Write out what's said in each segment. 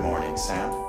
morning, Sam.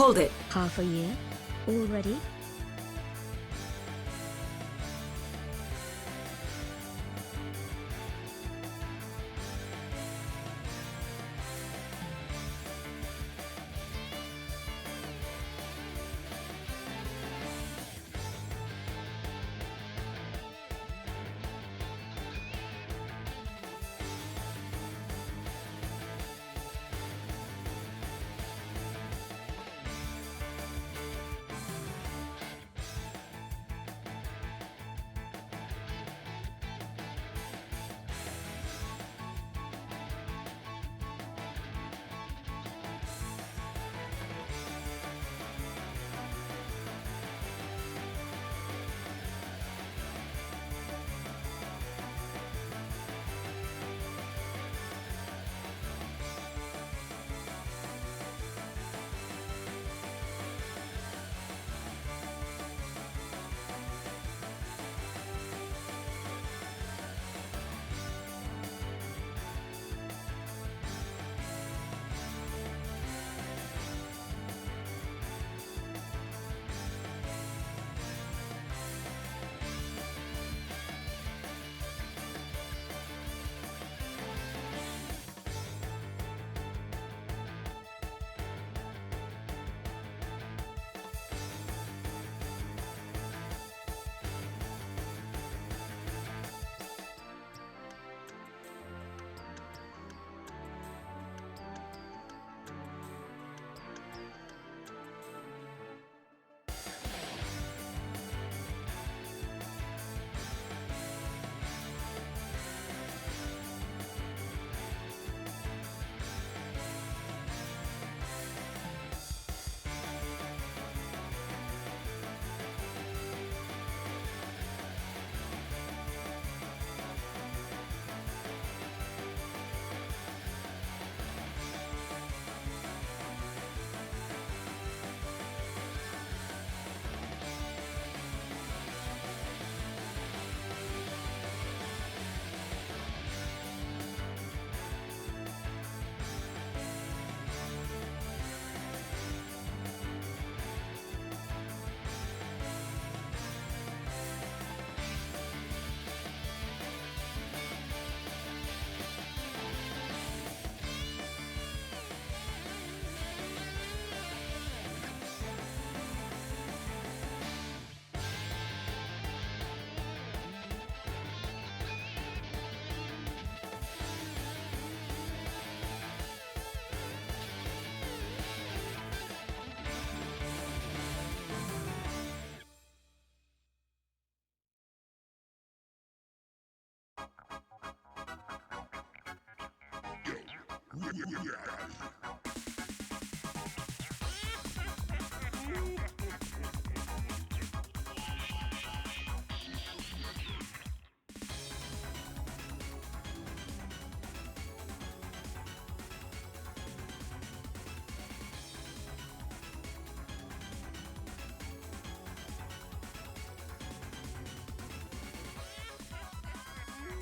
Hold it. Half a year? Already?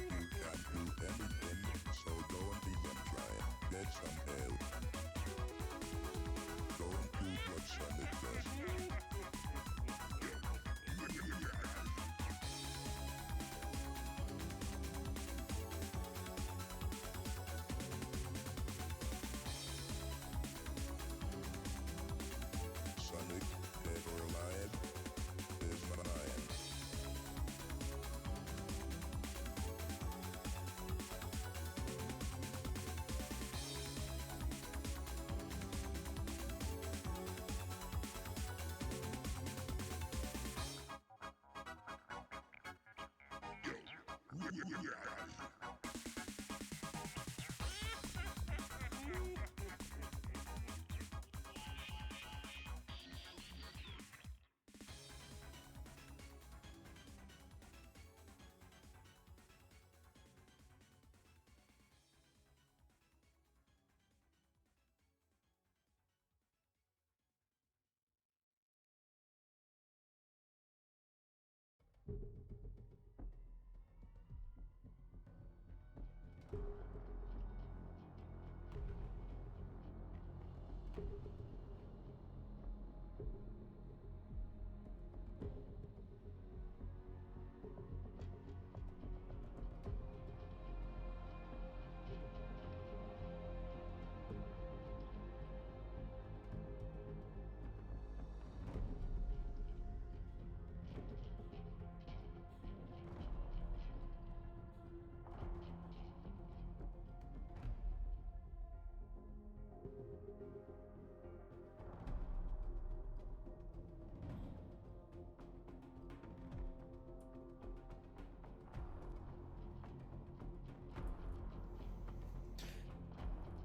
You can't do anything, so don't even try. Get some help.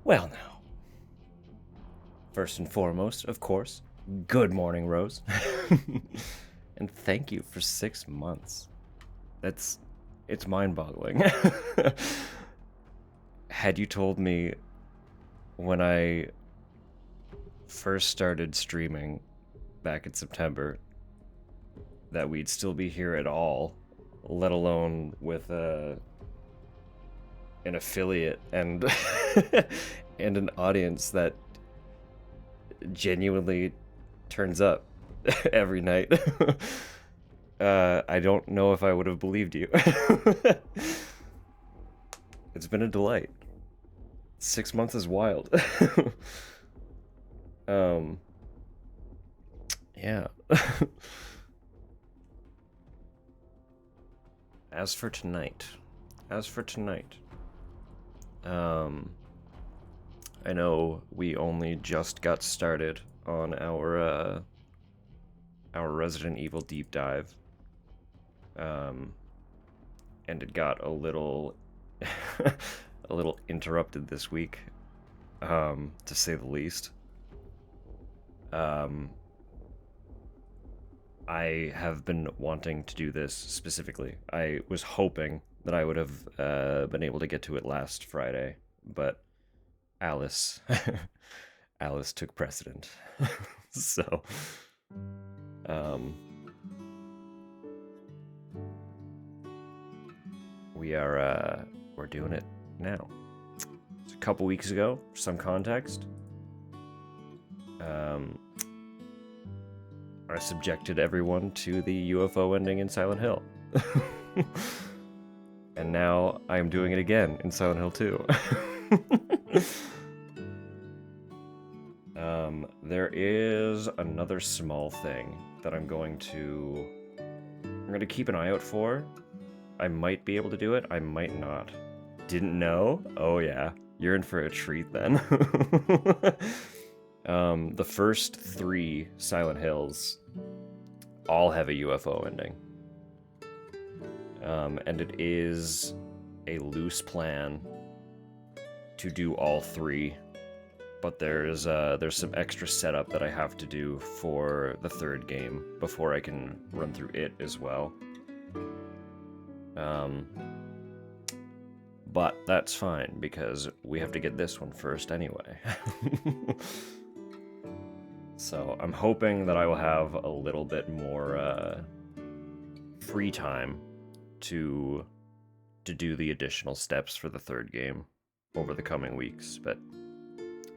Well, now, first and foremost, of course, good morning, Rose. And thank you for 6 months. It's mind-boggling. Had you told me when I first started streaming back in September that we'd still be here at all, let alone with an affiliate and and an audience that genuinely turns up every night, I don't know if I would have believed you. It's been a delight. 6 months is wild. Yeah. As for tonight, I know we only just got started on our Resident Evil deep dive, and it got a little a little interrupted this week, to say the least. I have been wanting to do this specifically. I was hoping that I would have been able to get to it last Friday, but Alice Alice took precedent. So we're doing it now. It's a couple weeks ago, for some context. I subjected everyone to the UFO ending in Silent Hill. And now I am doing it again in Silent Hill 2. There is another small thing that I'm going to keep an eye out for. I might be able to do it, I might not. Didn't know? Oh yeah, you're in for a treat then. The first 3 Silent Hills all have a UFO ending. And it is a loose plan to do all 3, but there's some extra setup that I have to do for the 3rd game before I can run through it as well. But that's fine, because we have to get this one first anyway. So I'm hoping that I will have a little bit more free time to do the additional steps for the 3rd game over the coming weeks, but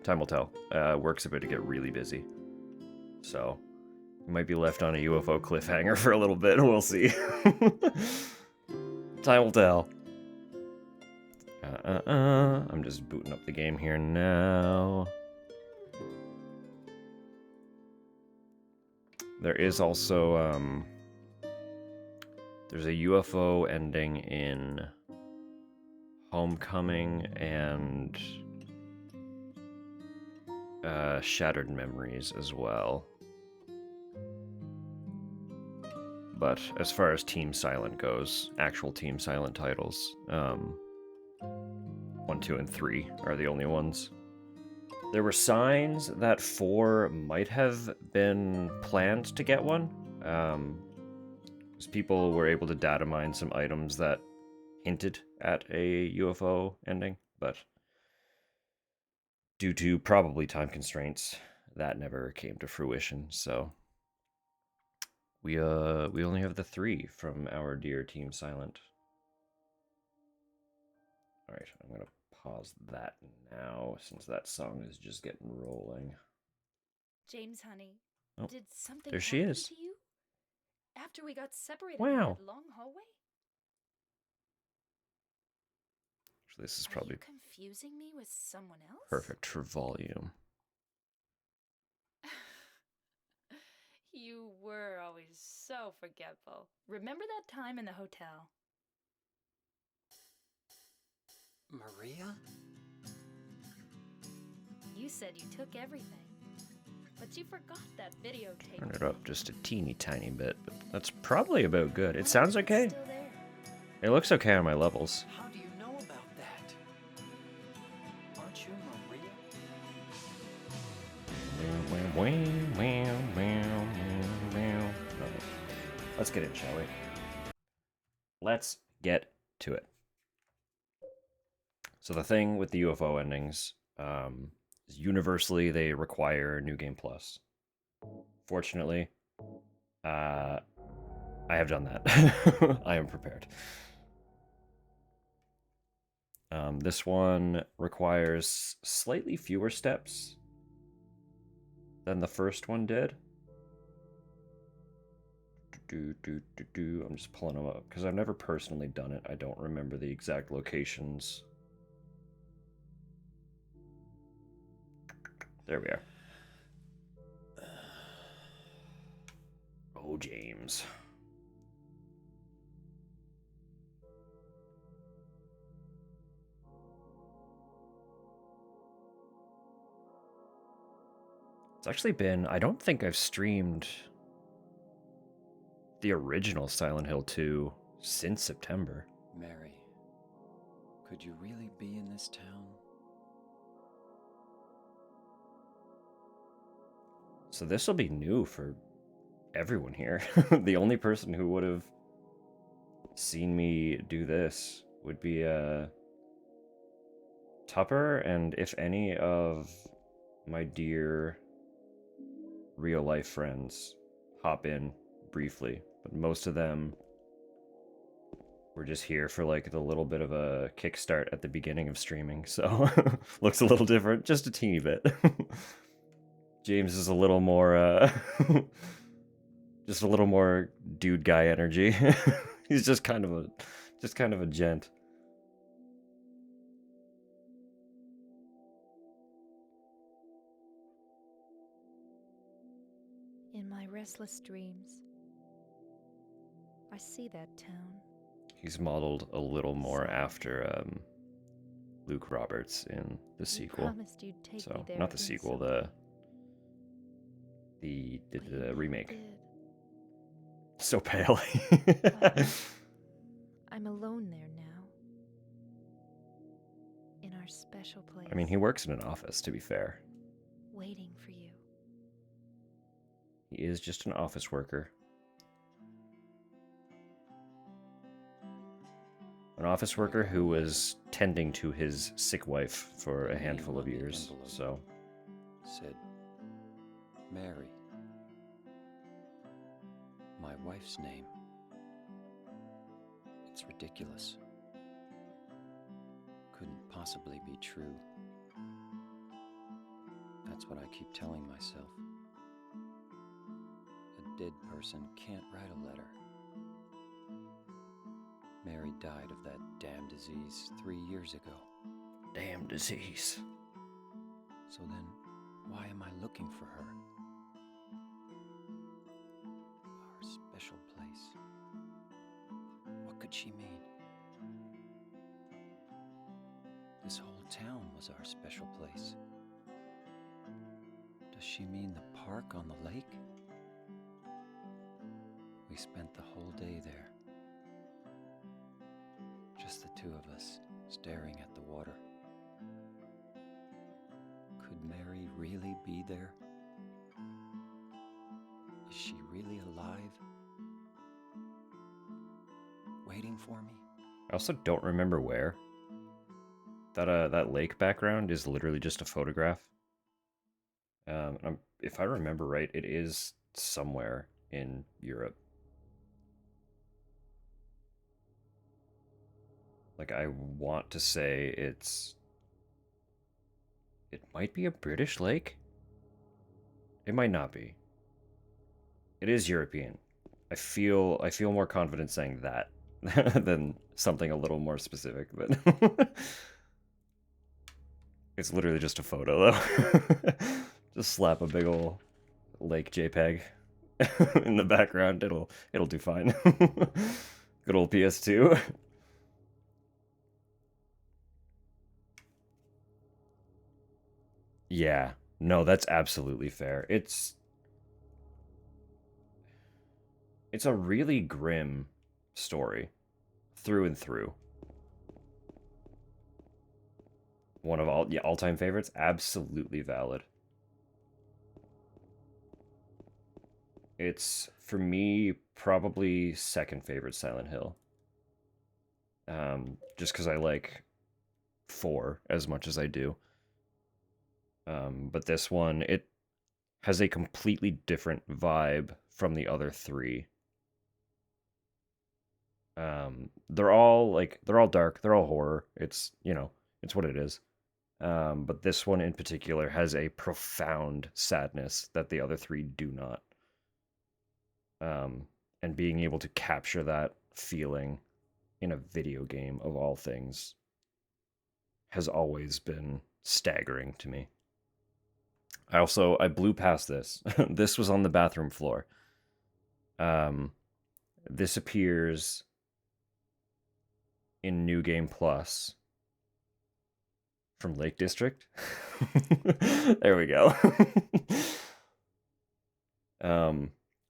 time will tell. Work's about to get really busy, so might be left on a UFO cliffhanger for a little bit. We'll see. Time will tell. I'm just booting up the game here now. There is also, there's a UFO ending in Homecoming and Shattered Memories as well. But as far as Team Silent goes, actual Team Silent titles, 1, 2, and 3 are the only ones. There were signs that 4 might have been planned to get one. Because people were able to data mine some items that hinted at a UFO ending, but due to probably time constraints, that never came to fruition. So we only have the 3 from our dear Team Silent. All right, I'm gonna pause that now, since that song is just getting rolling. James, honey, did something there she happen is. to you after we got separated Wow. in that long hallway? This is probably Are you confusing me with someone else? perfect for volume. You were always so forgetful. Remember that time in the hotel? Maria? You said you took everything, but you forgot that videotape. Turn it up just a teeny tiny bit, but that's probably about good. It sounds okay. Still there. It looks okay on my levels. How do you know about that? Aren't you Maria? Let's get it, shall we? Let's get to it. So the thing with the UFO endings, is universally they require New Game Plus. Fortunately, I have done that. I am prepared. This one requires slightly fewer steps than the first one did. I'm just pulling them up because I've never personally done it. I don't remember the exact locations. There we are. Oh, James. It's actually been, I don't think I've streamed the original Silent Hill 2 since September. Mary, could you really be in this town? So this will be new for everyone here. The only person who would have seen me do this would be Tupper, and if any of my dear real life friends hop in briefly, but most of them were just here for like the little bit of a kickstart at the beginning of streaming, so looks a little different, just a teeny bit. James is a little more just a little more dude guy energy. He's just kind of a gent. In my restless dreams, I see that town. He's modeled a little more after Luke Roberts in the You sequel. promised you'd take me So, there not the again sequel, someday, the but you never remake. did. So pale. I'm alone there now. In our special place. I mean, he works in an office, to be fair. Waiting for you. He is just an office worker. An office worker who was tending to his sick wife for a handful of years, so... Said, Mary. My wife's name. It's ridiculous. Couldn't possibly be true. That's what I keep telling myself. A dead person can't write a letter. Mary died of that damn disease 3 years ago. Damn disease. So then, why am I looking for her? Our special place. What could she mean? This whole town was our special place. Does she mean the park on the lake? We spent the whole day there. Just the two of us, staring at the water. Could Mary really be there? Is she really alive? Waiting for me? I also don't remember where. That lake background is literally just a photograph. If I remember right, it is somewhere in Europe. Like, I want to say it might be a British lake. It might not be. It is European. I feel more confident saying that than something a little more specific, but it's literally just a photo though. Just slap a big ol' lake JPEG in the background. It'll do fine. Good old PS2. Yeah, no, that's absolutely fair. It's a really grim story through and through. One of all-time favorites, absolutely valid. It's, for me, probably second favorite Silent Hill. Just because I like 4 as much as I do. But this one, it has a completely different vibe from the other 3. They're all dark, they're all horror. It's, it's what it is. But this one in particular has a profound sadness that the other 3 do not. And being able to capture that feeling in a video game of all things has always been staggering to me. I blew past this. This was on the bathroom floor. This appears in New Game Plus from Lake District. There we go.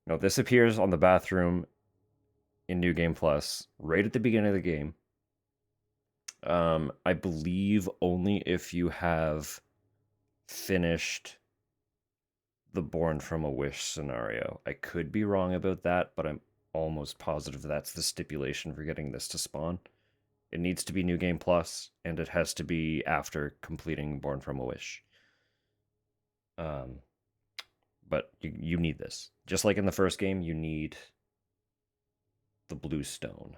No, this appears on the bathroom in New Game Plus right at the beginning of the game. I believe only if you have finished the Born from a Wish scenario. I could be wrong about that, but I'm almost positive that's the stipulation for getting this to spawn. It needs to be New Game Plus, and it has to be after completing Born from a Wish. But you need this. Just like in the first game, you need the blue stone.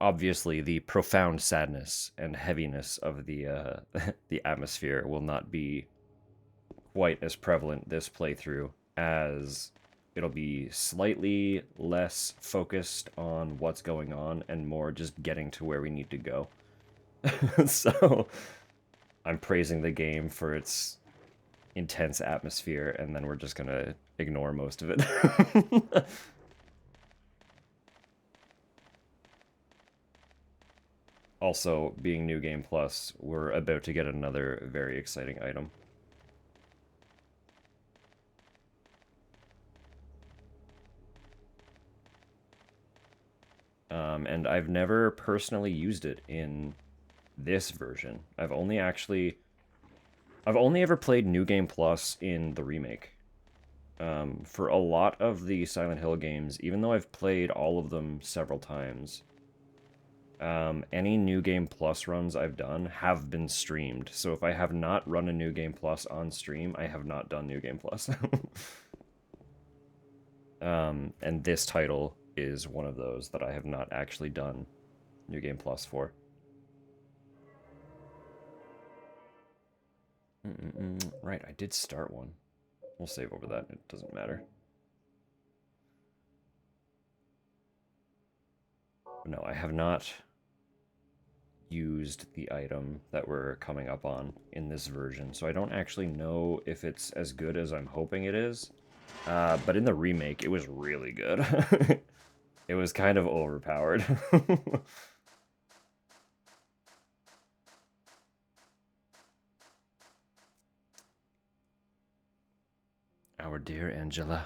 Obviously, the profound sadness and heaviness of the the atmosphere will not be quite as prevalent this playthrough, as it'll be slightly less focused on what's going on and more just getting to where we need to go. So I'm praising the game for its intense atmosphere, and then we're just gonna ignore most of it. Also, being New Game Plus, we're about to get another very exciting item. And I've never personally used it in this version. I've only ever played New Game Plus in the remake. For a lot of the Silent Hill games, even though I've played all of them several times, any New Game Plus runs I've done have been streamed. So if I have not run a New Game Plus on stream, I have not done New Game Plus. And this title is one of those that I have not actually done New Game Plus for. Right, I did start one. We'll save over that, it doesn't matter. No, I have not used the item that we're coming up on in this version, so I don't actually know if it's as good as I'm hoping it is. But in the remake, it was really good. It was kind of overpowered. Our dear Angela.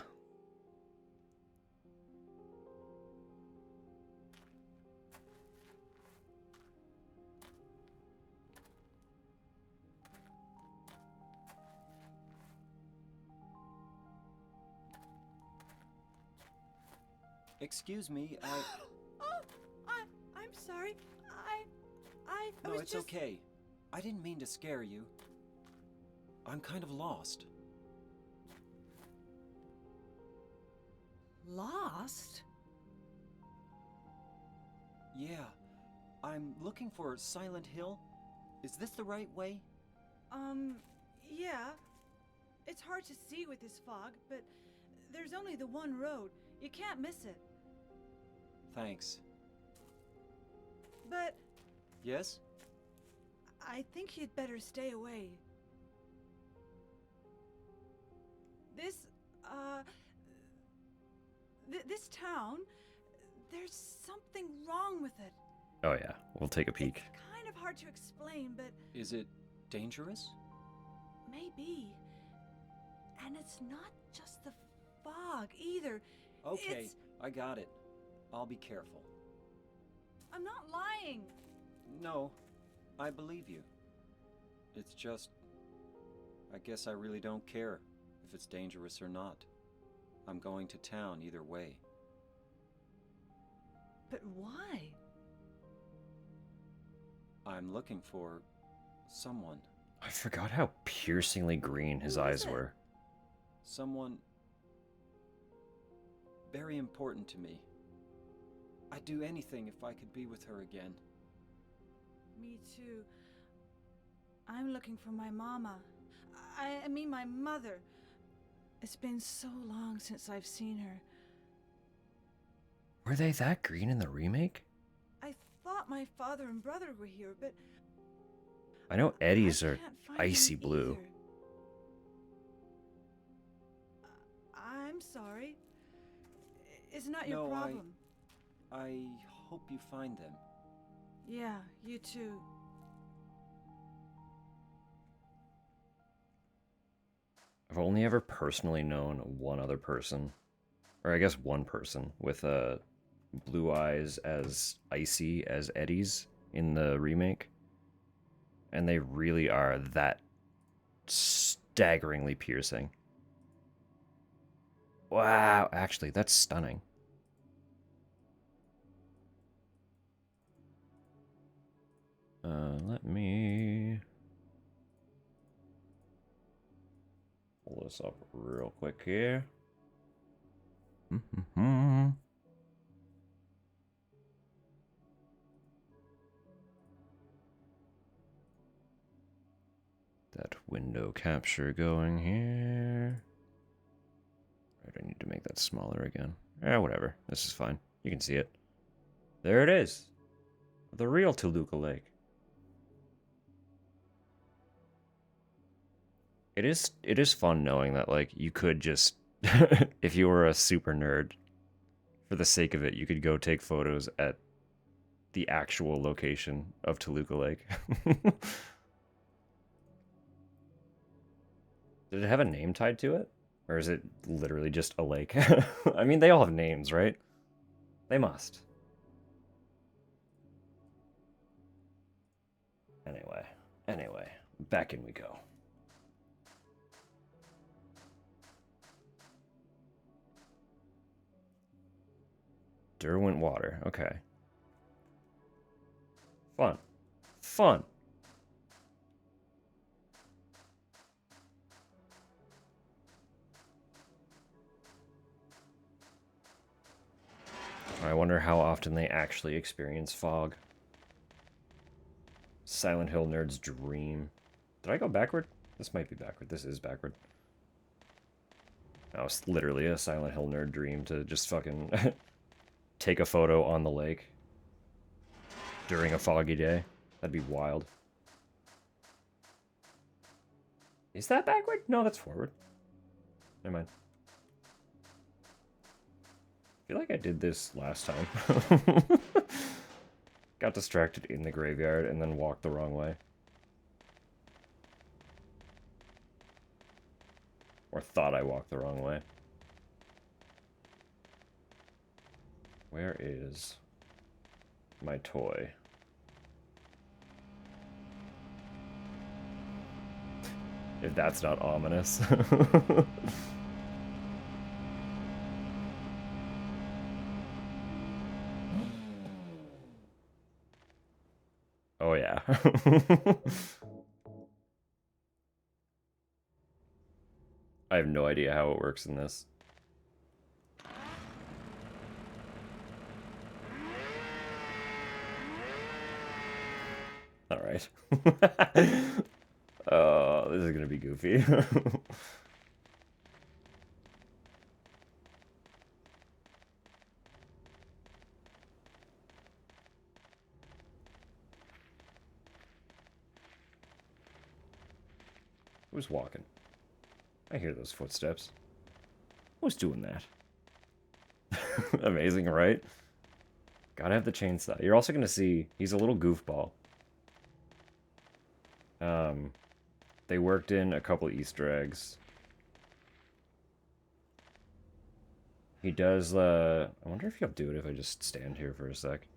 Excuse me, I'm sorry. I No, was it's just... okay. I didn't mean to scare you. I'm kind of lost. Lost? Yeah. I'm looking for Silent Hill. Is this the right way? Yeah. It's hard to see with this fog, but there's only the one road. You can't miss it. Thanks. But Yes? I think you'd better stay away. This town, there's something wrong with it. Oh yeah, we'll take a peek. It's kind of hard to explain, but Is it dangerous? maybe. And it's not just the fog either. Okay, It's... I got it. I'll be careful. I'm not lying. No, I believe you. It's just... I guess I really don't care if it's dangerous or not. I'm going to town either way. But why? I'm looking for... someone. I forgot how piercingly green his Who is eyes it? were. Someone... very important to me. I'd do anything if I could be with her again. Me too. I'm looking for my mama. I mean my mother. It's been so long since I've seen her. Were they that green in the remake? I thought my father and brother were here, but I know Eddie's I are can't find icy them blue. either. I'm sorry. It's not your No, problem. I hope you find them. Yeah, you too. I've only ever personally known one other person, or I guess one person, with blue eyes as icy as Eddie's in the remake. And they really are that staggeringly piercing. Wow, actually, that's stunning. Let me pull this up real quick here. That window capture going here. Right, I need to make that smaller again. Yeah, whatever. This is fine. You can see it. There it is. The real Toluca Lake. It is fun knowing that, like, you could just if you were a super nerd, for the sake of it, you could go take photos at the actual location of Toluca Lake. Did it have a name tied to it? Or is it literally just a lake? I mean, they all have names, right? They must. Anyway, back in we go. Derwent Water, okay. Fun. I wonder how often they actually experience fog. Silent Hill nerd's dream. Did I go backward? This might be backward. This is backward. That was literally a Silent Hill nerd dream to just fucking take a photo on the lake during a foggy day. That'd be wild. Is that backward? No, that's forward. Never mind. I feel like I did this last time. Got distracted in the graveyard and then walked the wrong way. Or thought I walked the wrong way. Where is my toy? If that's not ominous. Oh yeah. I have no idea how it works in this. Alright. Oh, this is gonna be goofy. Who's walking? I hear those footsteps. Who's doing that? Amazing, right? Gotta have the chainsaw. You're also gonna see he's a little goofball. They worked in a couple Easter eggs. He does, I wonder if he'll do it if I just stand here for a sec.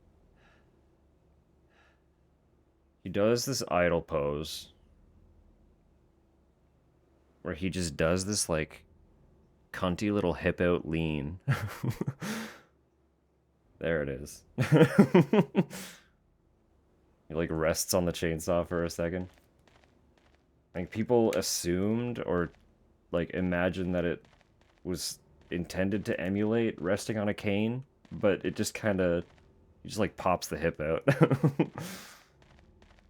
He does this idle pose where he just does this, like, cunty little hip out lean. There it is. He, like, rests on the chainsaw for a second. Like, people assumed or, like, imagined that it was intended to emulate resting on a cane, but it just kind of, he just, like, pops the hip out.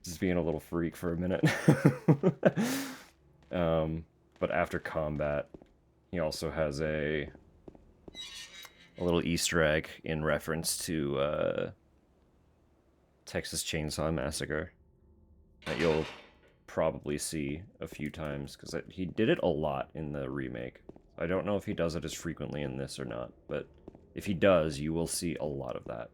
Just being a little freak for a minute. But after combat, he also has a little Easter egg in reference to Texas Chainsaw Massacre that you'll probably see a few times, because he did it a lot in the remake. I don't know if he does it as frequently in this or not, but if he does, you will see a lot of that.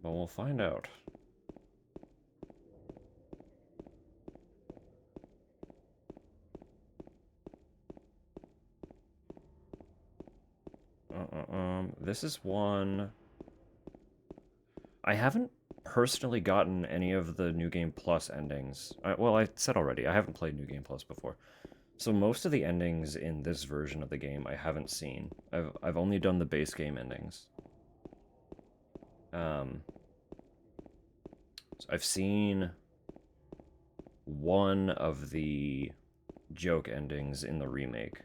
But we'll find out. This is one... I haven't personally gotten any of the New Game Plus endings. Well, I said already, I haven't played New Game Plus before. So most of the endings in this version of the game I haven't seen. I've only done the base game endings. So I've seen one of the joke endings in the remake.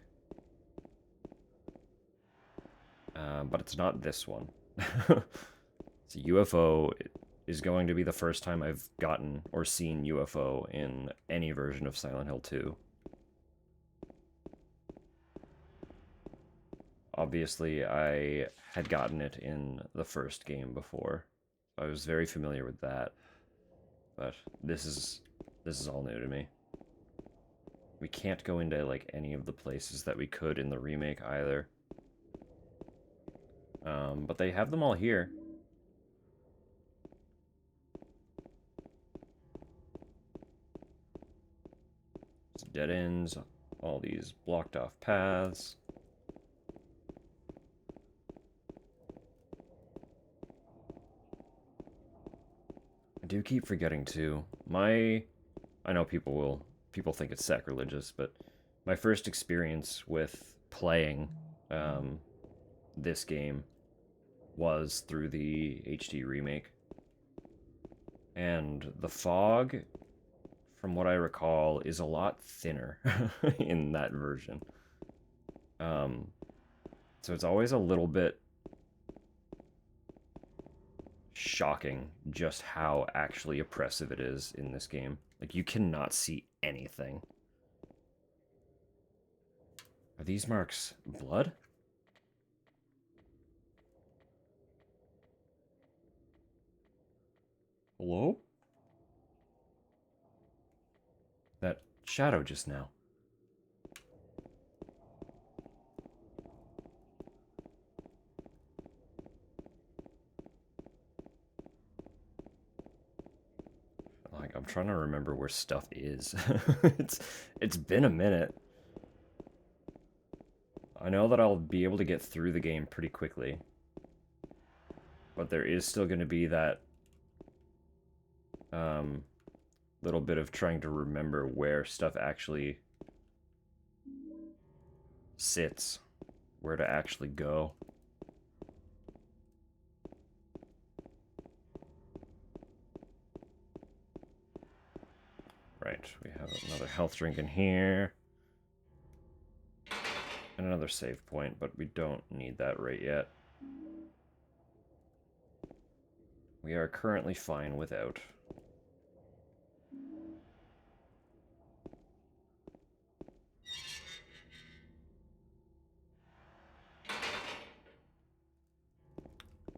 But it's not this one. It's a UFO. It is going to be the first time I've gotten or seen UFO in any version of Silent Hill 2. Obviously, I had gotten it in the first game before. I was very familiar with that. But this is all new to me. We can't go into, like, any of the places that we could in the remake either. But they have them all here. It's dead ends, all these blocked off paths. I do keep forgetting too. I know people think it's sacrilegious, but my first experience with playing this game was through the HD remake. And the fog, from what I recall, is a lot thinner in that version. So it's always a little bit shocking just how actually oppressive it is in this game. Like, you cannot see anything. Are these marks blood? Hello? That shadow just now. Like, I'm trying to remember where stuff is. It's been a minute. I know that I'll be able to get through the game pretty quickly. But there is still going to be that little bit of trying to remember where stuff actually sits, where to actually go. Right, we have another health drink in here. And another save point, but we don't need that right yet. We are currently fine without.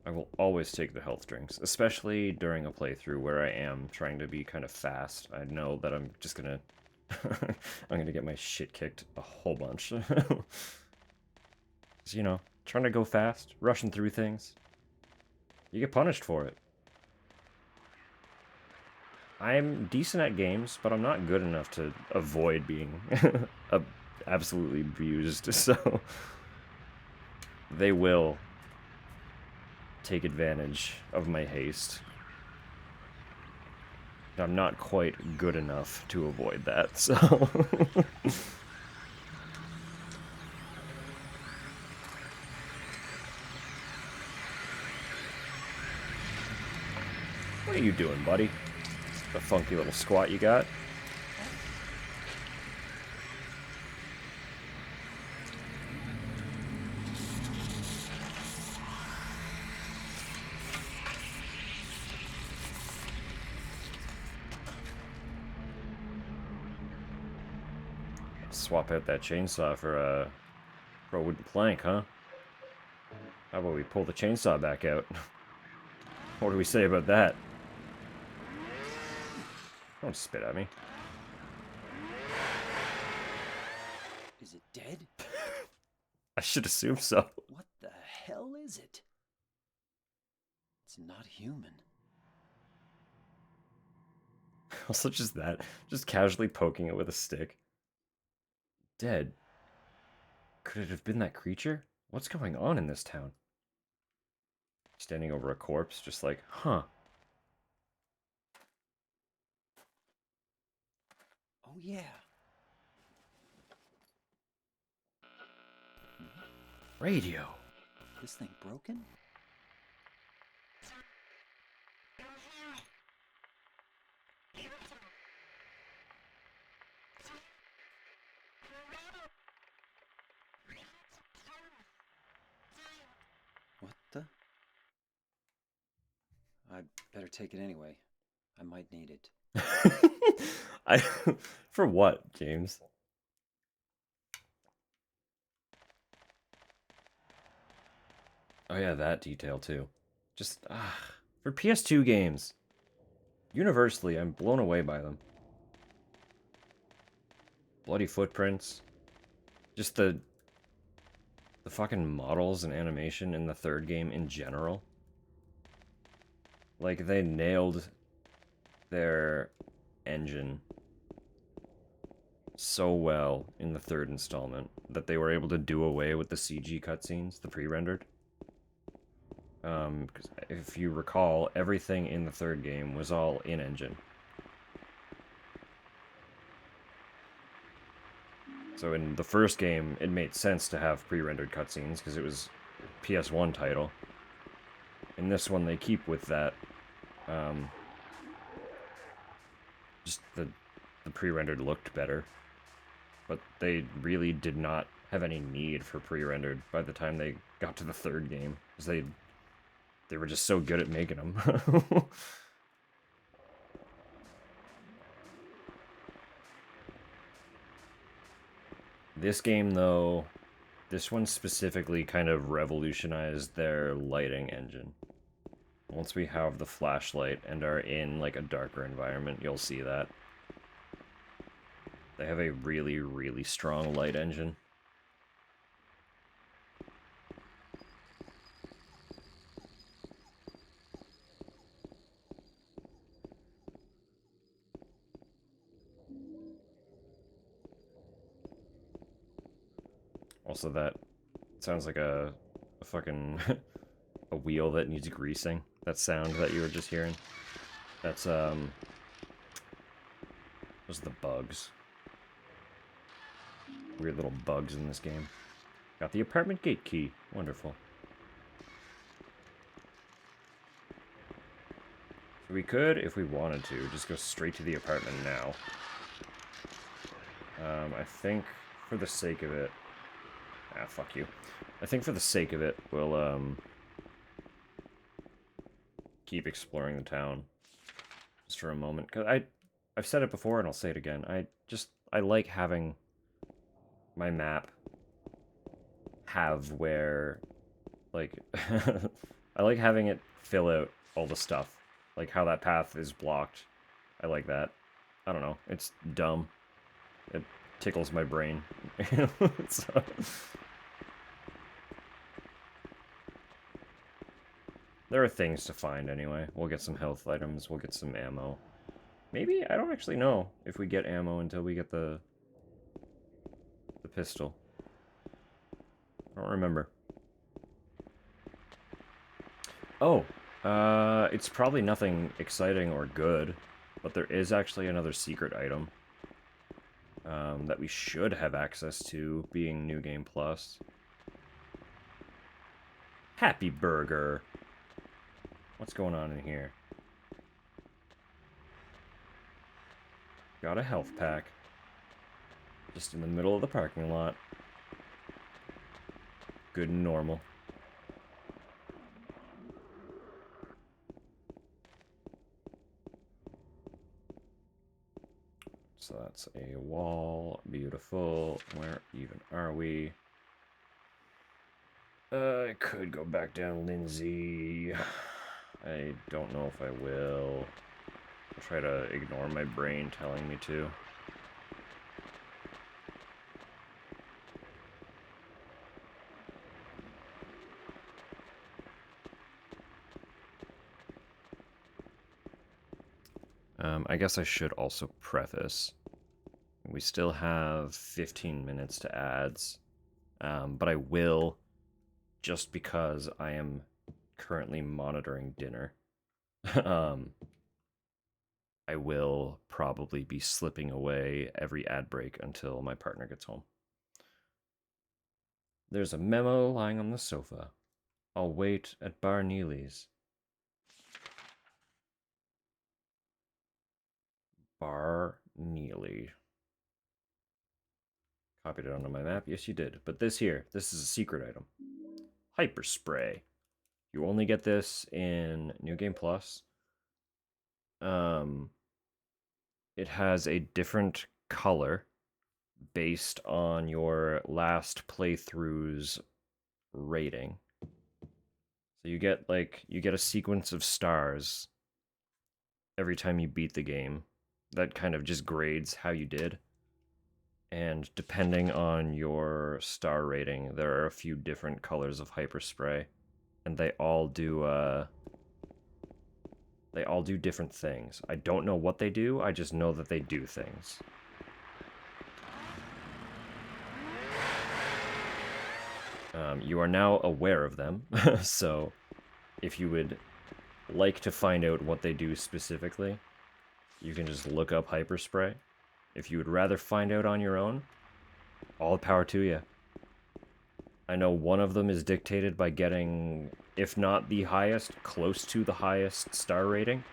I will always take the health drinks, especially during a playthrough where I am trying to be kind of fast. I know that I'm just gonna... I'm gonna get my shit kicked a whole bunch. So, you know, trying to go fast, rushing through things. You get punished for it. I'm decent at games, but I'm not good enough to avoid being absolutely abused, so... They will take advantage of my haste. I'm not quite good enough to avoid that, so... What are you doing, buddy? The funky little squat you got? Swap out that chainsaw for a wooden plank, huh? How about we pull the chainsaw back out? What do we say about that? Don't spit at me. Is it dead? I should assume so. What the hell is it? It's not human. Also, just that. Just casually poking it with a stick. Dead. Could it have been that creature? What's going on in this town? Standing over a corpse, just like, huh. Oh yeah. Radio. This thing broken? What the? I'd better take it anyway. I might need it. I for what, James? Oh yeah, that detail too. Just for PS2 games. Universally, I'm blown away by them. Bloody footprints. Just the fucking models and animation in the third game in general. Like, they nailed their engine so well in the third installment that they were able to do away with the CG cutscenes, the pre-rendered. 'Cause if you recall, everything in the third game was all in-engine. So in the first game, it made sense to have pre-rendered cutscenes because it was a PS1 title. In this one, they keep with that. Just the pre-rendered looked better. But they really did not have any need for pre-rendered by the time they got to the third game. Because they were just so good at making them. This game, though, this one specifically kind of revolutionized their lighting engine. Once we have the flashlight and are in, like, a darker environment, you'll see that. They have a really, really strong light engine. Also, that sounds like a fucking a wheel that needs greasing. That sound that you were just hearing. That's those are the bugs. Weird little bugs in this game. Got the apartment gate key. Wonderful. We could, if we wanted to, just go straight to the apartment now. I think for the sake of it... Ah, fuck you. I think for the sake of it, we'll, keep exploring the town. Just for a moment. 'Cause I've said it before and I'll say it again. I like having my map have where, like, I like having it fill out all the stuff. Like how that path is blocked. I like that. I don't know. It's dumb. It tickles my brain. So... There are things to find anyway. We'll get some health items, we'll get some ammo. Maybe? I don't actually know if we get ammo until we get the pistol. I don't remember. Oh, it's probably nothing exciting or good, but there is actually another secret item that we should have access to, being New Game Plus. Happy Burger. What's going on in here? Got a health pack. Just in the middle of the parking lot. Good and normal. So that's a wall. Beautiful. Where even are we? I could go back down Lindsay. I don't know if I will. I'll try to ignore my brain telling me to. I guess I should also preface. We still have 15 minutes to ads, but I will, just because I am currently monitoring dinner. I will probably be slipping away every ad break until my partner gets home. There's a memo lying on the sofa. I'll wait at Bar Neely's. Bar Neely. Copied it onto my map. Yes, you did. But this is a secret item. Hyper Spray. You only get this in New Game Plus. It has a different color based on your last playthrough's rating. So you get a sequence of stars every time you beat the game. That kind of just grades how you did. And depending on your star rating, there are a few different colors of Hyper Spray, and they all do different things. I don't know what they do, I just know that they do things. You are now aware of them, so if you would like to find out what they do specifically, you can just look up Hyper Spray. If you would rather find out on your own, all the power to you. I know one of them is dictated by getting, if not the highest, close to the highest star rating,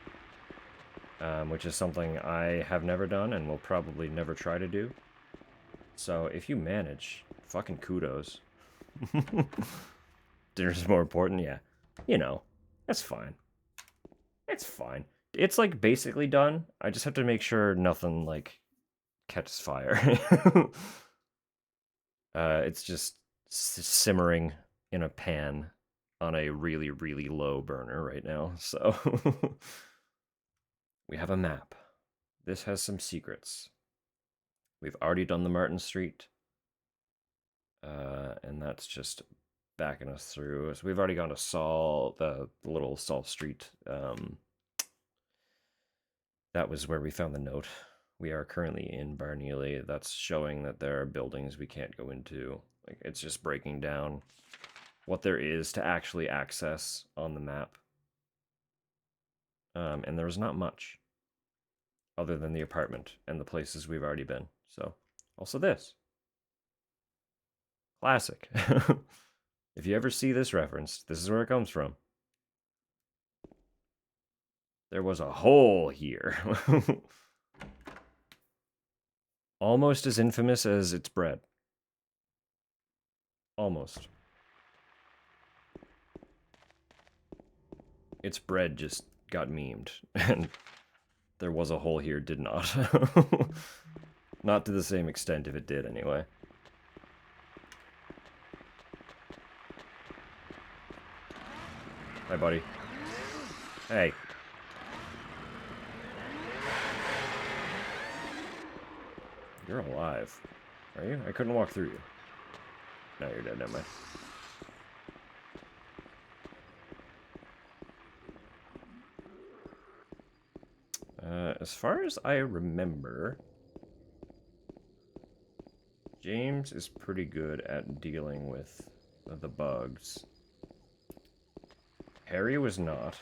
which is something I have never done and will probably never try to do. So if you manage, fucking kudos. Dinner's more important, yeah. You know, that's fine. It's fine. It's like basically done. I just have to make sure nothing like catches fire. It's just simmering in a pan on a really, really low burner right now, so we have a map. This has some secrets. We've already done the Martin Street, and that's just backing us through. So we've already gone to Saul, the little Saul Street. That was where we found the note. We are currently in Bar Neely. That's showing that there are buildings we can't go into. Like, it's just breaking down what there is to actually access on the map. And there's not much other than the apartment and the places we've already been. So, also this. Classic. If you ever see this referenced, this is where it comes from. There was a hole here. Almost as infamous as its bread. Almost. Its bread just got memed, and there was a hole here, did not. Not to the same extent if it did, anyway. Hi, buddy. Hey. You're alive. Are you? I couldn't walk through you. No, you're dead, never mind. As far as I remember, James is pretty good at dealing with the bugs. Harry was not.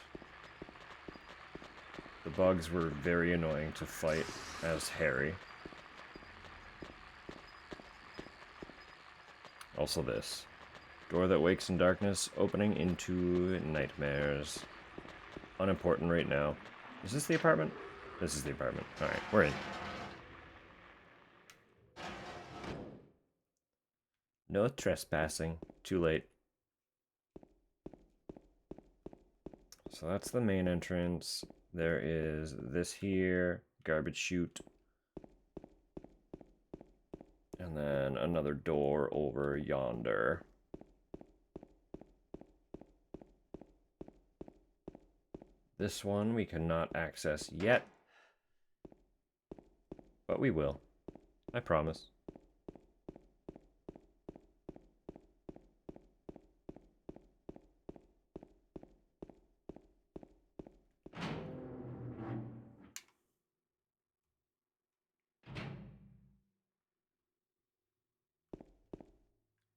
The bugs were very annoying to fight as Harry. Also this. Door that wakes in darkness, opening into nightmares. Unimportant right now. Is this the apartment? This is the apartment. Alright, we're in. No trespassing. Too late. So that's the main entrance. There is this here, garbage chute. And then another door over yonder. This one we cannot access yet. But we will. I promise.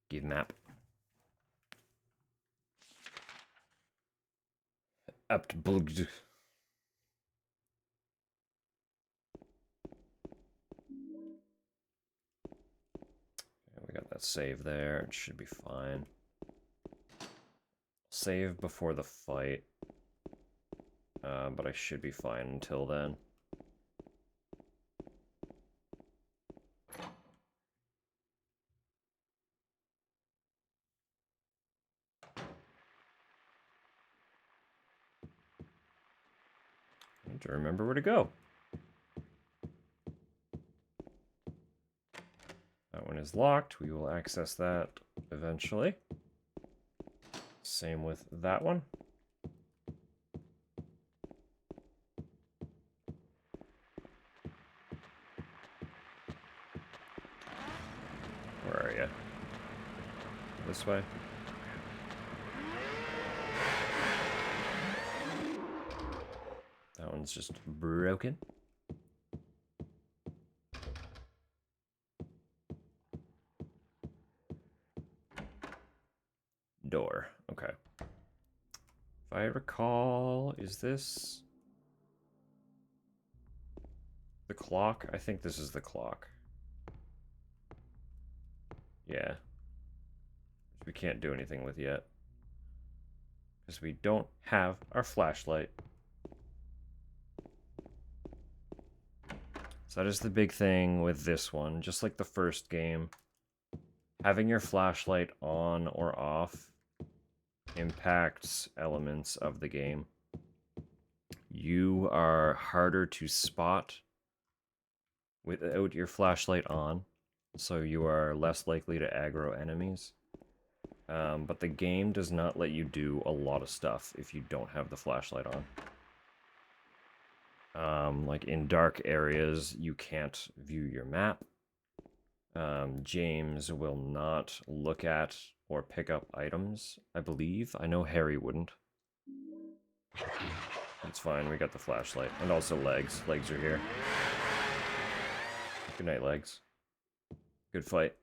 Give map. Up to bugged. We got that save there. It should be fine. Save before the fight. But I should be fine until then. I need to remember where to go. That one is locked. We will access that eventually. Same with that one. Where are you? This way? That one's just broken. Door. Okay. If I recall, is this the clock? I think this is the clock. Yeah. We can't do anything with yet. Because we don't have our flashlight. So that is the big thing with this one. Just like the first game, having your flashlight on or off impacts elements of the game. You are harder to spot without your flashlight on, so you are less likely to aggro enemies. But the game does not let you do a lot of stuff if you don't have the flashlight on. Like in dark areas, you can't view your map. James will not look at or pick up items, I believe. I know Harry wouldn't. It's fine, we got the flashlight. And also legs. Legs are here. Good night, legs. Good fight.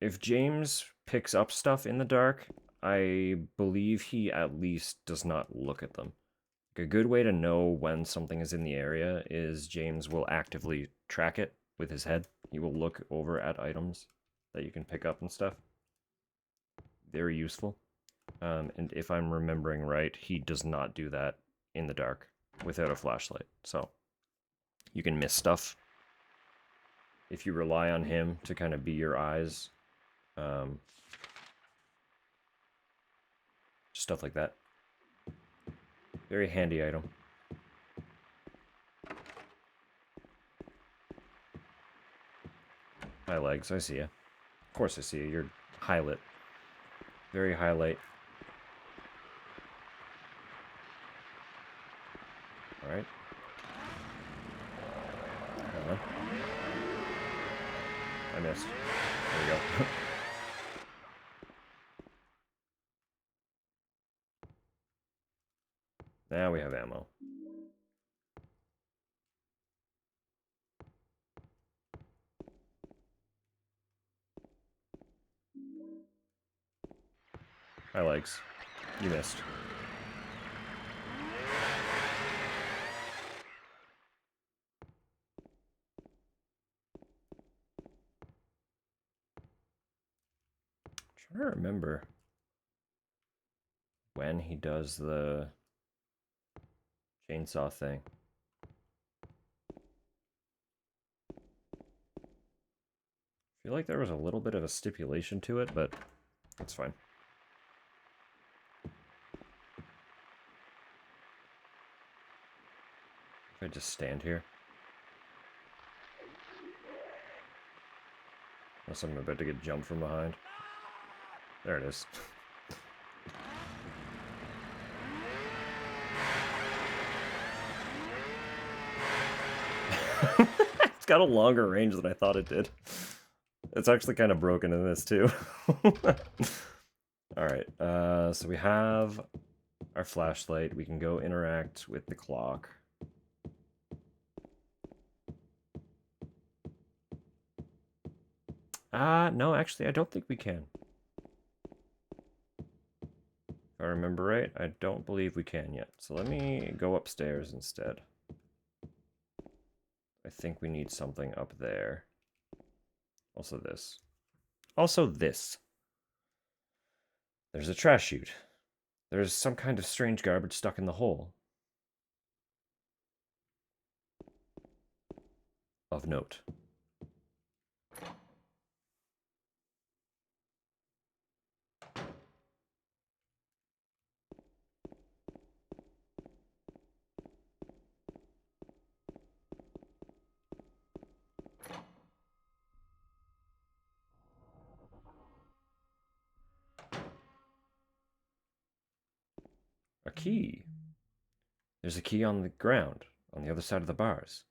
If James picks up stuff in the dark, I believe he at least does not look at them. A good way to know when something is in the area is James will actively track it with his head. He will look over at items that you can pick up and stuff. Very useful. And if I'm remembering right, he does not do that in the dark without a flashlight. So you can miss stuff if you rely on him to kind of be your eyes. Stuff like that. Very handy item. Hi, legs. I see ya. Of course I see you. You're highlight. Very highlight. Alright. I missed. There we go. Now we have ammo. Hi, legs. You missed. I'm trying to remember when he does the chainsaw thing. I feel like there was a little bit of a stipulation to it, but that's fine. If I just stand here. Unless I'm about to get jumped from behind. There it is. It's got a longer range than I thought it did. It's actually kind of broken in this too. Alright, so we have our flashlight. We can go interact with the clock. No, actually, I don't think we can. If I remember right, I don't believe we can yet. So let me go upstairs instead. I think we need something up there. Also this. Also this. There's a trash chute. There's some kind of strange garbage stuck in the hole. Of note. A key. There's a key on the ground, on the other side of the bars.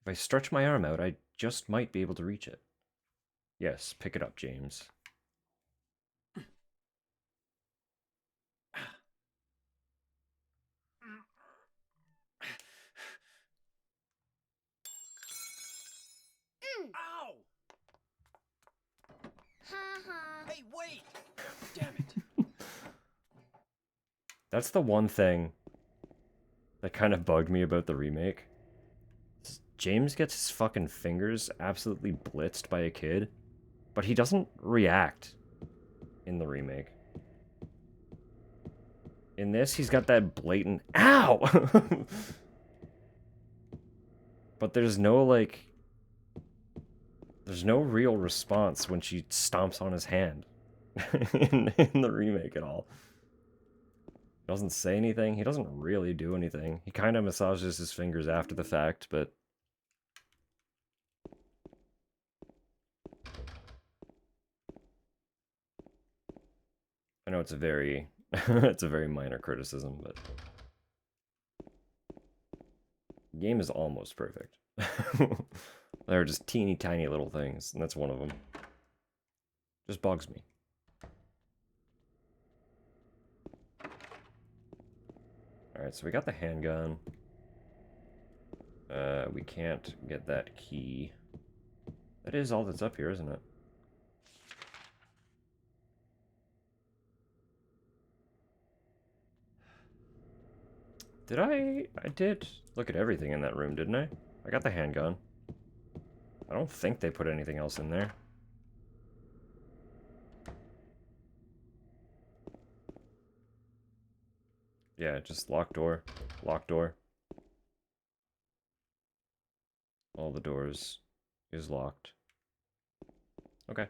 If I stretch my arm out, I just might be able to reach it. Yes, pick it up, James. Ow! Ha Hey, wait! Damn it. That's the one thing that kind of bugged me about the remake. James gets his fucking fingers absolutely blitzed by a kid, but he doesn't react in the remake. In this, he's got that blatant ow! But there's no, like... There's no real response when she stomps on his hand in the remake at all. He doesn't say anything. He doesn't really do anything. He kind of massages his fingers after the fact, but... I know it's a very... it's a very minor criticism, but... The game is almost perfect. There are just teeny tiny little things, and that's one of them. Just bugs me. Alright, so we got the handgun. We can't get that key. That is all that's up here, isn't it? Did I did look at everything in that room, didn't I? I got the handgun. I don't think they put anything else in there. Yeah, just locked door. Locked door. All the doors is locked. Okay.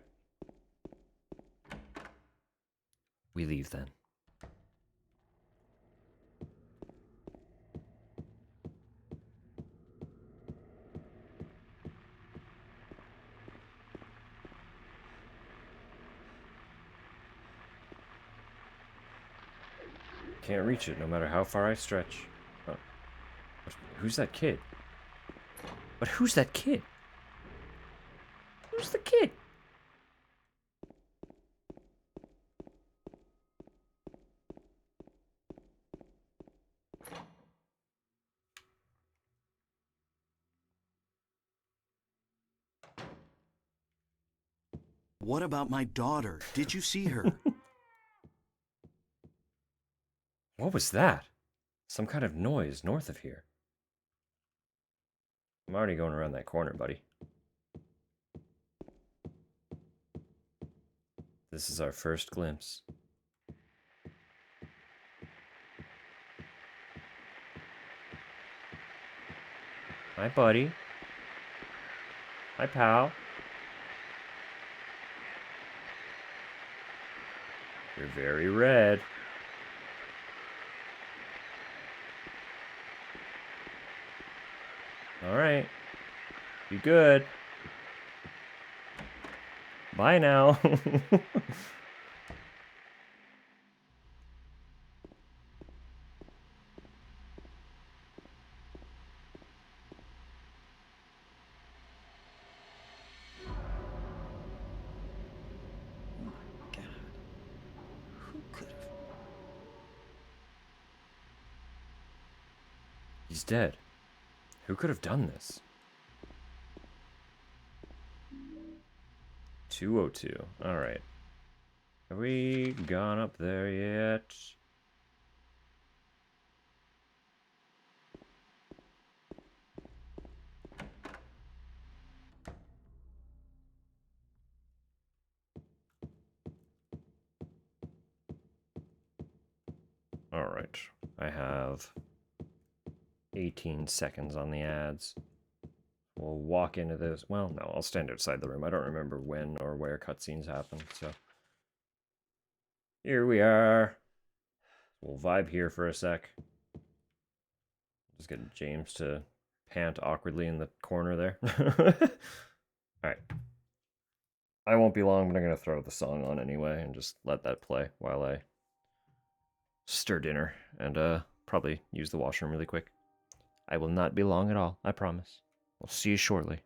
We leave then. Can't reach it no matter how far I stretch. Oh. Who's that kid? But who's that kid? Who's the kid? What about my daughter? Did you see her? What was that? Some kind of noise north of here. I'm already going around that corner, buddy. This is our first glimpse. Hi, buddy. Hi, pal. You're very red. All right. Be good. Bye now. Oh my god. Who could have? He's dead. Who could have done this? 202. All right. Have we gone up there yet? All right. I have 18 seconds on the ads. We'll walk into this. Well, no, I'll stand outside the room. I don't remember when or where cutscenes happen, so. Here we are. We'll vibe here for a sec. Just get James to pant awkwardly in the corner there. Alright. I won't be long, but I'm going to throw the song on anyway and just let that play while I stir dinner and probably use the washroom really quick. I will not be long at all, I promise. We'll see you shortly.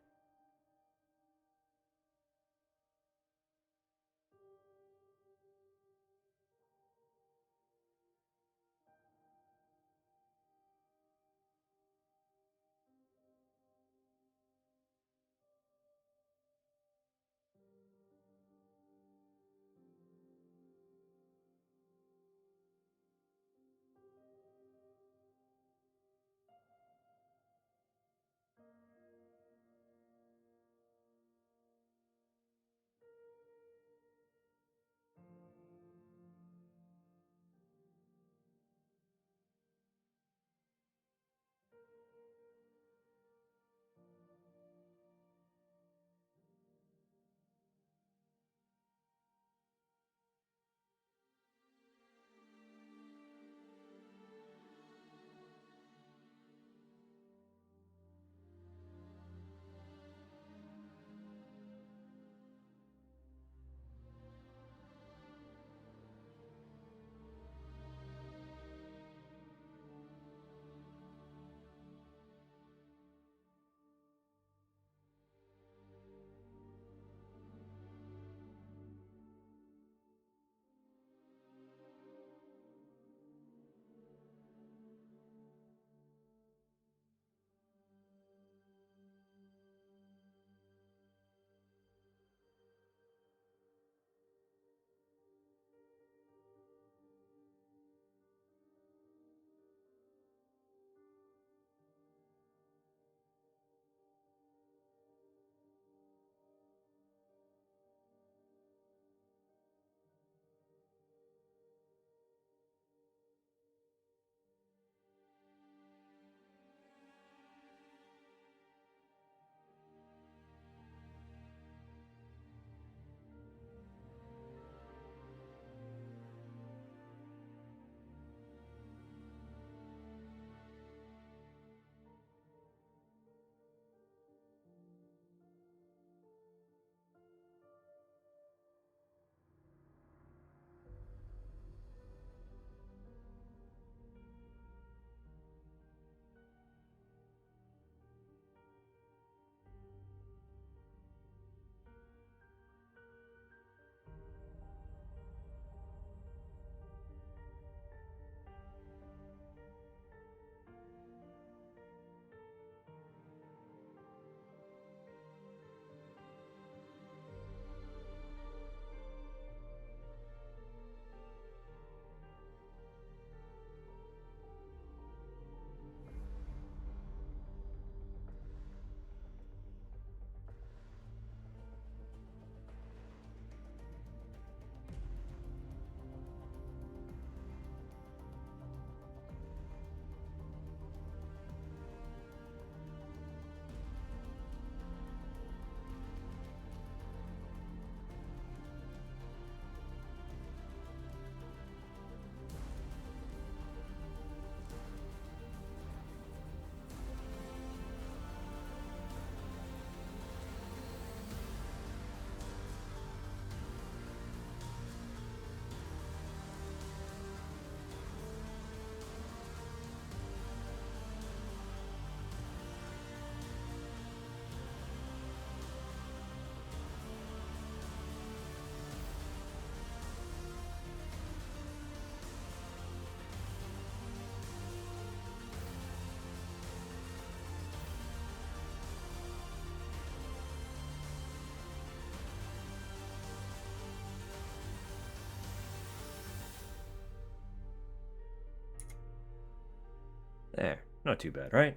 There, not too bad, right?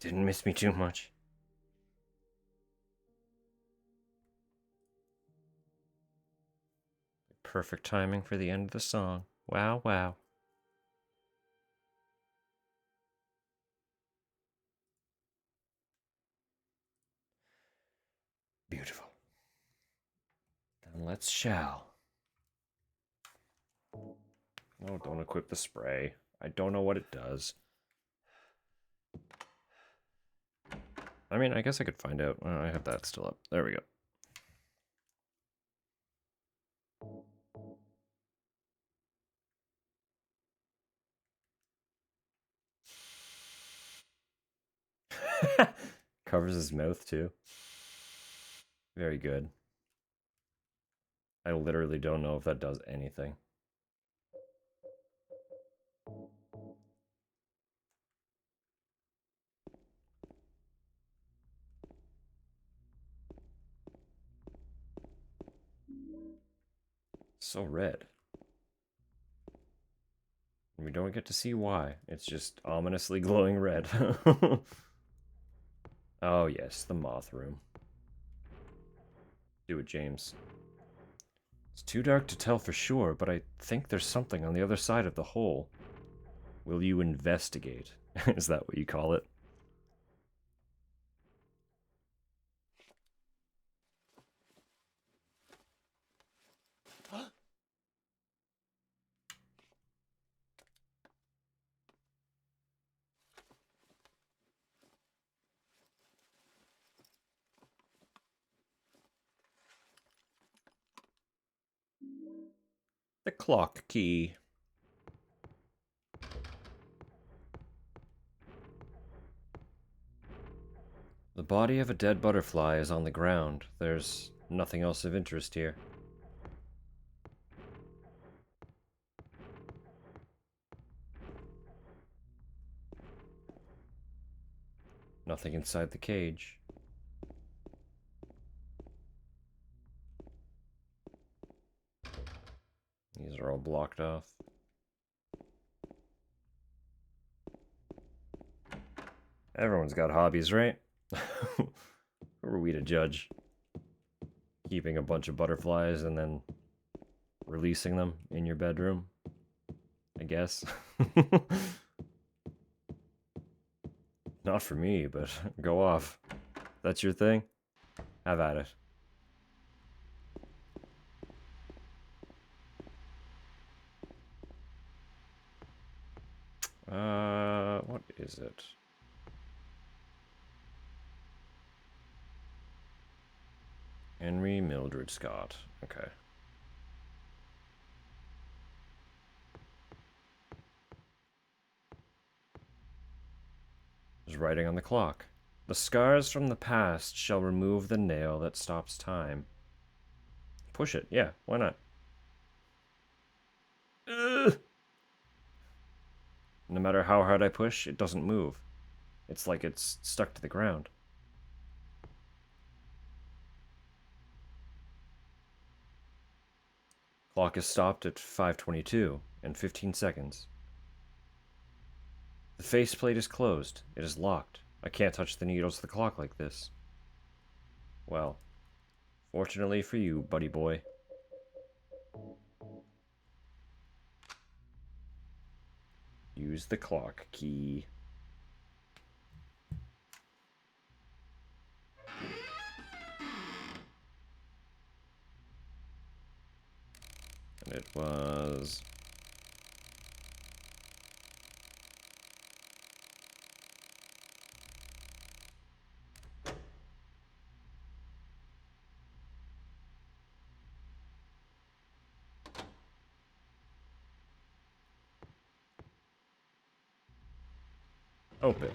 Didn't miss me too much. Perfect timing for the end of the song. Wow, wow. Beautiful. Then let's shall. No, don't equip the spray. I don't know what it does. I mean, I guess I could find out. I have that still up. There we go. Covers his mouth too. Very good. I literally don't know if that does anything. So red. And we don't get to see why. It's just ominously glowing red. Oh yes, the moth room. Do it, James. It's too dark to tell for sure, but I think there's something on the other side of the hole. Will you investigate? Is that what you call it? The clock key. The body of a dead butterfly is on the ground. There's nothing else of interest here. Nothing inside the cage. These are all blocked off. Everyone's got hobbies, right? Who are we to judge? Keeping a bunch of butterflies and then releasing them in your bedroom, I guess. Not for me, but go off. That's your thing? Have at it. What is it? Henry Mildred Scott. Okay. There's writing on the clock. The scars from the past shall remove the nail that stops time. Push it. Yeah, why not? Ugh. No matter how hard I push, it doesn't move. It's like it's stuck to the ground. Clock is stopped at 5:22 and 15 seconds. The faceplate is closed. It is locked. I can't touch the needles of the clock like this. Well, fortunately for you, buddy boy. Use the clock key. And it was... open.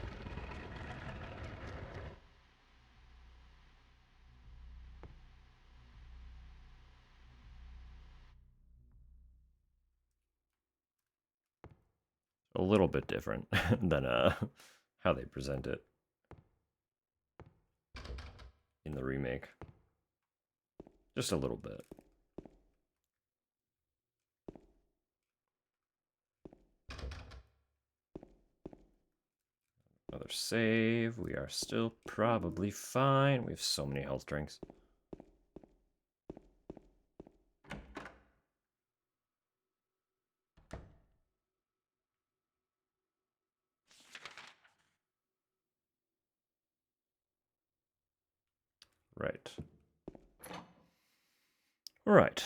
A little bit different than how they present it in the remake. Just a little bit. Another save. We are still probably fine. We have so many health drinks. Right. Right.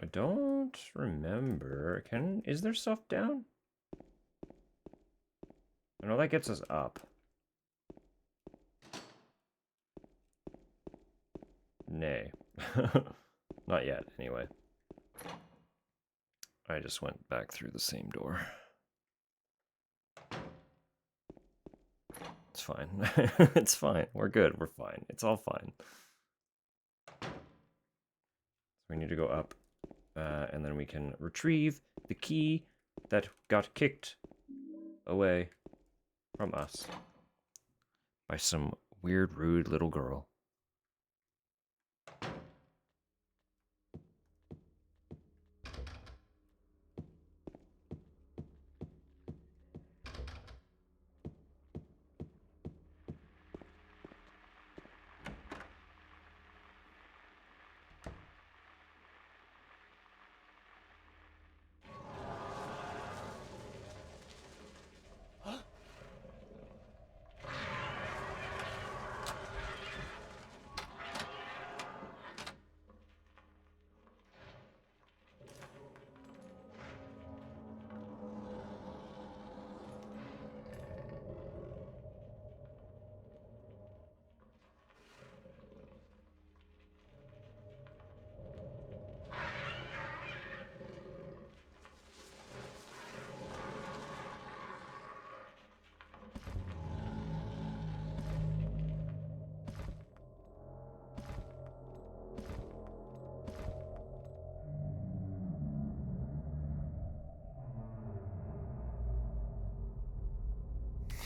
I don't remember. Is there stuff down? I know that gets us up. Nay. Not yet, anyway. I just went back through the same door. It's fine. It's fine. We're good. We're fine. It's all fine. We need to go up, and then we can retrieve the key that got kicked away from us by some weird, rude little girl.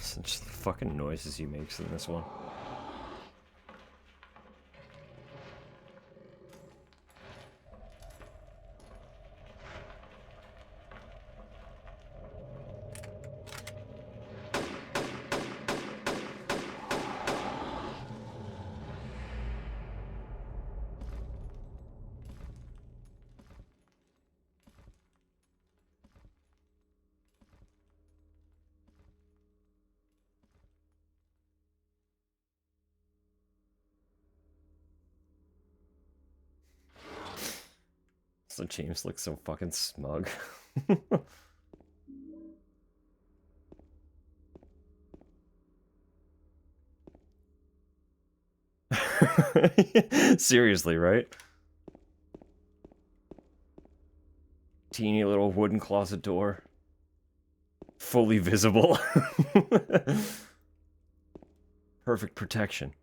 Such the fucking noises he makes in this one. So James looks so fucking smug. Seriously, right? Teeny little wooden closet door. Fully visible. Perfect protection.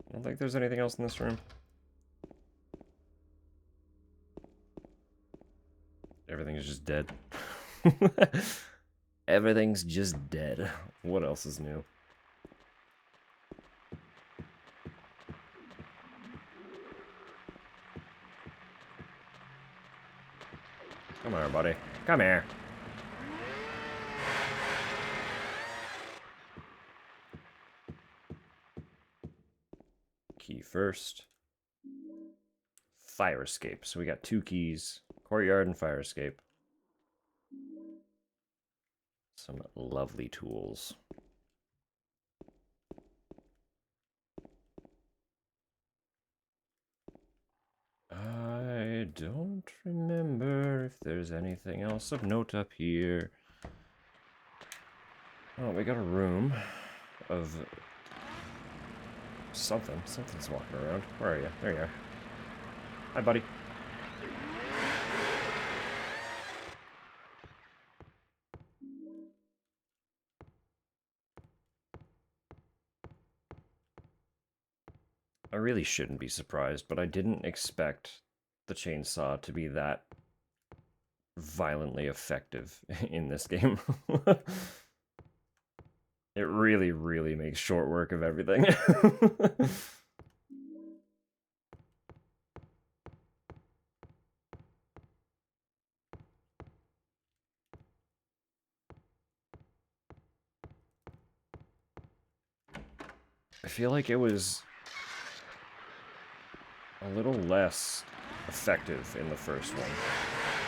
I don't think there's anything else in this room. Everything's just dead. Everything's just dead. What else is new? Come here, buddy. Come here. Key first. Fire escape. So we got 2 keys. Courtyard and fire escape. Some lovely tools. I don't remember if there's anything else of note up here. Oh, we got a room of something. Something's walking around. Where are you? There you are. Hi, buddy. I really shouldn't be surprised, but I didn't expect the chainsaw to be that violently effective in this game. It really, really makes short work of everything. I feel like it was a little less effective in the first one,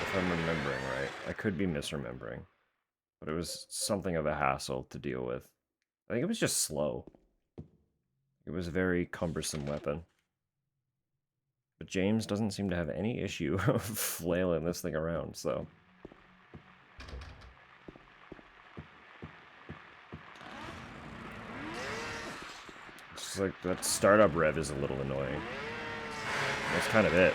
if I'm remembering right. I could be misremembering, but it was something of a hassle to deal with. I think it was just slow. It was a very cumbersome weapon. But James doesn't seem to have any issue of flailing this thing around, so... It's like, that startup rev is a little annoying. That's kind of it.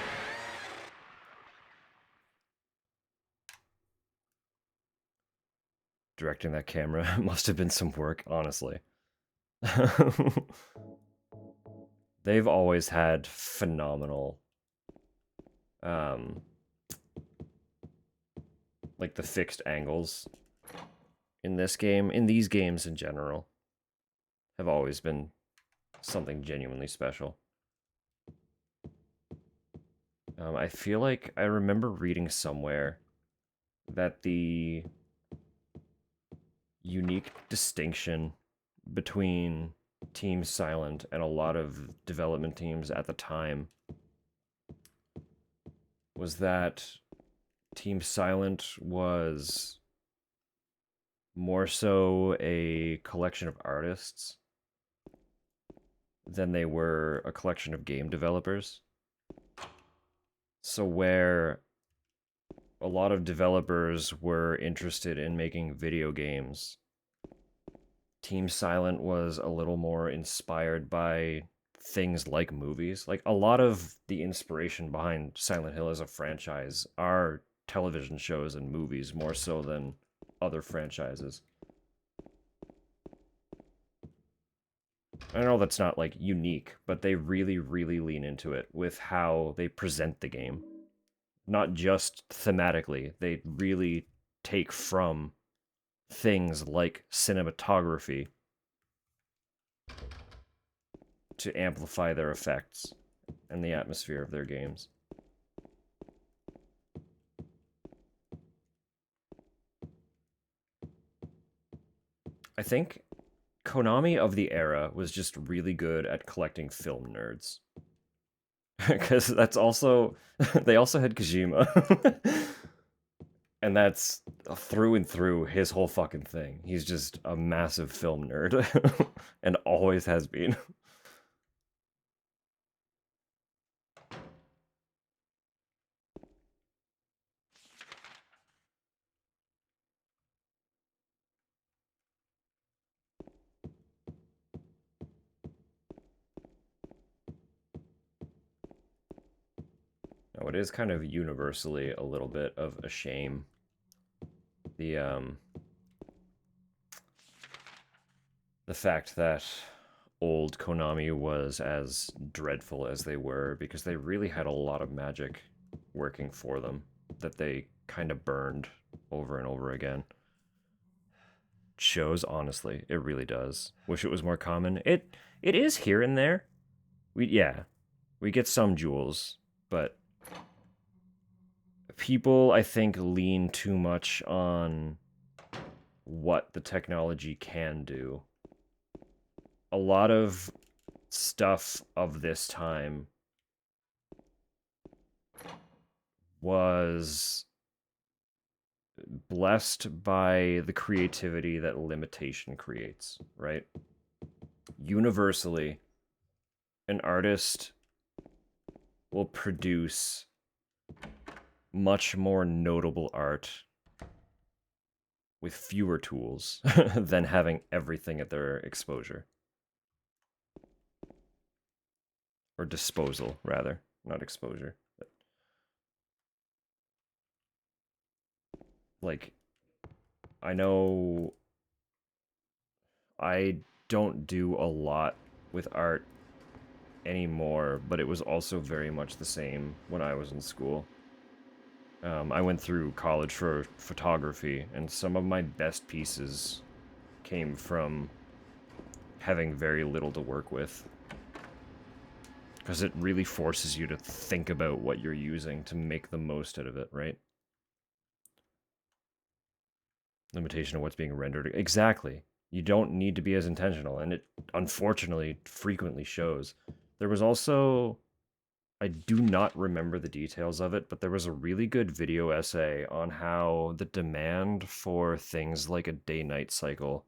Directing that camera must have been some work, honestly. They've always had phenomenal, like the fixed angles in this game, in these games in general, have always been something genuinely special. I feel like I remember reading somewhere that the unique distinction between Team Silent and a lot of development teams at the time was that Team Silent was more so a collection of artists than they were a collection of game developers. So where a lot of developers were interested in making video games, Team Silent was a little more inspired by things like movies. Like, a lot of the inspiration behind Silent Hill as a franchise are television shows and movies, more so than other franchises. I know that's not, like, unique, but they really, really lean into it with how they present the game. Not just thematically, they really take from things like cinematography to amplify their effects and the atmosphere of their games. I think Konami of the era was just really good at collecting film nerds. Because that's also... they also had Kojima. And that's through and through his whole fucking thing. He's just a massive film nerd. And always has been. Now, it is kind of universally a little bit of a shame. The fact that old Konami was as dreadful as they were, because they really had a lot of magic working for them that they kind of burned over and over again. Shows, honestly, it really does. Wish it was more common. It is here and there. We get some jewels, but people, I think, lean too much on what the technology can do. A lot of stuff of this time was blessed by the creativity that limitation creates, right? Universally, an artist will produce much more notable art with fewer tools than having everything at their exposure. Or disposal, rather. Not exposure. But... like, I know I don't do a lot with art anymore, but it was also very much the same when I was in school. I went through college for photography, and some of my best pieces came from having very little to work with. Because it really forces you to think about what you're using to make the most out of it, right? Limitation of what's being rendered. Exactly. You don't need to be as intentional, and it unfortunately frequently shows. There was also, I do not remember the details of it, but there was a really good video essay on how the demand for things like a day-night cycle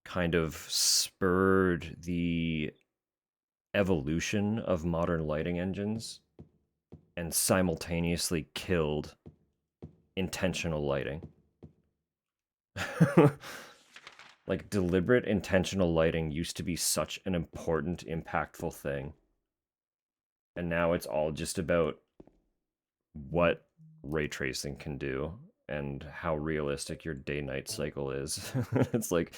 kind of spurred the evolution of modern lighting engines and simultaneously killed intentional lighting. Like, deliberate intentional lighting used to be such an important, impactful thing. And now it's all just about what ray tracing can do and how realistic your day-night cycle is. It's like,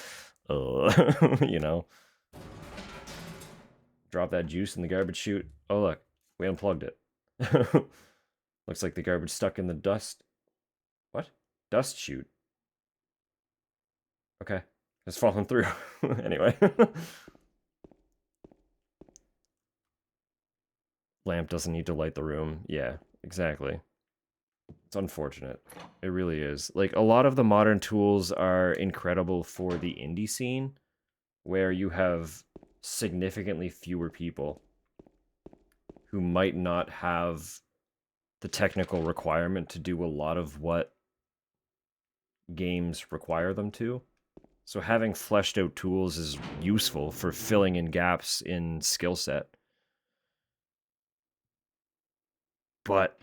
you know? Drop that juice in the garbage chute. Oh, look, we unplugged it. Looks like the garbage stuck in the dust. What? Dust chute. Okay. It's falling through. Anyway. Lamp doesn't need to light the room. Yeah, exactly. It's unfortunate. It really is. Like, a lot of the modern tools are incredible for the indie scene, where you have significantly fewer people who might not have the technical requirement to do a lot of what games require them to. So having fleshed out tools is useful for filling in gaps in skill set. But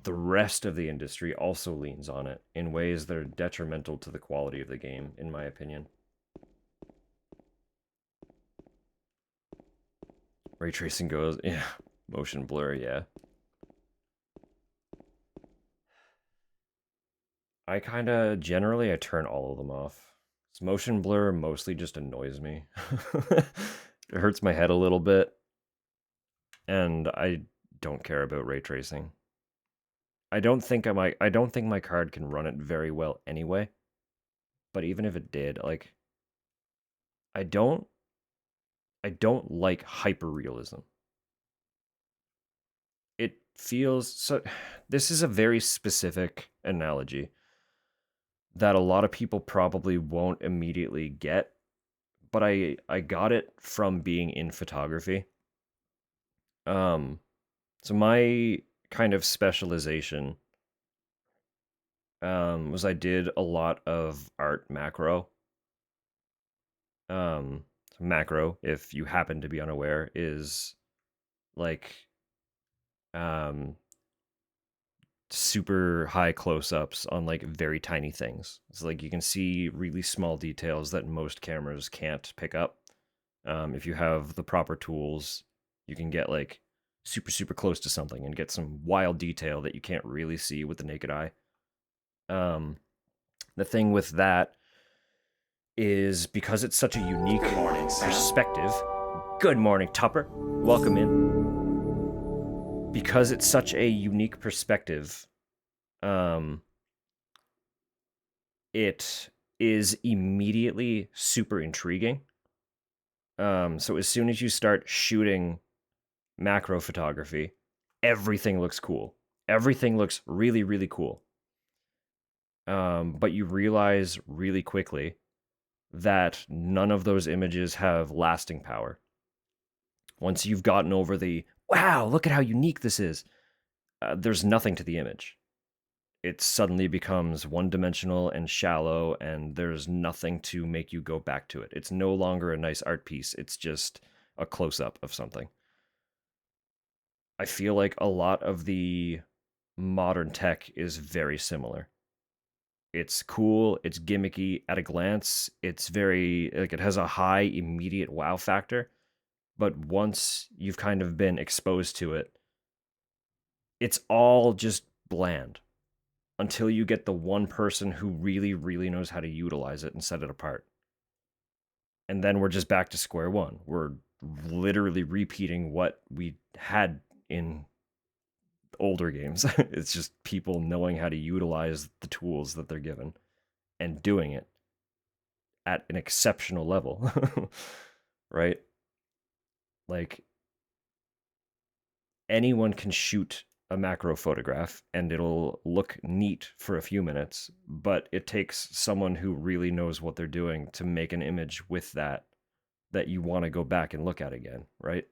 the rest of the industry also leans on it in ways that are detrimental to the quality of the game, in my opinion. Ray tracing goes, yeah. Motion blur, yeah. I generally I turn all of them off. Motion blur mostly just annoys me. It hurts my head a little bit. And I don't care about ray tracing. I don't think my card can run it very well anyway. But even if it did, like, I don't like hyperrealism. It feels so. This is a very specific analogy that a lot of people probably won't immediately get, but I got it from being in photography. So my kind of specialization was I did a lot of art macro. Macro, if you happen to be unaware, is like super high close-ups on like very tiny things. It's like you can see really small details that most cameras can't pick up. If you have the proper tools, you can get like super close to something and get some wild detail that you can't really see with the naked eye. The thing with that is because it's such a unique perspective. Good morning, Tupper. Welcome in. Because it's such a unique perspective, it is immediately super intriguing. So as soon as you start shooting macro photography, everything looks cool. Everything looks really cool. But you realize really quickly that none of those images have lasting power. Once you've gotten over the, wow, look at how unique this is, there's nothing to the image. It suddenly becomes one-dimensional and shallow, and there's nothing to make you go back to it. It's no longer a nice art piece. It's just a close-up of something. I feel like a lot of the modern tech is very similar. It's cool, it's gimmicky at a glance, it's very, like, it has a high immediate wow factor, but once you've kind of been exposed to it, it's all just bland until you get the one person who really knows how to utilize it and set it apart. And then we're just back to square one. We're literally repeating what we had in older games. It's just people knowing how to utilize the tools that they're given and doing it. at an exceptional level, right? Like, anyone can shoot a macro photograph and it'll look neat for a few minutes, but it takes someone who really knows what they're doing to make an image with that you want to go back and look at again, right?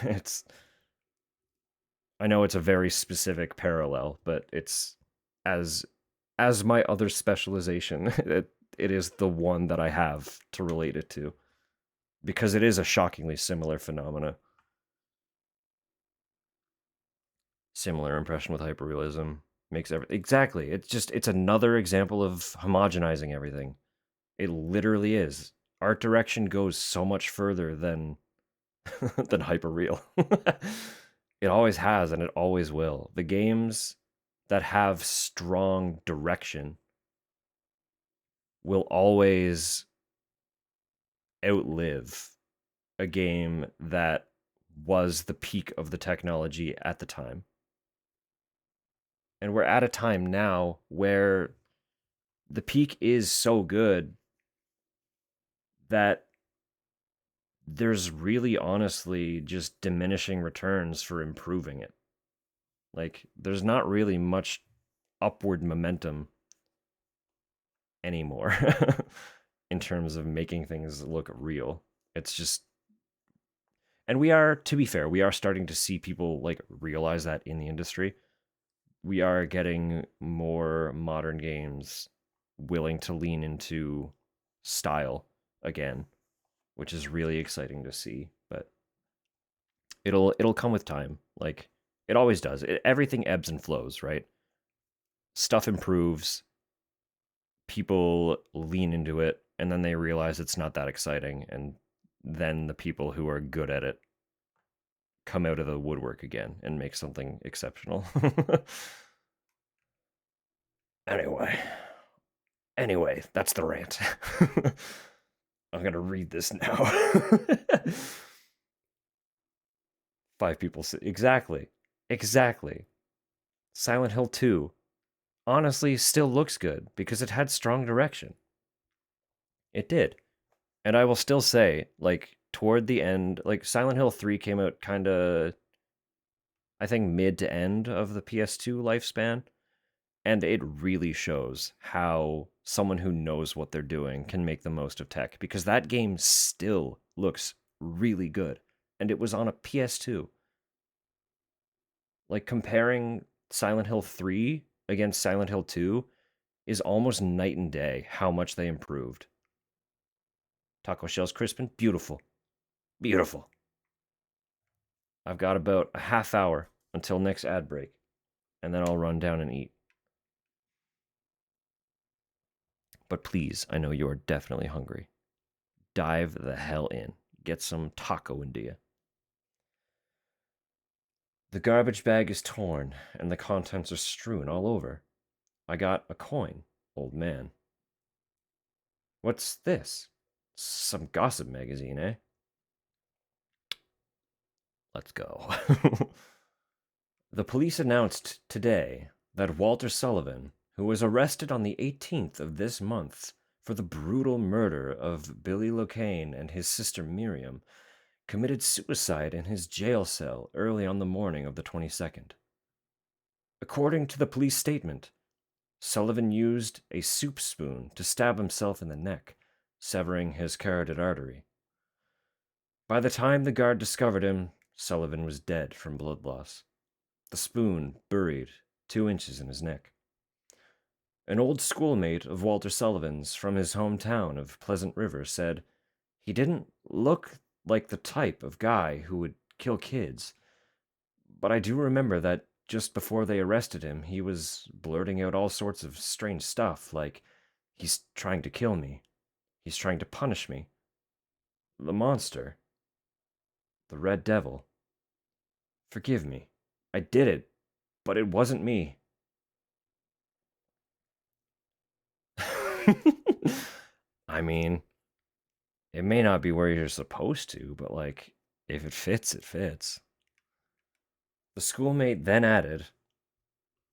It's I know it's a very specific parallel, but it's as my other specialization, it is the one that I have to relate it to because it is a shockingly similar phenomena. Similar impression with hyperrealism makes everything exactly. It's another example of homogenizing everything. It literally is. Art direction goes so much further than than hyperreal. It always has and it always will. The games that have strong direction will always outlive a game that was the peak of the technology at the time. And we're at a time now where the peak is so good that there's really honestly just diminishing returns for improving it. Like, there's not really much upward momentum anymore in terms of making things look real. It's just, and we are, to be fair, we are starting to see people like realize that in the industry. We are getting more modern games willing to lean into style again, which is really exciting to see. But it'll come with time, like it always does. Everything ebbs and flows, right? Stuff improves, people lean into it, and then they realize it's not that exciting, and then the people who are good at it come out of the woodwork again and make something exceptional. Anyway, that's the rant. I'm gonna read this now. 5 people say exactly. Silent Hill 2 honestly still looks good because it had strong direction. It did. And I will still say, like, toward the end, like, Silent Hill 3 came out kind of, I think, mid to end of the PS2 lifespan. And it really shows how someone who knows what they're doing can make the most of tech, because that game still looks really good. And it was on a PS2. Like, comparing Silent Hill 3 against Silent Hill 2 is almost night and day how much they improved. Taco shells crispin, beautiful. Beautiful. I've got about a half hour until next ad break, and then I'll run down and eat. But please, I know you are definitely hungry. Dive the hell in. Get some taco into you. The garbage bag is torn, and the contents are strewn all over. I got a coin, old man. What's this? Some gossip magazine, eh? Let's go. The police announced today that Walter Sullivan, who was arrested on the 18th of this month for the brutal murder of Billy Locane and his sister Miriam, committed suicide in his jail cell early on the morning of the 22nd. According to the police statement, Sullivan used a soup spoon to stab himself in the neck, severing his carotid artery. By the time the guard discovered him, Sullivan was dead from blood loss, the spoon buried 2 inches in his neck. An old schoolmate of Walter Sullivan's from his hometown of Pleasant River said he didn't look like the type of guy who would kill kids, but I do remember that just before they arrested him, he was blurting out all sorts of strange stuff, like, he's trying to kill me, he's trying to punish me. The monster, the Red Devil. Forgive me, I did it, but it wasn't me. I mean, it may not be where you're supposed to, but, like, if it fits, it fits. The schoolmate then added,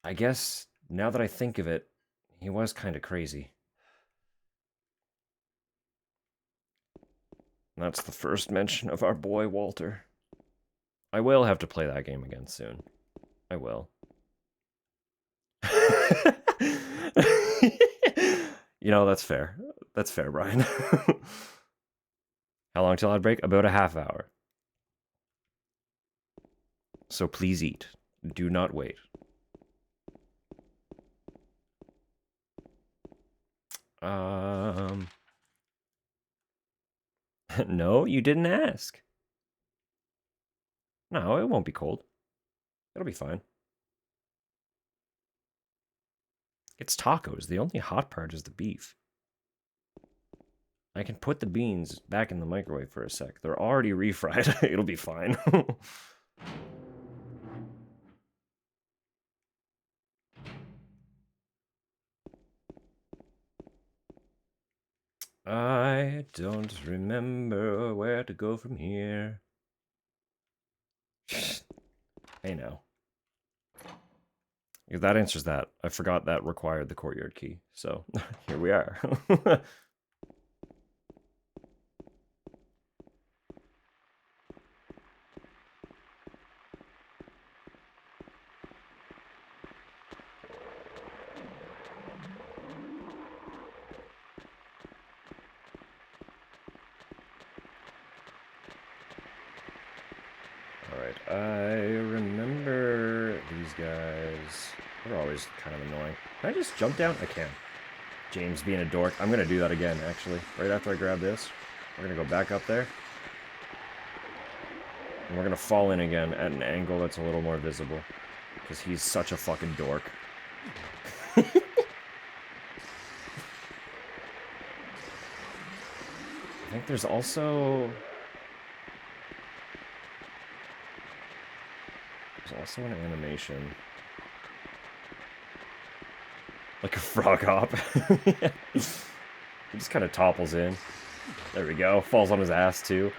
I guess, now that I think of it, he was kind of crazy. That's the first mention of our boy Walter. I will have to play that game again soon. I will. You know, that's fair. That's fair, Brian. How long till I break? About a half hour. So please eat. Do not wait. No, you didn't ask. No, it won't be cold. It'll be fine. It's tacos. The only hot part is the beef. I can put the beans back in the microwave for a sec. They're already refried. It'll be fine. I don't remember where to go from here. Hey, now. If that answers that. I forgot that required the courtyard key. So, here we are. Alright, I remember these guys. They're always kind of annoying. Can I just jump down? I can. James being a dork. I'm gonna do that again, actually. Right after I grab this. We're gonna go back up there. And we're gonna fall in again at an angle that's a little more visible. Because he's such a fucking dork. I think there's also... There's also an animation. Like a frog hop. He just kind of topples in. There we go. Falls on his ass, too.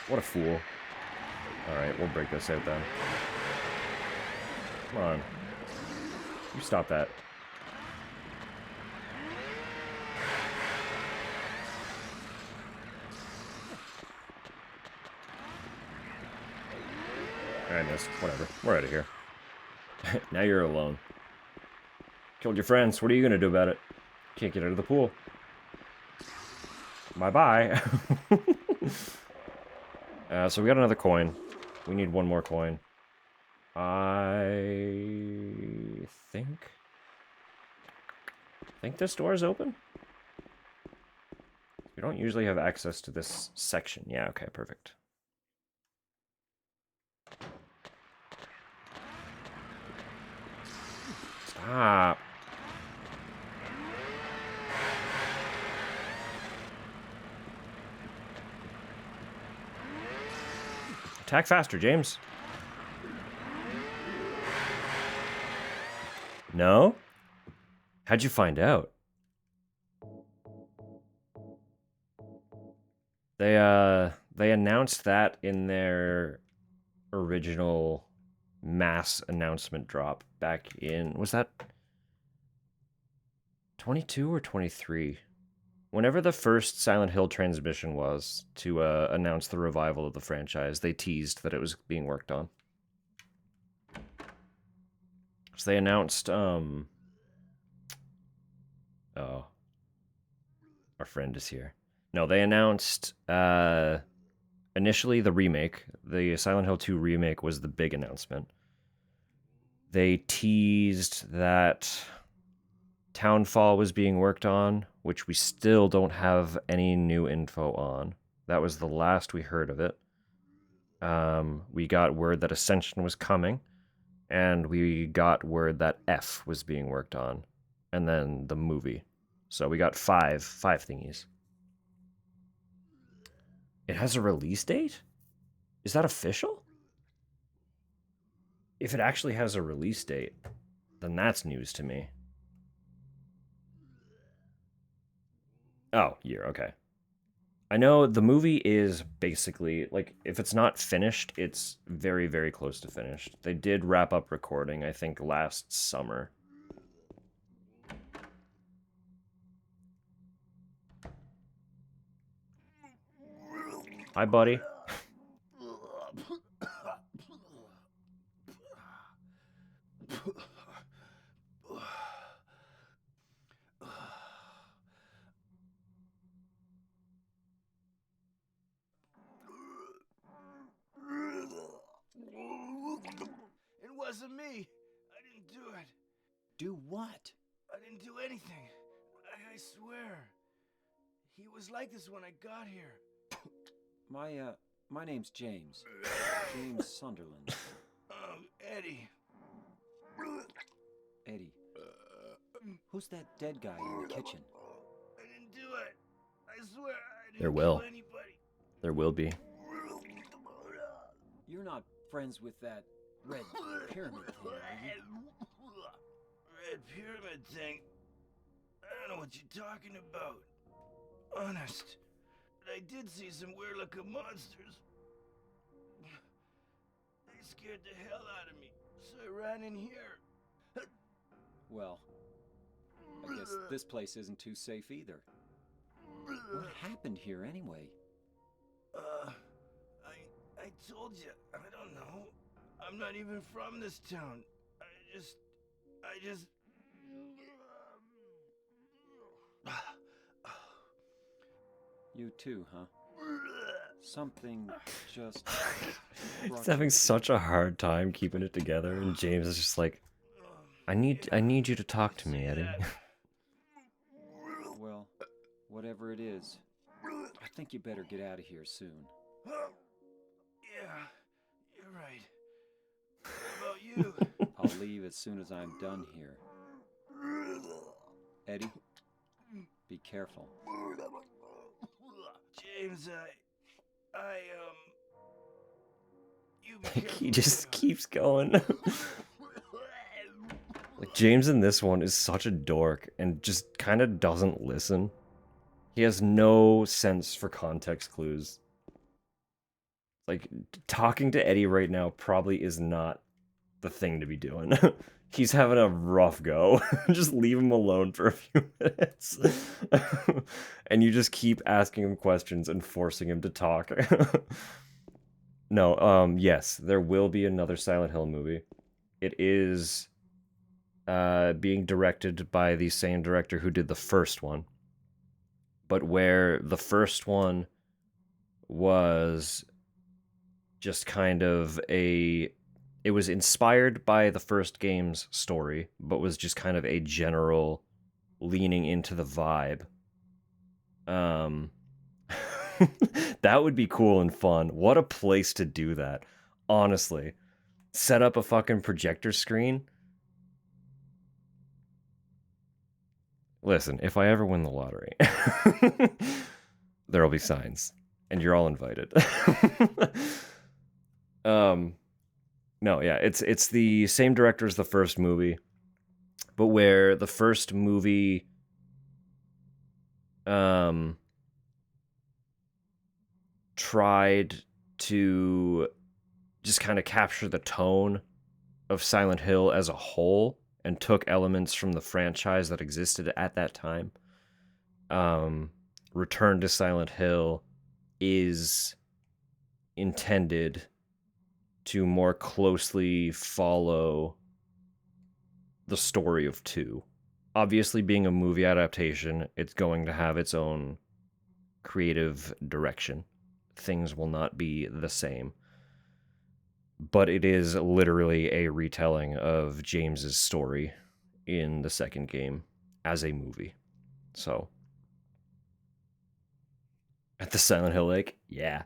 What a fool. Alright, we'll break this out then. Come on. You stop that. I missed. Whatever. We're out of here. Now you're alone. Killed your friends. What are you gonna do about it? Can't get out of the pool. Bye-bye. So we got another coin. We need one more coin. I think this door is open? We don't usually have access to this section. Yeah, okay, perfect. Stop. Attack faster, James. No? How'd you find out? They announced that in their original mass announcement drop back in, was that 22 or 23? Whenever the first Silent Hill transmission was to announce the revival of the franchise, they teased that it was being worked on. So they announced, oh, our friend is here. No, they announced, initially the remake. The Silent Hill 2 remake was the big announcement. They teased that Townfall was being worked on, which we still don't have any new info on. That was the last we heard of it. We got word that Ascension was coming, and we got word that F was being worked on, and then the movie. So we got five thingies. It has a release date? Is that official? If it actually has a release date, then that's news to me. Oh, year, okay. I know the movie is basically, like, if it's not finished, it's very, very close to finished. They did wrap up recording, I think, last summer. Hi, buddy. It wasn't me. I didn't do it. Do what? I didn't do anything. I swear. He was like this when I got here. My name's James. James Sunderland. Eddie. Eddie. Who's that dead guy in the kitchen? I didn't do it. I swear I didn't There will. kill anybody. There will be. You're not friends with that red pyramid thing, are you? Red pyramid thing? I don't know what you're talking about. Honest. But I did see some weird looking monsters. They scared the hell out of me, so I ran in here. Well, I guess this place isn't too safe either. What happened here anyway? I told you, I don't know. I'm not even from this town. I just... You too, huh? Something just... He's having such a hard time keeping it together, and James is just like, I need you to talk to me, Eddie. Well, whatever it is, I think you better get out of here soon. Yeah, you're right. What about you? I'll leave as soon as I'm done here. Eddie, be careful. James, you be He careful. just keeps going. Like, James in this one is such a dork and just kind of doesn't listen. He has no sense for context clues. Like, talking to Eddie right now probably is not the thing to be doing. He's having a rough go. Just leave him alone for a few minutes. And you just keep asking him questions and forcing him to talk. No, yes, there will be another Silent Hill movie. It is being directed by the same director who did the first one. But where the first one was just kind of it was inspired by the first game's story, but was just kind of a general leaning into the vibe. That would be cool and fun. What a place to do that. Honestly. Set up a fucking projector screen. Listen, if I ever win the lottery, there'll be signs, and you're all invited. No, yeah, it's the same director as the first movie, but where the first movie tried to just kind of capture the tone of Silent Hill as a whole and took elements from the franchise that existed at that time. Return to Silent Hill is intended to more closely follow the story of 2. Obviously, being a movie adaptation, it's going to have its own creative direction. Things will not be the same. But it is literally a retelling of James's story in the second game as a movie. So, at the Silent Hill Lake, yeah.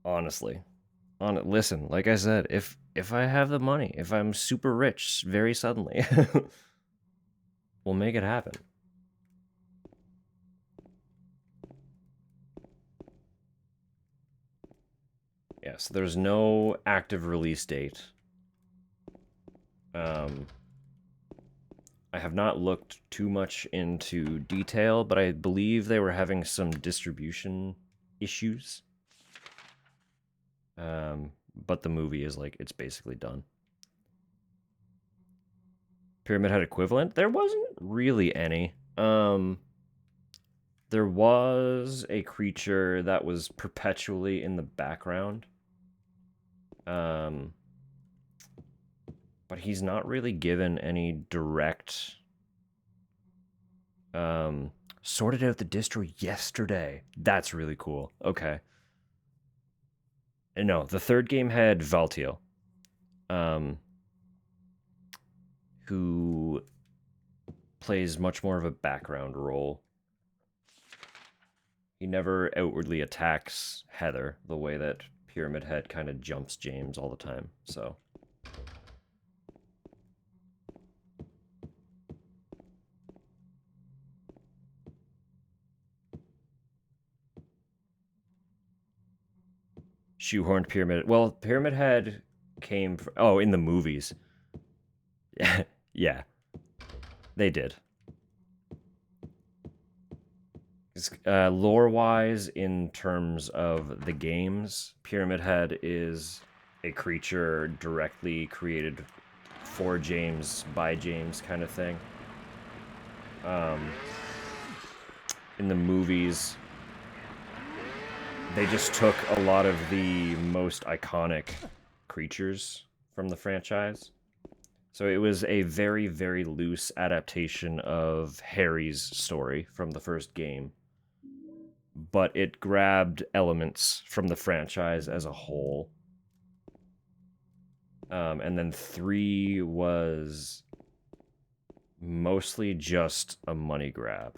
Honestly. Listen, like I said, if I have the money, if I'm super rich very suddenly, we'll make it happen. Yes, there's no active release date. I have not looked too much into detail, but I believe they were having some distribution issues. But the movie is like, it's basically done. Pyramid Head equivalent? There wasn't really any. There was a creature that was perpetually in the background. But he's not really given any direct... sorted out the distro yesterday. That's really cool. Okay. And no, the third game had Valtiel. Who plays much more of a background role. He never outwardly attacks Heather the way that Pyramid Head kind of jumps James all the time, so... Shoehorned Pyramid... Well, Pyramid Head came... Oh, in the movies. Yeah. They did. Lore-wise, in terms of the games, Pyramid Head is a creature directly created for James, by James kind of thing. In the movies, they just took a lot of the most iconic creatures from the franchise. So it was a very, very loose adaptation of Harry's story from the first game. But it grabbed elements from the franchise as a whole. And then 3 was mostly just a money grab.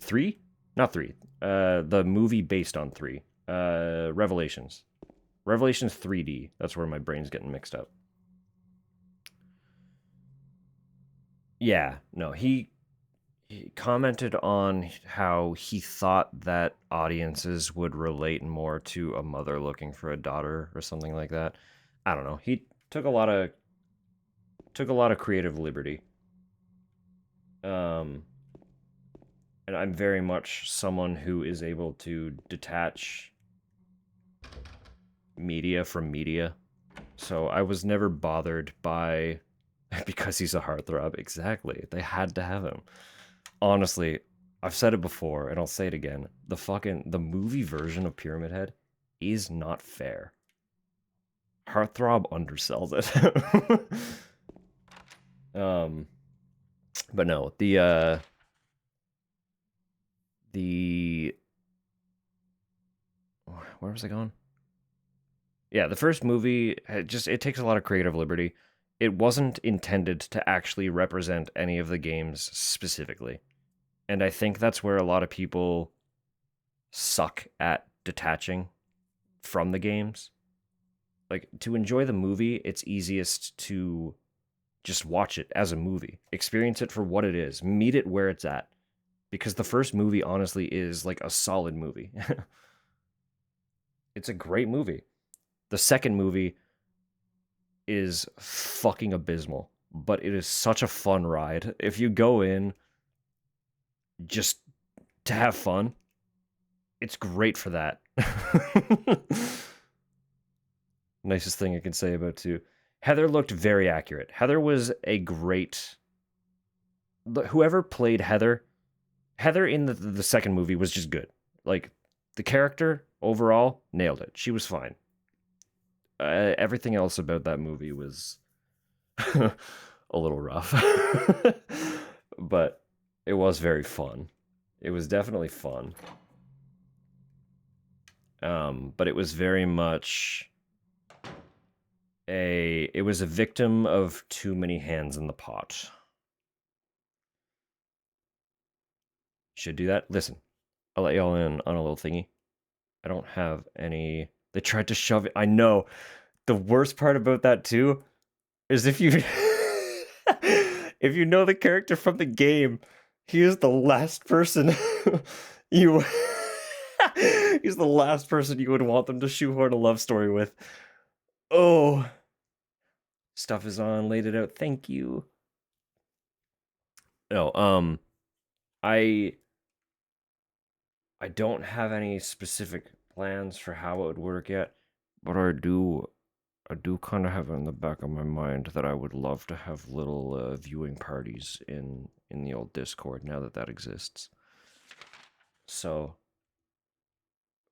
3? Not 3. The movie based on 3. Revelations. Revelations 3D. That's where my brain's getting mixed up. Yeah, no, he commented on how he thought that audiences would relate more to a mother looking for a daughter or something like that. I don't know. He took a lot of creative liberty. And I'm very much someone who is able to detach media from media. So I was never bothered by... Because he's a heartthrob. Exactly. They had to have him. Honestly, I've said it before, and I'll say it again. The movie version of Pyramid Head is not fair. Heartthrob undersells it. But no, the where was I going? Yeah, the first movie, it takes a lot of creative liberty. It wasn't intended to actually represent any of the games specifically. And I think that's where a lot of people suck at detaching from the games. Like, to enjoy the movie, it's easiest to just watch it as a movie. Experience it for what it is. Meet it where it's at. Because the first movie, honestly, is like a solid movie. It's a great movie. The second movie is fucking abysmal, but it is such a fun ride. If you go in just to have fun, it's great for that. Nicest thing I can say about 2. Heather looked very accurate. Heather was a great... Whoever played Heather in the second movie was just good. Like, the character, overall, nailed it. She was fine. Everything else about that movie was a little rough. But it was very fun. It was definitely fun. But it was very much it was a victim of too many hands in the pot. Should do that. Listen, I'll let y'all in on a little thingy. I don't have any... They tried to shove it. I know. The worst part about that too is if you know the character from the game, he is the last person he's the last person you would want them to shoehorn a love story with. Oh. Stuff is on, laid it out. Thank you. No, I don't have any specific plans for how it would work yet, but I do kind of have it in the back of my mind that I would love to have little viewing parties in the old Discord now that exists. So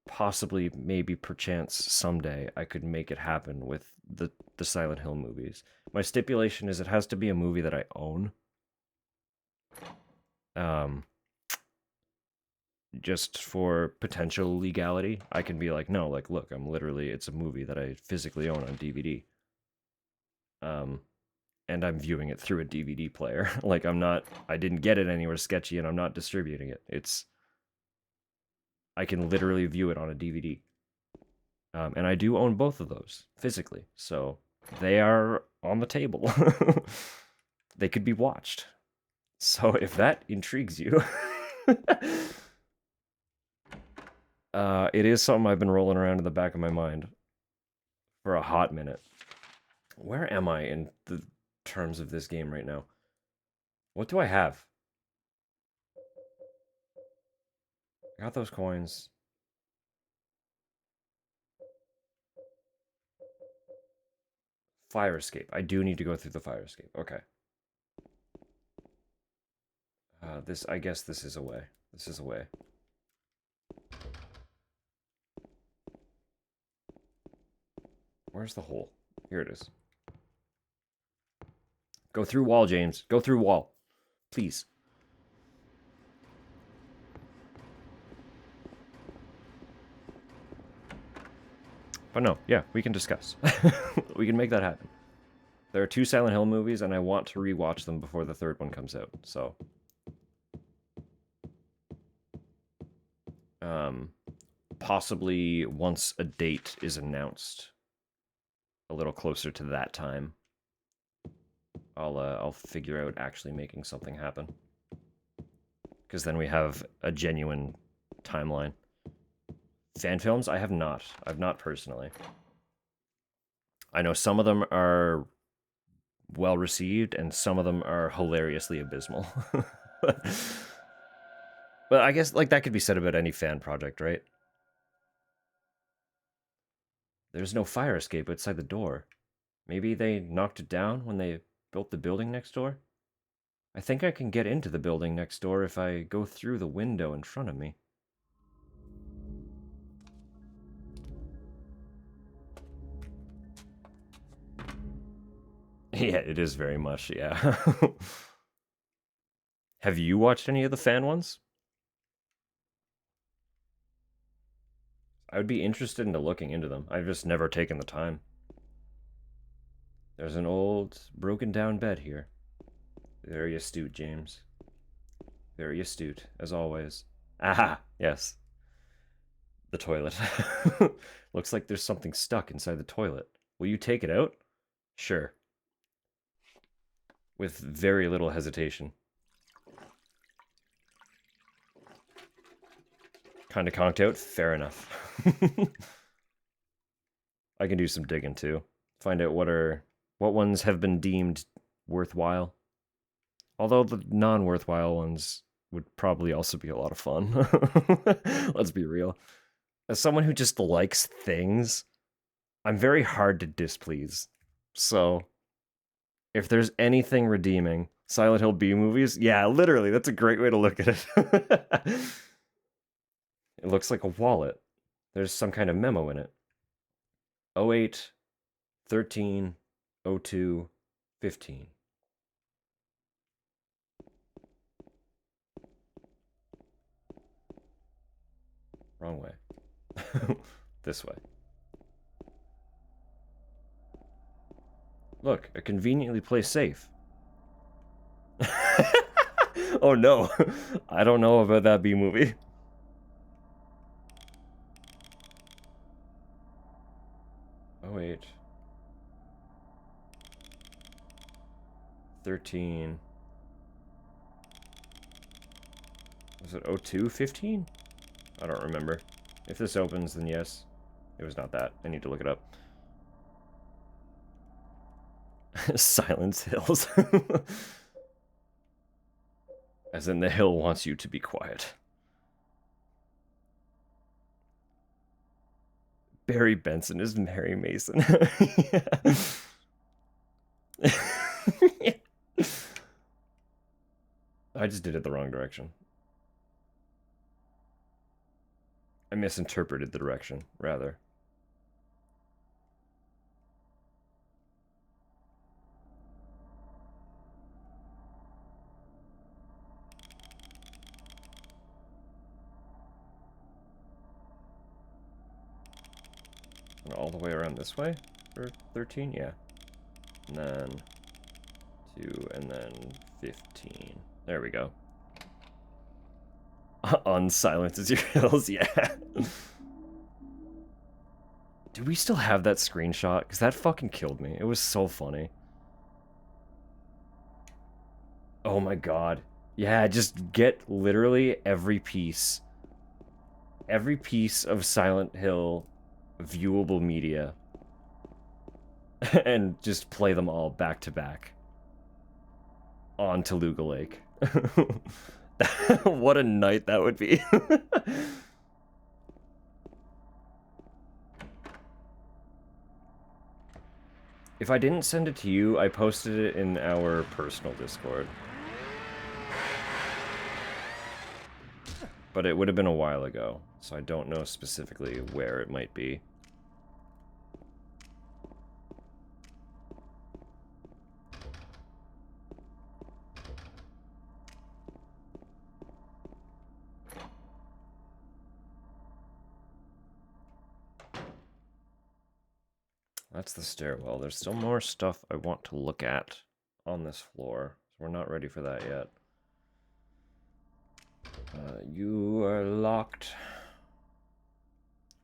possibly, maybe, perchance, someday I could make it happen with the Silent Hill movies. My stipulation is it has to be a movie that I own. Just for potential legality, I can be like, no, like, look, it's a movie that I physically own on DVD. And I'm viewing it through a DVD player. Like, I didn't get it anywhere sketchy, and I'm not distributing it. I can literally view it on a DVD. And I do own both of those physically, so they are on the table. They could be watched. So if that intrigues you, it is something I've been rolling around in the back of my mind for a hot minute. Where am I in the terms of this game right now? What do I have? I got those coins. Fire escape. I do need to go through the fire escape. Okay. I guess this is a way. This is a way. Where's the hole? Here it is. Go through wall, James. Go through wall. Please. But no, yeah, we can discuss. We can make that happen. There are 2 Silent Hill movies, and I want to rewatch them before the third one comes out, so... possibly once a date is announced, a little closer to that time, I'll figure out actually making something happen. Because then we have a genuine timeline. Fan films, I have not. I've not personally. I know some of them are well received, and some of them are hilariously abysmal. But I guess, like, that could be said about any fan project, right? There's no fire escape outside the door. Maybe they knocked it down when they built the building next door? I think I can get into the building next door if I go through the window in front of me. Yeah, it is very much, yeah. Have you watched any of the fan ones? I would be interested into looking into them. I've just never taken the time. There's an old, broken down bed here. Very astute, James. Very astute, as always. Aha! Yes. The toilet. Looks like there's something stuck inside the toilet. Will you take it out? Sure. With very little hesitation. Kinda conked out? Fair enough. I can do some digging too. Find out what ones have been deemed worthwhile. Although the non-worthwhile ones would probably also be a lot of fun. Let's be real. As someone who just likes things, I'm very hard to displease. So, if there's anything redeeming, Silent Hill B movies, yeah, literally, that's a great way to look at it. It looks like a wallet. There's some kind of memo in it. 08, 13, 02, 15. Wrong way. This way. Look, a conveniently placed safe. Oh no. I don't know about that B movie. Oh wait. 13. Was it 02, 15? I don't remember. If this opens, then yes. It was not that. I need to look it up. Silence Hills. As in, the hill wants you to be quiet. Barry Benson is Mary Mason. Yeah. I just did it the wrong direction. I misinterpreted the direction, rather. And all the way around this way? For 13? Yeah. And then 2, and then 15. There we go. On silences your hills, yeah. Do we still have that screenshot? Because that fucking killed me. It was so funny. Oh my god. Yeah, just get literally every piece. Every piece of Silent Hill viewable media. And just play them all back to back. On Toluga Lake. What a night that would be. If I didn't send it to you, I posted it in our personal Discord. But it would have been a while ago, so I don't know specifically where it might be. That's the stairwell. There's still more stuff I want to look at on this floor. We're not ready for that yet. You are locked.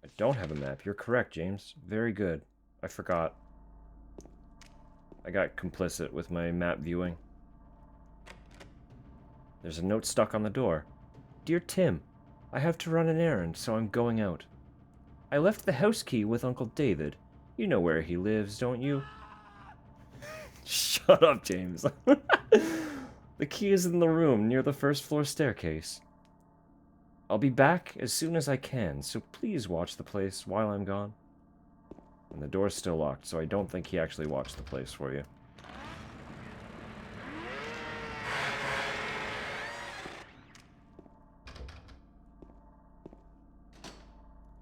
I don't have a map. You're correct, James. Very good. I forgot. I got complicit with my map viewing. There's a note stuck on the door. Dear Tim, I have to run an errand, so I'm going out. I left the house key with Uncle David. You know where he lives, don't you? Shut up, James. The key is in the room near the first floor staircase. I'll be back as soon as I can, so please watch the place while I'm gone. And the door's still locked, so I don't think he actually watched the place for you.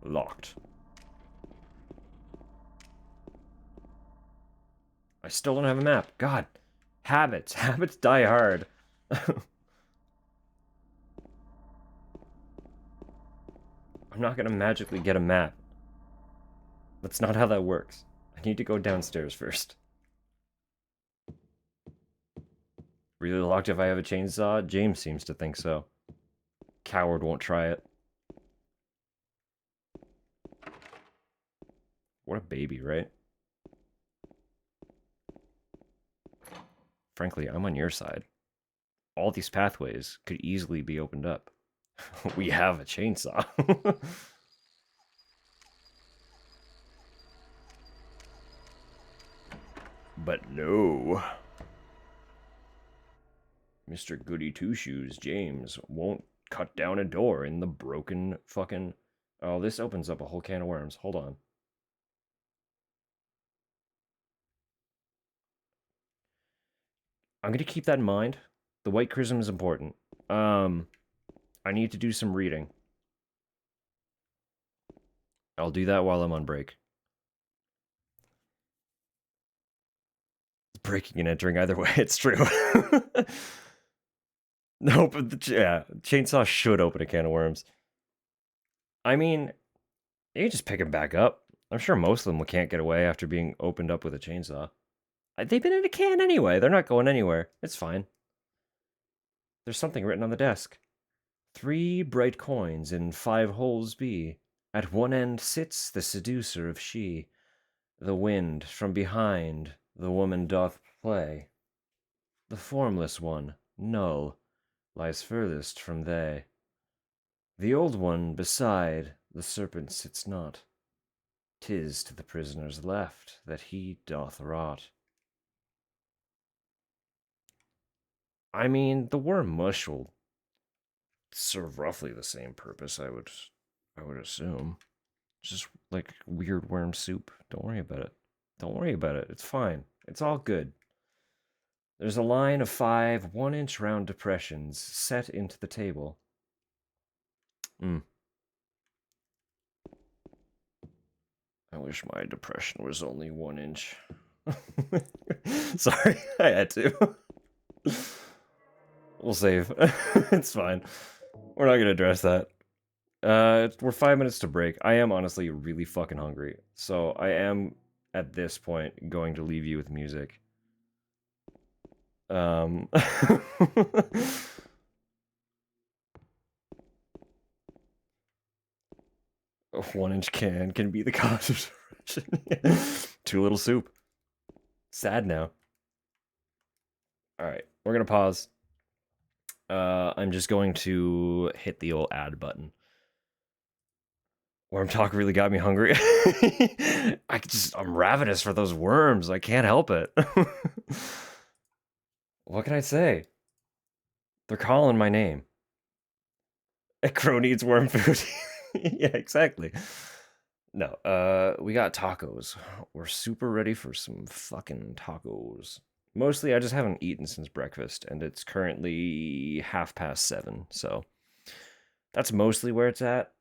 Locked. I still don't have a map. God. Habits. Habits die hard. I'm not gonna magically get a map. That's not how that works. I need to go downstairs first. Really locked if I have a chainsaw? James seems to think so. Coward won't try it. What a baby, right? Frankly, I'm on your side. All these pathways could easily be opened up. We have a chainsaw. But no. Mr. Goody Two-Shoes, James, won't cut down a door in the broken fucking... Oh, this opens up a whole can of worms. Hold on. I'm going to keep that in mind. The white chrism is important. I need to do some reading. I'll do that while I'm on break. Breaking and entering either way, it's true. No, but chainsaw should open a can of worms. I mean, you can just pick him back up. I'm sure most of them can't get away after being opened up with a chainsaw. They've been in a can anyway. They're not going anywhere. It's fine. There's something written on the desk. 3 bright coins in 5 holes be. At one end sits the seducer of she. The wind from behind the woman doth play. The formless one, null, lies furthest from they. The old one beside the serpent sits not. 'Tis to the prisoner's left that he doth rot. I mean, the worm mush will serve roughly the same purpose, I would assume. It's just like weird worm soup. Don't worry about it. Don't worry about it. It's fine. It's all good. There's a line of 5 1-inch round depressions set into the table. I wish my depression was only 1 inch. Sorry, I had to. We'll save. It's fine. We're not gonna address that. We're 5 minutes to break. I am honestly really fucking hungry, so I am at this point going to leave you with music. 1 inch can be the cause of depression. Too little soup. Sad now. Alright, we're gonna pause. I'm just going to hit the old add button. Worm talk really got me hungry. I'm ravenous for those worms. I can't help it. What can I say? They're calling my name. Crow needs worm food. Yeah, exactly. No, we got tacos. We're super ready for some fucking tacos. Mostly, I just haven't eaten since breakfast, and it's currently 7:30, so that's mostly where it's at.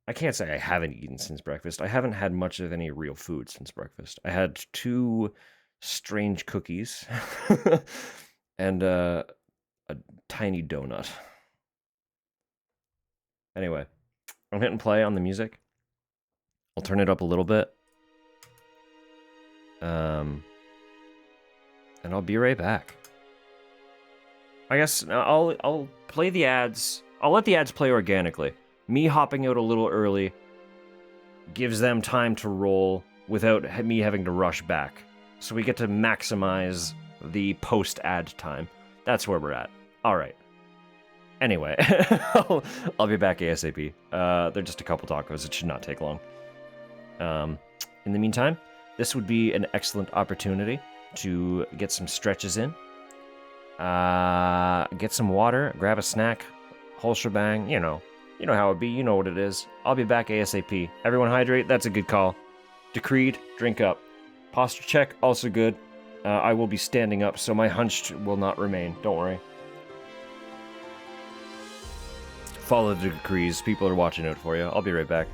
I can't say I haven't eaten since breakfast. I haven't had much of any real food since breakfast. I had 2 strange cookies and a tiny donut. Anyway, I'm hitting play on the music. I'll turn it up a little bit. And I'll be right back. I guess I'll play the ads. I'll let the ads play organically. Me hopping out a little early gives them time to roll without me having to rush back. So we get to maximize the post-ad time. That's where we're at. All right. Anyway, I'll be back ASAP. They're just a couple tacos. It should not take long. In the meantime, this would be an excellent opportunity to get some stretches in. Get some water, grab a snack, whole shebang, you know how it be, you know what it is. I'll be back ASAP. Everyone hydrate, that's a good call. Decreed, drink up. Posture check, also good. I will be standing up, so my hunch will not remain, don't worry. Follow the decrees, people are watching out for you. I'll be right back.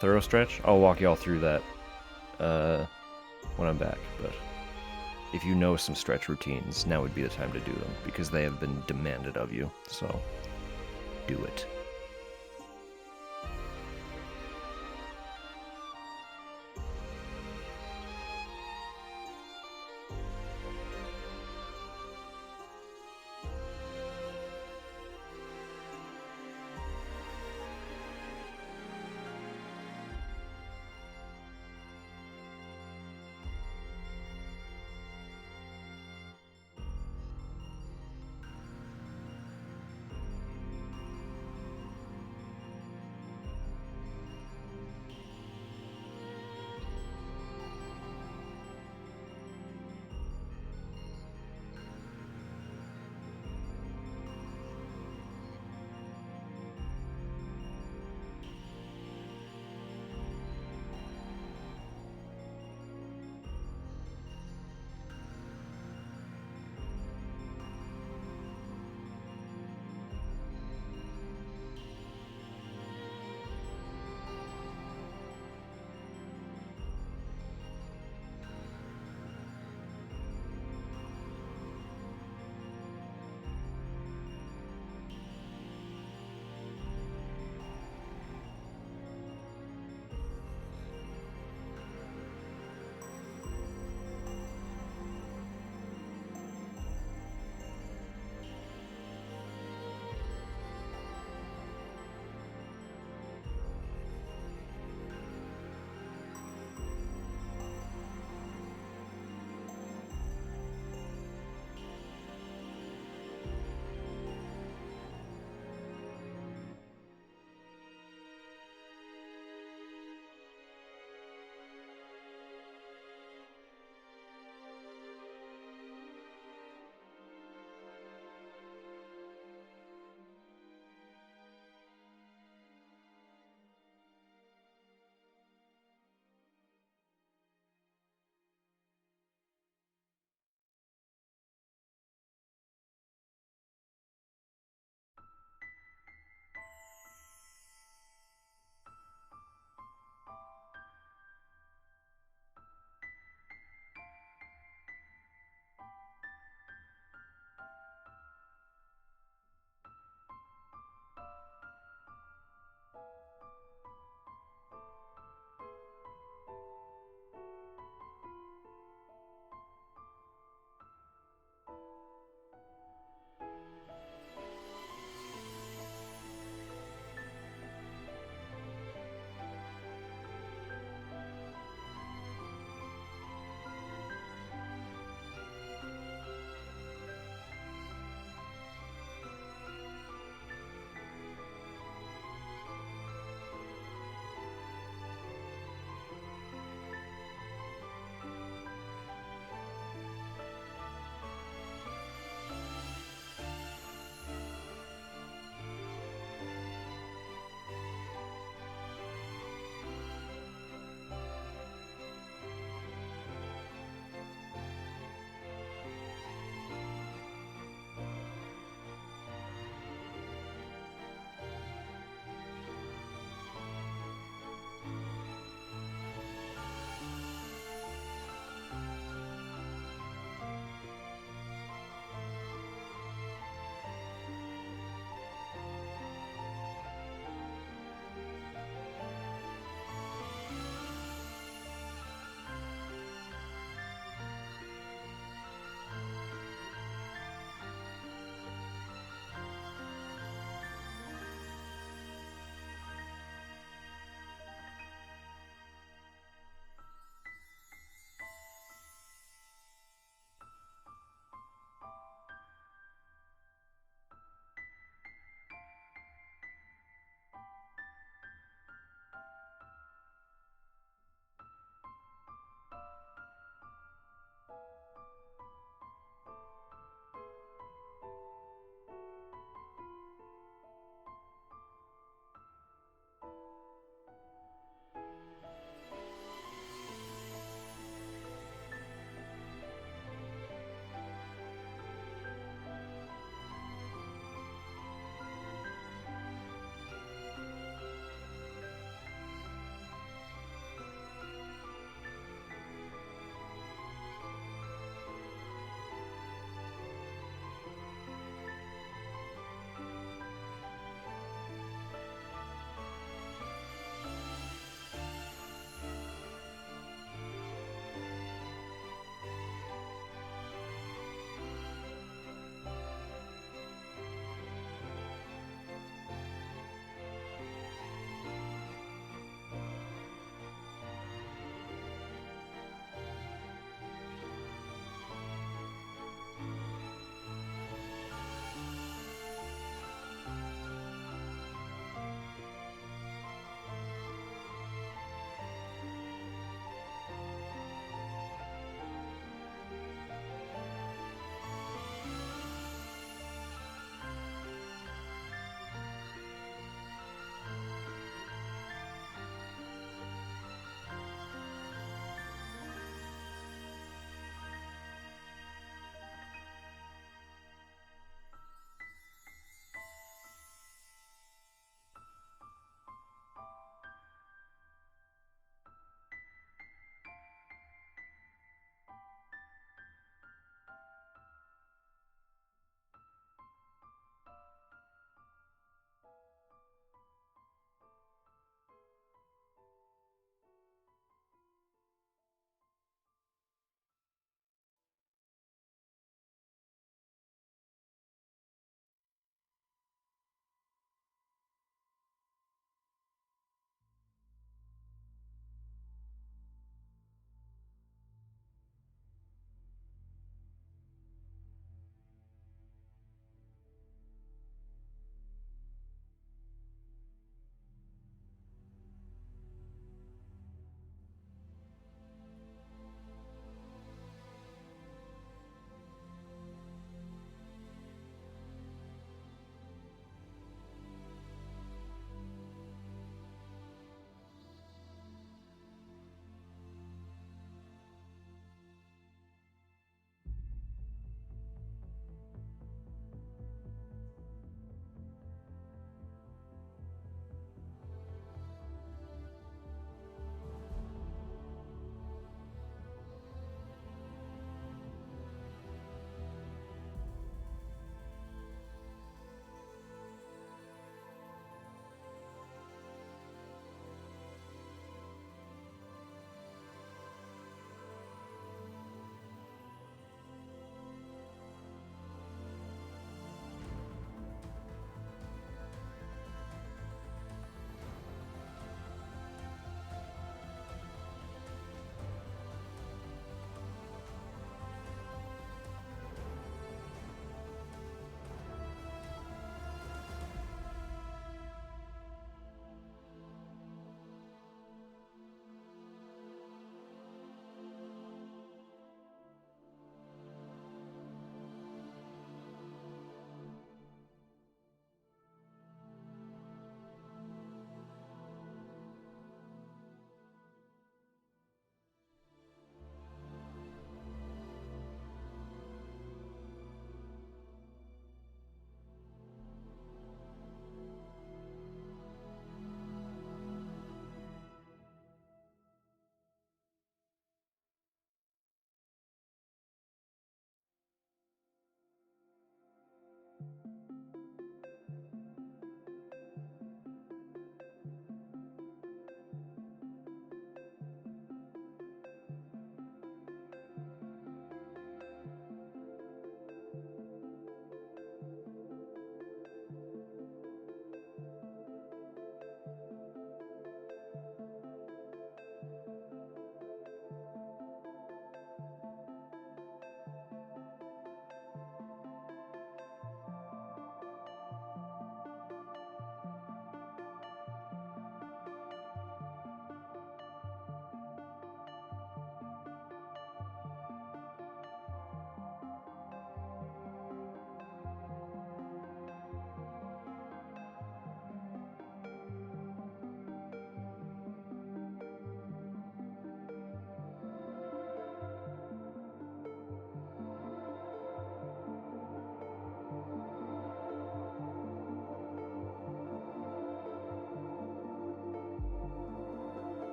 Thorough stretch? I'll walk y'all through that when I'm back, but if you know some stretch routines, now would be the time to do them, because they have been demanded of you, so do it.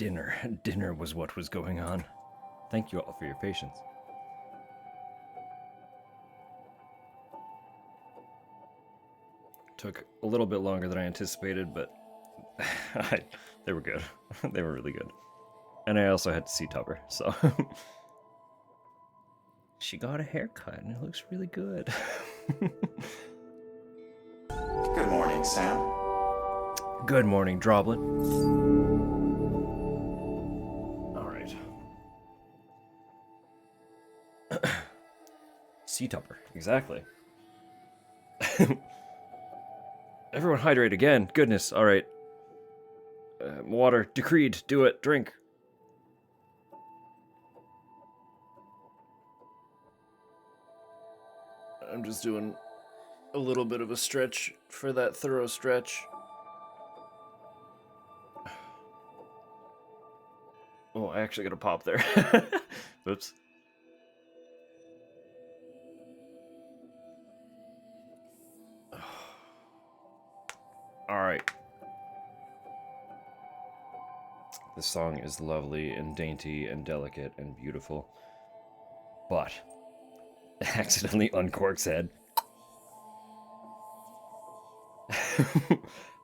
dinner. Dinner was what was going on. Thank you all for your patience. Took a little bit longer than I anticipated, but they were good. They were really good. And I also had to see Tupper, so... She got a haircut, and it looks really good. Good morning, Sam. Good morning, Droblin. Alright. Sea Tupper, exactly. Everyone hydrate again. Goodness, alright. Water, decreed, do it, drink. I'm just doing a little bit of a stretch for that thorough stretch. Oh, I actually got a pop there. Oops. Alright. This song is lovely and dainty and delicate and beautiful. But accidentally uncorks head.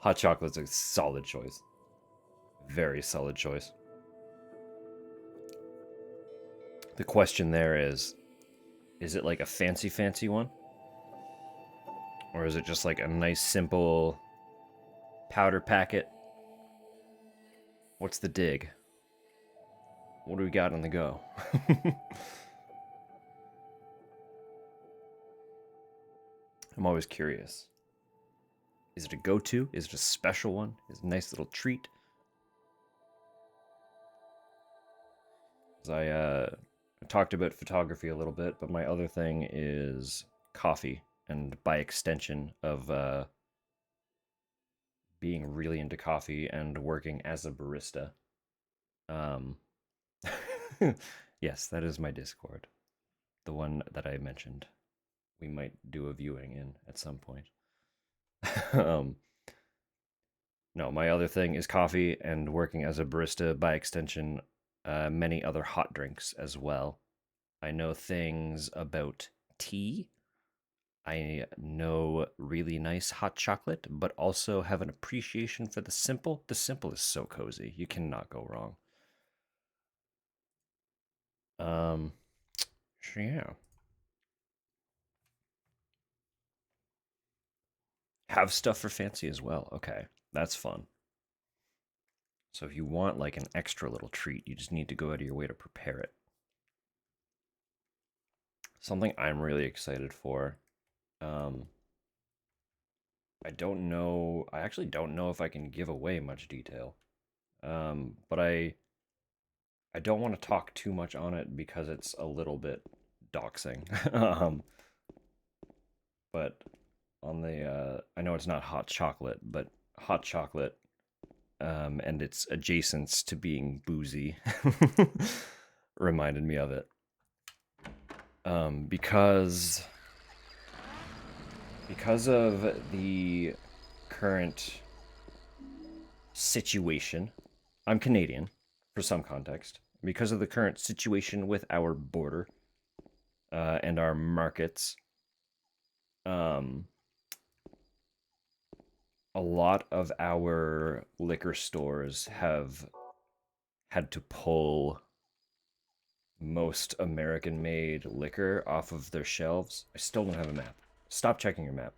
Hot chocolate's a solid choice. Very solid choice. The question there is it like a fancy one? Or is it just like a nice simple powder packet? What's the dig? What do we got on the go? I'm always curious. Is it a go-to? Is it a special one? Is it a nice little treat? 'Cause I talked about photography a little bit, but my other thing is coffee, and by extension of being really into coffee and working as a barista. Yes, that is my Discord. The one that I mentioned. We might do a viewing in at some point. No, my other thing is coffee and working as a barista, by extension, many other hot drinks as well. I know things about tea. I know really nice hot chocolate, but also have an appreciation for the simple. The simple is so cozy. You cannot go wrong. So yeah. Have stuff for fancy as well. Okay, that's fun. So if you want like an extra little treat, you just need to go out of your way to prepare it. Something I'm really excited for. I don't know. I actually don't know if I can give away much detail. But I don't want to talk too much on it because it's a little bit doxing. But on the I know it's not hot chocolate, but hot chocolate and its adjacents to being boozy reminded me of it. Because of the current situation, I'm Canadian, for some context. Because of the current situation with our border and our markets, a lot of our liquor stores have had to pull most American-made liquor off of their shelves. I still don't have a map. Stop checking your map.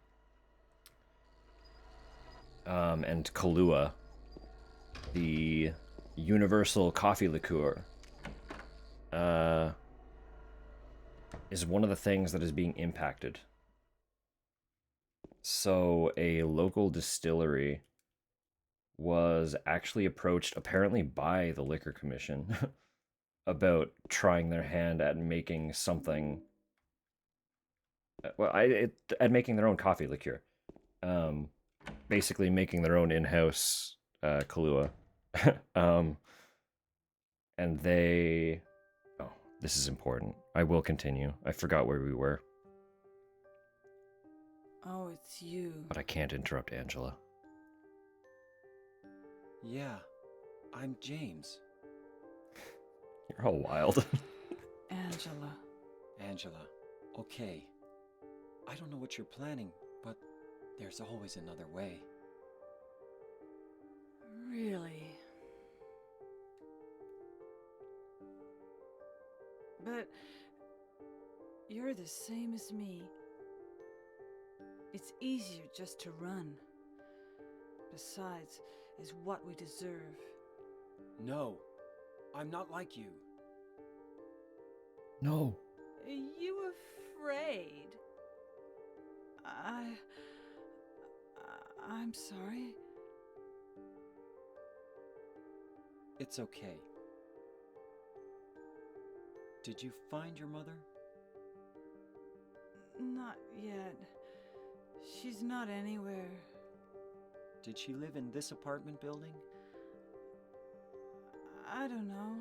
And Kahlua, the universal coffee liqueur, is one of the things that is being impacted. So a local distillery was actually approached, apparently by the Liquor Commission, about trying their hand at making something. Well, at making their own coffee liqueur. Basically making their own in-house Kahlua. And they... Oh, this is important. I will continue. I forgot where we were. Oh, it's you. But I can't interrupt Angela. Yeah, I'm James. They're all wild. Angela. Angela, okay. I don't know what you're planning, but there's always another way. Really? But you're the same as me. It's easier just to run. Besides, is what we deserve. No, I'm not like you. No. You afraid? I'm sorry. It's okay. Did you find your mother? Not yet. She's not anywhere. Did she live in this apartment building? I don't know.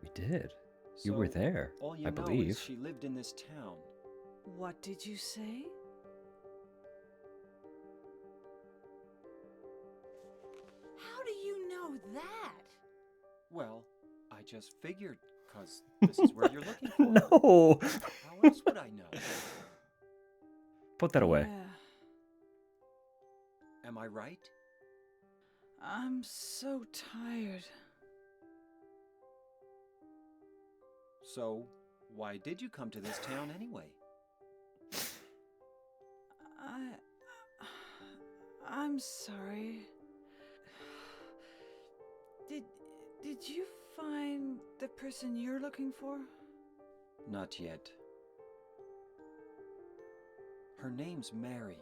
We did. You were So, there, all you I know believe. is she lived in this town. What did you say? How do you know that? Well, I just figured, 'cause this is where you're looking for. No. How else would I know? Put that away. Yeah. Am I right? I'm so tired. So, why did you come to this town anyway? I'm sorry. Did you find the person you're looking for? Not yet. Her name's Mary.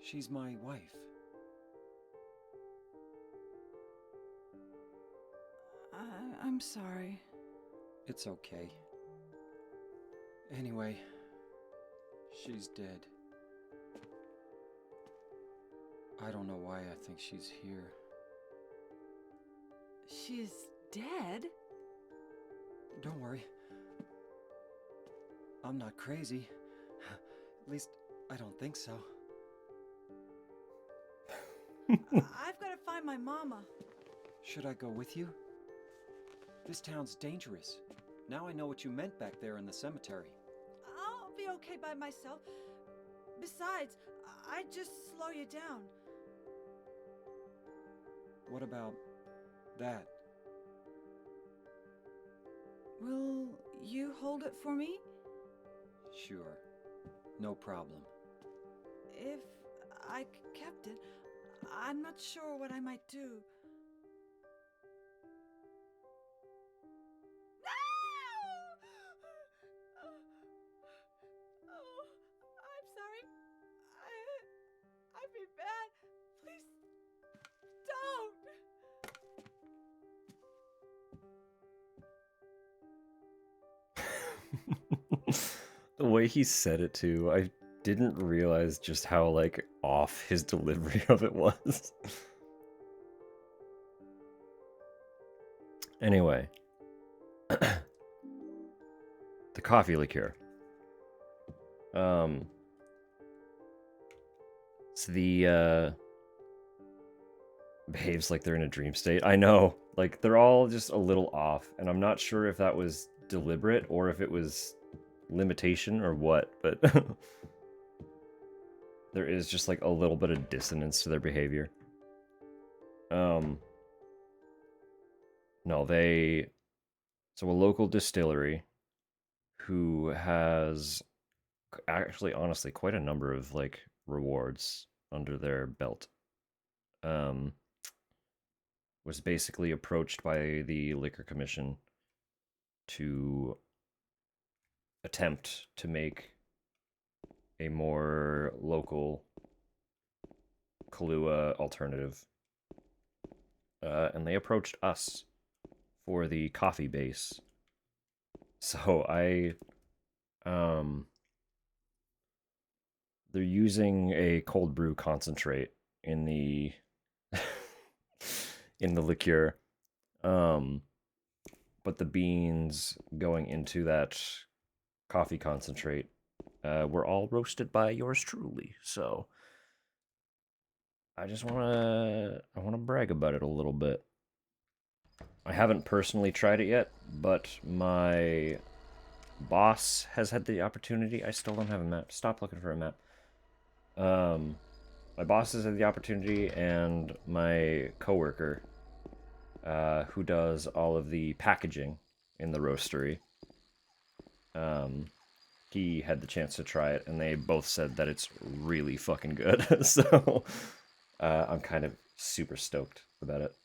She's my wife. I'm sorry. It's okay. Anyway, she's dead. I don't know why I think she's here. She's dead? Don't worry. I'm not crazy. At least, I don't think so. I've got to find my mama. Should I go with you? This town's dangerous. Now I know what you meant back there in the cemetery. I'll be okay by myself. Besides, I'd just slow you down. What about that? Will you hold it for me? Sure. No problem. If I kept it, I'm not sure what I might do. Oh, I'm sorry. I've been bad. Please don't. The way he said it too, I didn't realize just how like off his delivery of it was. Anyway, the coffee liqueur. So the behaves like they're in a dream state. I know, like they're all just a little off, and I'm not sure if that was deliberate or if it was limitation or what, but there is just like a little bit of dissonance to their behavior. No, so a local distillery who has actually honestly quite a number of like rewards under their belt was basically approached by the Liquor Commission to attempt to make a more local Kahlua alternative. And they approached us for the coffee base. So they're using a cold brew concentrate in the in the liqueur. But the beans going into that coffee concentrate were all roasted by yours truly. So I just want to brag about it a little bit. I haven't personally tried it yet, but my boss has had the opportunity. I still don't have a map. Stop looking for a map. My boss has had the opportunity, and my coworker, who does all of the packaging in the roastery, he had the chance to try it, and they both said that it's really fucking good. So I'm kind of super stoked about it.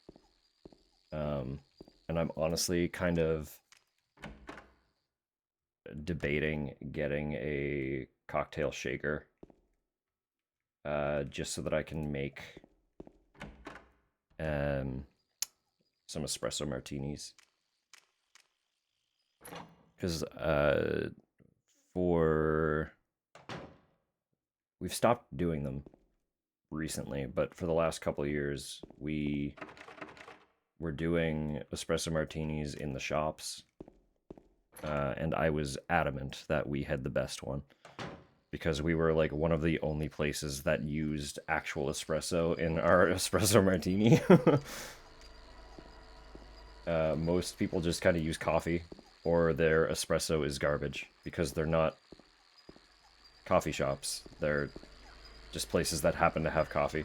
And I'm honestly kind of debating getting a cocktail shaker, just so that I can make some espresso martinis. Because we've stopped doing them recently, but for the last couple of years, we were doing espresso martinis in the shops, and I was adamant that we had the best one, because we were like one of the only places that used actual espresso in our espresso martini. Most people just kind of use coffee, or their espresso is garbage, because they're not coffee shops. They're just places that happen to have coffee.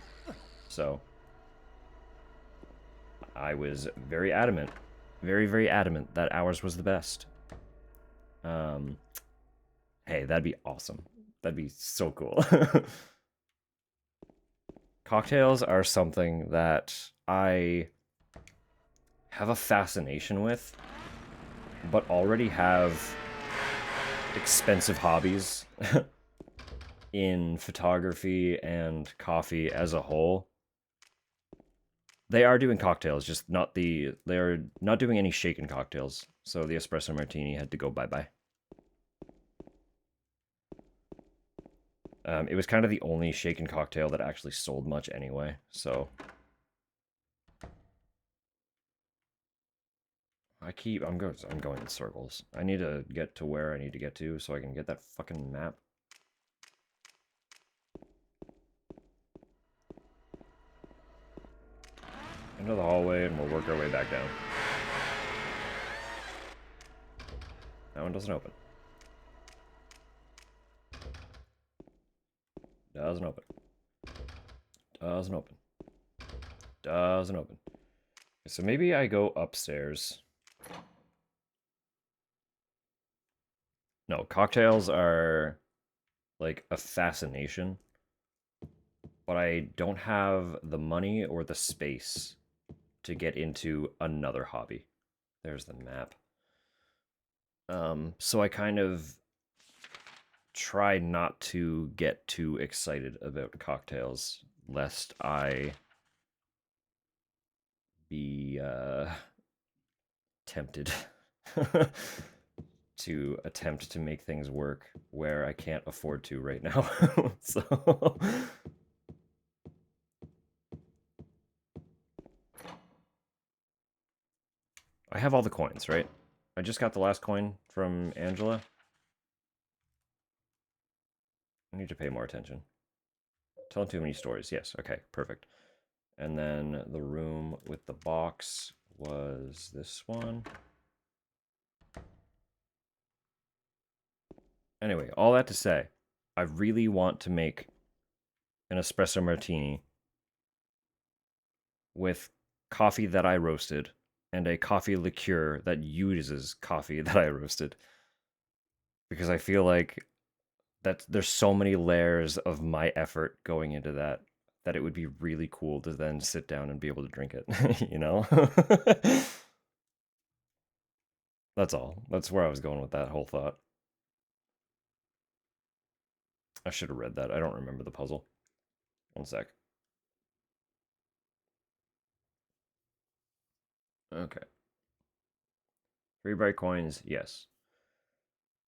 So I was very adamant, very adamant that ours was the best. Hey, that'd be awesome. That'd be so cool. Cocktails are something that I have a fascination with, but already have expensive hobbies in photography and coffee as a whole. They are doing cocktails, just they're not doing any shaken cocktails. So the espresso martini had to go bye-bye. It was kind of the only shaken cocktail that actually sold much anyway, so I'm going in circles. I need to get to where I need to get to so I can get that fucking map. Into the hallway, and we'll work our way back down. That one doesn't open. Doesn't open. Doesn't open. Doesn't open. So maybe I go upstairs. No, cocktails are like a fascination, but I don't have the money or the space to get into another hobby. There's the map. So I kind of try not to get too excited about cocktails, lest I be tempted to attempt to make things work where I can't afford to right now. So I have all the coins, right? I just got the last coin from Angela. I need to pay more attention. Telling too many stories. Yes, okay, perfect. And then the room with the box was this one. Anyway, all that to say, I really want to make an espresso martini with coffee that I roasted and a coffee liqueur that uses coffee that I roasted. Because I feel like that there's so many layers of my effort going into that it would be really cool to then sit down and be able to drink it, you know? That's all. That's where I was going with that whole thought. I should have read that. I don't remember the puzzle. One sec. Okay. 3 bright coins, yes.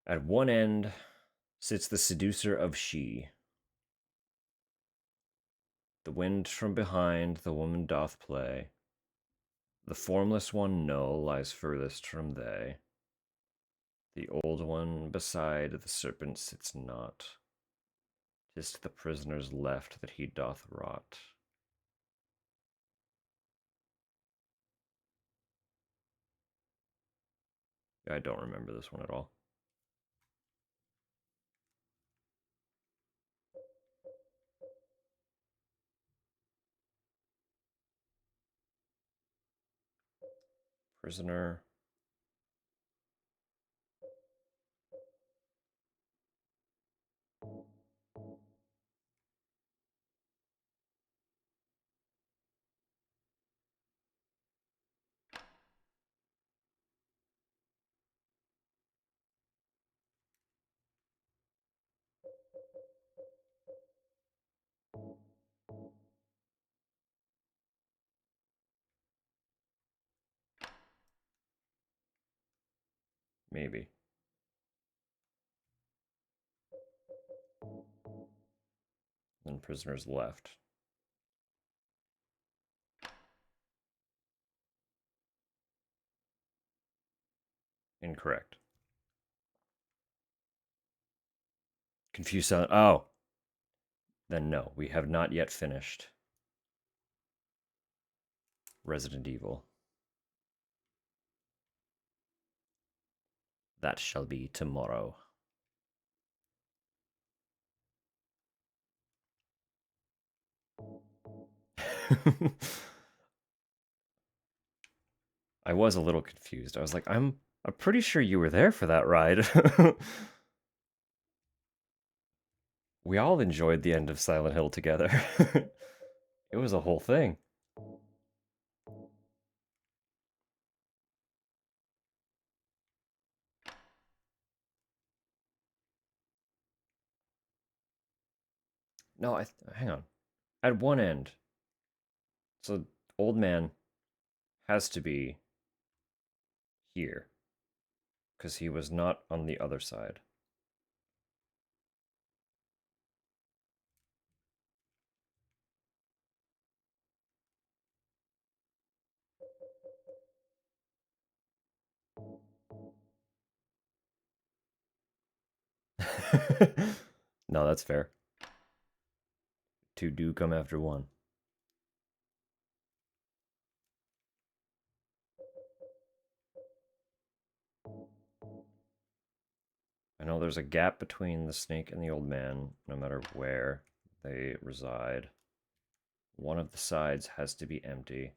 At one end sits the seducer of she. The wind from behind the woman doth play. The formless one, no, lies furthest from they. The old one beside the serpent sits not. 'Tis to the prisoner's left that he doth rot. I don't remember this one at all. Prisoner. Maybe. Then prisoners left. Incorrect. Confused silent. Oh. Then no, we have not yet finished Resident Evil. That shall be tomorrow. I was a little confused. I was like, I'm pretty sure you were there for that ride. We all enjoyed the end of Silent Hill together. It was a whole thing. No, hang on. At one end, so old man has to be here because he was not on the other side. No, that's fair. Two do come after one. I know there's a gap between the snake and the old man, no matter where they reside. One of the sides has to be empty.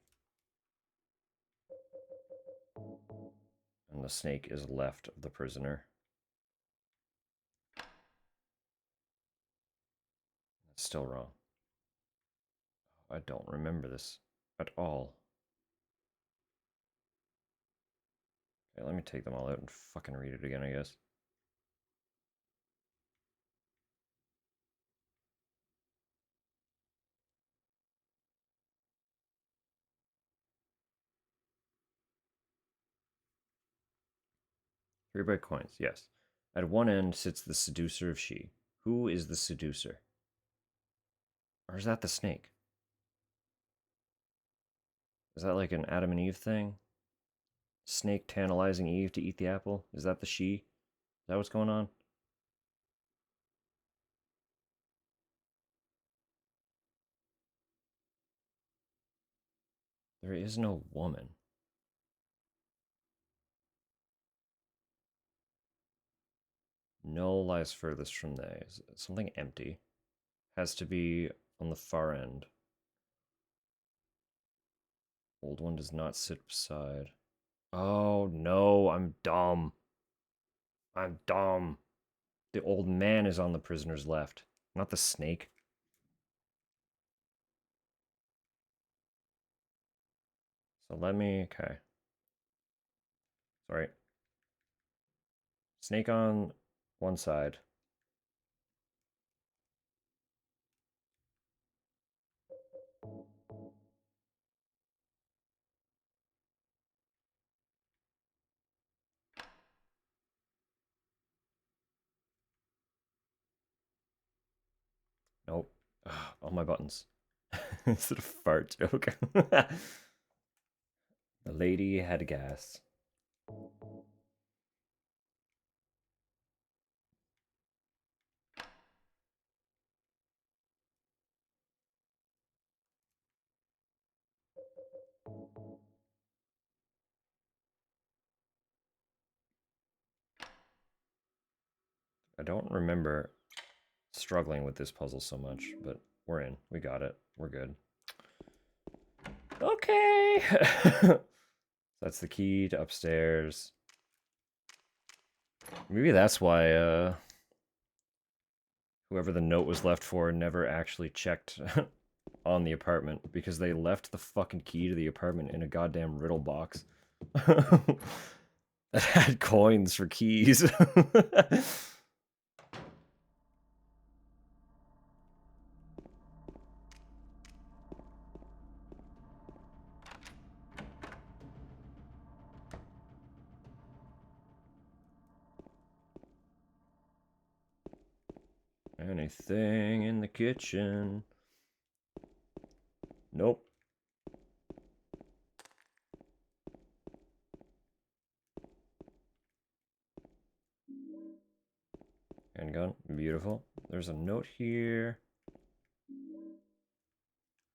And the snake is left of the prisoner. That's still wrong. I don't remember this at all. Okay, let me take them all out and fucking read it again, I guess. Three by coins, yes. At one end sits the seducer of she. Who is the seducer? Or is that the snake? Is that like an Adam and Eve thing? Snake tantalizing Eve to eat the apple? Is that the she? Is that what's going on? There is no woman. Null lies furthest from they. Something empty. Has to be on the far end. Old one does not sit beside. Oh no, I'm dumb. I'm dumb. The old man is on the prisoner's left, not the snake. So let me, okay. Sorry. Snake on one side. Nope. Ugh, all my buttons. Is it a fart joke? The lady had gas. I don't remember struggling with this puzzle so much, but we're in. We got it. We're good. Okay. That's the key to upstairs. Maybe that's why whoever the note was left for never actually checked on the apartment, because they left the fucking key to the apartment in a goddamn riddle box that had coins for keys. Anything in the kitchen? Nope. Handgun, beautiful. There's a note here.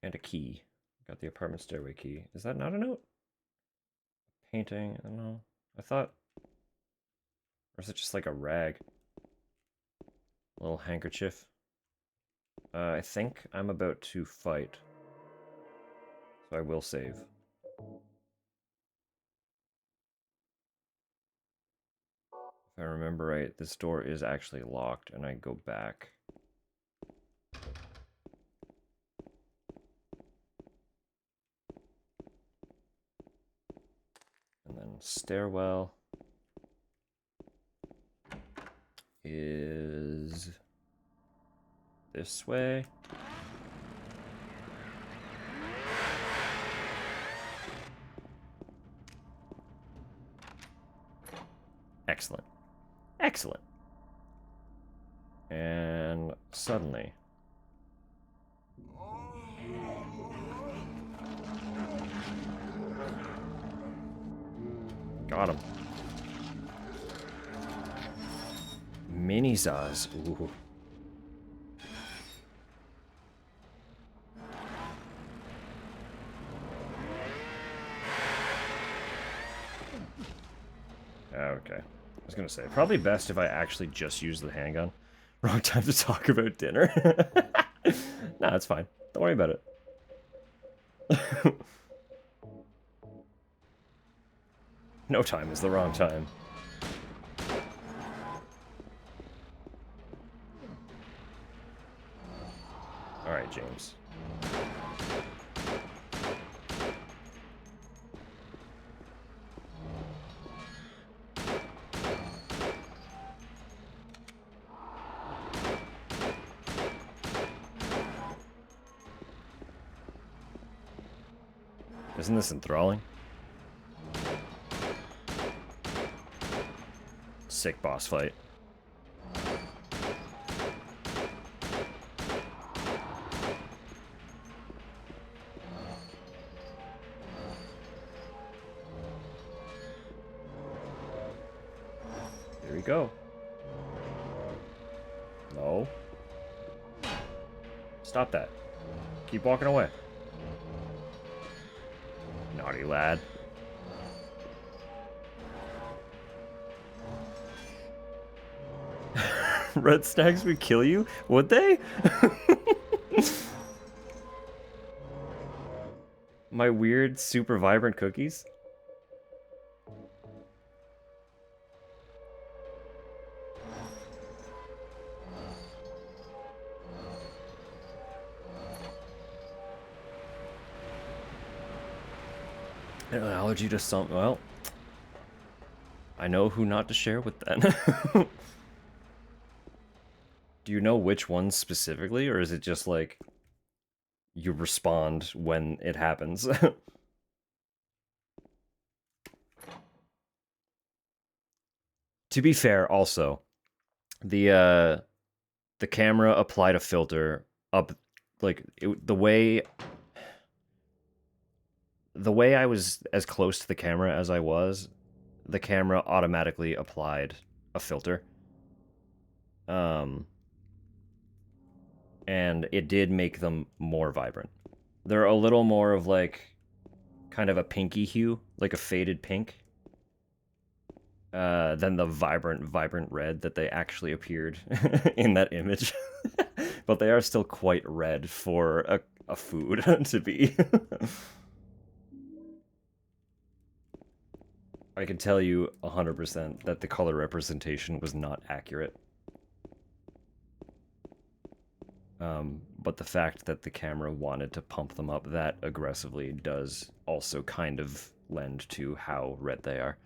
And a key. Got the apartment stairway key. Is that not a note? Painting, I don't know. I thought... Or is it just like a rag? A little handkerchief. I think I'm about to fight. So I will save. If I remember right, this door is actually locked, and I go back. And then stairwell is this way. Excellent. Excellent. And suddenly... Got him. Mini Zaz. Ooh. Okay. I was gonna say, probably best if I actually just use the handgun. Wrong time to talk about dinner. Nah, it's fine. Don't worry about it. No time is the wrong time. Alright, James. Isn't this enthralling? Sick boss fight. Here we go. No. Stop that. Keep walking away. Naughty lad. Red stacks would kill you? Would they? My weird, super vibrant cookies? An allergy to some... Well... I know who not to share with then. Do you know which ones specifically, or is it just like... you respond when it happens? To be fair, also... the camera applied a filter up... like, the way I was as close to the camera as I was, the camera automatically applied a filter. And it did make them more vibrant. They're a little more of like, kind of a pinky hue, like a faded pink. than the vibrant red that they actually appeared in that image. But they are still quite red for a food to be. I can tell you 100% that the color representation was not accurate. But the fact that the camera wanted to pump them up that aggressively does also kind of lend to how red they are.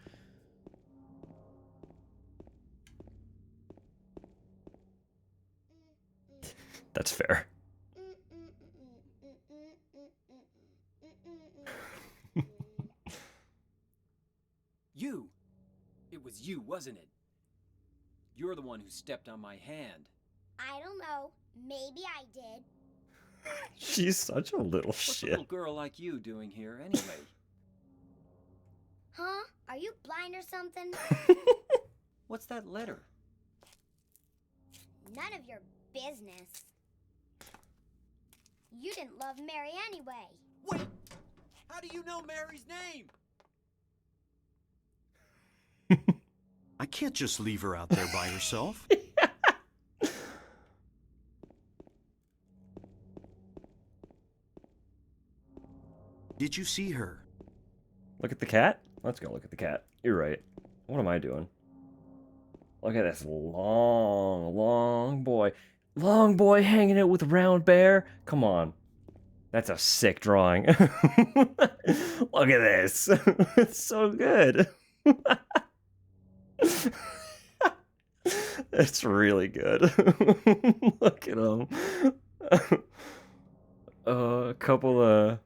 That's fair. You! It was you, wasn't it? You're the one who stepped on my hand. I don't know. Maybe I did. She's such a little What's a shit. little girl like you doing here anyway? Huh? Are you blind or something? What's that letter? None of your business. You didn't love Mary anyway. Wait! How do you know Mary's name? I can't just leave her out there by herself. Did you see her? Look at the cat? Let's go look at the cat. You're right. What am I doing? Look at this long boy. Long boy hanging out with round bear? Come on. That's a sick drawing. Look at this. It's so good. It's really good. Look at him. A couple of...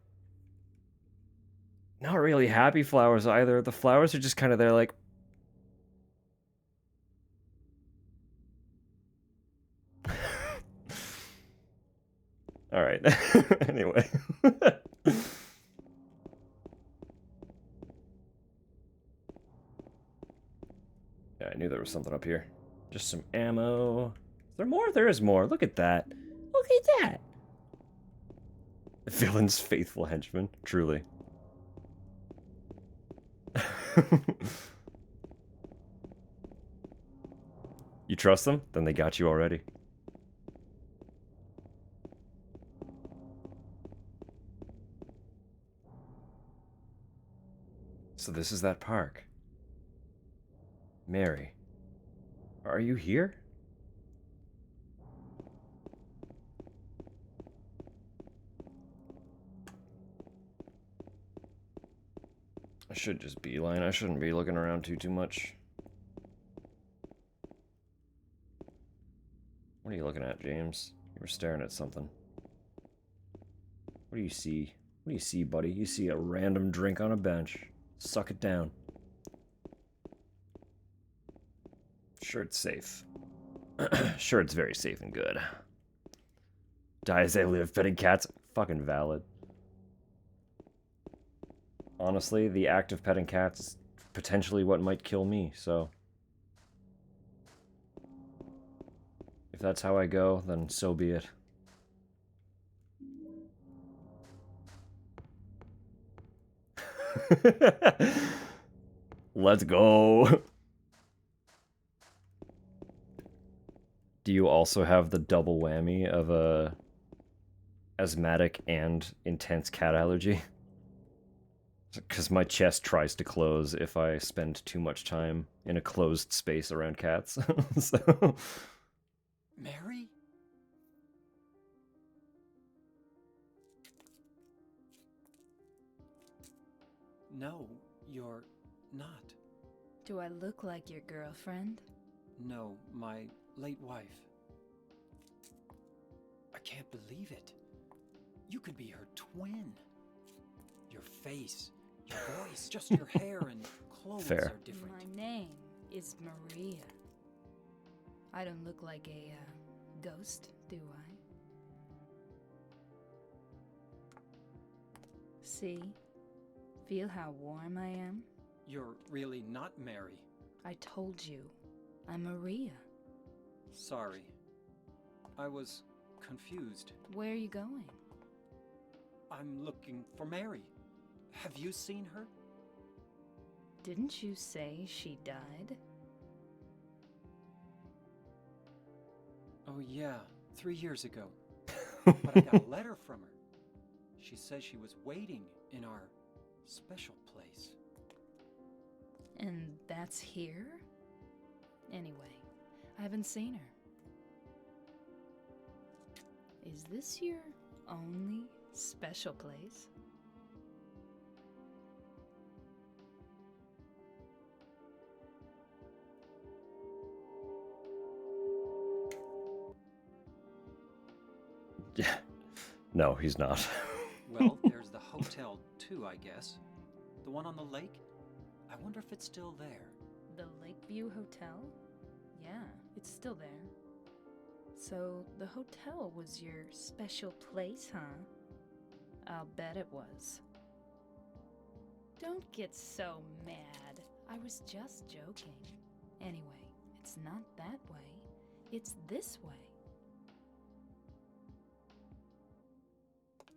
Not really happy flowers either. The flowers are just kind of there like... Alright. Anyway. Yeah, I knew there was something up here. Just some ammo. Is there more? There is more. Look at that. Look at that. The villain's faithful henchman. Truly. You trust them? Then they got you already. So this is that park. Mary, are you here? I should just beeline. I shouldn't be looking around too much. What are you looking at, James? You were staring at something. What do you see? What do you see, buddy? You see a random drink on a bench. Suck it down. Sure, it's safe. Sure, it's very safe and good. Die as they live, petting cats. Fucking valid. Honestly, the act of petting cats is potentially what might kill me, so... If that's how I go, then so be it. Let's go. Do you also have the double whammy of a asthmatic and intense cat allergy? Because my chest tries to close if I spend too much time in a closed space around cats. So... Mary? No, you're not. Do I look like your girlfriend? No, my late wife. I can't believe it. You could be her twin. Your face, your voice, just your hair and clothes Fair. are different. My name is Maria. I don't look like a ghost, do I? See? Feel how warm I am? You're really not Mary. I told you, I'm Maria. Sorry. I was confused. Where are you going? I'm looking for Mary. Have you seen her? Didn't you say she died? Oh, yeah, 3 years ago. But I got a letter from her. She says she was waiting in our special place. And that's here? Anyway, I haven't seen her. Is this your only special place? Yeah. No, he's not. Well, there's the hotel too, I guess. The one on the lake? I wonder if it's still there. The Lakeview Hotel? Yeah, it's still there. So, the hotel was your special place, huh? I'll bet it was. Don't get so mad. I was just joking. Anyway, it's not that way. It's this way.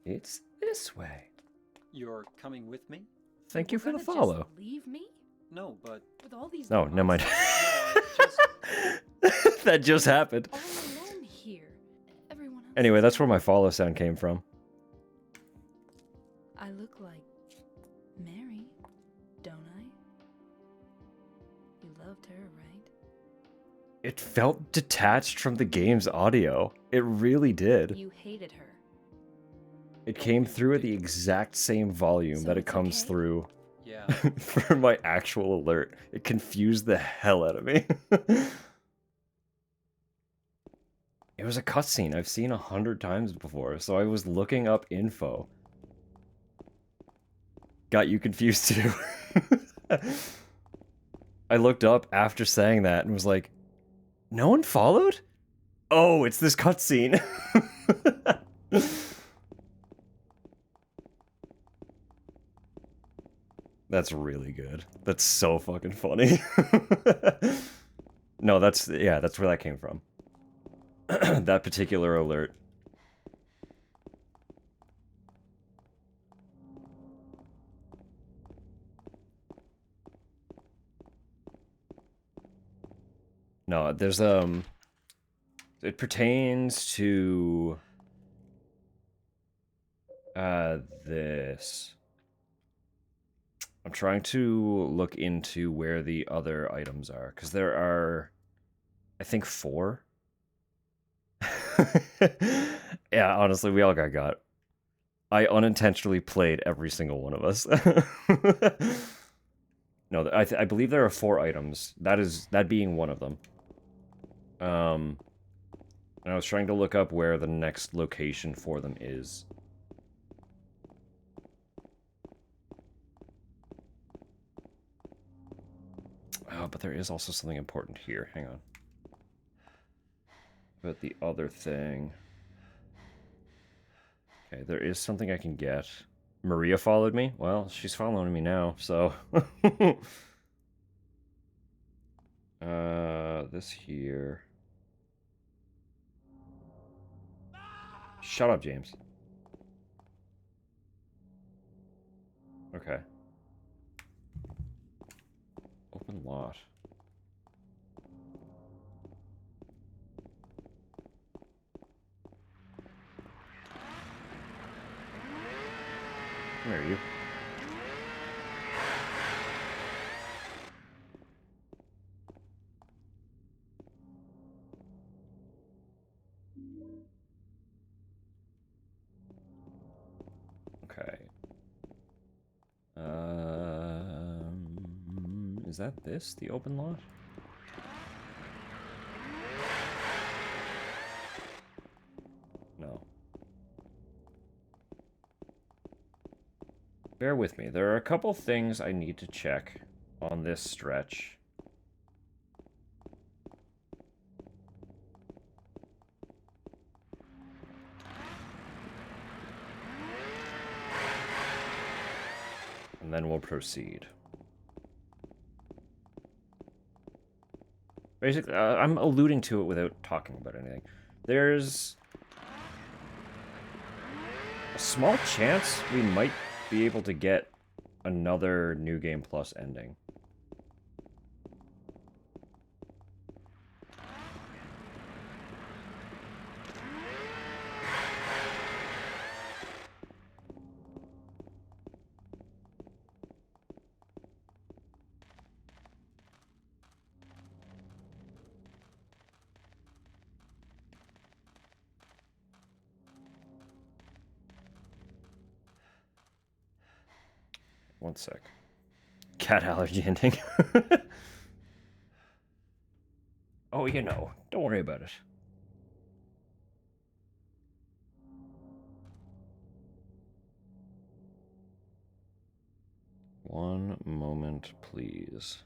It's this way. You're coming with me? Thank you for the Gonna just follow. leave me? No, but With all these No, never mind. monsters That just happened. all alone here. Everyone else Anyway, is that's where my gone. follow sound came from. I look like Mary, don't I? You loved her, right? It felt detached from the game's audio. It really did. You hated her. It came through at the exact same volume So that it it's comes okay? through yeah. for my actual alert. It confused the hell out of me. It was a cutscene I've seen 100 times before, so I was looking up info. Got you confused too. I looked up after saying that and was like, no one followed? Oh, it's this cutscene. That's really good. That's so fucking funny. No, that's where that came from. That particular alert. No, there's it pertains to this. I'm trying to look into where the other items are, because there are, I think, 4. Yeah, honestly, we all got. I unintentionally played every single one of us. No, I believe there are 4 items. That being one of them. And I was trying to look up where the next location for them is. Oh, but there is also something important here. Hang on. But the other thing... Okay, there is something I can get. Maria followed me? Well, she's following me now, so... This here... Shut up, James. Okay. Open lot. Where are you? Okay. Is that this, the open lot? No. Bear with me. There are a couple things I need to check on this stretch. And then we'll proceed. Basically, I'm alluding to it without talking about anything. There's a small chance we might be able to get another New Game Plus ending. One sec. Cat allergy ending. Oh, you know. Don't worry about it. One moment, please.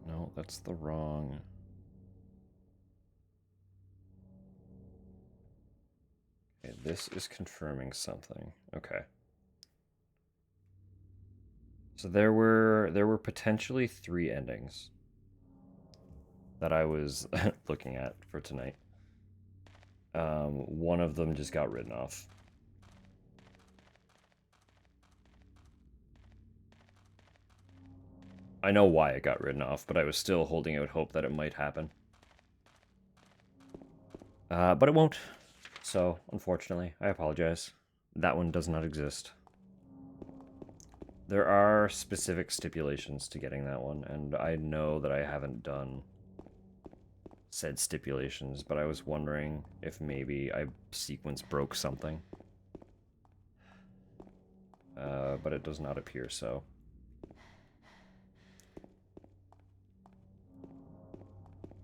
No, that's the wrong... Okay, this is confirming something. Okay. So there were potentially 3 endings that I was looking at for tonight. One of them just got written off. I know why it got written off, but I was still holding out hope that it might happen. But it won't. So, unfortunately, I apologize. That one does not exist. There are specific stipulations to getting that one, and I know that I haven't done said stipulations, but I was wondering if maybe I sequence broke something. But it does not appear so.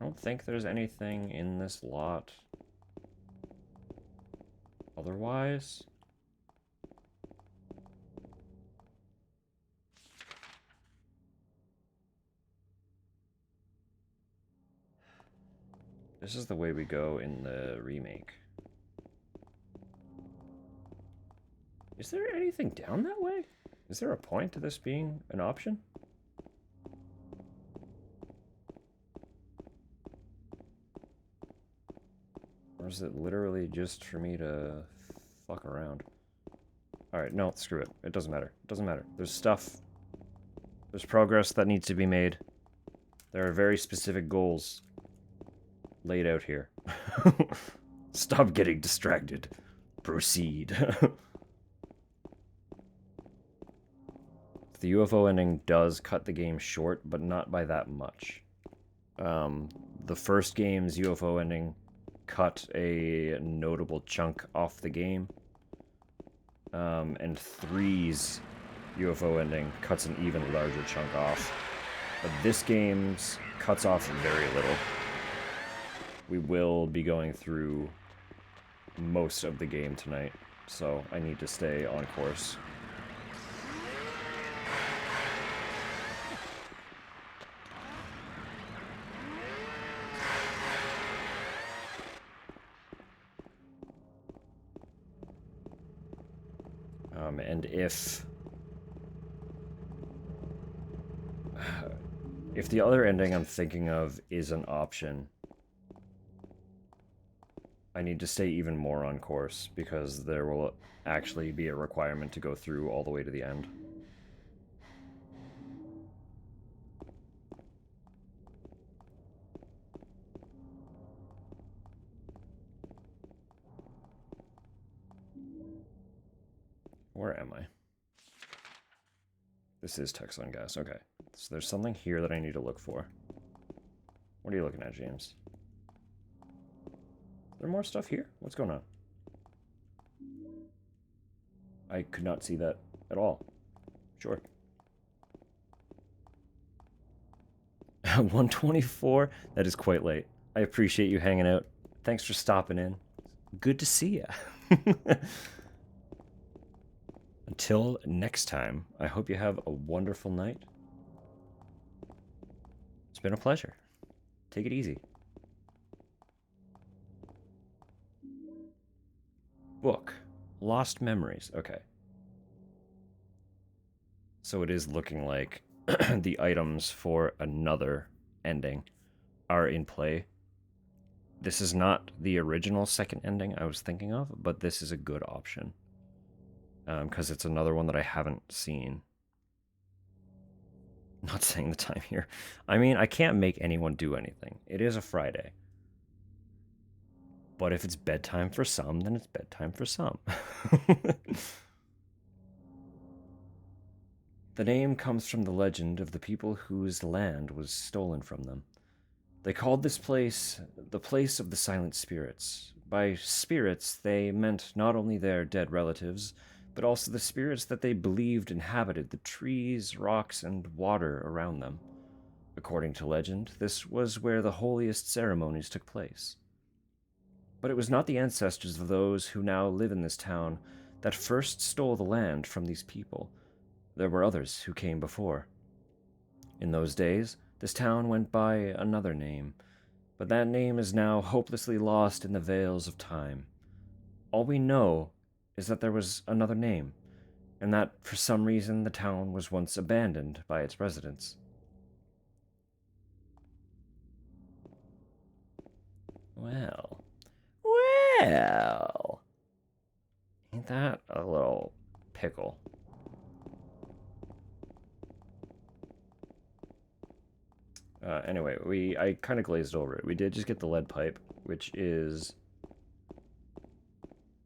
I don't think there's anything in this lot otherwise. This is the way we go in the remake. Is there anything down that way? Is there a point to this being an option? Or is it literally just for me to fuck around? Alright, no, screw it. It doesn't matter. It doesn't matter. There's stuff. There's progress that needs to be made. There are very specific goals laid out here. Stop getting distracted. Proceed. The UFO ending does cut the game short, but not by that much. The first game's UFO ending cut a notable chunk off the game. And 3's UFO ending cuts an even larger chunk off. But this game's cuts off very little. We will be going through most of the game tonight, so I need to stay on course. And if the other ending I'm thinking of is an option, I need to stay even more on course, because there will actually be a requirement to go through all the way to the end. Where am I? This is Texan Gas. Okay. So there's something here that I need to look for. What are you looking at, James? Is there more stuff here? What's going on? I could not see that at all. Sure. 124? That is quite late. I appreciate you hanging out. Thanks for stopping in. Good to see ya. Until next time, I hope you have a wonderful night. It's been a pleasure. Take it easy. Book. Lost Memories. Okay. So it is looking like the items for another ending are in play. This is not the original second ending I was thinking of, but this is a good option. Because it's another one that I haven't seen. Not saying the time here. I mean, I can't make anyone do anything. It is a Friday. But if it's bedtime for some, then it's bedtime for some. The name comes from the legend of the people whose land was stolen from them. They called this place the Place of the Silent Spirits. By spirits, they meant not only their dead relatives, but also the spirits that they believed inhabited the trees, rocks, and water around them. According to legend, this was where the holiest ceremonies took place. But it was not the ancestors of those who now live in this town that first stole the land from these people. There were others who came before. In those days, this town went by another name, but that name is now hopelessly lost in the veils of time. All we know is that there was another name, and that for some reason the town was once abandoned by its residents. Well, ain't that a little pickle? Anyway, I kind of glazed over it. We did just get the lead pipe, which is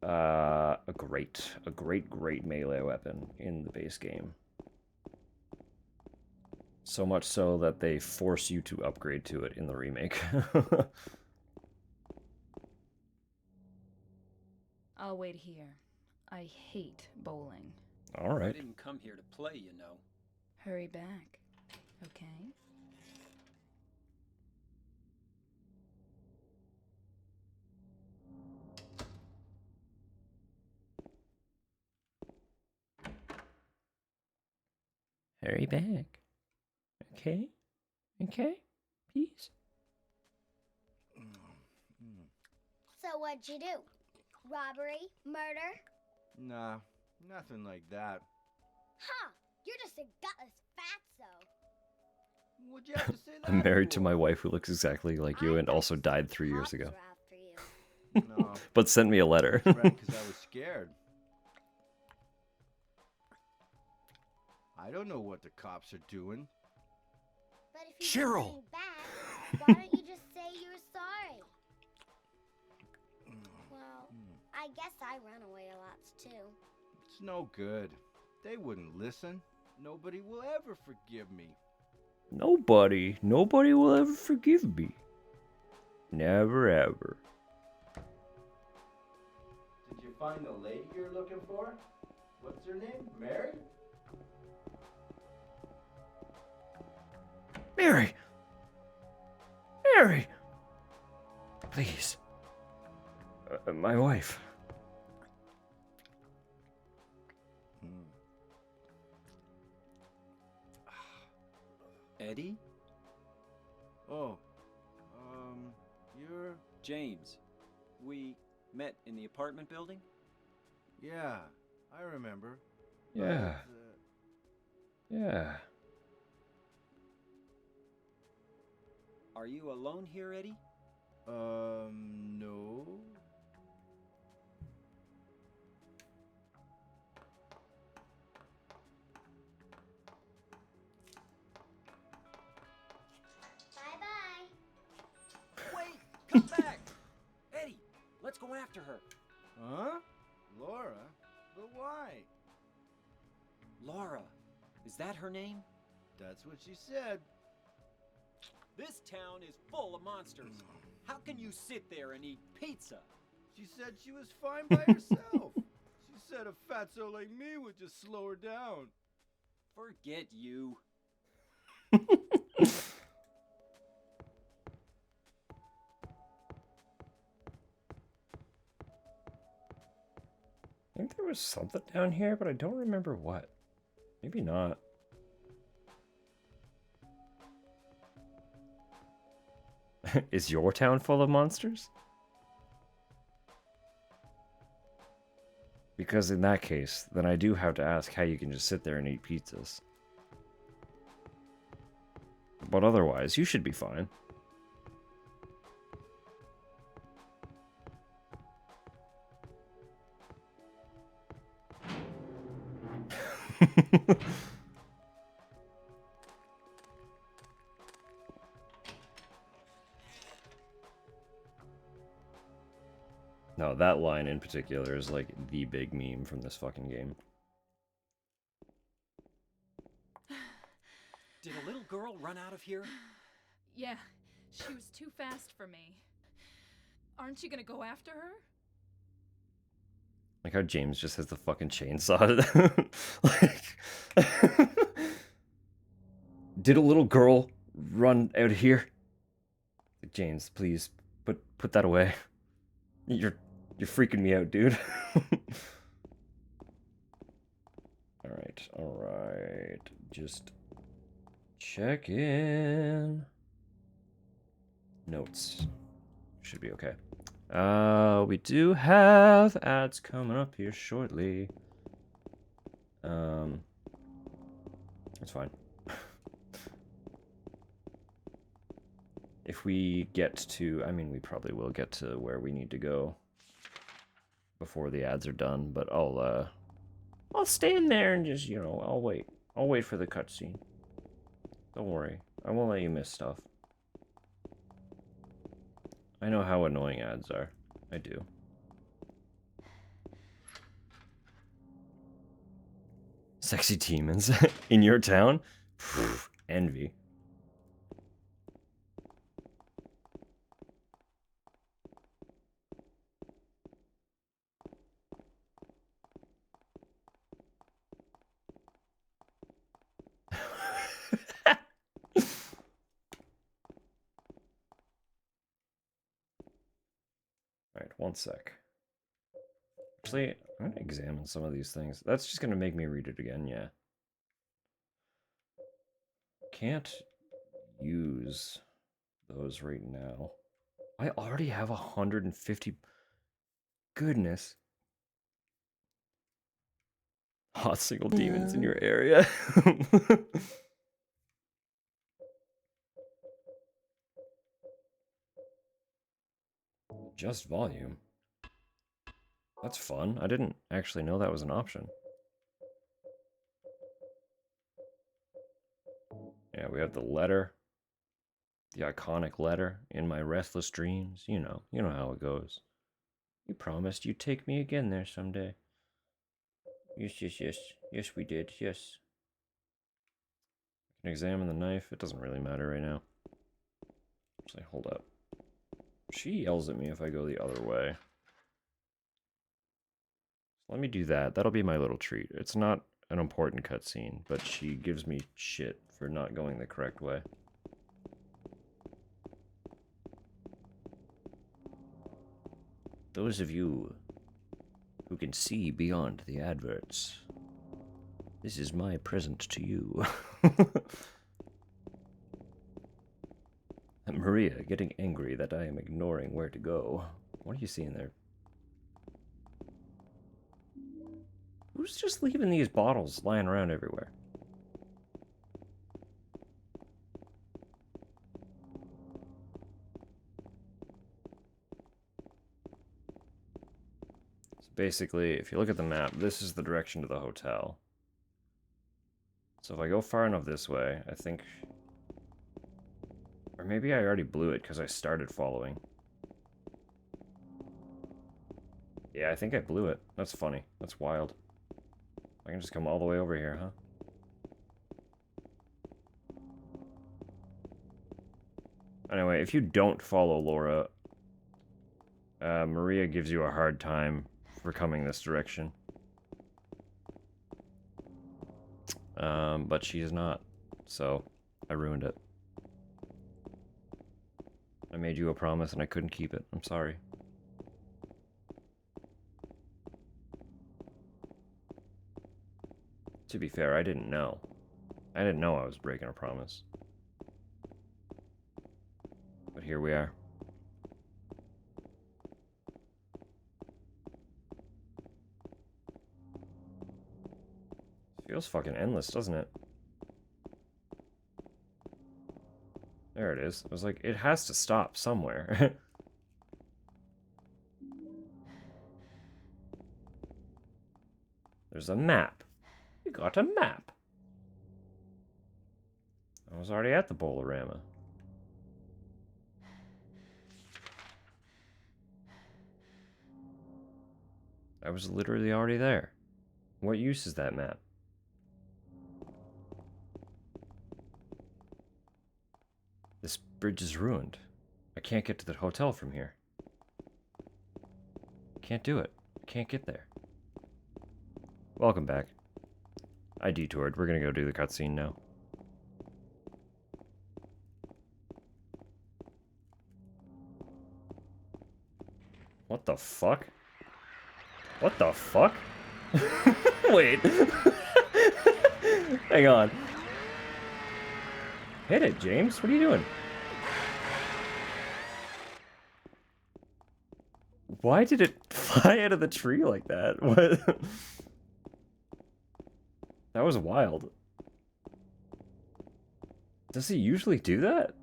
a great melee weapon in the base game. So much so that they force you to upgrade to it in the remake. I'll wait here. I hate bowling. All I right. didn't come here to play, you know. Hurry back, okay? Hurry back. Okay? Okay? Please? So what'd you do? Robbery? Murder? Nah, nothing like that. Huh! You're just a gutless fatso. Would you have to say that? I'm married to for? my wife who looks exactly like you I and thought also you said died the 3 years cops ago. were after you. No, But sent me a letter. I ran because I was scared. I don't know what the cops are doing. But if you did Cheryl! something bad, why don't you just say you're sorry? Well, I guess I run away a lot too. It's no good. They wouldn't listen. Nobody will ever forgive me. Nobody will ever forgive me. Never ever. Did you find the lady you're looking for? What's her name? Mary? Mary! Mary! Please. My wife. Eddie? Oh, you're... James. We met in the apartment building? Yeah, I remember. Yeah. But, Yeah. Are you alone here, Eddie? no. Bye-bye. Wait! Come back! Eddie, let's go after her. Huh? Laura? But why? Laura. Is that her name? That's what she said. This town is full of monsters. How can you sit there and eat pizza? She said she was fine by herself. She said a fatso like me would just slow her down. Forget you. I think there was something down here, but I don't remember what. Maybe not. Is your town full of monsters? Because in that case, then I do have to ask how you can just sit there and eat pizzas. But otherwise, you should be fine. No, that line in particular is like the big meme from this fucking game. Did a little girl run out of here? Yeah, She was too fast for me. Aren't you gonna go after her? Like how James just has the fucking chainsaw. Like, did a little girl run out of here? James, please put that away. You're freaking me out, dude. All right. Just check in. Notes. Should be okay. We do have ads coming up here shortly. That's fine. If we get to, I mean, we probably will get to where we need to go before the ads are done, but I'll stand there and just, I'll wait. I'll wait for the cutscene. Don't worry. I won't let you miss stuff. I know how annoying ads are. I do. Sexy demons in your town? Envy. Alright, one sec. Actually, I'm gonna examine some of these things. That's just gonna make me read it again, yeah. Can't use those right now. I already have 150. Goodness. Hot single demons in your area. Just volume. That's fun. I didn't actually know that was an option. Yeah, we have the letter. The iconic letter in my restless dreams. You know how it goes. You promised you'd take me again there someday. Yes. Yes, we did. Yes. I can examine the knife. It doesn't really matter right now. Actually, hold up. She yells at me if I go the other way. Let me do that. That'll be my little treat. It's not an important cutscene, but she gives me shit for not going the correct way. Those of you who can see beyond the adverts, this is my present to you. Maria getting angry that I am ignoring where to go. What are you seeing there? Who's just leaving these bottles lying around everywhere? So basically, if you look at the map, this is the direction to the hotel. So if I go far enough this way, I think... Or maybe I already blew it because I started following. Yeah, I think I blew it. That's funny. That's wild. I can just come all the way over here, huh? Anyway, if you don't follow Laura, Maria gives you a hard time for coming this direction. But she is not. So, I ruined it. I made you a promise and I couldn't keep it. I'm sorry. To be fair, I didn't know. I didn't know I was breaking a promise. But here we are. Feels fucking endless, doesn't it? There it is. I was like, it has to stop somewhere. There's a map. We got a map. I was already at the Bowl-O-Rama. I was literally already there. What use is that map? This bridge is ruined. I can't get to the hotel from here. Can't do it. Can't get there. Welcome back. I detoured. We're gonna go do the cutscene now. What the fuck? What the fuck? Wait. Hang on. Hit it, James. What are you doing? Why did it fly out of the tree like that? What? That was wild. Does he usually do that?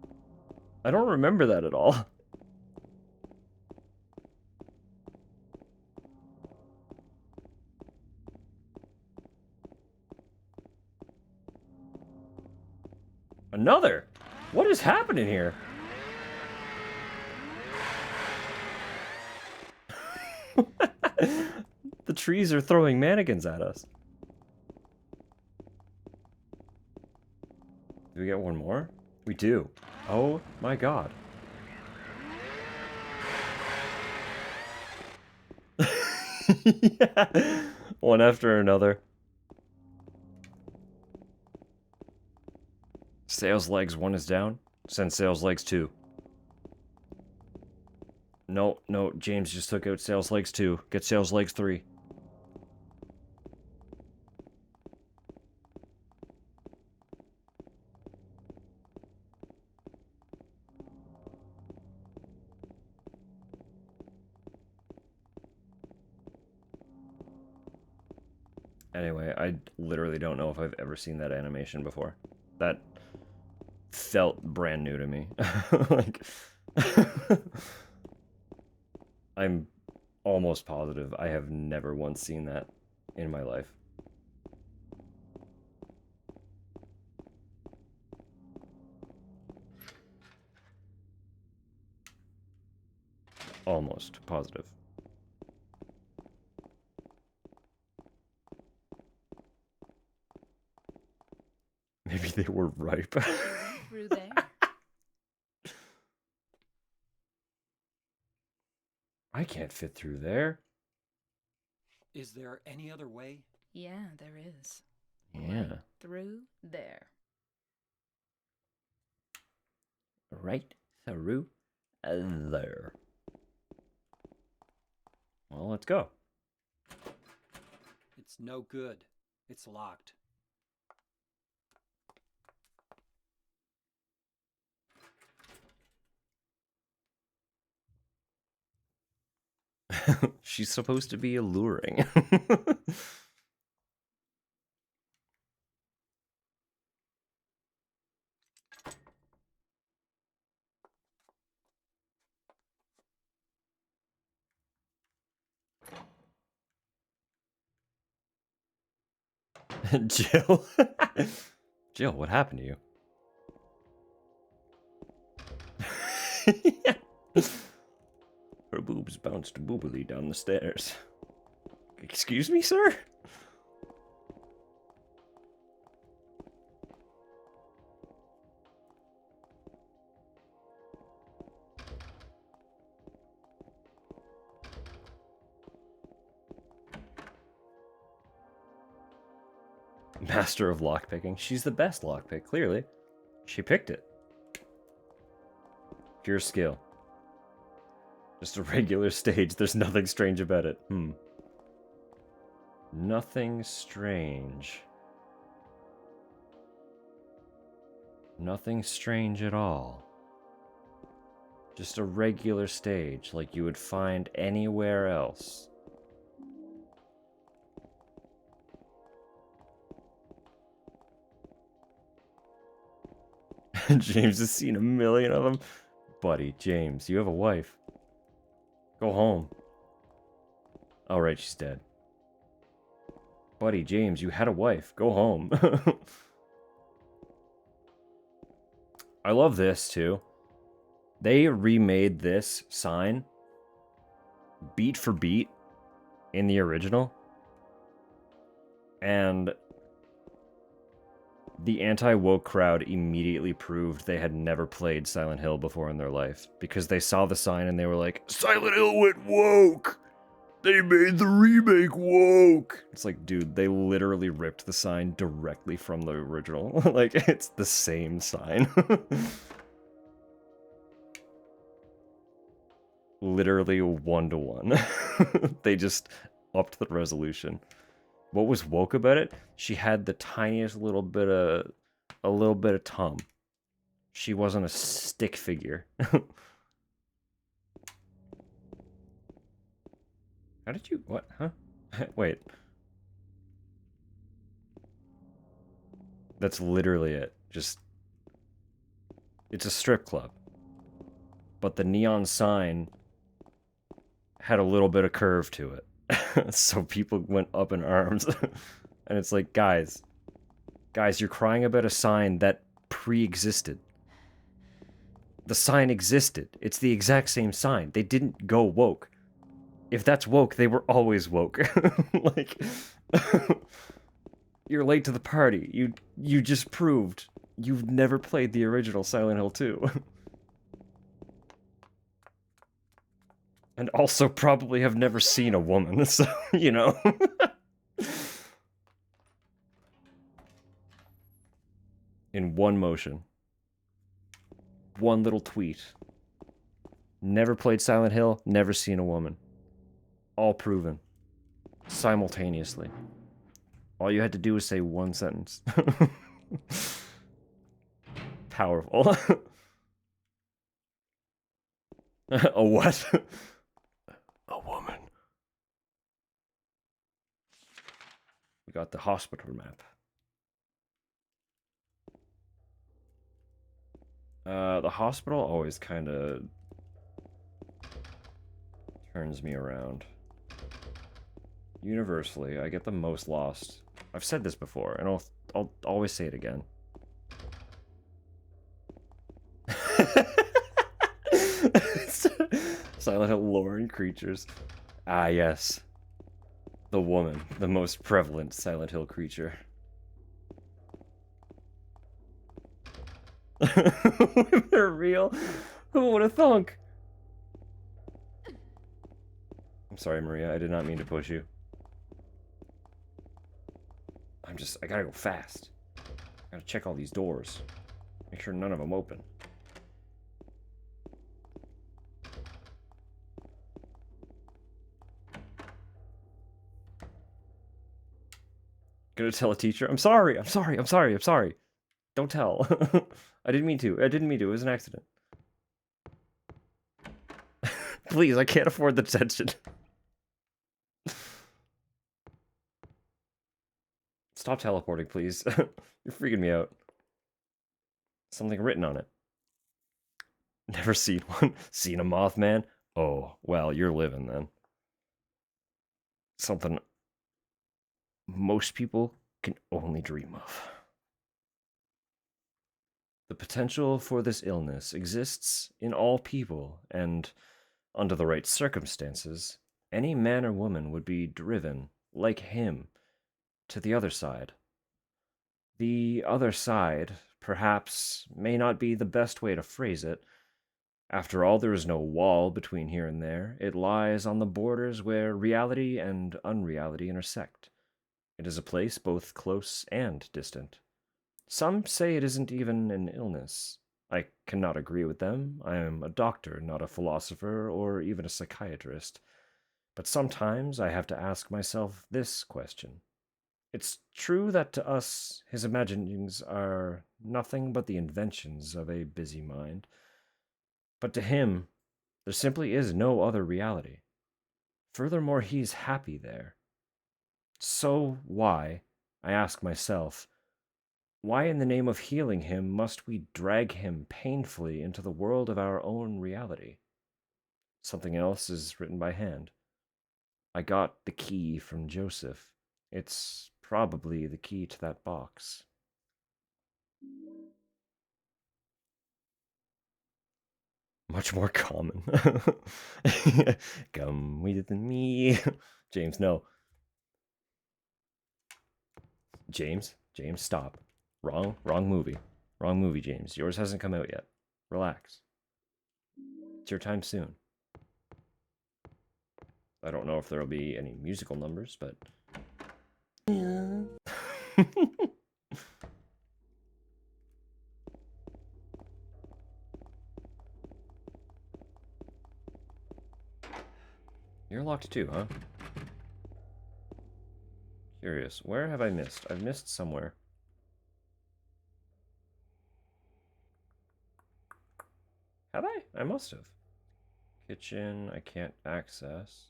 I don't remember that at all. Another? What is happening here? The trees are throwing mannequins at us. Do we get one more? We do. Oh my god. Yeah. One after another. Sales legs 1 is down. Send sales legs 2. No, James just took out sales legs 2. Get sales legs 3. Anyway, I literally don't know if I've ever seen that animation before. That felt brand new to me. Like, I'm almost positive I have never once seen that in my life. Almost positive. Maybe they were ripe. Through there. I can't fit through there. Is there any other way? Yeah, there is. Yeah. Through there. Right through there. Well, let's go. It's no good. It's locked. She's supposed to be alluring. Jill. Jill, what happened to you? Her boobs bounced boobily down the stairs. Excuse me, sir? Master of lockpicking. She's the best lockpick, clearly. She picked it. Pure skill. Just a regular stage. There's nothing strange about it. Nothing strange. Nothing strange at all. Just a regular stage like you would find anywhere else. James has seen a million of them. Buddy, James, you have a wife. Go home. All right, she's dead. Buddy, James, you had a wife. Go home. I love this, too. They remade this sign beat for beat in the original. And The anti-woke crowd immediately proved they had never played Silent Hill before in their life, because they saw the sign and they were like, Silent Hill went woke! They made the remake woke! It's like, dude, they literally ripped the sign directly from the original. Like, it's the same sign. Literally 1-to-1. They just upped the resolution. What was woke about it? She had the tiniest little bit of tongue. She wasn't a stick figure. How did you what? Huh? Wait. That's literally it. Just it's a strip club. But the neon sign had a little bit of curve to it. So people went up in arms. And it's like, guys, you're crying about a sign that pre-existed. The sign existed. It's the exact same sign. They didn't go woke. If that's woke, they were always woke. Like, you're late to the party. You just proved you've never played the original Silent Hill 2. And also probably have never seen a woman, so, you know. In one motion. One little tweet. Never played Silent Hill, never seen a woman. All proven. Simultaneously. All you had to do was say one sentence. Powerful. A what? A woman. We got the hospital map. The hospital always kind of turns me around. Universally, I get the most lost. I've said this before, and I'll always say it again. Silent Hill lore and creatures. Ah, yes. The woman, the most prevalent Silent Hill creature. They're real. Who would have thunk? I'm sorry, Maria. I did not mean to push you. I gotta go fast. I gotta check all these doors. Make sure none of them open. Gonna tell a teacher? I'm sorry. Don't tell. I didn't mean to. It was an accident. Please, I can't afford the tension. Stop teleporting, please. You're freaking me out. Something written on it. Never seen one. Seen a Mothman? Oh, well, you're living then. Something most people can only dream of. The potential for this illness exists in all people, and under the right circumstances, any man or woman would be driven, like him, to the other side. The other side, perhaps, may not be the best way to phrase it. After all, there is no wall between here and there. It lies on the borders where reality and unreality intersect. It is a place both close and distant. Some say it isn't even an illness. I cannot agree with them. I am a doctor, not a philosopher or even a psychiatrist. But sometimes I have to ask myself this question. It's true that to us, his imaginings are nothing but the inventions of a busy mind. But to him, there simply is no other reality. Furthermore, he's happy there. So why, I ask myself, why in the name of healing him must we drag him painfully into the world of our own reality? Something else is written by hand. I got the key from Joseph. It's probably the key to that box. Much more common. Come with me. James, no. James, stop. Wrong movie. Wrong movie, James. Yours hasn't come out yet. Relax. It's your time soon. I don't know if there'll be any musical numbers, but... Yeah. You're locked too, huh? Curious. Where have I missed? I've missed somewhere. Have I? I must have. Kitchen, I can't access.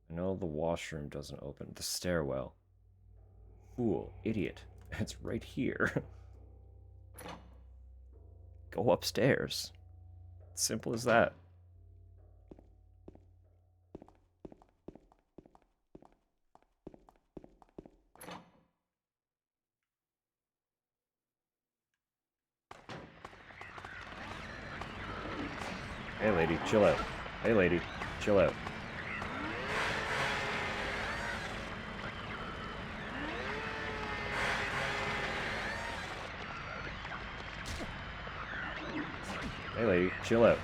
I know the washroom doesn't open. The stairwell. Fool. Idiot. It's right here. Go upstairs. Simple as that. Hey lady, chill out. Hey lady, chill out. Hey lady, chill out.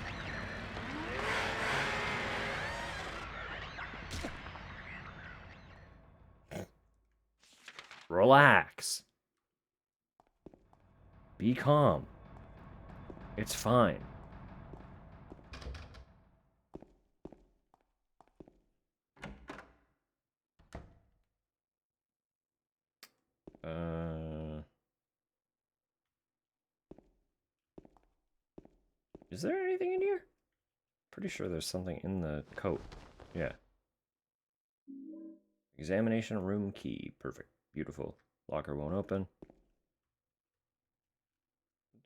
Relax. Be calm. It's fine. Is there anything in here? Pretty sure there's something in the coat. Yeah. Examination room key. Perfect. Beautiful. Locker won't open.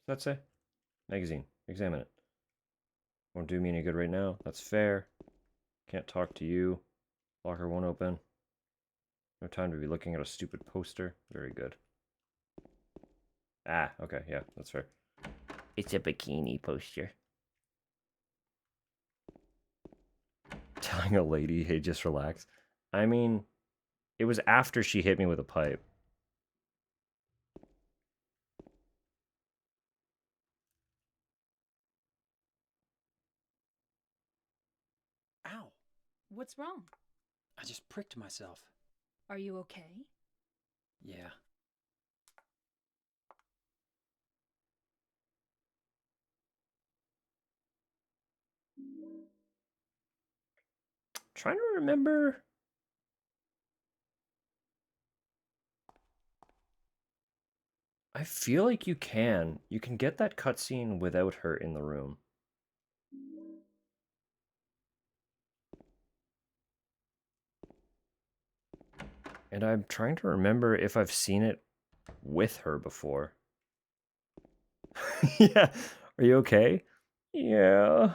What's that say? Magazine. Examine it. Won't do me any good right now. That's fair. Can't talk to you. Locker won't open. No time to be looking at a stupid poster. Very good. Ah, okay, yeah, that's fair. It's a bikini poster. Telling a lady, hey, just relax. I mean, it was after she hit me with a pipe. Ow! What's wrong? I just pricked myself. Are you okay? Yeah. Trying to remember. I feel like you can. You can get that cutscene without her in the room. And I'm trying to remember if I've seen it with her before. Yeah. Are you okay? Yeah.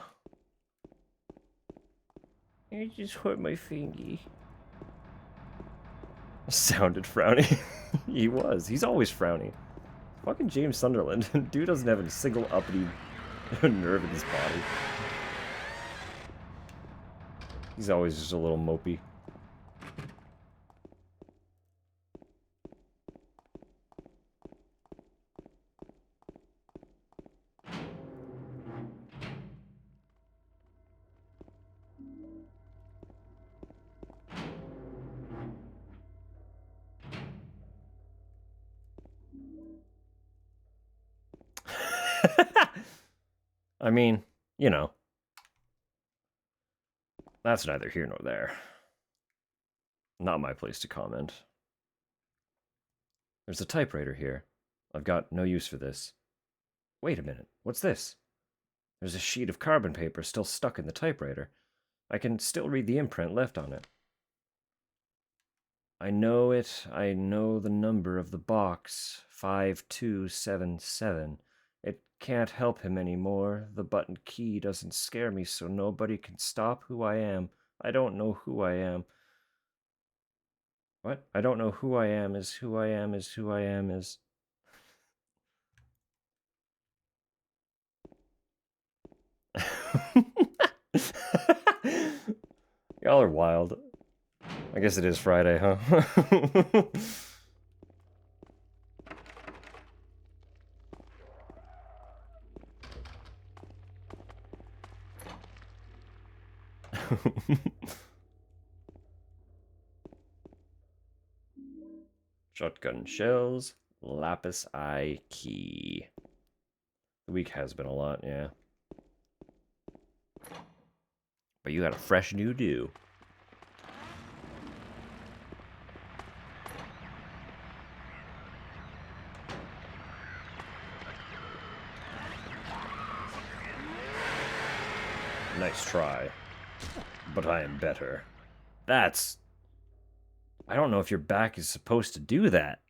I just hurt my fingy. Sounded frowny. He was. He's always frowny. Fucking James Sunderland. Dude doesn't have a single uppity nerve in his body. He's always just a little mopey. I mean, you know. That's neither here nor there. Not my place to comment. There's a typewriter here. I've got no use for this. Wait a minute, what's this? There's a sheet of carbon paper still stuck in the typewriter. I can still read the imprint left on it. I know it. I know the number of the box. 5277. It can't help him anymore. The button key doesn't scare me, so nobody can stop who I am. I don't know who I am. What? I don't know who I am is who I am is who I am is. Y'all are wild. I guess it is Friday, huh? Shotgun shells, lapis eye key. The week has been a lot, yeah. But you got a fresh new do. Nice try. But I am better. That's... I don't know if your back is supposed to do that.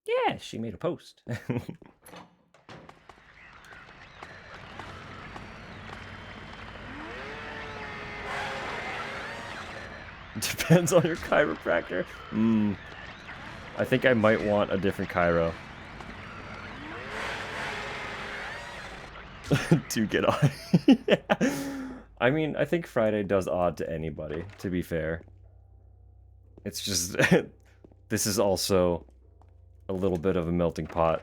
Yeah, she made a post. Depends on your chiropractor. I think I might want a different chiro. To get on. Yeah. I mean, I think Friday does odd to anybody, to be fair. It's just... this is also a little bit of a melting pot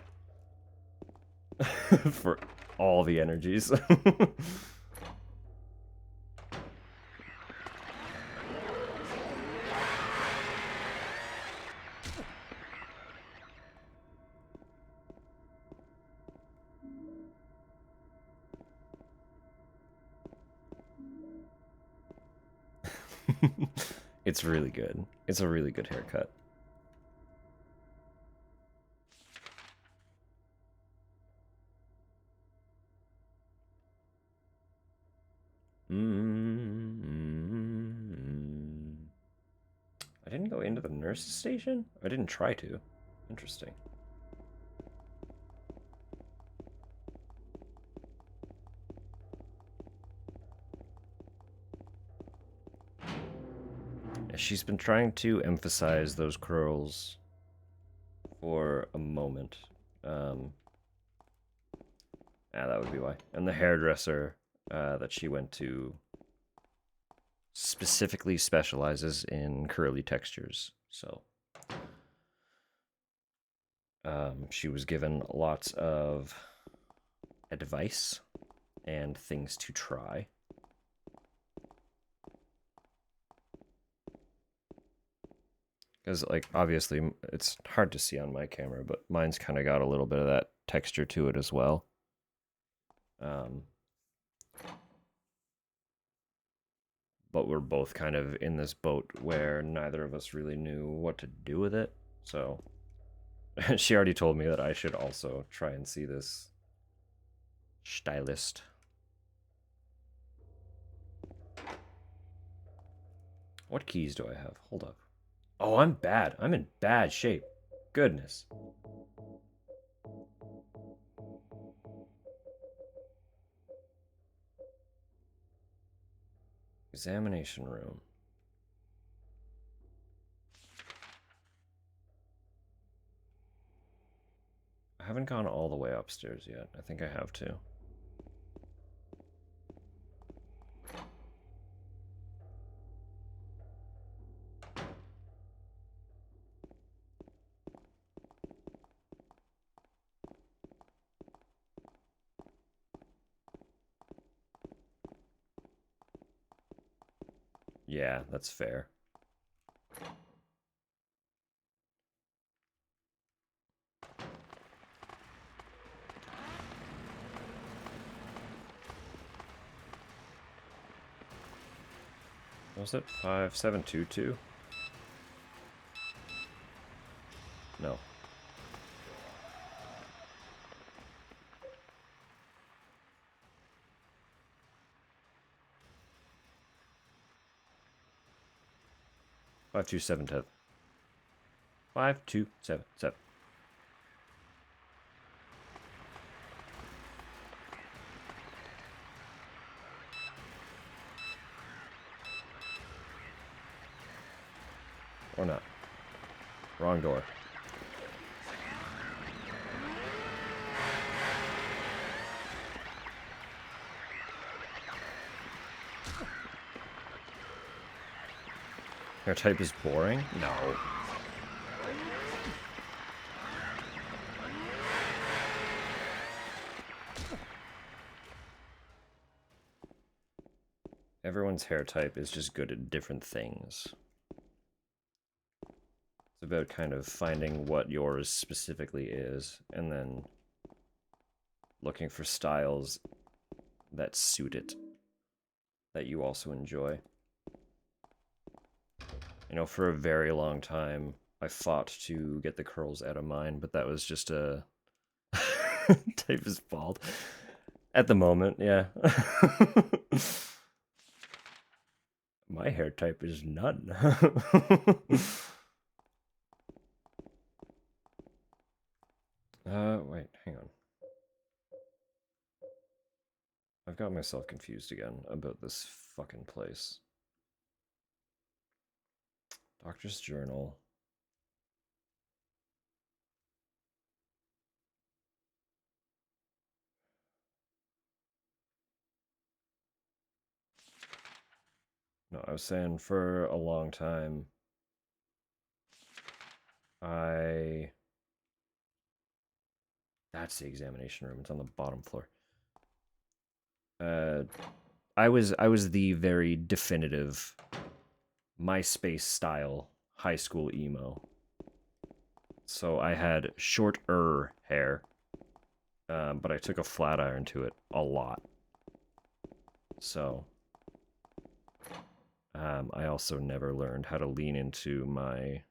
for all the energies. It's really good. It's a really good haircut. I didn't go into the nurse's station? I didn't try to. Interesting. She's been trying to emphasize those curls for a moment. That would be why. And the hairdresser that she went to specifically specializes in curly textures. So she was given lots of advice and things to try. Because, like, obviously, it's hard to see on my camera, but mine's kind of got a little bit of that texture to it as well. But we're both kind of in this boat where neither of us really knew what to do with it. So, she already told me that I should also try and see this stylist. What keys do I have? Hold up. Oh, I'm bad. I'm in bad shape. Goodness. Examination room. I haven't gone all the way upstairs yet. I think I have to. Yeah, that's fair. What was it? 5722? No. Five two seven 5277. Or not. Wrong door. Hair type is boring? No. Everyone's hair type is just good at different things. It's about kind of finding what yours specifically is, and then looking for styles that suit it, that you also enjoy. You know, for a very long time, I fought to get the curls out of mine, but that was just a... type is bald. At the moment, yeah. My hair type is none. Wait, hang on. I've got myself confused again about this fucking place. Doctor's Journal. No, I was saying for a long time, that's the examination room. It's on the bottom floor. I was the very definitive MySpace style high school emo. So I had shorter hair, but I took a flat iron to it a lot. So I also never learned how to lean into my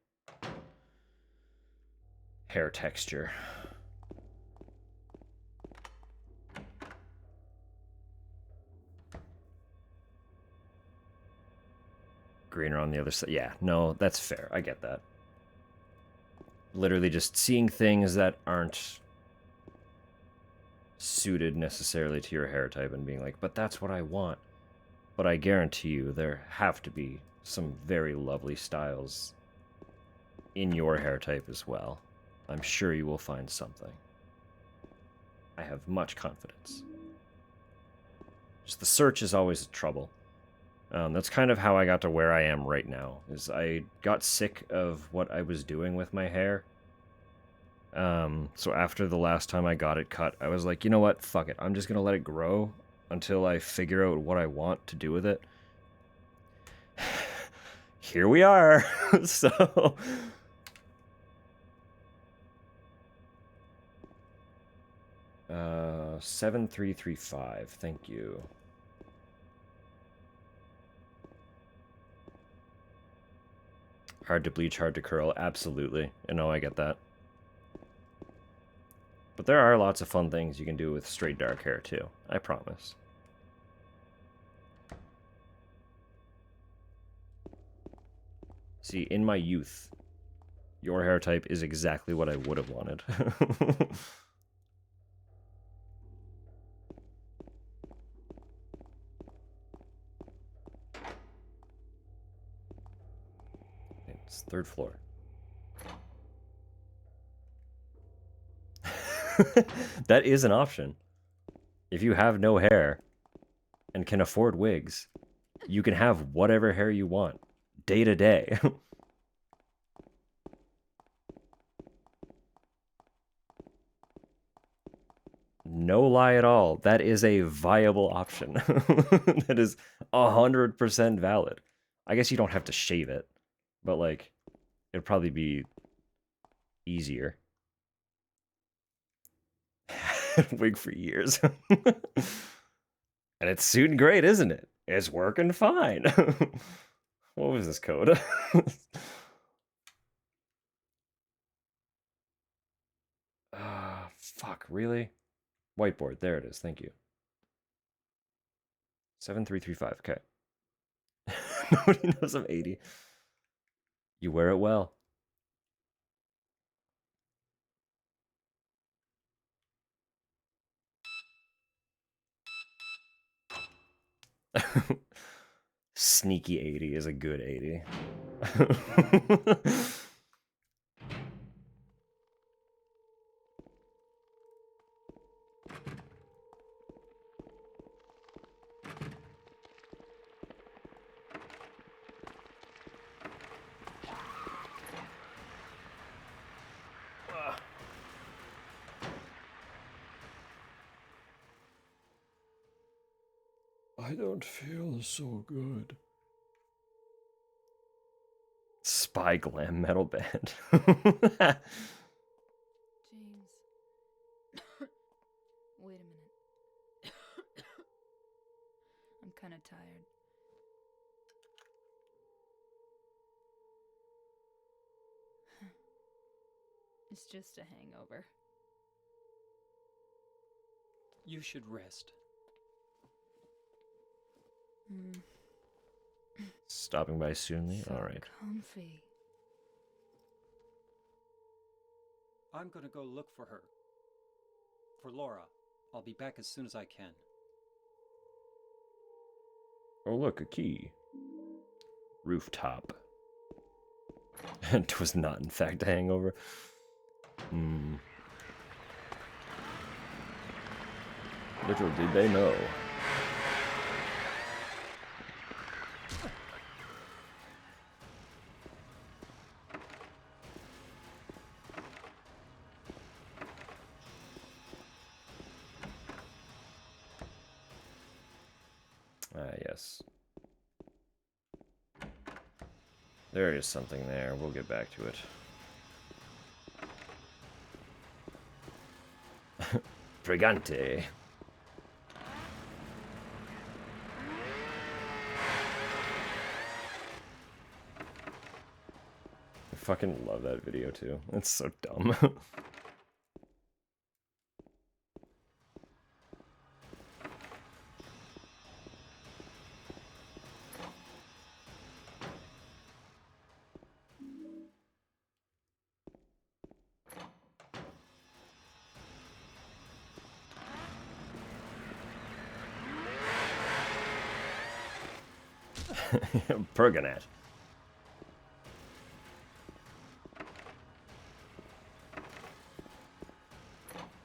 hair texture. Greener on the other side. Yeah, no, that's fair. I get that. Literally just seeing things that aren't suited necessarily to your hair type and being like, but that's what I want. But I guarantee you there have to be some very lovely styles in your hair type as well. I'm sure you will find something. I have much confidence. Just the search is always trouble. That's kind of how I got to where I am right now, is I got sick of what I was doing with my hair. So after the last time I got it cut, I was like, you know what, fuck it. I'm just gonna let it grow until I figure out what I want to do with it. Here we are. So... 7335, thank you. Hard to bleach, hard to curl, absolutely. I know, I get that. But there are lots of fun things you can do with straight dark hair too, I promise. See, in my youth, your hair type is exactly what I would have wanted. It's third floor. That is an option. If you have no hair and can afford wigs, you can have whatever hair you want, day to day. No lie at all. That is a viable option. That is 100% valid. I guess you don't have to shave it, but like, it'd probably be easier. Wig for years. And it's suiting great, isn't it? It's working fine. What was this code? Fuck, really? Whiteboard, there it is, thank you. 7335, okay. Nobody knows I'm 80. You wear it well. Sneaky 80 is a good 80. I don't feel so good. Spy glam metal band. James. Wait a minute. I'm kind of tired. It's just a hangover. You should rest. Stopping by soonly? So Alright. comfy. I'm gonna go look for her. For Laura. I'll be back as soon as I can. Oh, look, a key. Rooftop. It was not, in fact, a hangover. Little did they know. Ah, yes. There is something there. We'll get back to it. Brigante. I fucking love that video too. It's so dumb. Pergonet.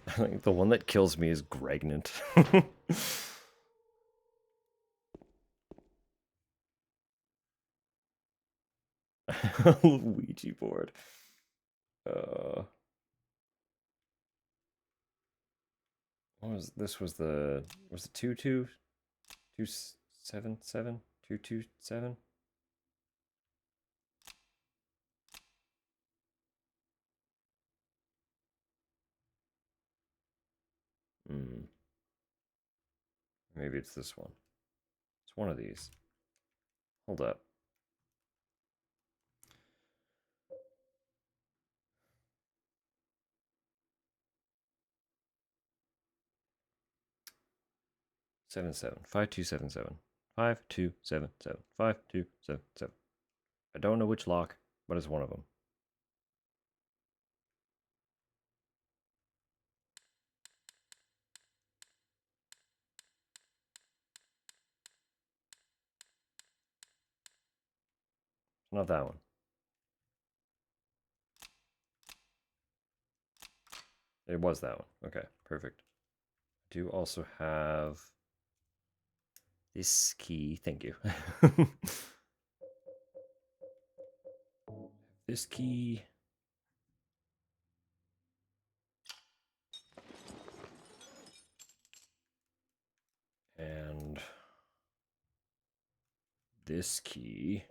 I think the one that kills me is Gregnant. Ouija board. What was this? Was the 22277 227? Maybe it's this one. It's one of these. Hold up. Seven 5277 5277 5277. I don't know which lock, but it's one of them. Not that one. It was that one. Okay, perfect. I do also have this key. Thank you. This key. And this key.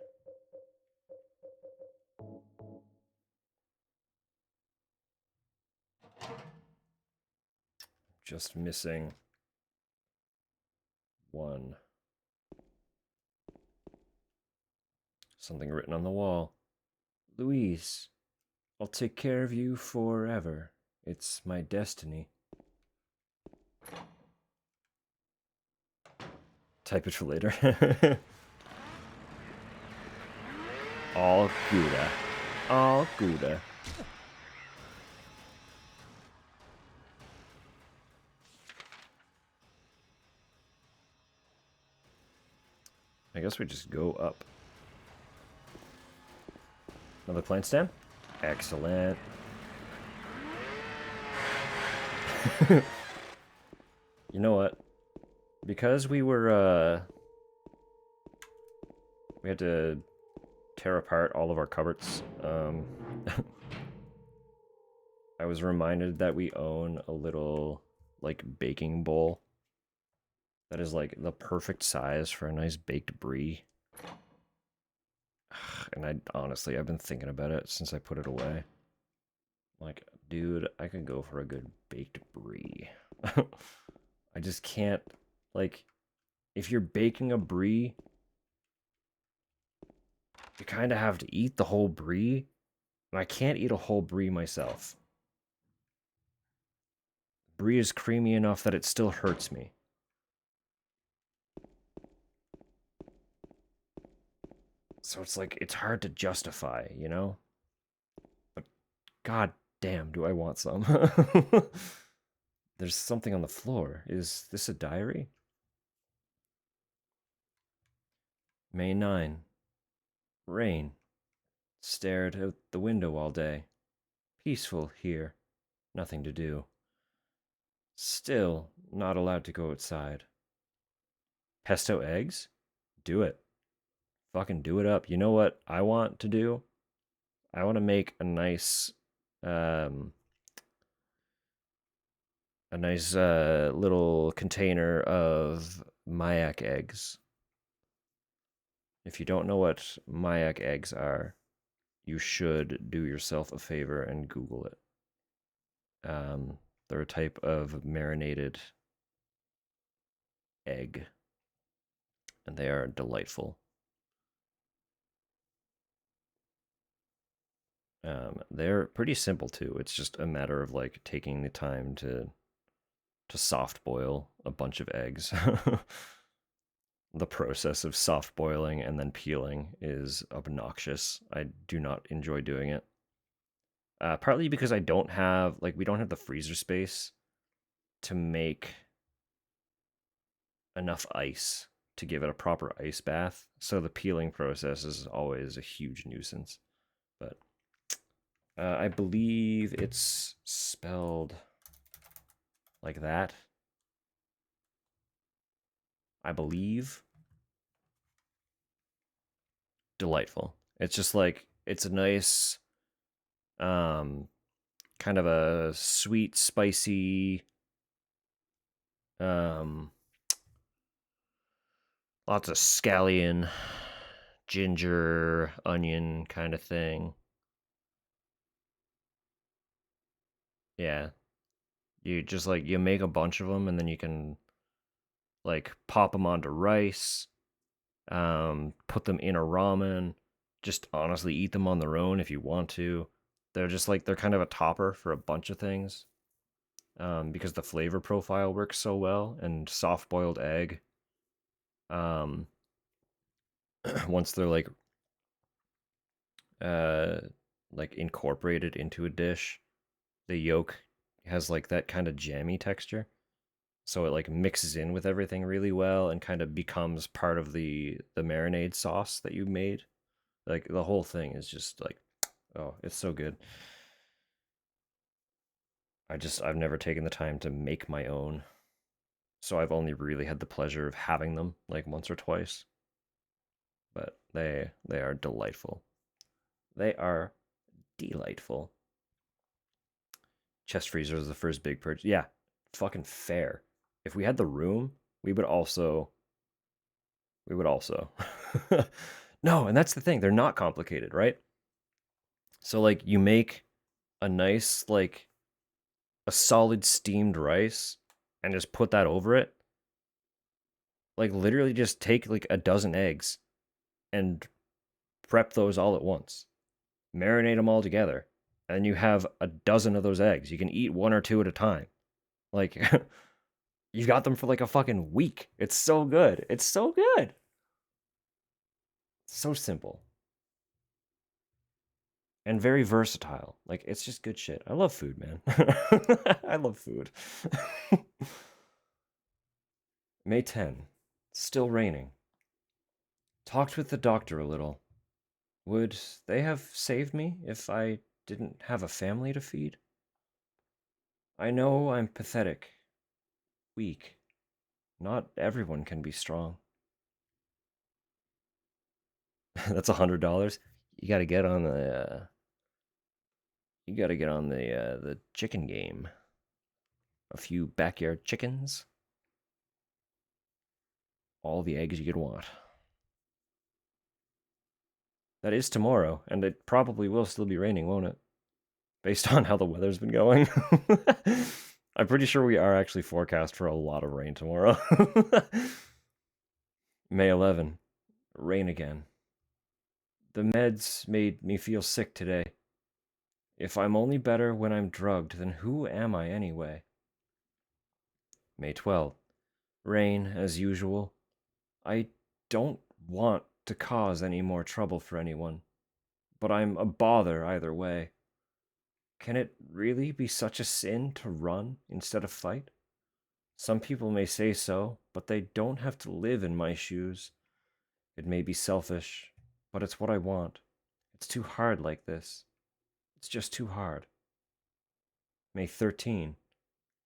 Just missing one. Something written on the wall. Louise, I'll take care of you forever. It's my destiny. Type it for later. All Gouda. All Gouda. I guess we just go up. Another plant stand? Excellent. You know what? Because we were, we had to tear apart all of our cupboards, I was reminded that we own a little, like, baking bowl that is like the perfect size for a nice baked brie. And I've been thinking about it since I put it away. Like, dude, I could go for a good baked brie. I just can't, like, if you're baking a brie, you kind of have to eat the whole brie. And I can't eat a whole brie myself. Brie is creamy enough that it still hurts me. So it's like, it's hard to justify, you know? But god damn, do I want some. There's something on the floor. Is this a diary? May 9. Rain. Stared out the window all day. Peaceful here. Nothing to do. Still not allowed to go outside. Pesto eggs? Do it. Fucking do it up. You know what I want to do? I want to make a nice little container of Mayak eggs. If you don't know what Mayak eggs are, you should do yourself a favor and Google it. They're a type of marinated egg, and they are delightful. They're pretty simple too. It's just a matter of like taking the time to soft boil a bunch of eggs. The process of soft boiling and then peeling is obnoxious. I do not enjoy doing it. Partly because we don't have the freezer space to make enough ice to give it a proper ice bath. So the peeling process is always a huge nuisance. But I believe it's spelled like that. I believe. Delightful. It's just like, it's a nice, kind of a sweet, spicy, lots of scallion, ginger, onion kind of thing. Yeah. You just like, you make a bunch of them and then you can like pop them onto rice, put them in a ramen, just honestly eat them on their own if you want to. They're just like, they're kind of a topper for a bunch of things, because the flavor profile works so well. And soft boiled egg, once they're like incorporated into a dish, the yolk has like that kind of jammy texture. So it like mixes in with everything really well and kind of becomes part of the marinade sauce that you made. Like the whole thing is just like, oh, it's so good. I've never taken the time to make my own. So I've only really had the pleasure of having them like once or twice. But they are delightful. They are delightful. Chest freezer is the first big purchase. Yeah, fucking fair. If we had the room, we would also. No, and that's the thing. They're not complicated, right? So like you make a nice like a solid steamed rice and just put that over it. Like literally just take like a dozen eggs and prep those all at once. Marinate them all together. And you have a dozen of those eggs. You can eat one or two at a time. Like you've got them for like a fucking week. It's so good. It's so good. So simple. And very versatile. Like, it's just good shit. I love food, man. I love food. May 10. Still raining. Talked with the doctor a little. Would they have saved me if I didn't have a family to feed? I know I'm pathetic. Weak. Not everyone can be strong. That's $100. You gotta get on the the chicken game. A few backyard chickens. all the eggs you could want. That is tomorrow, and it probably will still be raining, won't it? Based on how the weather's been going. I'm pretty sure we are actually forecast for a lot of rain tomorrow. May 11. Rain again. The meds made me feel sick today. If I'm only better when I'm drugged, then who am I anyway? May 12. Rain, as usual. I don't want to cause any more trouble for anyone, but I'm a bother either way. Can it really be such a sin to run instead of fight? Some people may say so, but they don't have to live in my shoes. It may be selfish, but it's what I want. It's too hard like this. It's just too hard. May 13.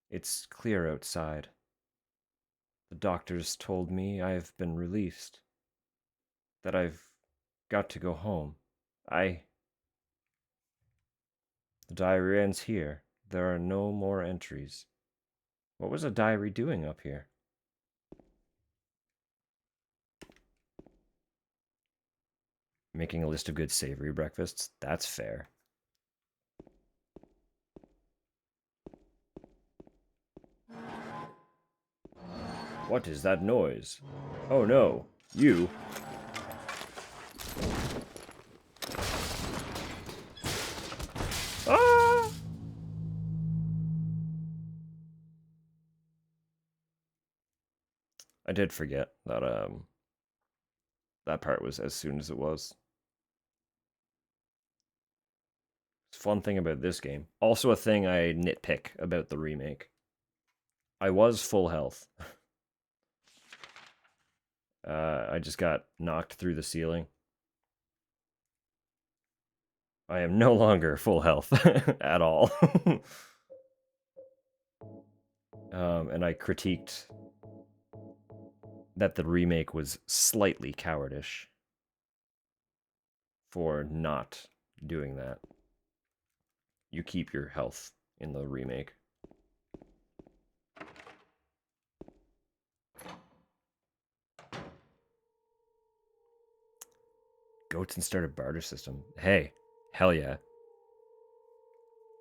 It's clear outside. The doctors told me I've been released. That I've got to go home. The diary ends here. There are no more entries. What was a diary doing up here? Making a list of good savory breakfasts? That's fair. What is that noise? Oh no, you. Ah! I did forget that that part was as soon as it was. It's a fun thing about this game. Also a thing I nitpick about the remake. I was full health. I just got knocked through the ceiling. I am no longer full health at all. And I critiqued that the remake was slightly cowardish for not doing that. You keep your health in the remake. Goats and start a barter system. Hey, hell yeah. A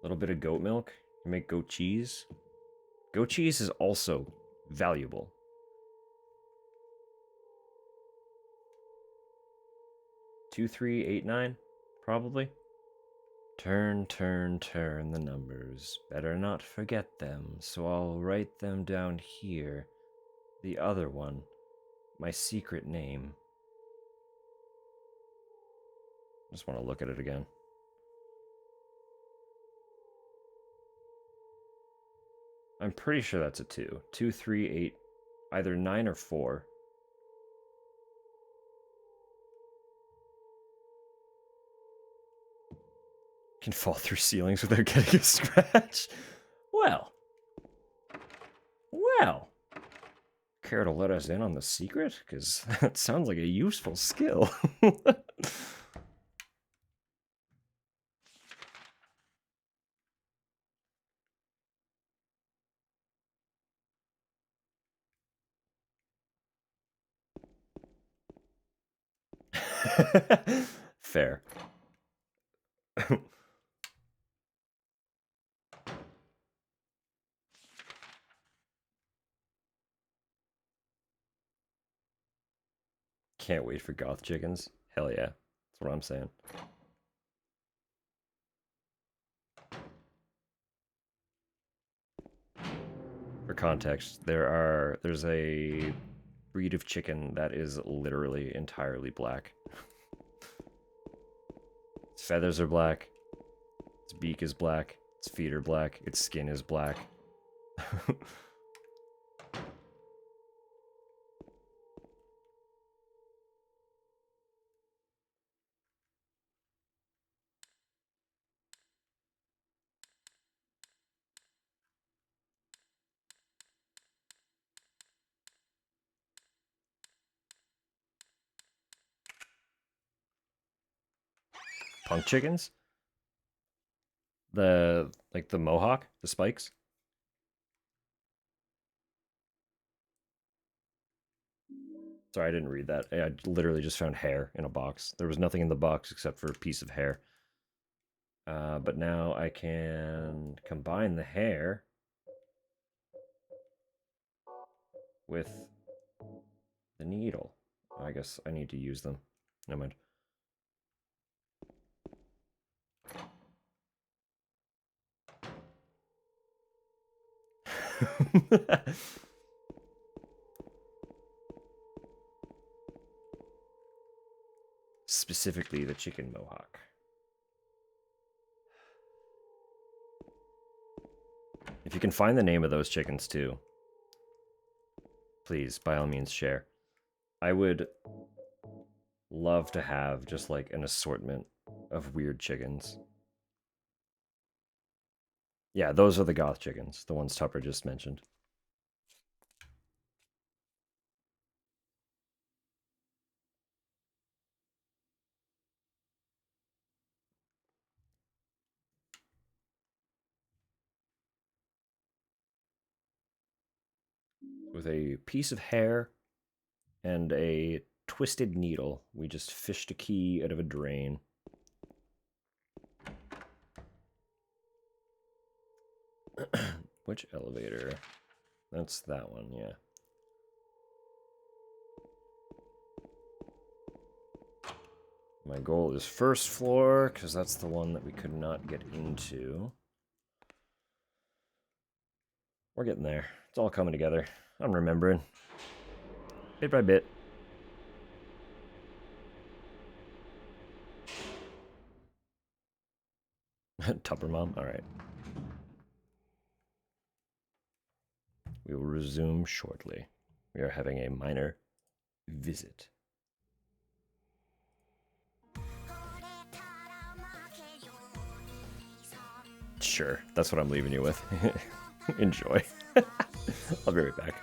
little bit of goat milk. You make goat cheese. Goat cheese is also valuable. Two, 3, 8, 9, probably. Turn, turn, turn the numbers. Better not forget them, so I'll write them down here. The other one. My secret name. Just want to look at it again. I'm pretty sure that's a 2. 2, 3, 8. Either 9 or 4. Can fall through ceilings without getting a scratch. Well. Care to let us in on the secret? Because that sounds like a useful skill. Fair. Can't wait for goth chickens. Hell yeah. That's what I'm saying. For context, there's a breed of chicken that is literally entirely black. Its feathers are black. Its beak is black. Its feet are black. Its skin is black. Punk chickens? The mohawk, the spikes? Sorry, I didn't read that. I literally just found hair in a box. There was nothing in the box except for a piece of hair. But now I can combine the hair with the needle. I guess I need to use them. Never mind. Specifically the chicken mohawk. If you can find the name of those chickens too, please, by all means, share. I would love to have just like an assortment of weird chickens. Yeah, those are the goth chickens, the ones Tupper just mentioned. With a piece of hair and a twisted needle, we just fished a key out of a drain. Which elevator? That's that one, yeah. My goal is first floor, because that's the one that we could not get into. We're getting there. It's all coming together. I'm remembering. Bit by bit. Tupper Mom? Alright. We will resume shortly. We are having a minor visit. Sure, that's what I'm leaving you with. Enjoy. I'll be right back.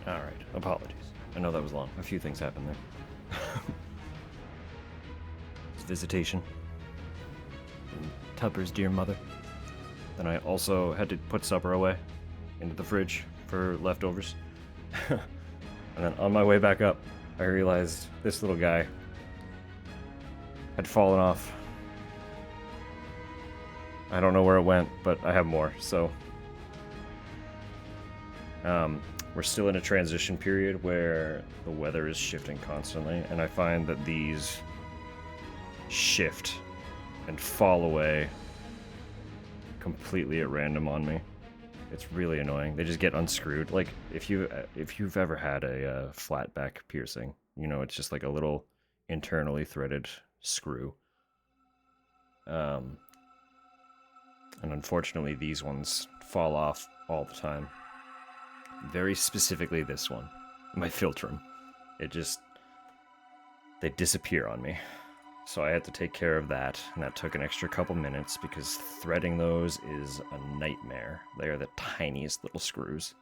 Alright, apologies. I know that was long. A few things happened there. Visitation. From Tupper's dear mother. Then I also had to put supper away into the fridge for leftovers. And then on my way back up, I realized this little guy had fallen off. I don't know where it went, but I have more, so... we're still in a transition period where the weather is shifting constantly, and I find that these shift and fall away completely at random on me. It's really annoying. They just get unscrewed. Like, if you've ever had a flat back piercing, you know, it's just like a little internally threaded screw. And unfortunately, these ones fall off all the time. Very specifically this one, my Philtrum. They disappear on me. So I had to take care of that, and that took an extra couple minutes because threading those is a nightmare. They are the tiniest little screws.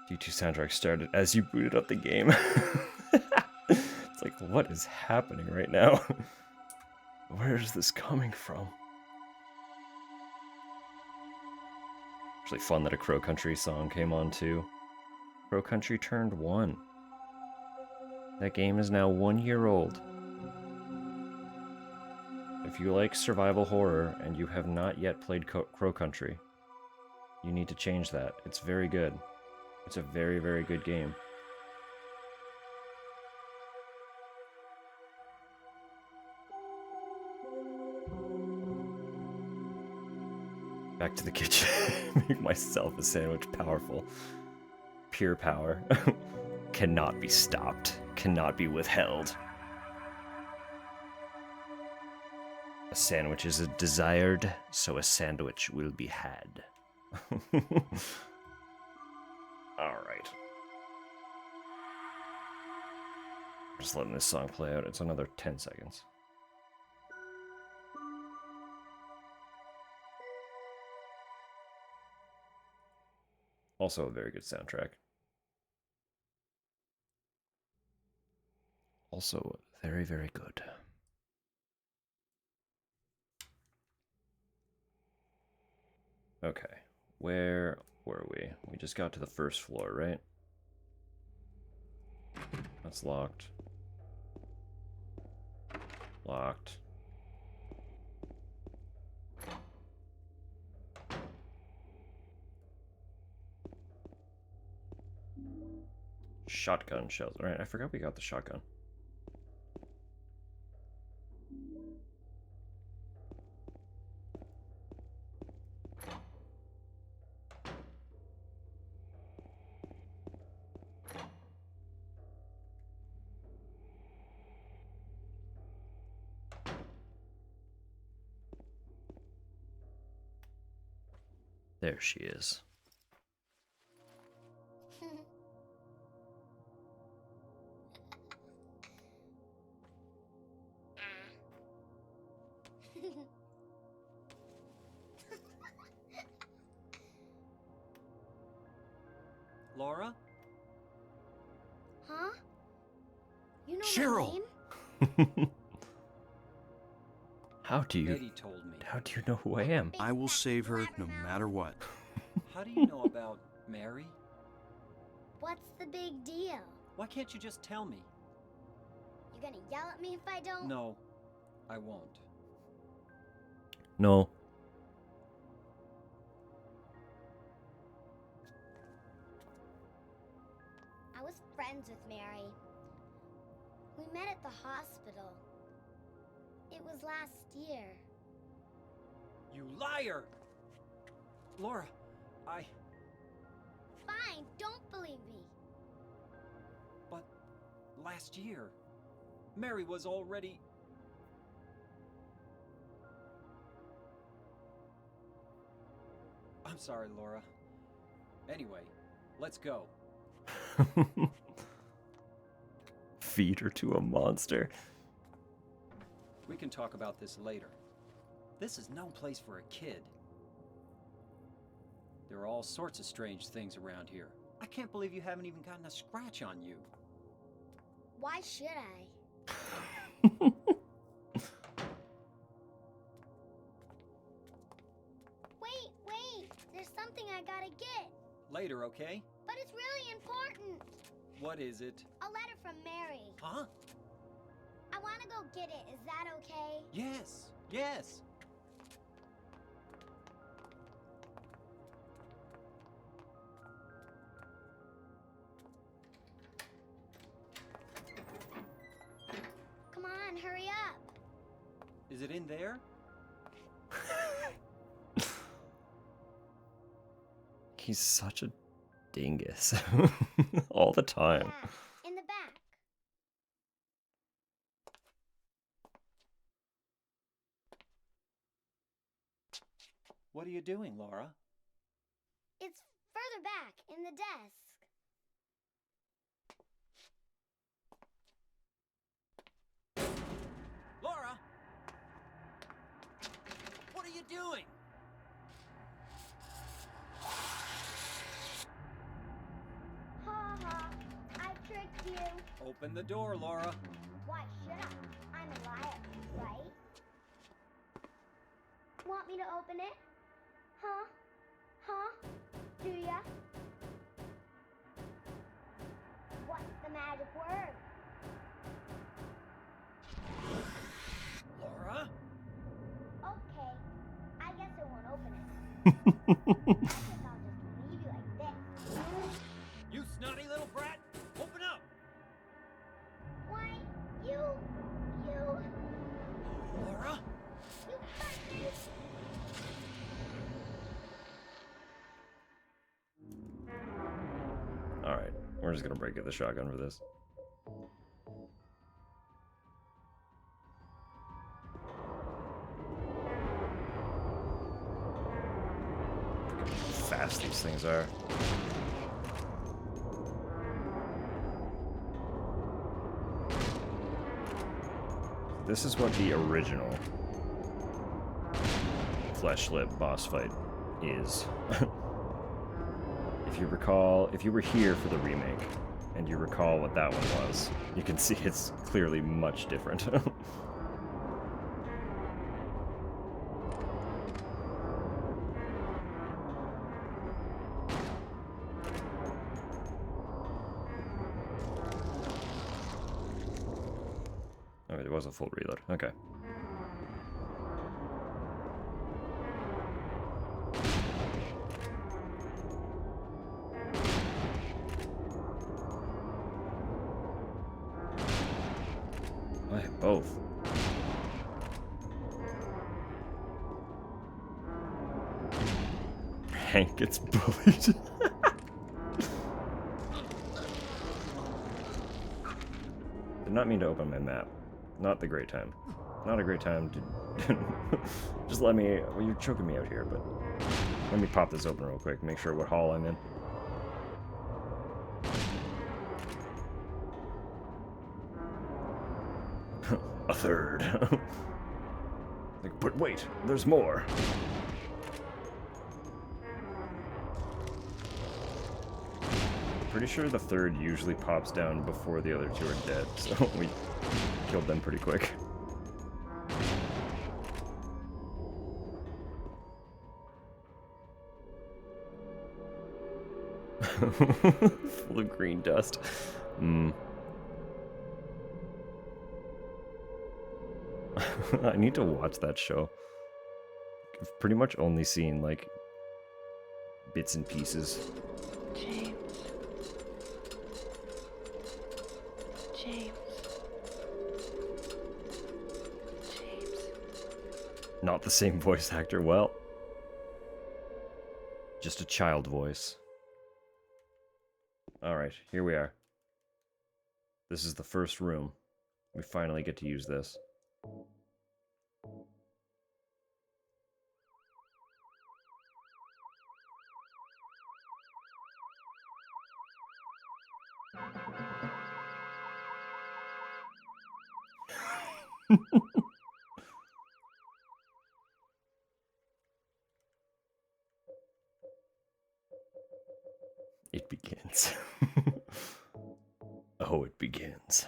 D2 soundtrack started as you booted up the game. It's like, what is happening right now? Where is this coming from? Actually fun that a Crow Country song came on too. Crow Country turned 1. That game is now 1 year old. If you like survival horror and you have not yet played Crow Country, you need to change that. It's very good. It's a very, very good game. Back to the kitchen. Make myself a sandwich. Powerful. Pure power. Cannot be stopped. Cannot be withheld. A sandwich is desired, so a sandwich will be had. Alright. Just letting this song play out. It's another 10 seconds. Also a very good soundtrack. Also very, very good. Okay, where were we? We just got to the first floor, right? That's locked. Locked. Shotgun shells. Alright, I forgot we got the shotgun. There she is. Laura? Huh? You know Cheryl! my name? How do you know who I am? I will save her no matter what. How do you know about Mary? What's the big deal? Why can't you just tell me? You gonna yell at me if I don't? No, I won't. No. I was friends with Mary. We met at the hospital. It was last year. You liar! Laura, Fine, don't believe me. But last year, Mary was already... I'm sorry, Laura. Anyway, let's go. Feed her to a monster. We can talk about this later. This is no place for a kid. There are all sorts of strange things around here. I can't believe you haven't even gotten a scratch on you. Why should I? Wait! There's something I gotta get. Later, okay? But it's really important. What is it? A letter from Mary. Huh? I wanna go get it. Is that okay? Yes. Come on, hurry up. Is it in there? He's such a dingus. All the time. Yeah, in the back. What are you doing, Laura? It's further back, in the desk. Laura! What are you doing? Ha ha, I tricked you. Open the door, Laura. Why should I? I'm a liar, right? Want me to open it? Huh? Do ya? What's the magic word? Laura? Okay, I guess I won't open it. I guess I'll just leave you like this. You snotty little brat! Open up! Why, you... Laura? You hurt me! Alright, we're just gonna break it the shotgun for this. Look how fast these things are. This is what the original Fleshlit boss fight is. If you recall, if you were here for the remake, and you recall what that one was, you can see it's clearly much different. Oh, it was a full reload. Okay. Why both? Hank gets bullied. Did not mean to open my map. Not the great time. Not a great time to... Just let me... Well, you're choking me out here, but... Let me pop this open real quick, make sure what hall I'm in. A third. Like, but wait, there's more. Pretty sure the third usually pops down before the other two are dead, so we killed them pretty quick. Full of green dust. I need to watch that show. I've pretty much only seen, like, bits and pieces. James. Not the same voice actor. Well, just a child voice. Alright, here we are. This is the first room. We finally get to use this. begins. Oh, it begins.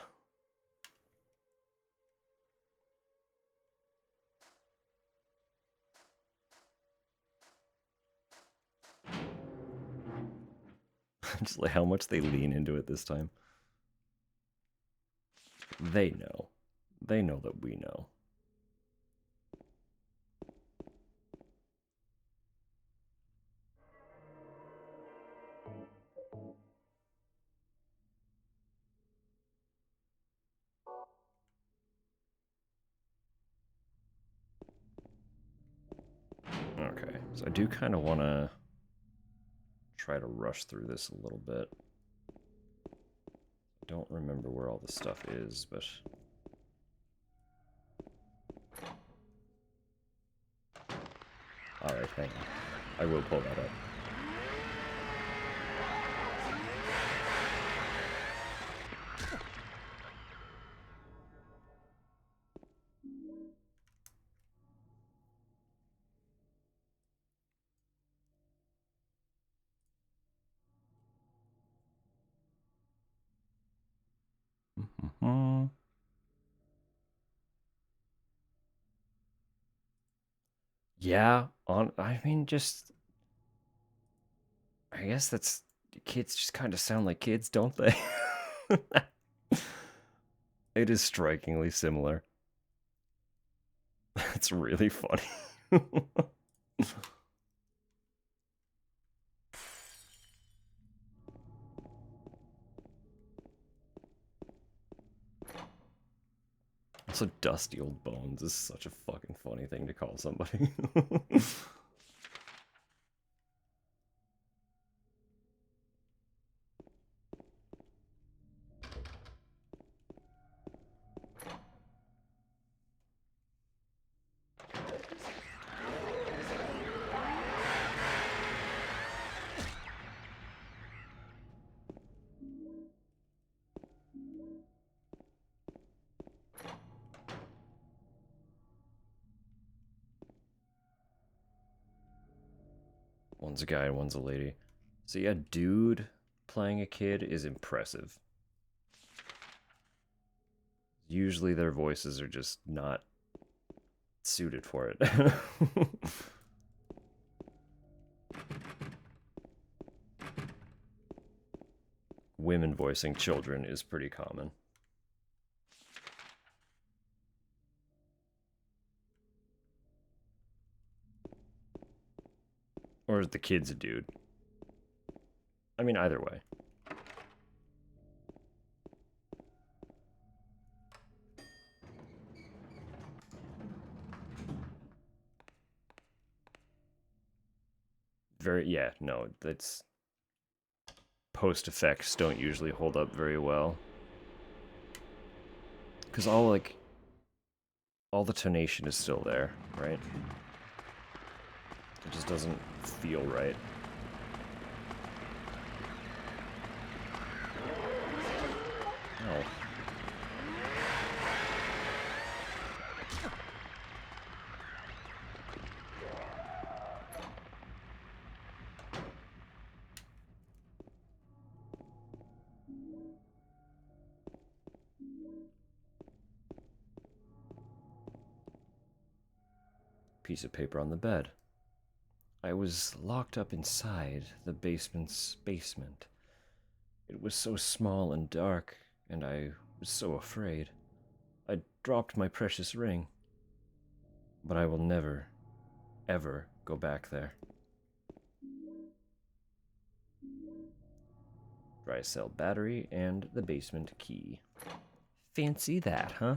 Just like how much they lean into it this time. They know. They know that we know. Okay, so I do kind of want to try to rush through this a little bit. I don't remember where all this stuff is, but... Alright, hang on. I will pull that up. Yeah, I mean, just... I guess that's... Kids just kind of sound like kids, don't they? It is strikingly similar. That's really funny. Also, dusty old bones is such a fucking funny thing to call somebody. One's a guy and one's a lady. So yeah, dude playing a kid is impressive. Usually their voices are just not suited for it. Women voicing children is pretty common. Or is the kid's a dude? I mean, either way. Yeah, no, that's... Post effects don't usually hold up very well. Because all the tonation is still there, right? It just doesn't feel right. Oh. Piece of paper on the bed. I was locked up inside the basement's basement. It was so small and dark, and I was so afraid. I dropped my precious ring. But I will never, ever go back there. Dry cell battery and the basement key. Fancy that, huh?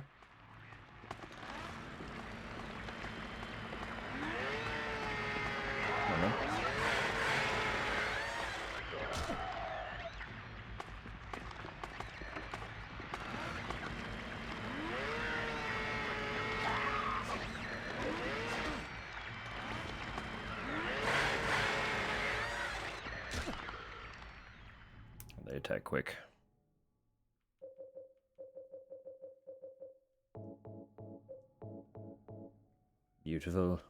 They attack quick. Beautiful.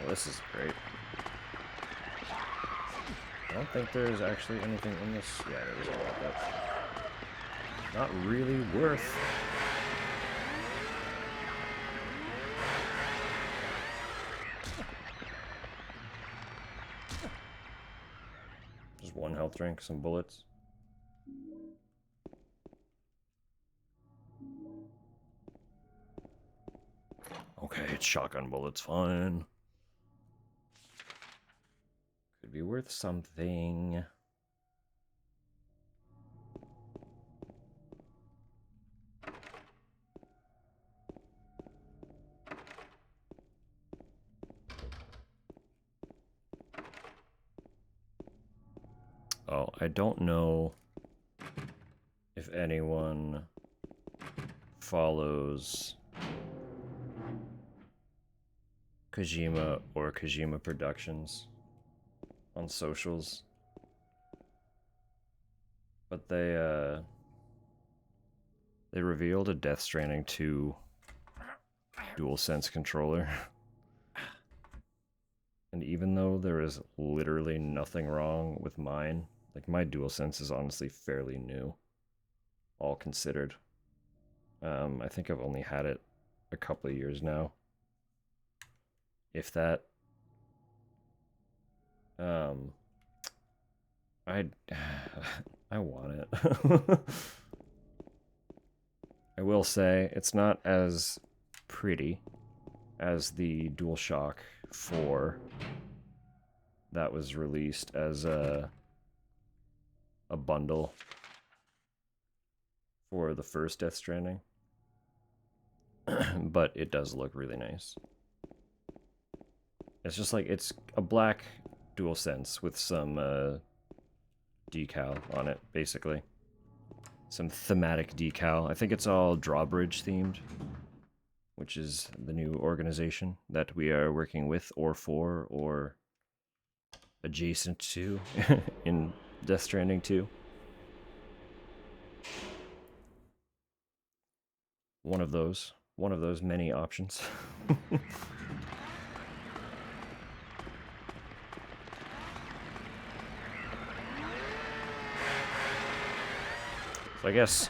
Well, this is great. I don't think there's actually anything in this. Yeah, there is, but not really worth. Just one health drink, some bullets. Okay, it's shotgun bullets, fine. Could be worth something. Oh, I don't know if anyone follows Kojima or Kojima Productions on socials, but they revealed a Death Stranding 2 DualSense controller. And even though there is literally nothing wrong with mine, like my DualSense is honestly fairly new, all considered. I think I've only had it a couple of years now, if that. I want it. I will say it's not as pretty as the DualShock 4 that was released as a bundle for the first Death Stranding. But it does look really nice. It's just like, it's a black DualSense with some decal on it, basically. Some thematic decal. I think it's all Drawbridge themed, which is the new organization that we are working with or for or adjacent to in Death Stranding 2. One of those many options. So I guess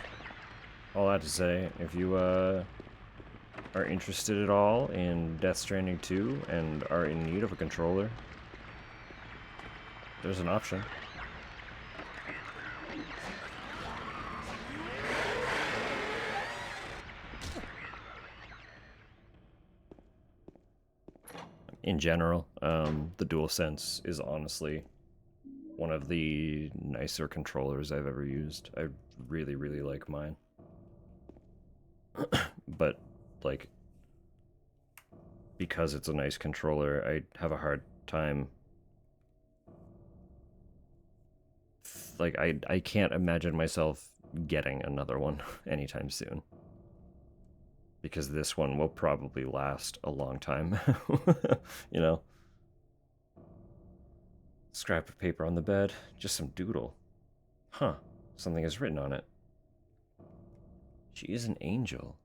all that to say, if you are interested at all in Death Stranding 2 and are in need of a controller, there's an option. In general, the DualSense is honestly one of the nicer controllers I've ever used. I really, really like mine. But, like, because it's a nice controller, I have a hard time. Like, I can't imagine myself getting another one anytime soon. Because this one will probably last a long time. You know? Scrap of paper on the bed, just some doodle. Huh, something is written on it. She is an angel.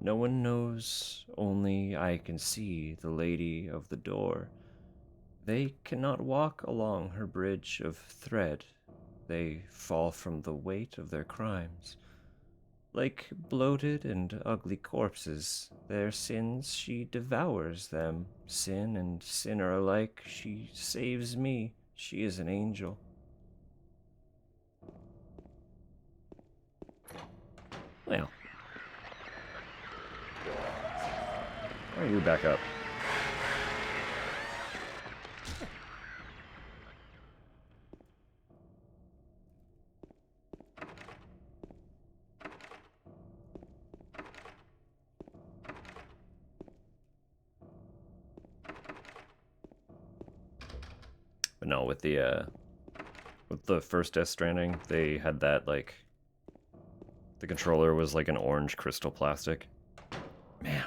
No one knows, only I can see the lady of the door. They cannot walk along her bridge of thread. They fall from the weight of their crimes. Like bloated and ugly corpses, their sins she devours them. Sin and sinner alike, she saves me. She is an angel. Well. Why are you back up? But no, with the first Death Stranding, they had that, like, the controller was like an orange crystal plastic. Man.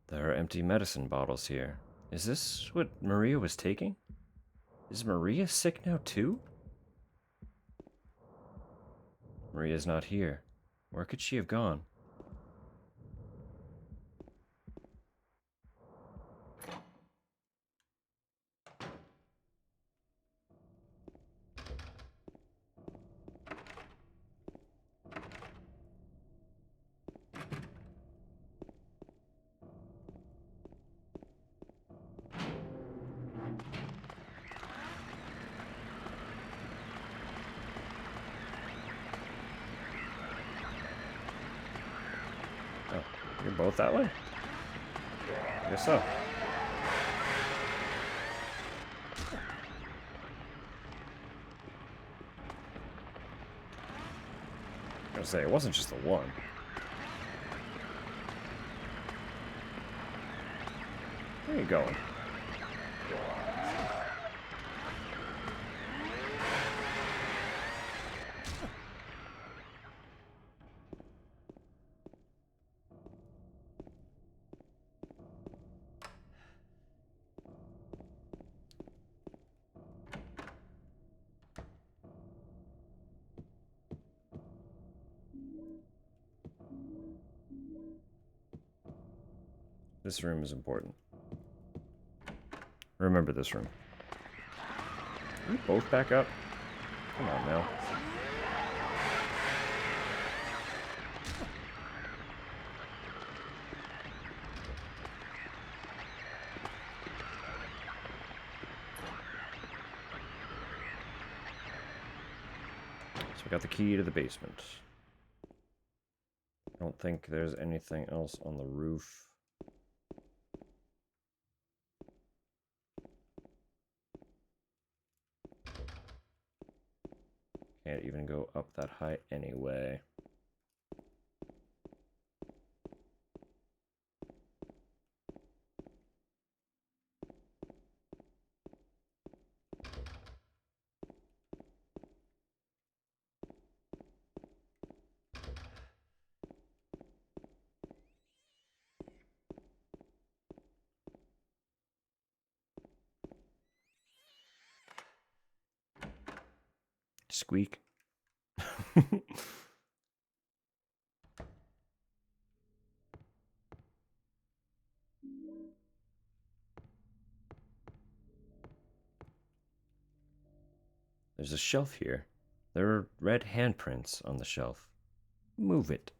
There are empty medicine bottles here. Is this what Maria was taking? Is Maria sick now too? Maria's not here. Where could she have gone? You're both that way? I guess so. I was gonna say, it wasn't just the one. Where are you going? This room is important. Remember this room. Are we both back up? Come on now. So we got the key to the basement. I don't think there's anything else on the roof. Can't even go up that high anyway. Squeak. There's a shelf here. There are red handprints on the shelf. Move it.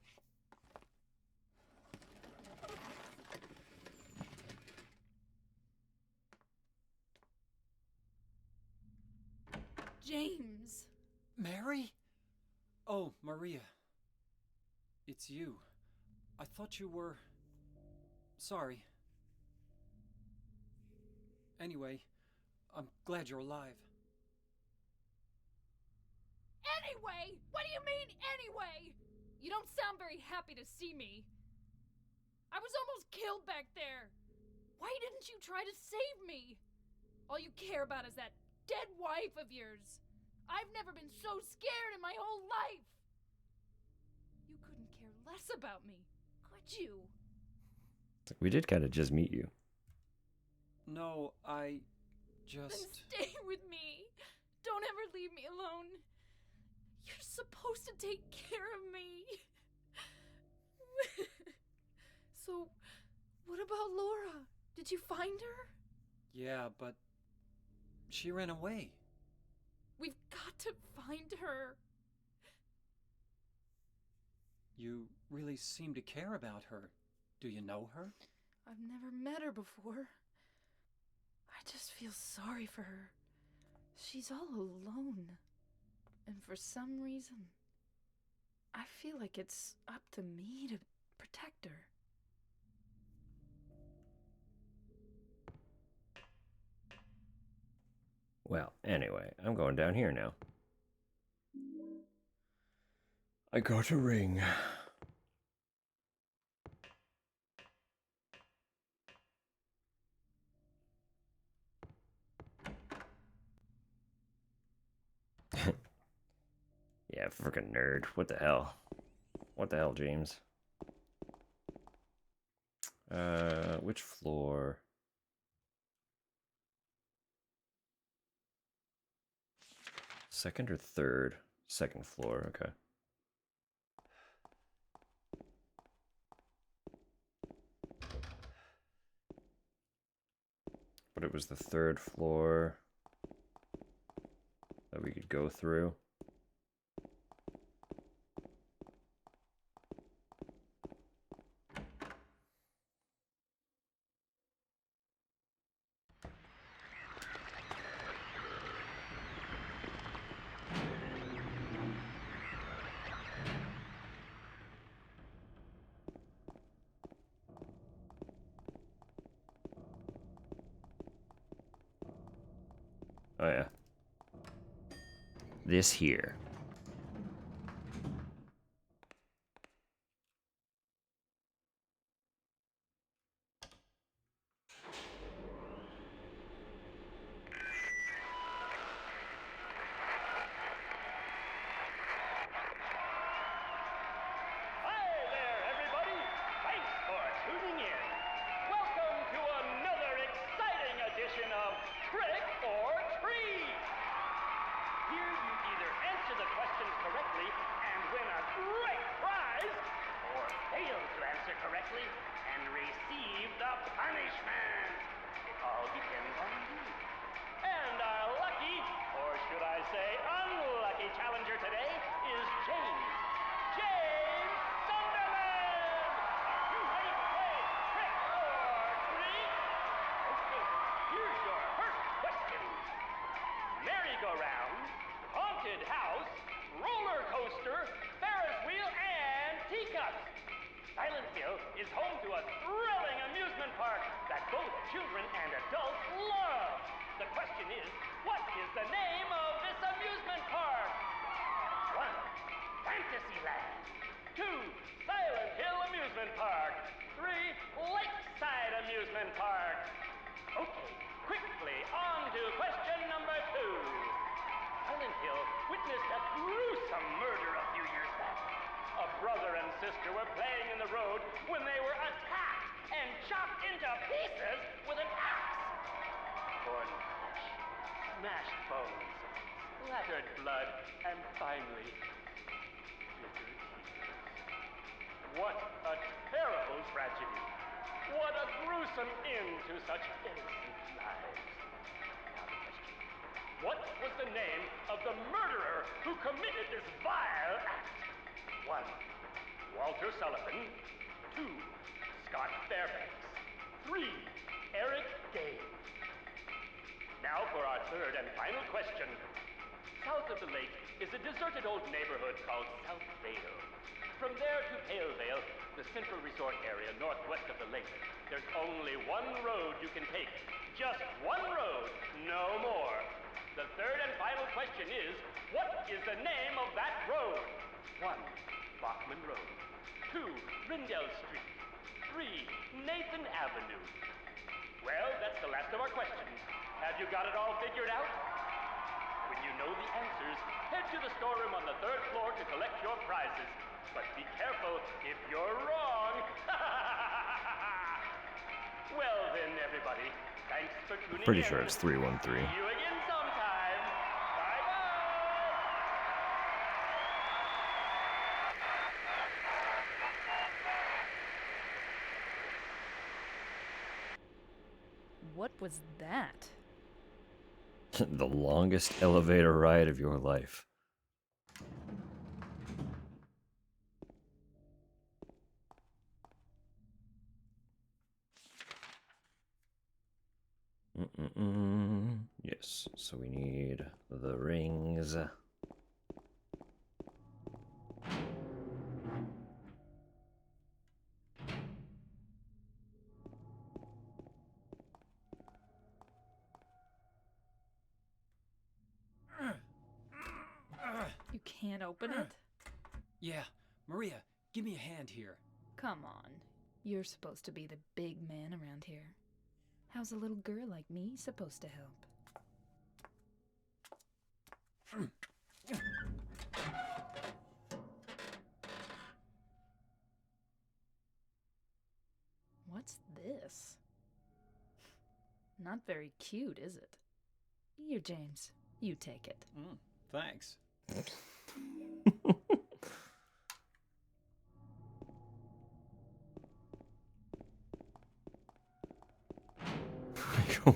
James! Mary? Oh, Maria. It's you. I thought you were... Sorry. Anyway, I'm glad you're alive. Anyway! What do you mean, anyway? You don't sound very happy to see me. I was almost killed back there. Why didn't you try to save me? All you care about is that dead wife of yours. I've never been so scared in my whole life. You couldn't care less about me, could you? We did kind of just meet you. No, I Then just... stay with me. Don't ever leave me alone. You're supposed to take care of me. So, what about Laura? Did you find her? Yeah, but... she ran away. We've got to find her. You really seem to care about her. Do you know her? I've never met her before. I just feel sorry for her. She's all alone. And for some reason, I feel like it's up to me to protect her. Well, anyway, I'm going down here now. I got a ring. Yeah, freaking nerd. What the hell? What the hell, James? Which floor? Second or third? Second floor, okay. But it was the third floor that we could go through. Oh yeah. This here. Hi there, everybody! Thanks for tuning in. Welcome to another exciting edition of Trick or Treat. Here you either answer the questions correctly and win a great prize, or fail to answer correctly and receive the punishment. It all depends on you. And our lucky, or should I say unlucky challenger today is James. James Sunderland! Are you ready to play Trick or Treat? Okay, here's your first question. Merry-go-round, haunted house, roller coaster, Ferris wheel, and teacups. Silent Hill is home to a thrilling amusement park that both children and adults love. The question is, what is the name of this amusement park? 1. Fantasyland. 2. Silent Hill Amusement Park. 3. Lakeside Amusement Park. Okay, quickly on to question number 2. Silent Hill witnessed a gruesome murder a few years back. A brother and sister were playing in the road when they were attacked and chopped into pieces with an axe. Torn flesh, smashed bones, splattered blood, and finally, flickered tears. What a terrible tragedy. What a gruesome end to such innocent lives. Now the question. What was the name of the murderer who committed this vile act? 1. Walter Sullivan. 2. Scott Fairbanks. 3. Eric Dane. Now for our third and final question. South of the lake is a deserted old neighborhood called South Vale. From there to Pale Vale, the central resort area northwest of the lake, there's only one road you can take. Just one road, no more. The third and final question is, what is the name of that road? 1. Bachman Road. 2. Rindell Street. 3. Nathan Avenue. Well, that's the last of our questions. Have you got it all figured out? When you know the answers, head to the storeroom on the 3rd floor to collect your prizes. But be careful if you're wrong. Well then, everybody, thanks for tuning in. Pretty sure it's 313. See you again sometime. Bye-bye. What was that? The longest elevator ride of your life. Yes, so we need the rings. You can't open it? Yeah, Maria, give me a hand here. Come on. You're supposed to be the big man around here. How's a little girl like me supposed to help? What's this? Not very cute, is it? Here, James. You take it. Thanks.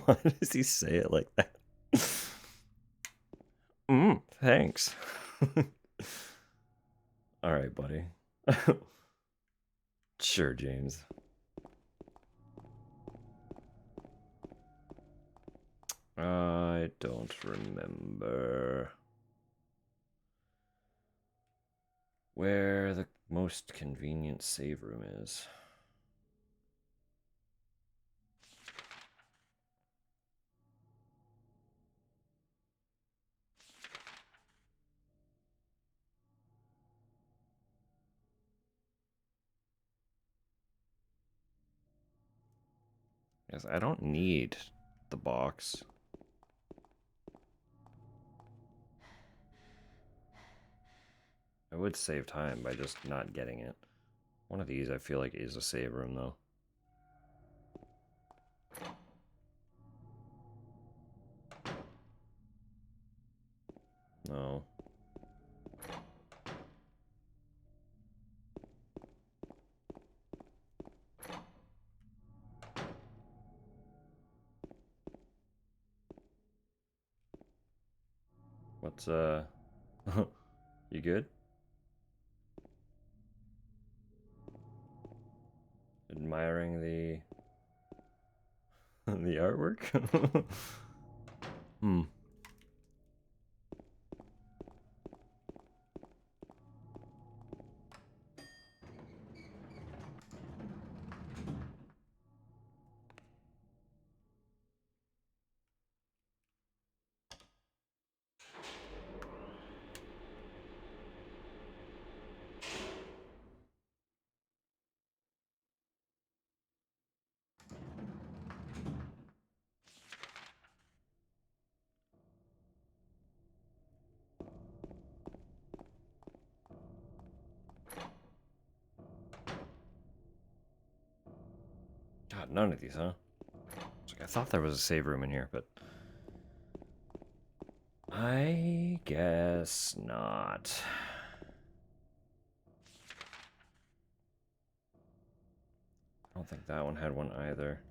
Why does he say it like that? Thanks. All right, buddy. Sure, James. I don't remember where the most convenient save room is. Yes, I don't need the box. I would save time by just not getting it. One of these I feel like is a save room though. No. What's you good? Admiring the the artwork? Hmm. God, none of these, huh? It's like I thought there was a save room in here, but I guess not. I don't think that one had one either.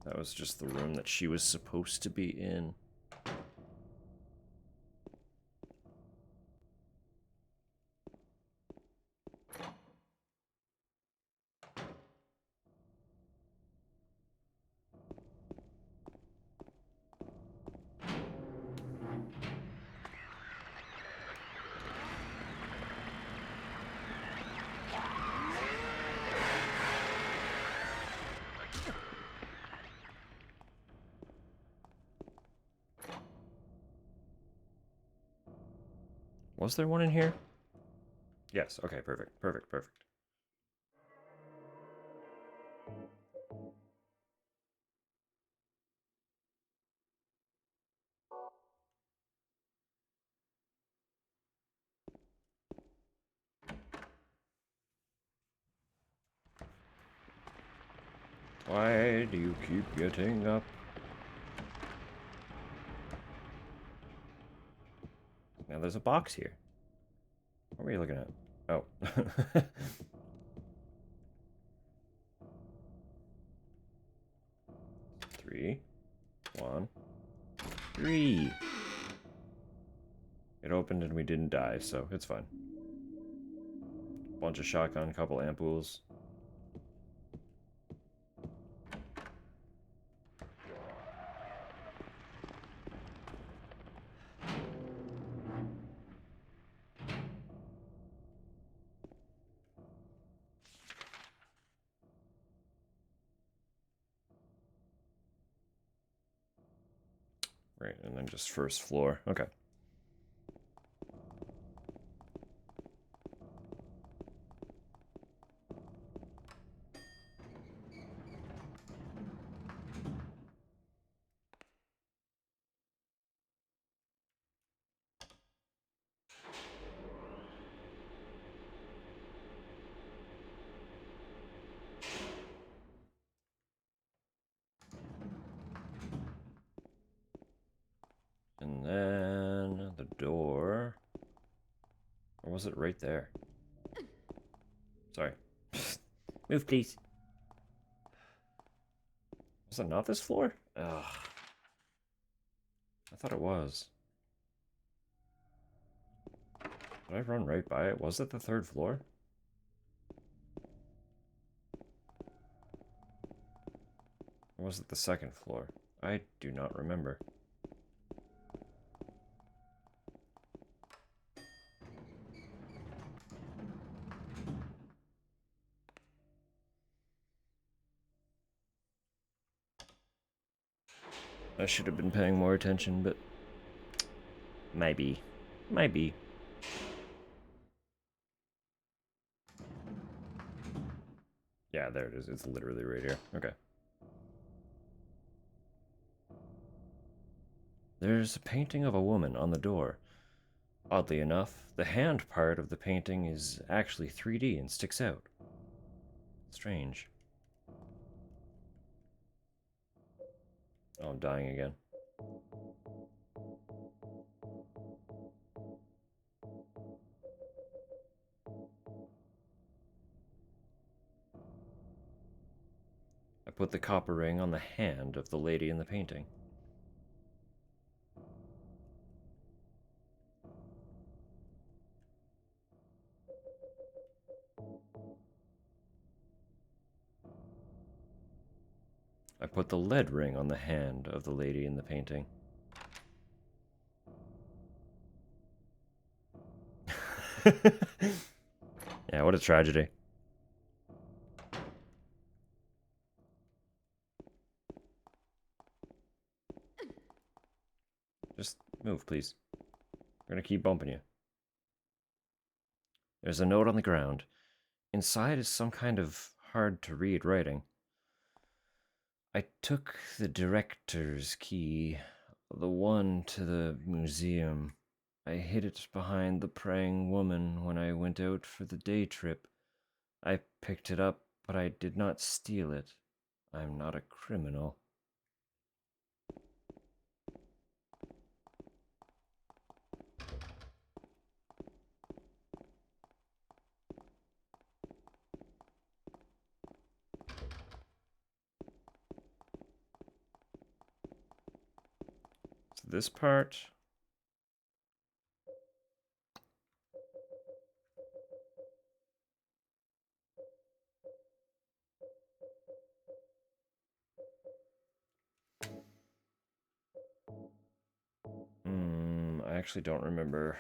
That was just the room that she was supposed to be in. Was there one in here? Yes, okay, perfect, perfect, perfect. Why do you keep getting up? Now there's a box here. What were you looking at? Oh. 3, 1, 3. It opened and we didn't die, so it's fine. Bunch of shotgun, couple ampoules. Right, and then just first floor. Okay. And then the door. Or was it right there? Sorry. Move, please. Was it not this floor? Ugh. I thought it was. Did I run right by it? Was it the 3rd floor? Or was it the 2nd floor? I do not remember. I should have been paying more attention, but maybe. Maybe. Yeah, there it is. It's literally right here. Okay. There's a painting of a woman on the door. Oddly enough, the hand part of the painting is actually 3D and sticks out. Strange. Oh, I'm dying again. I put the copper ring on the hand of the lady in the painting. I put the lead ring on the hand of the lady in the painting. Yeah, what a tragedy. Just move, please. We're gonna keep bumping you. There's a note on the ground. Inside is some kind of hard-to-read writing. I took the director's key, the one to the museum. I hid it behind the praying woman when I went out for the day trip. I picked it up, but I did not steal it. I'm not a criminal. So this part... I actually don't remember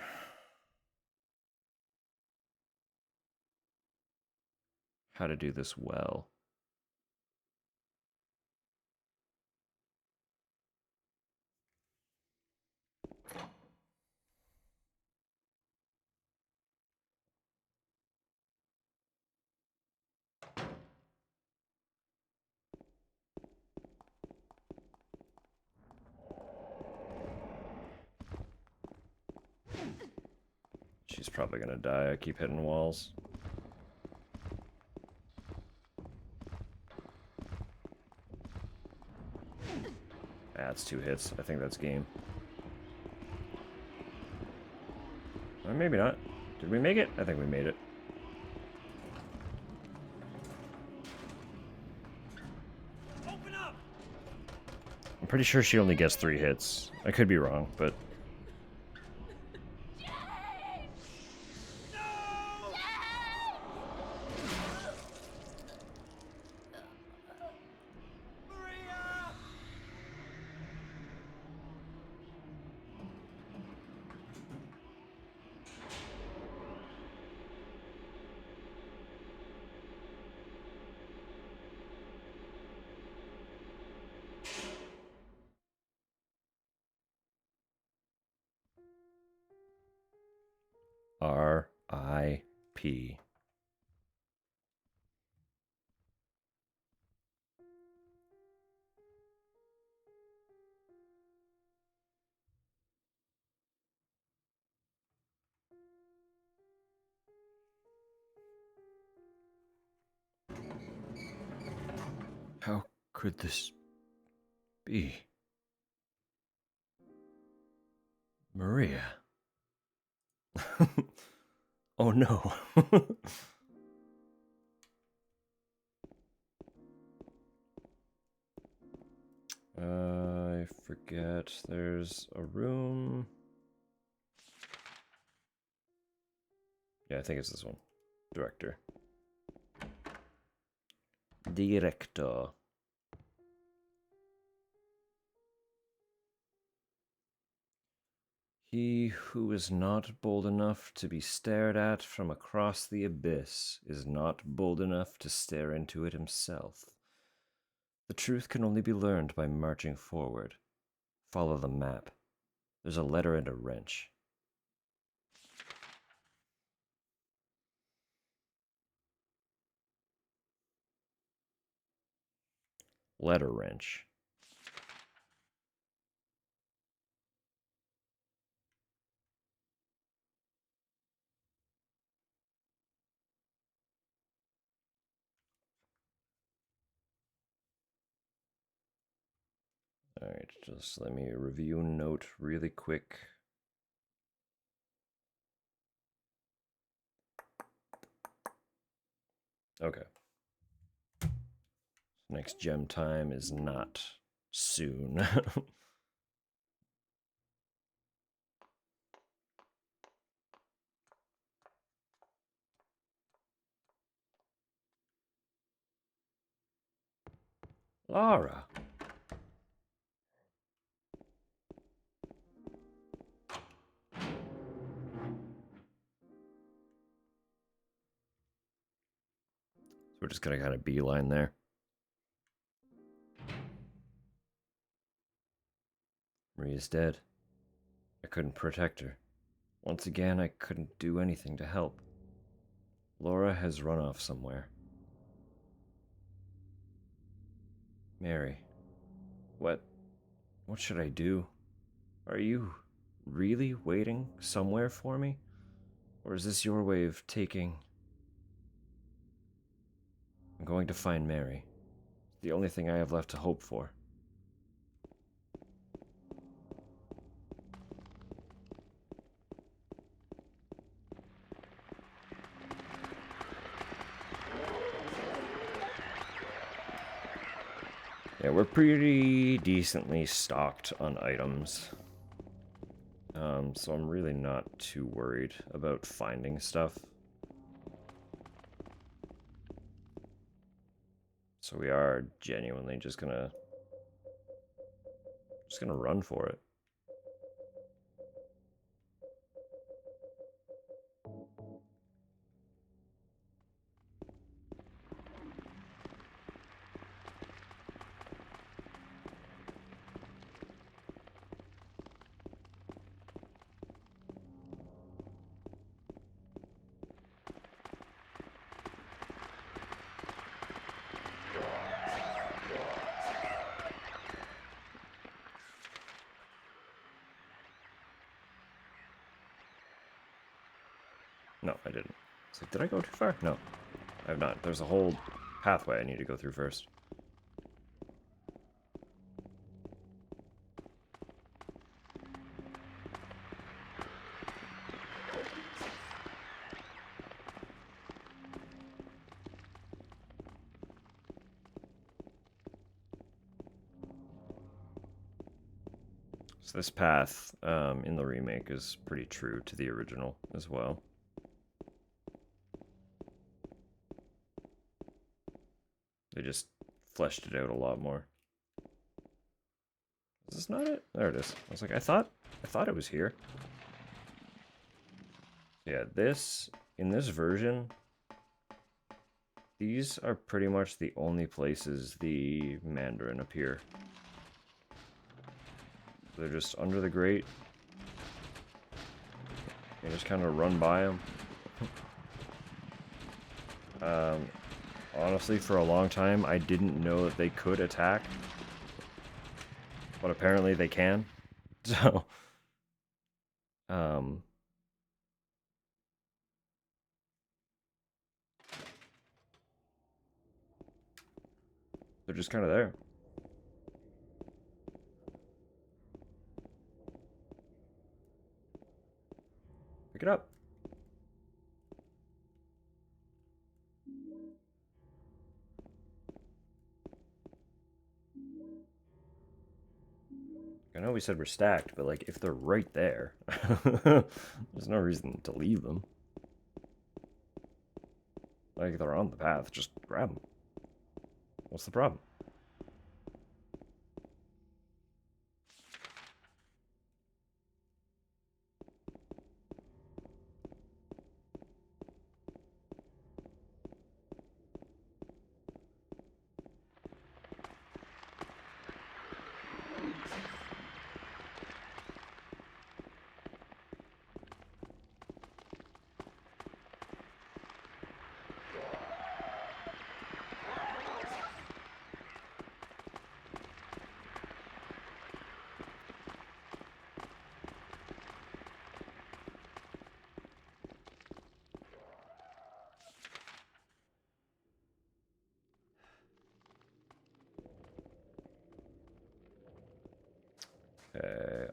how to do this well. She's probably gonna die. I keep hitting walls. That's 2 hits. I think that's game. Or maybe not. Did we make it? I think we made it. Open up! I'm pretty sure she only gets 3 hits. I could be wrong, but... R.I.P. How could this be? Maria. Oh no. I forget. There's a room. Yeah, I think it's this one. Director. Director. He who is not bold enough to be stared at from across the abyss is not bold enough to stare into it himself. The truth can only be learned by marching forward. Follow the map. There's a letter and a wrench. letter wrench. Alright, just let me review note really quick. Okay. Next gem time is not soon. Lara. So we're just gonna kind of beeline there. Maria's dead. I couldn't protect her. Once again, I couldn't do anything to help. Laura has run off somewhere. Mary, what should I do? Are you really waiting somewhere for me? Or is this your way of taking... I'm going to find Mary. The only thing I have left to hope for. Yeah, we're pretty decently stocked on items. So I'm really not too worried about finding stuff. So we are genuinely just gonna run for it. No, I didn't. It's like, did I go too far? No, I have not. There's a whole pathway I need to go through first. So this path in the remake is pretty true to the original as well. They just fleshed it out a lot more. Is this not it? There it is. I was like, I thought it was here. Yeah, in this version, these are pretty much the only places the Mandarin appear. They're just under the grate. You just kind of run by them. Honestly, for a long time, I didn't know that they could attack. But apparently they can. So, they're just kind of there. Pick it up. I know we said we're stacked, but like if they're right there, there's no reason to leave them. Like if they're on the path, just grab them. What's the problem?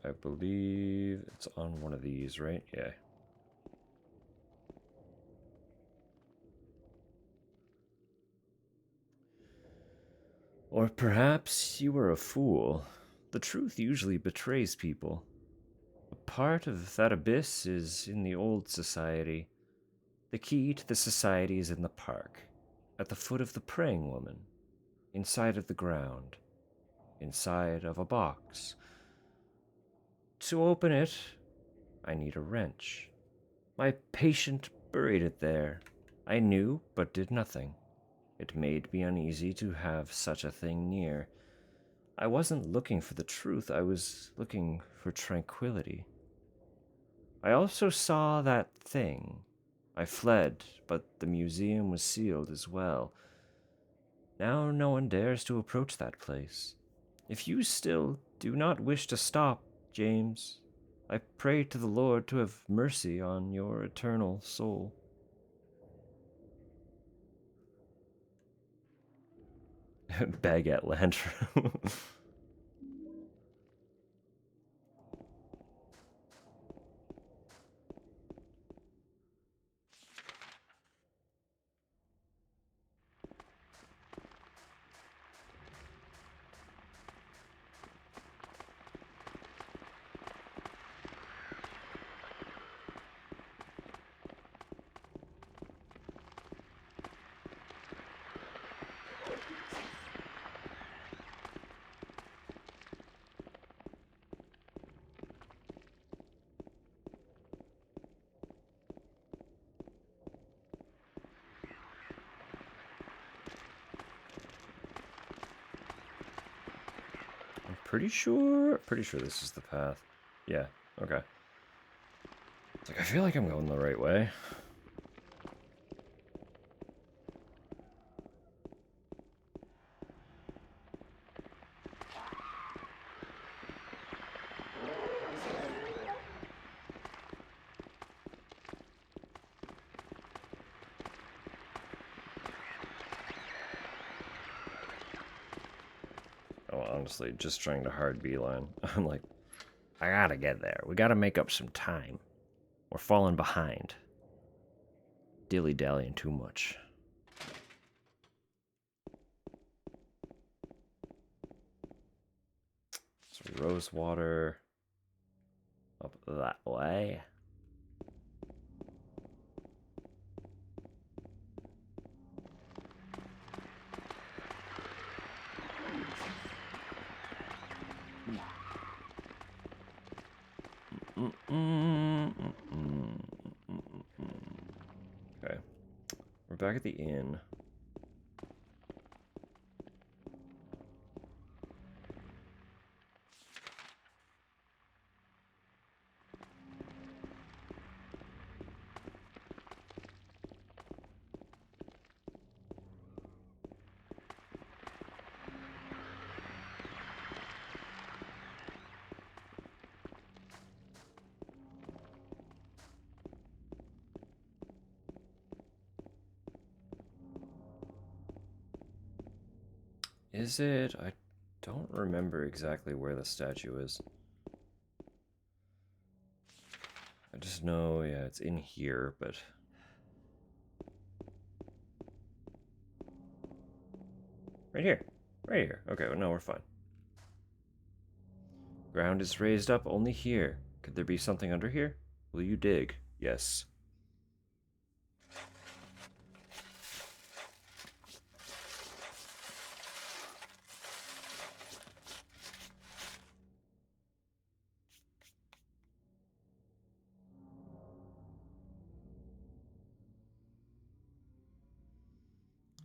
I believe it's on one of these, right? Yeah. Or perhaps you were a fool. The truth usually betrays people. A part of that abyss is in the old society. The key to the society is in the park, at the foot of the praying woman, inside of the ground, inside of a box. To open it, I need a wrench. My patient buried it there. I knew, but did nothing. It made me uneasy to have such a thing near. I wasn't looking for the truth, I was looking for tranquility. I also saw that thing. I fled, but the museum was sealed as well. Now no one dares to approach that place. If you still do not wish to stop, James, I pray to the Lord to have mercy on your eternal soul. Baguette Lantern. Pretty sure this is the path. Yeah, okay. It's like, I feel like I'm going the right way. Oh, honestly, just trying to hard beeline. I'm like, I gotta get there. We gotta make up some time. We're falling behind. Dilly-dallying too much. So Rosewater up that way. Okay. We're back at the inn. Is it? I don't remember exactly where the statue is. I just know, yeah, it's in here, but... Right here. Right here. Okay, well, no, we're fine. Ground is raised up only here. Could there be something under here? Will you dig? Yes.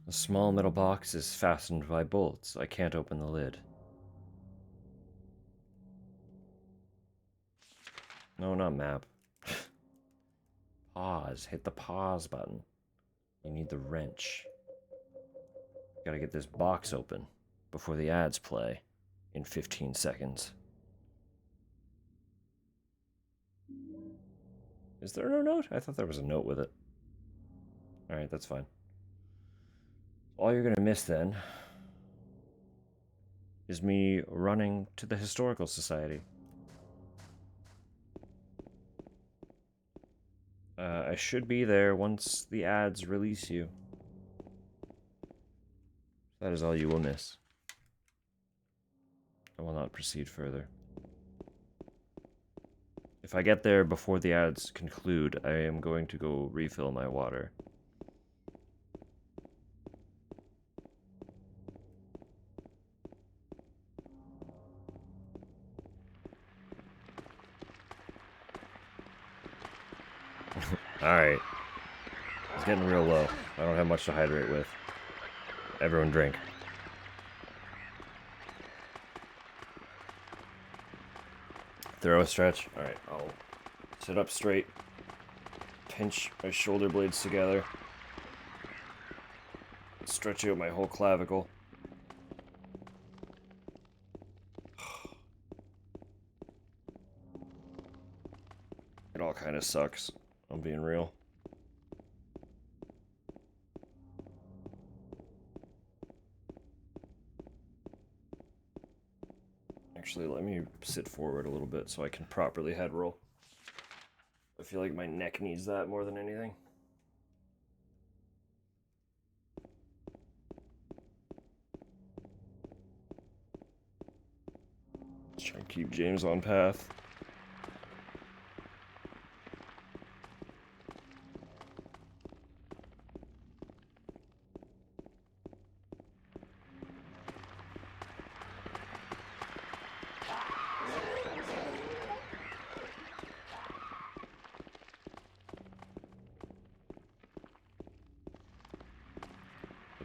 A small metal box is fastened by bolts. I can't open the lid. No, not map. Pause. Hit the pause button. You need the wrench. Gotta get this box open before the ads play in 15 seconds. Is there no note? I thought there was a note with it. Alright, that's fine. All you're gonna miss then is me running to the Historical Society. I should be there once the ads release you. That is all you will miss. I will not proceed further. If I get there before the ads conclude, I am going to go refill my water. Alright. It's getting real low. I don't have much to hydrate with. Everyone drink. Throw a stretch. Alright, I'll sit up straight. Pinch my shoulder blades together. Stretch out my whole clavicle. It all kind of sucks. I'm being real. Actually, let me sit forward a little bit so I can properly head roll. I feel like my neck needs that more than anything. Let's try and keep James on path.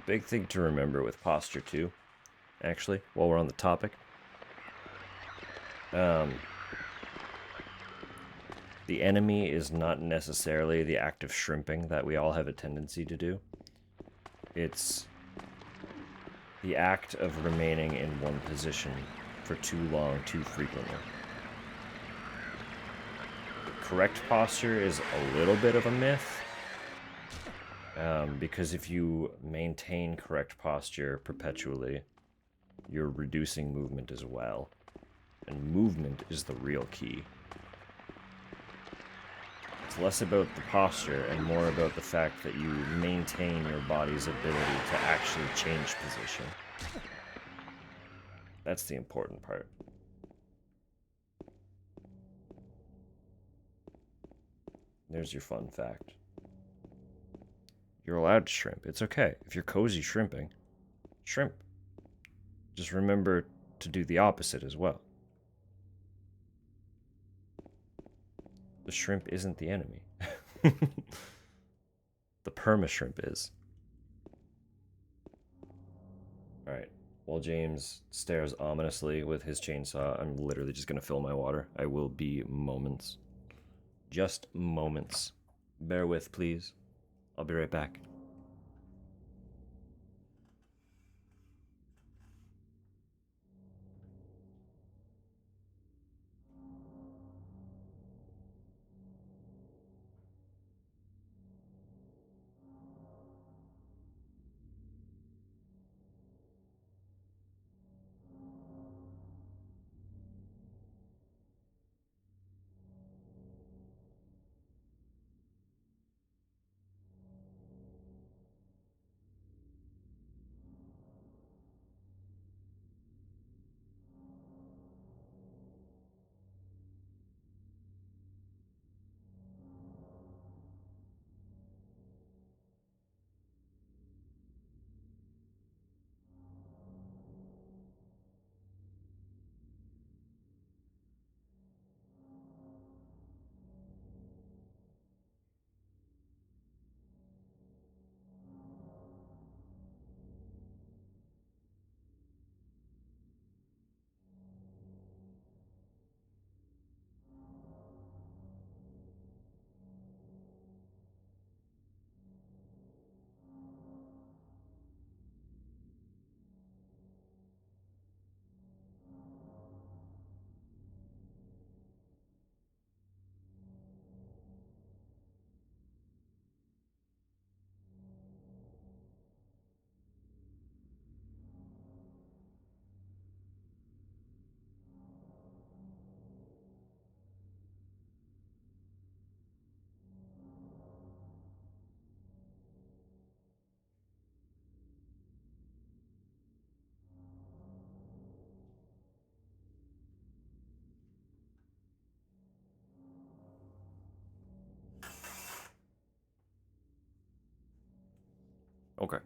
Big thing to remember with posture too, actually, while we're on the topic. The enemy is not necessarily the act of shrimping that we all have a tendency to do. It's the act of remaining in one position for too long, too frequently. Correct posture is a little bit of a myth. Because if you maintain correct posture perpetually, you're reducing movement as well. And movement is the real key. It's less about the posture and more about the fact that you maintain your body's ability to actually change position. That's the important part. There's your fun fact. You're allowed to shrimp. It's okay. If you're cozy shrimping, shrimp. Just remember to do the opposite as well. The shrimp isn't the enemy. The perma shrimp is. Alright. While James stares ominously with his chainsaw, I'm literally just gonna fill my water. I will be moments. Just moments. Bear with, please. I'll be right back. Okay.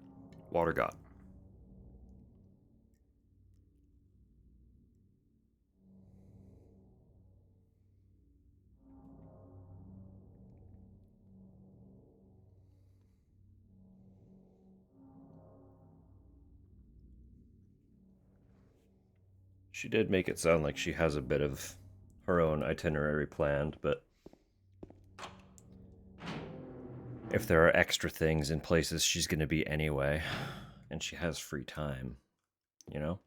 Water got. She did make it sound like she has a bit of her own itinerary planned, but if there are extra things in places she's going to be anyway, and she has free time, you know?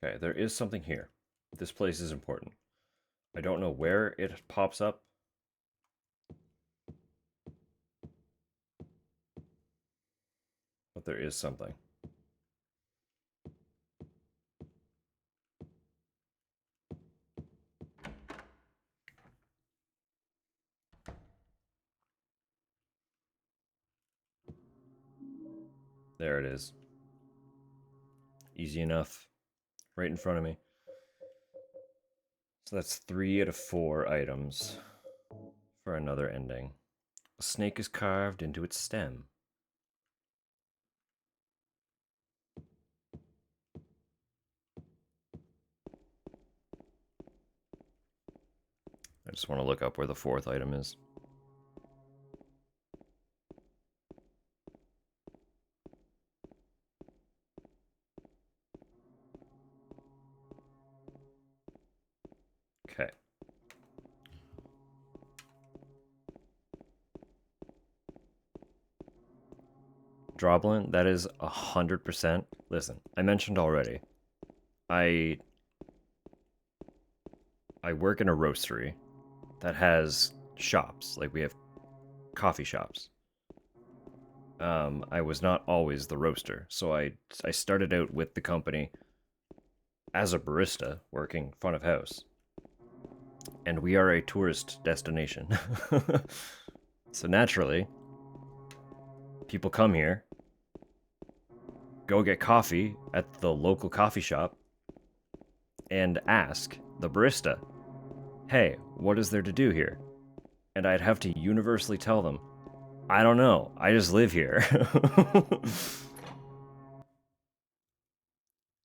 Okay, there is something here. This place is important. I don't know where it pops up. But there is something. There it is. Easy enough. Right in front of me. So that's 3 out of 4 items for another ending. A snake is carved into its stem. I just want to look up where the 4th item is. Okay. Droblin, that is 100%. Listen, I mentioned already. I work in a roastery that has shops. Like, we have coffee shops. I was not always the roaster, so I started out with the company as a barista working front of house. And we are a tourist destination. So naturally, people come here, go get coffee at the local coffee shop, and ask the barista, hey, what is there to do here? And I'd have to universally tell them, I don't know, I just live here.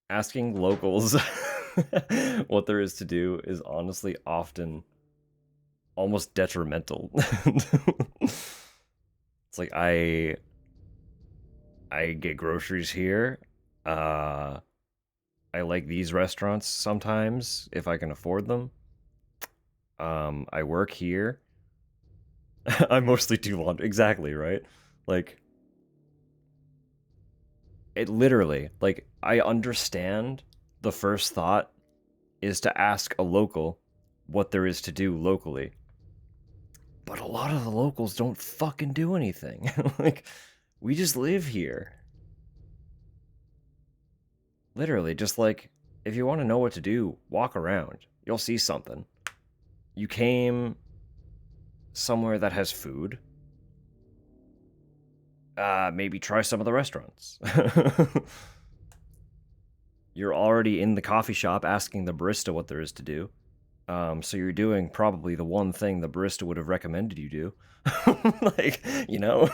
Asking locals what there is to do is honestly often almost detrimental. It's like, I get groceries here. I like these restaurants sometimes if I can afford them. I work here. I mostly do laundry. Exactly, right? Like, it literally, like, I understand the first thought is to ask a local what there is to do locally. But a lot of the locals don't fucking do anything. Like, we just live here. Literally, just like, if you want to know what to do, walk around. You'll see something. You came somewhere that has food. Maybe try some of the restaurants. You're already in the coffee shop asking the barista what there is to do. So you're doing probably the one thing the barista would have recommended you do. Like, you know?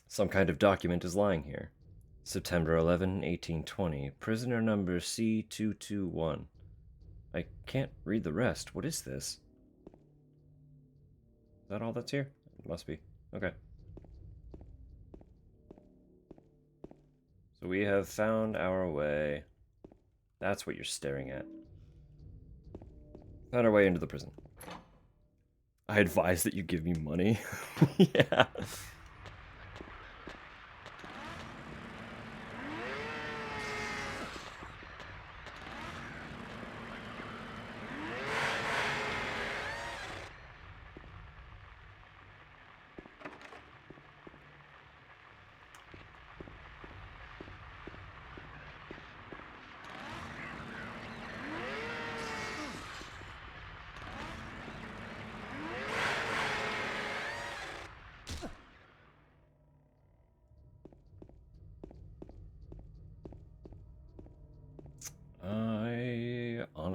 Some kind of document is lying here. September 11, 1820. Prisoner number C221. I can't read the rest. What is this? Is that all that's here? It must be. Okay. So we have found our way. That's what you're staring at. Found our way into the prison. I advise that you give me money. Yeah.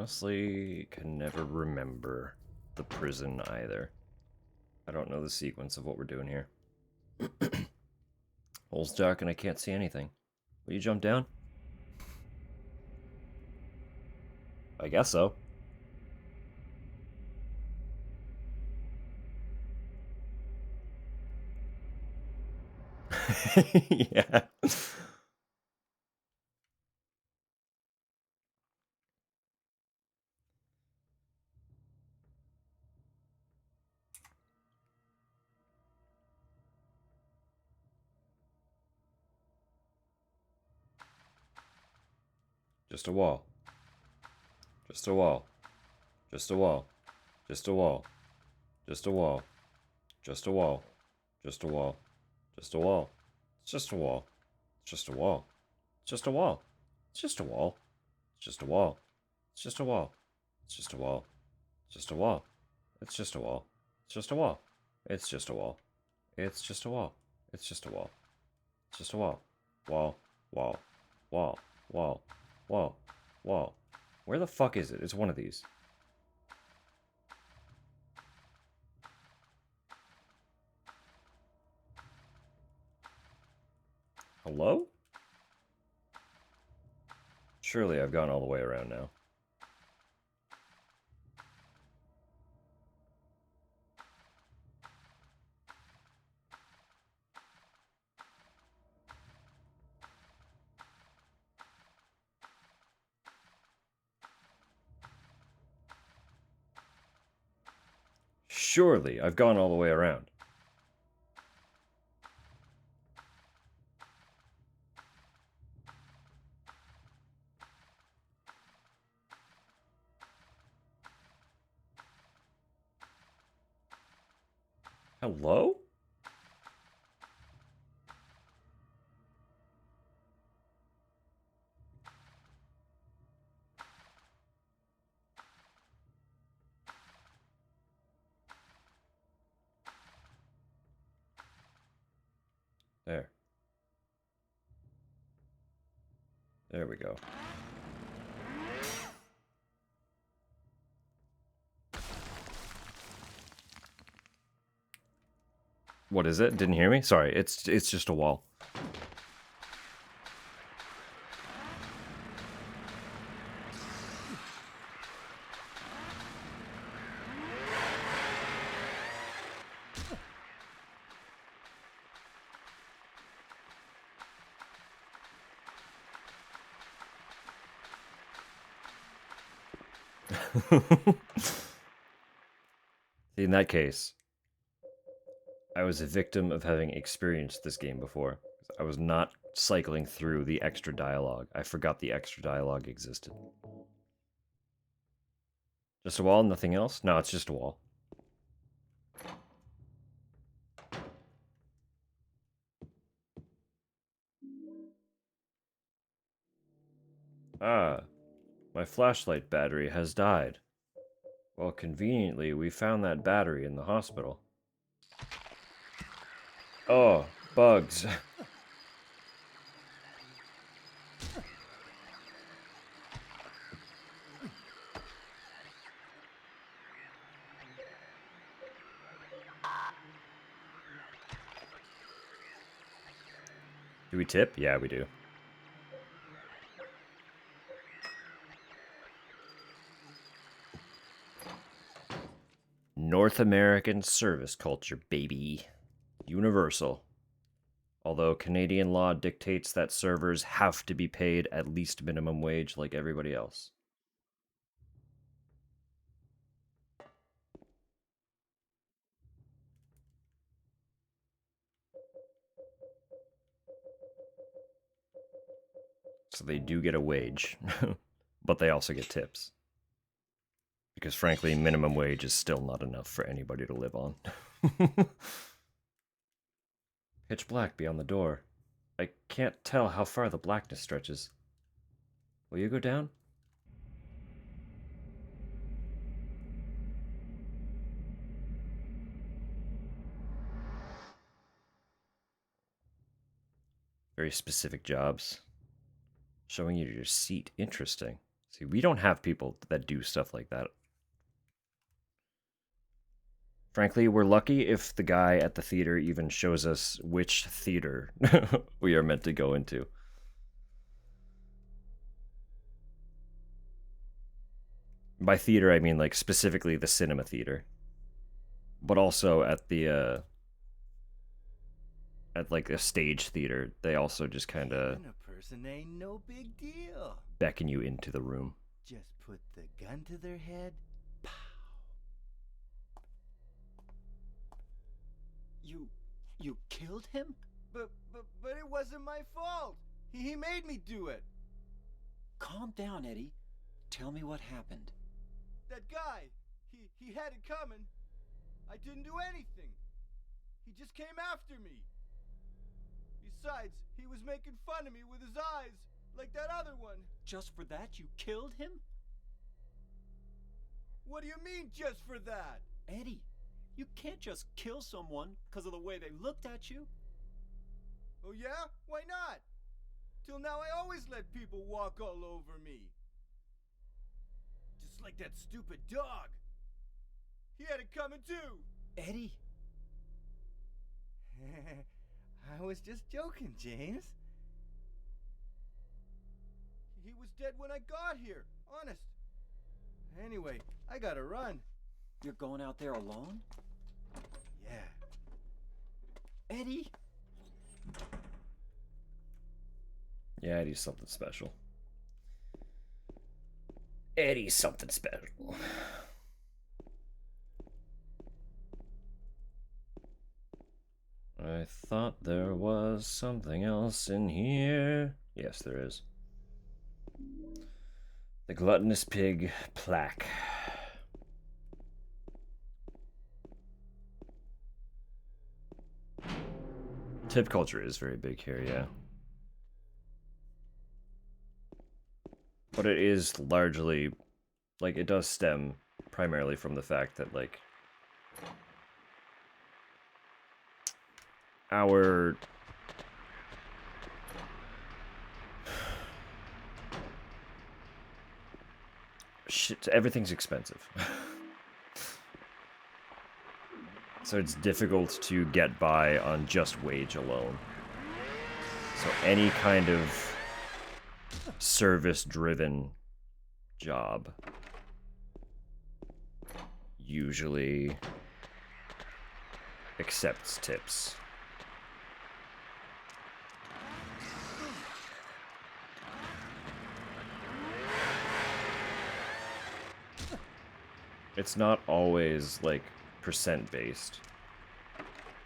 honestly can never remember the prison either. I don't know the sequence of what we're doing here. Hole's dark and I can't see anything. Will you jump down? I guess so. Yeah. Just a wall. Just a wall. Just a wall. Just a wall. Just a wall. Just a wall. Just a wall. Just a wall. It's just a wall. It's just a wall. It's just a wall. It's just a wall. It's just a wall. It's just a wall. It's just a wall. It's just a wall. It's just a wall. It's just a wall. It's just a wall. It's just a wall. It's just a wall. It's just a wall. Wall. Wall. Wall. Wall. Wall. Wall. Where the fuck is it? It's one of these. Hello? Surely I've gone all the way around now. Surely I've gone all the way around. Hello? There. There we go. What is it? Didn't hear me? Sorry, it's just a wall. In that case, I was a victim of having experienced this game before. I was not cycling through the extra dialogue. I forgot the extra dialogue existed. Just a wall, nothing else? No, it's just a wall. Ah, my flashlight battery has died. Well, conveniently, we found that battery in the hospital. Oh, bugs. Do we tip? Yeah, we do. North American service culture, baby. Universal. Although Canadian law dictates that servers have to be paid at least minimum wage like everybody else. So they do get a wage, but they also get tips. Because frankly, minimum wage is still not enough for anybody to live on. Pitch black beyond the door. I can't tell how far the blackness stretches. Will you go down? Very specific jobs. Showing you your seat. Interesting. See, we don't have people that do stuff like that. Frankly, we're lucky if the guy at the theater even shows us which theater we are meant to go into. By theater, I mean like specifically the cinema theater. But also at the at like a stage theater, they also just kind of Killing a person ain't no big deal. beckon you into the room. Just put the gun to their head. Pow. You killed him? But it wasn't my fault. He made me do it. Calm down, Eddie. Tell me what happened. That guy, he had it coming. I didn't do anything. He just came after me. Besides, he was making fun of me with his eyes, like that other one. Just for that, you killed him? What do you mean, just for that? Eddie, you can't just kill someone because of the way they looked at you. Oh yeah? Why not? Till now I always let people walk all over me. Just like that stupid dog. He had it coming too. Eddie. I was just joking, James. He was dead when I got here, honest. Anyway, I gotta run. You're going out there alone? Yeah. Eddie? Yeah, Eddie's something special. Eddie's something special. I thought there was something else in here. Yes, there is. The Gluttonous Pig plaque. Tip culture is very big here, yeah. But it is largely, like, it does stem primarily from the fact that, like, our shit, everything's expensive. So it's difficult to get by on just wage alone. So any kind of service-driven job usually accepts tips. It's not always like percent based,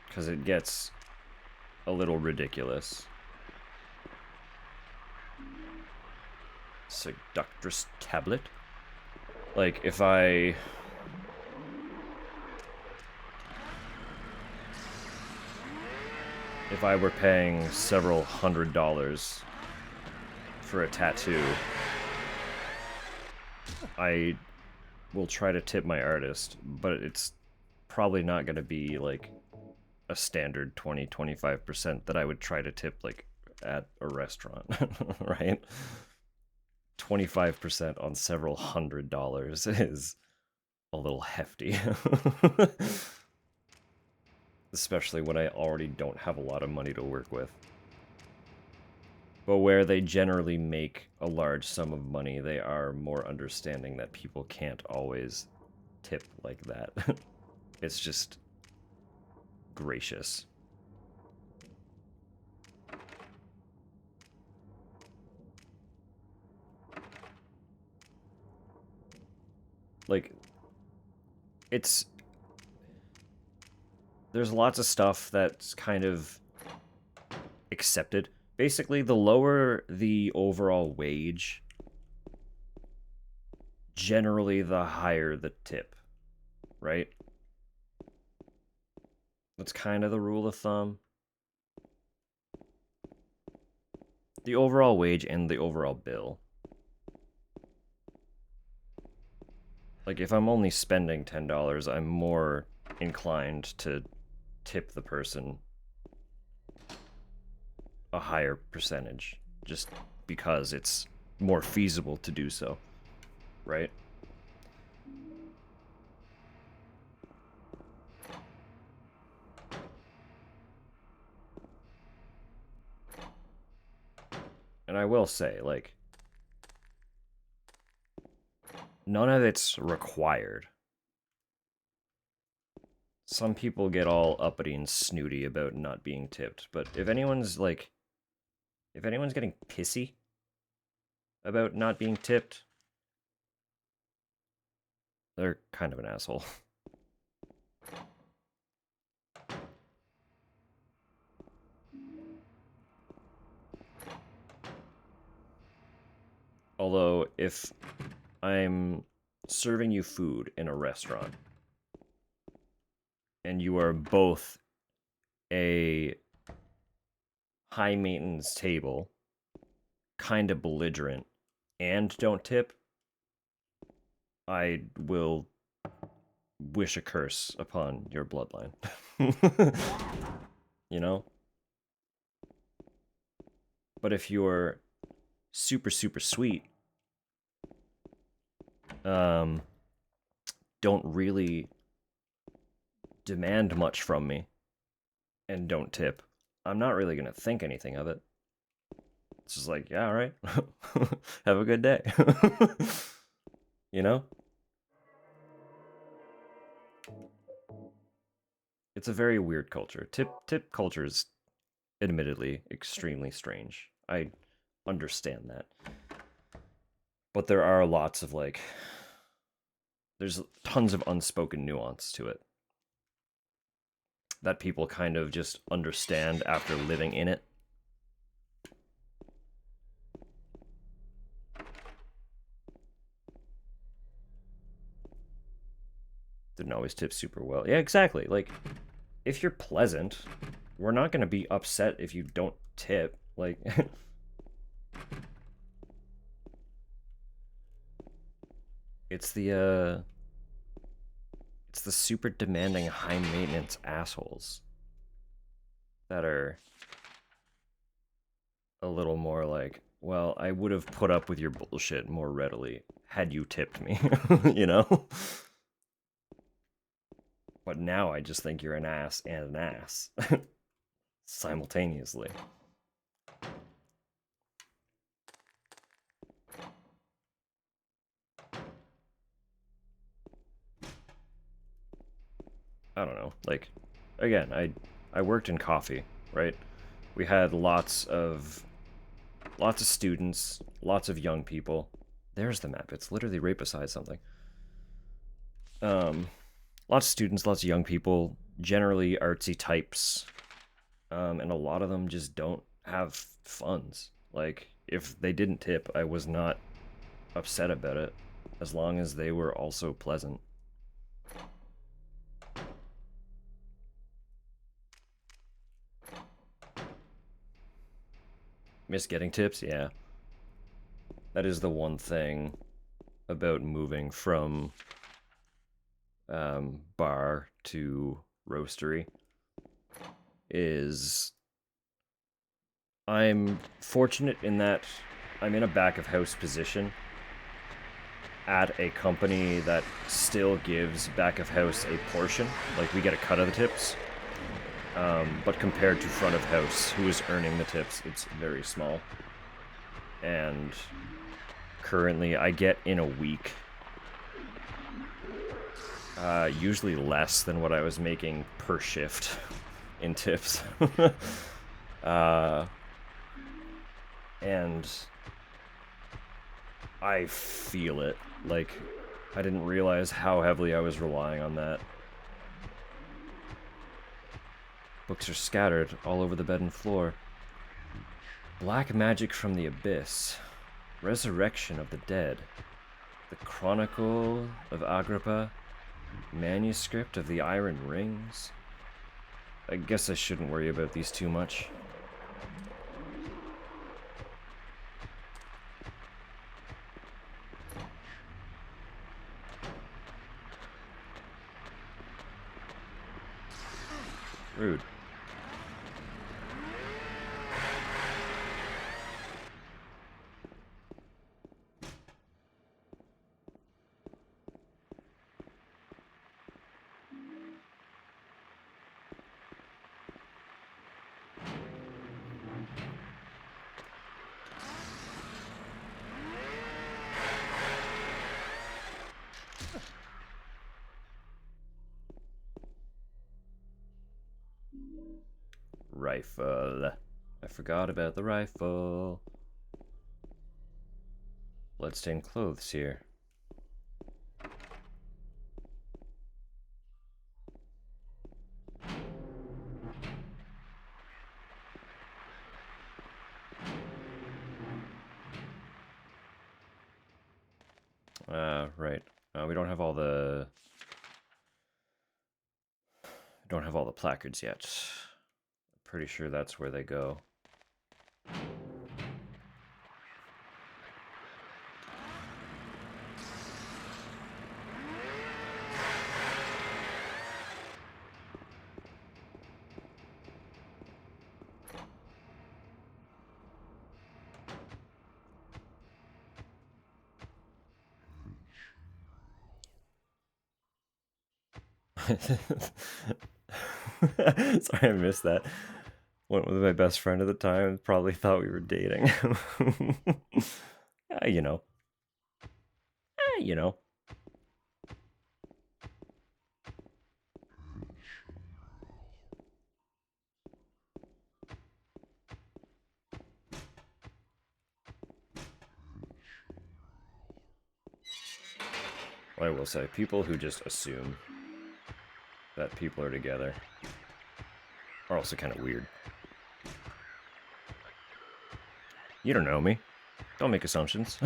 because it gets a little ridiculous. Seductress tablet? Like, if I were paying several $100s for a tattoo, I will try to tip my artist, but it's probably not going to be like a standard 20-25% that I would try to tip like at a restaurant, right? 25% on several $100s is a little hefty. Especially when I already don't have a lot of money to work with. But where they generally make a large sum of money, they are more understanding that people can't always tip like that. It's just gracious. Like, there's lots of stuff that's kind of accepted. Basically, the lower the overall wage, generally the higher the tip, right? That's kind of the rule of thumb. The overall wage and the overall bill. Like, if I'm only spending $10, I'm more inclined to tip the person a higher percentage, just because it's more feasible to do so. right? And I will say, like, none of it's required. Some people get all uppity and snooty about not being tipped, but if anyone's getting pissy about not being tipped, they're kind of an asshole. Although, if I'm serving you food in a restaurant, and you are both a high maintenance table, kind of belligerent, and don't tip, I will wish a curse upon your bloodline. You know? But if you're super, super sweet, don't really demand much from me, and don't tip, I'm not really gonna think anything of it. It's just like, yeah, all right. Have a good day. You know? It's a very weird culture. Tip culture is admittedly extremely strange. I understand that. But there are lots of, like, there's tons of unspoken nuance to it that people kind of just understand after living in it. Didn't always tip super well. Yeah, exactly. Like, if you're pleasant, we're not going to be upset if you don't tip. Like, it's the super demanding, high maintenance assholes that are a little more like, well, I would have put up with your bullshit more readily had you tipped me, you know? But now I just think you're an ass and an ass simultaneously. I don't know. Like, again, I worked in coffee, right? We had lots of students, lots of young people. There's the map. It's literally right beside something. Lots of students, lots of young people, generally artsy types, and a lot of them just don't have funds. Like, if they didn't tip, I was not upset about it, as long as they were also pleasant. Miss getting tips? Yeah. That is the one thing about moving from bar to roastery, is I'm fortunate in that I'm in a back of house position at a company that still gives back of house a portion. Like, we get a cut of the tips. But compared to front of house, who is earning the tips, it's very small. And currently I get in a week usually less than what I was making per shift in tips. And I feel it. Like, I didn't realize how heavily I was relying on that. Books are scattered all over the bed and floor. Black Magic from the Abyss. Resurrection of the Dead. The Chronicle of Agrippa. Manuscript of the Iron Rings. I guess I shouldn't worry about these too much. Rude. rifle. I forgot about the rifle. Bloodstained clothes here. Right. We don't have all the... don't have all the placards yet. Pretty sure that's where they go. Sorry, I missed that. Went with my best friend at the time. Probably thought we were dating. You know. You know. I will say, people who just assume that people are together are also kind of weird. You don't know me. Don't make assumptions.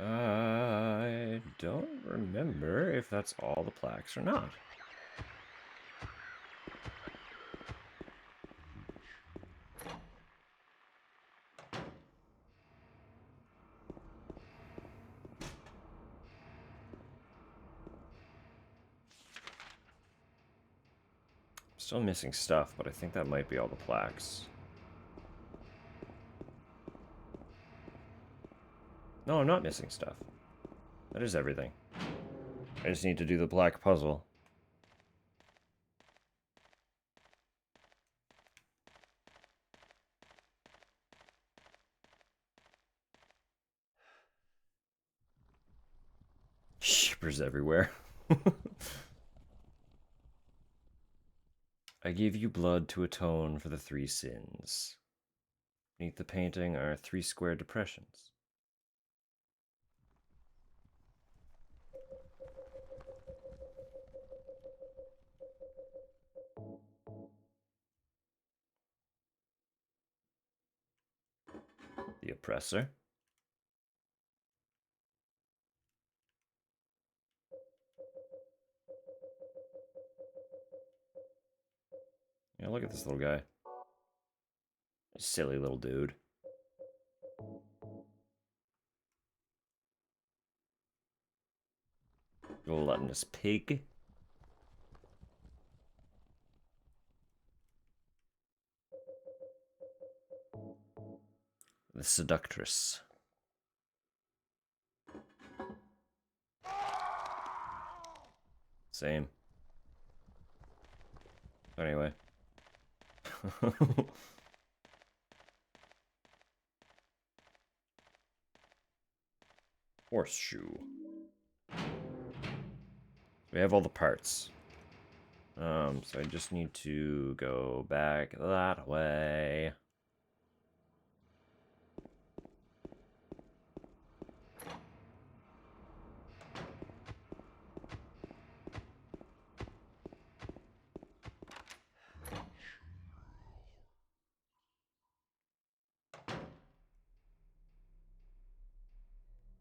I don't remember if that's all the plaques or not. Still missing stuff, but I think that might be all the plaques. No, I'm not missing stuff. That is everything. I just need to do the black puzzle. Shippers everywhere. I gave you blood to atone for the 3 sins. Beneath the painting are 3 square depressions. The oppressor. Yeah, look at this little guy. Silly little dude. Gluttonous pig. The seductress. Same. Anyway. Horseshoe. We have all the parts. So I just need to go back that way.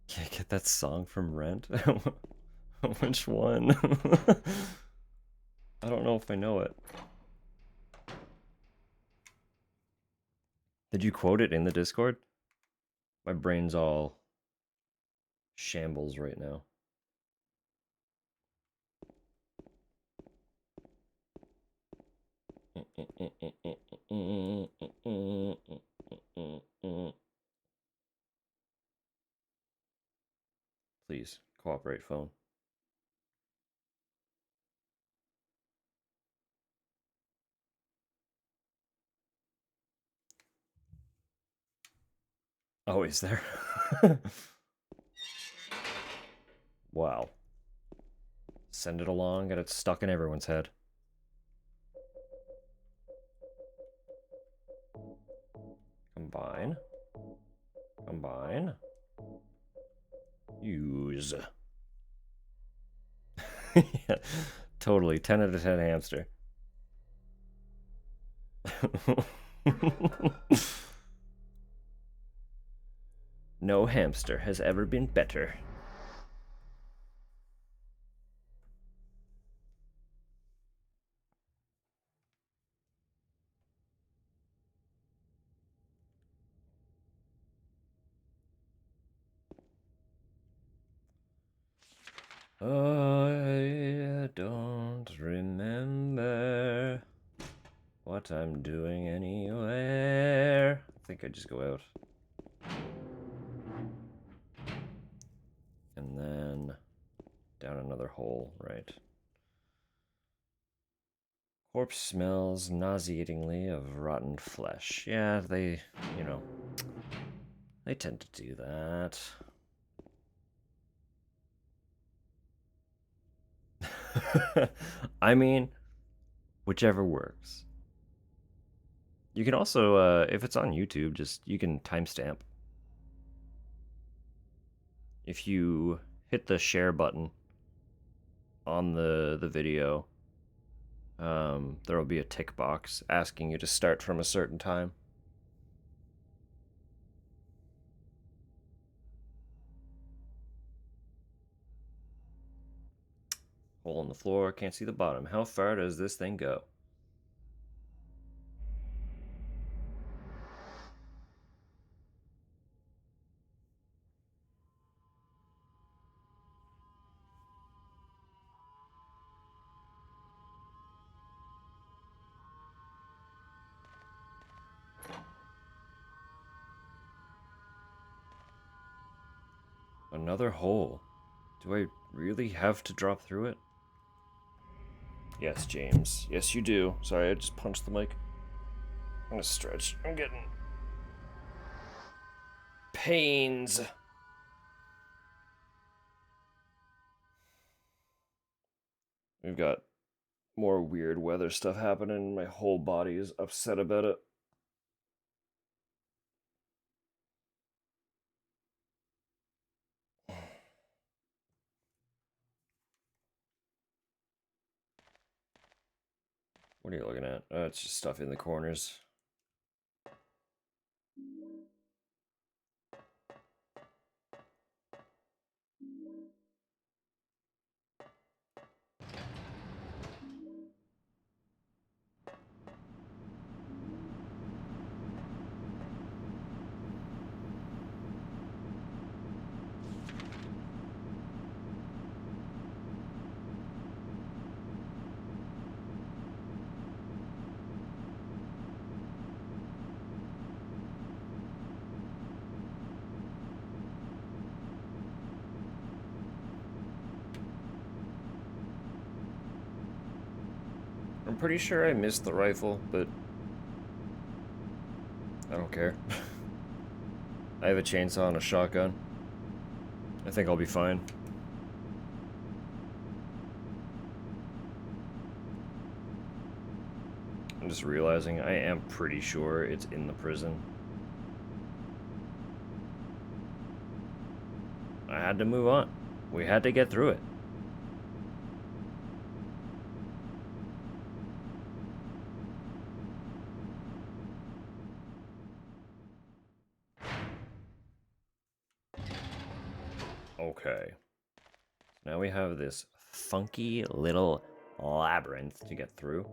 Can I get that song from Rent? Which one? I don't know if I know it. Did you quote it in the Discord? My brain's all shambles right now. Please, cooperate, phone. Oh, is there? Wow. Send it along, get it stuck in everyone's head. Combine. Combine. Use. Yeah, totally. 10 out of 10 hamster. No hamster has ever been better. I don't remember what I'm doing anywhere. I think I just go out. And then down another hole, right? Corpse smells nauseatingly of rotten flesh. Yeah, they, you know, they tend to do that. I mean, whichever works. You can also, if it's on YouTube, just you can timestamp. If you hit the share button on the video, there will be a tick box asking you to start from a certain time. Hole in the floor, can't see the bottom. How far does this thing go? Another hole. Do I really have to drop through it? Yes, James. Yes, you do. Sorry, I just punched the mic. I'm gonna stretch. I'm getting pains. We've got more weird weather stuff happening. My whole body is upset about it. What are you looking at? Oh, it's just stuff in the corners. I'm pretty sure I missed the rifle, but I don't care. I have a chainsaw and a shotgun. I think I'll be fine. I'm just realizing I am pretty sure it's in the prison. I had to move on. We had to get through it. Okay. Now we have this funky little labyrinth to get through.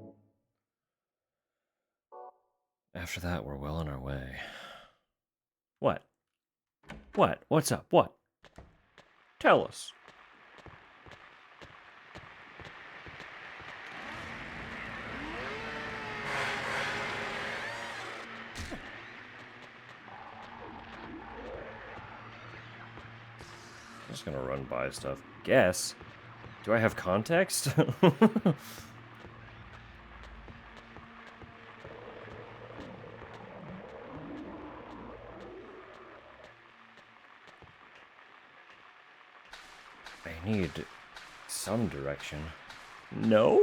After that, we're well on our way. What? What? What's up? What? Tell us. I'm just gonna run by stuff. Guess. Do I have context? I need some direction. No?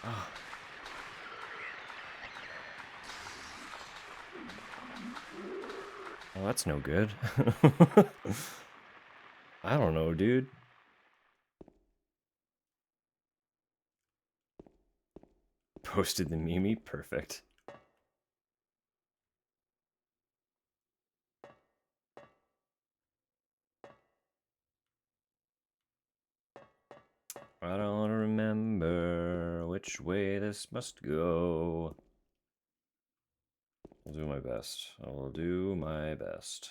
Oh. Well, that's no good. I don't know, dude. Posted the Mimi? Perfect. I don't remember which way this must go. I'll do my best. I will do my best.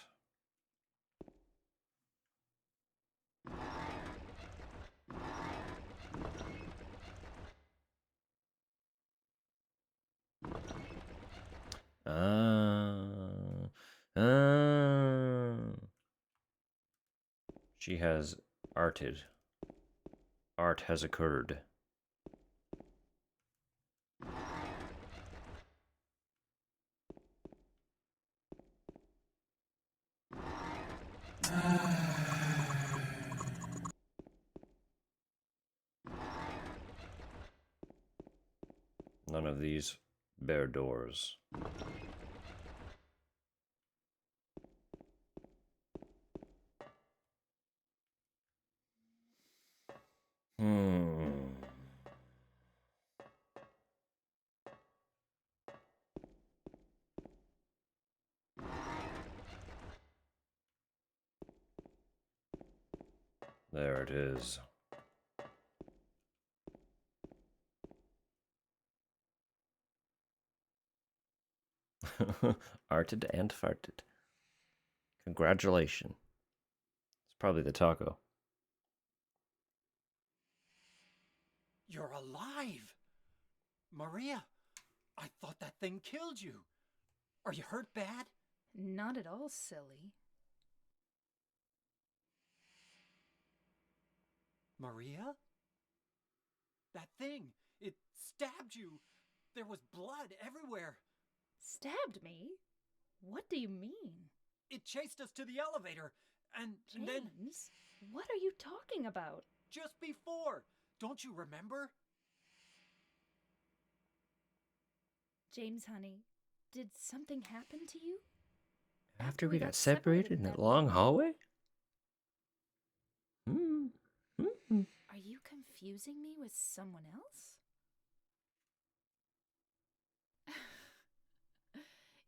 She has arted. Art has occurred. None of these bear doors. There it is. Arted and farted. Congratulations. It's probably the taco. You're alive! Maria, I thought that thing killed you. Are you hurt bad? Not at all, silly. Maria? That thing, it stabbed you. There was blood everywhere. Stabbed me? What do you mean? It chased us to the elevator, and then... James, what are you talking about? Just before. Don't you remember? James, honey, did something happen to you? After we got separated in that long hallway? Are you confusing me with someone else?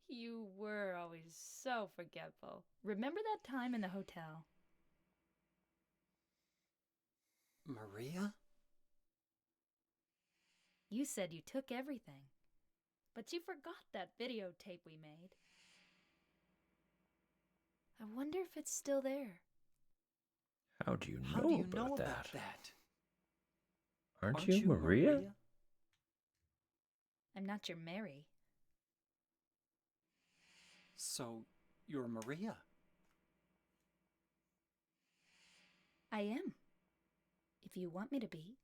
You were always so forgetful. Remember that time in the hotel? Maria? You said you took everything, but you forgot that videotape we made. I wonder if it's still there. How do you How know, do you about, know that? about that? Aren't you Maria? I'm not your Mary. So, you're Maria? I am. If you want me to be.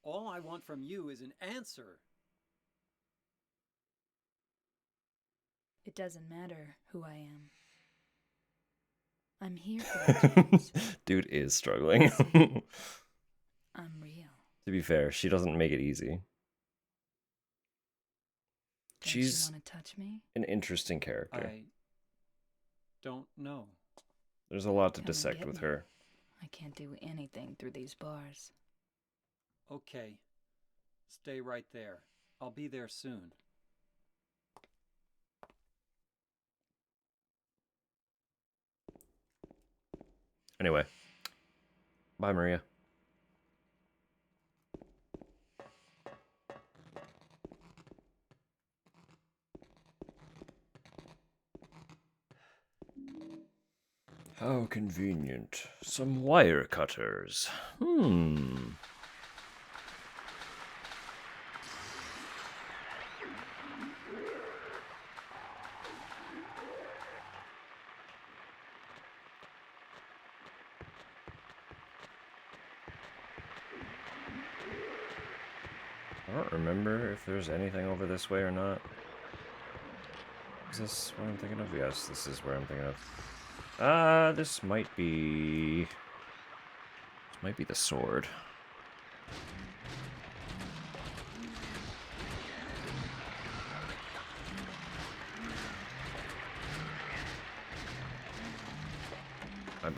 All I want from you is an answer. It doesn't matter who I am. I'm here for you, James. Dude is struggling. I'm real. To be fair, she doesn't make it easy. Don't She's you want to touch me? an interesting character. I don't know. There's a lot to Come and dissect get with me. her. I can't do anything through these bars. Okay. Stay right there. I'll be there soon. Anyway. Bye, Maria. How convenient. Some wire cutters. I don't remember if there's anything over this way or not. Is this what I'm thinking of? Yes, this is where I'm thinking of. This might be... This might be the sword. I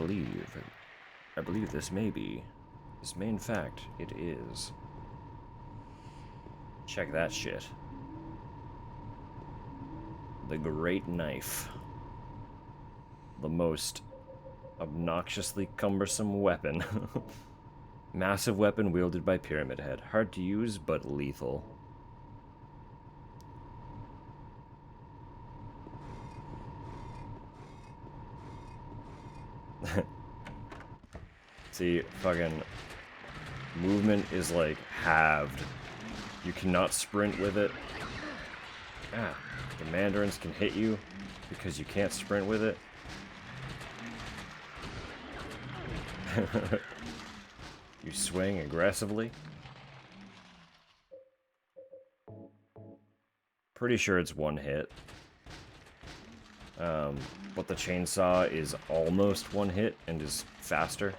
believe this may be. This may, in fact, it is. Check that shit. The Great Knife. The most obnoxiously cumbersome weapon. Massive weapon wielded by Pyramid Head. Hard to use, but lethal. See, fucking movement is like halved. You cannot sprint with it. Ah, the Mandarins can hit you because you can't sprint with it. You swing aggressively. Pretty sure it's one hit. But the chainsaw is almost one hit and is faster.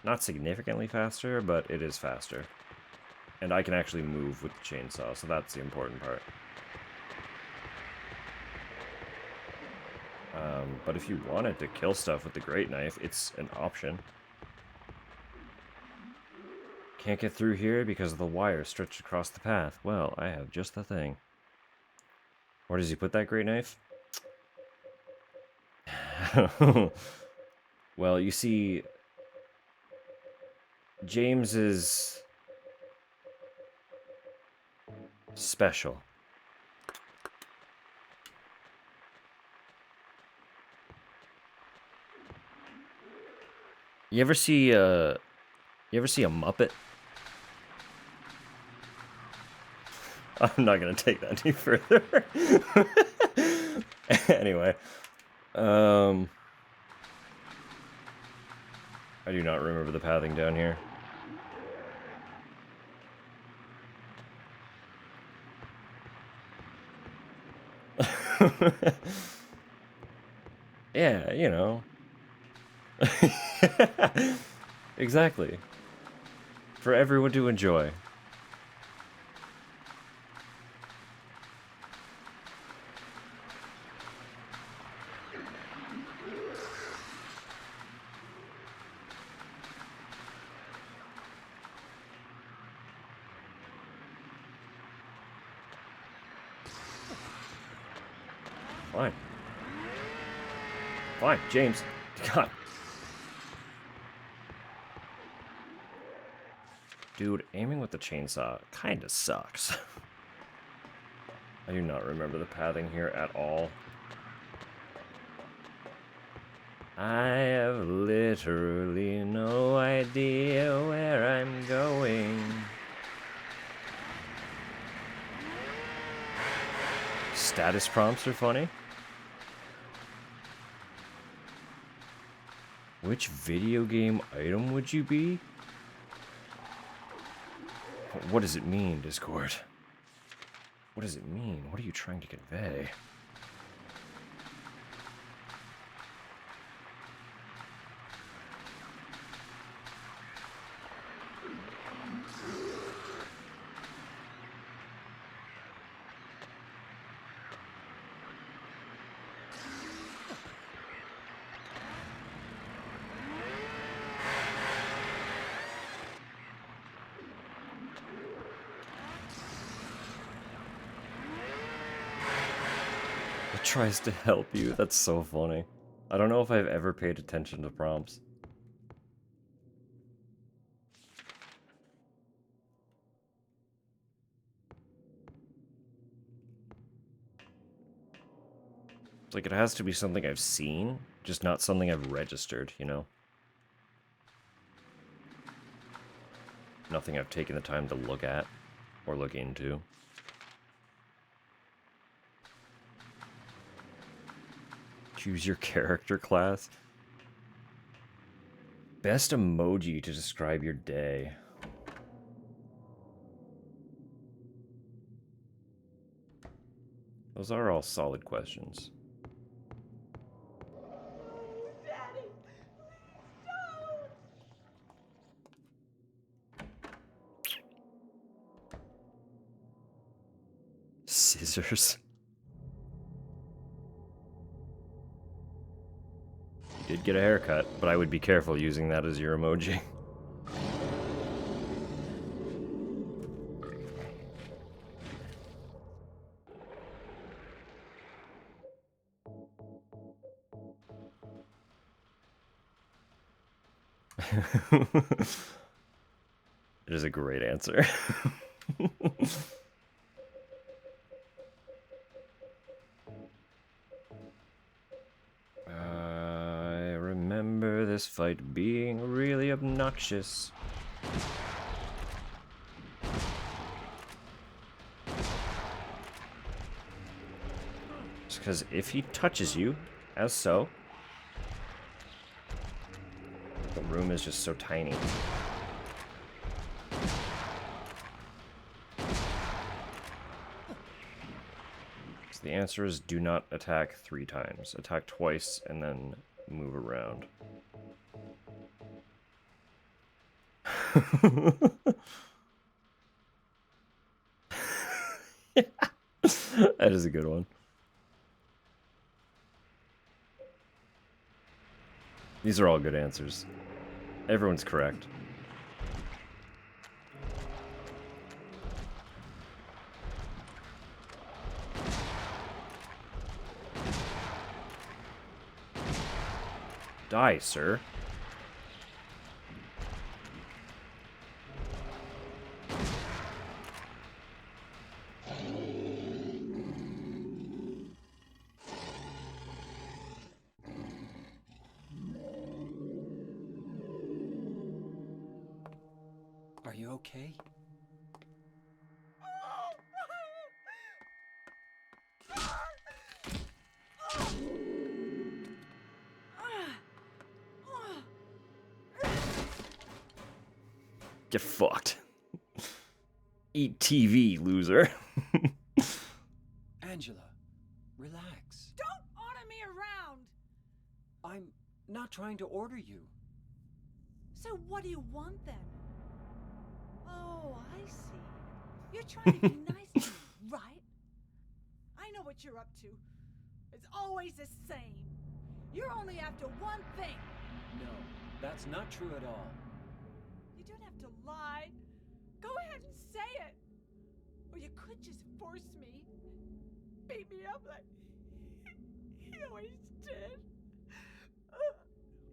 Not significantly faster, but it is faster. And I can actually move with the chainsaw, so that's the important part. But if you wanted to kill stuff with the Great Knife, it's an option. Can't get through here because of the wire stretched across the path. Well, I have just the thing. Where does he put that Great Knife? Well, you see, James is special. You ever see a Muppet? I'm not gonna take that any further. Anyway, I do not remember the pathing down here. Yeah, you know. Exactly. For everyone to enjoy. Fine. Fine, James. God. Dude, aiming with the chainsaw kinda sucks. I do not remember the pathing here at all. I have literally no idea where I'm going. Status prompts are funny. Which video game item would you be? What does it mean, Discord? What does it mean? What are you trying to convey? It tries to help you. That's so funny. I don't know if I've ever paid attention to prompts. It's like it has to be something I've seen, just not something I've registered, you know? Nothing I've taken the time to look at or look into. Choose your character class. Best emoji to describe your day. Those are all solid questions. razors. You did get a haircut, but I would be careful using that as your emoji. It is a great answer. I remember this fight being really obnoxious. Just because if he touches you, as so, the room is just so tiny. So the answer is do not attack 3 times. Attack twice and then move around. That is a good one. These are all good answers. Everyone's correct. Die, sir. Are you okay? Get fucked. Eat TV, loser. Angela, relax. Don't order me around! I'm not trying to order you. So what do you want then? Oh, I see. You're trying to be nice to me, right? I know what you're up to. It's always the same. You're only after one thing. No, that's not true at all. You don't have to lie. Go ahead and say it. Or you could just force me. Beat me up like he always did.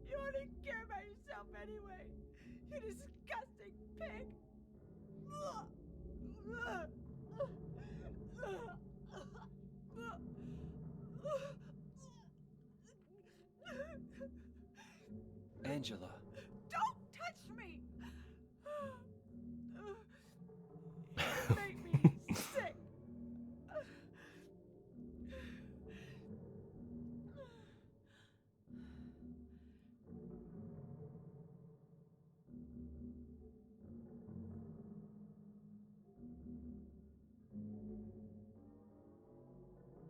You only care about yourself anyway. You disgusting pig. Angela. Don't touch me! You make me sick.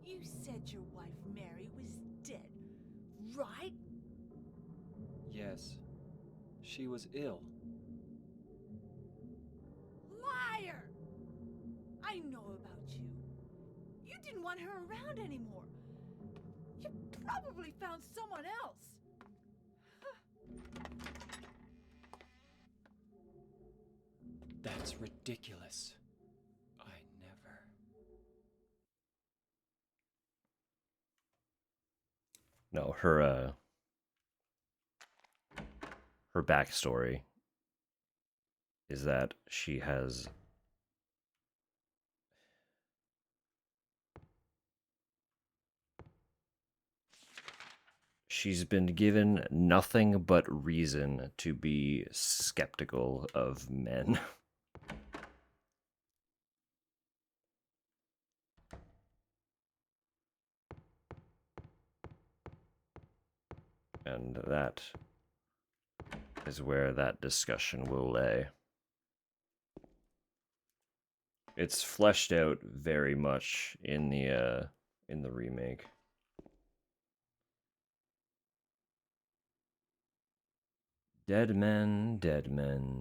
You said your wife Mary was dead, right? Yes. She was ill. Liar! I know about you. You didn't want her around anymore. You probably found someone else. That's ridiculous. I never. No, her backstory is that she's been given nothing but reason to be skeptical of men. And that is where that discussion will lay. It's fleshed out very much in the remake. Dead men,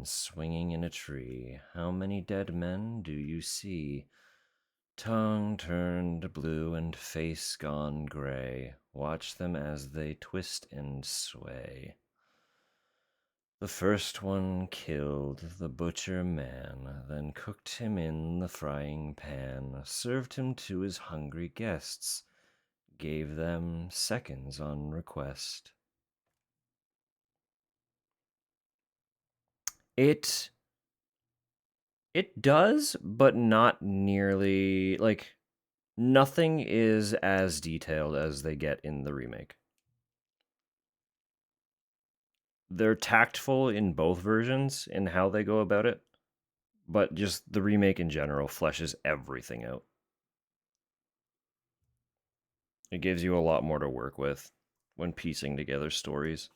swinging in a tree. How many dead men do you see? Tongue turned blue and face gone gray, watch them as they twist and sway. The first one killed the butcher man, then cooked him in the frying pan, served him to his hungry guests, gave them seconds on request. It does, but not nearly, like, nothing is as detailed as they get in the remake. They're tactful in both versions in how they go about it, but just the remake in general fleshes everything out. It gives you a lot more to work with when piecing together stories.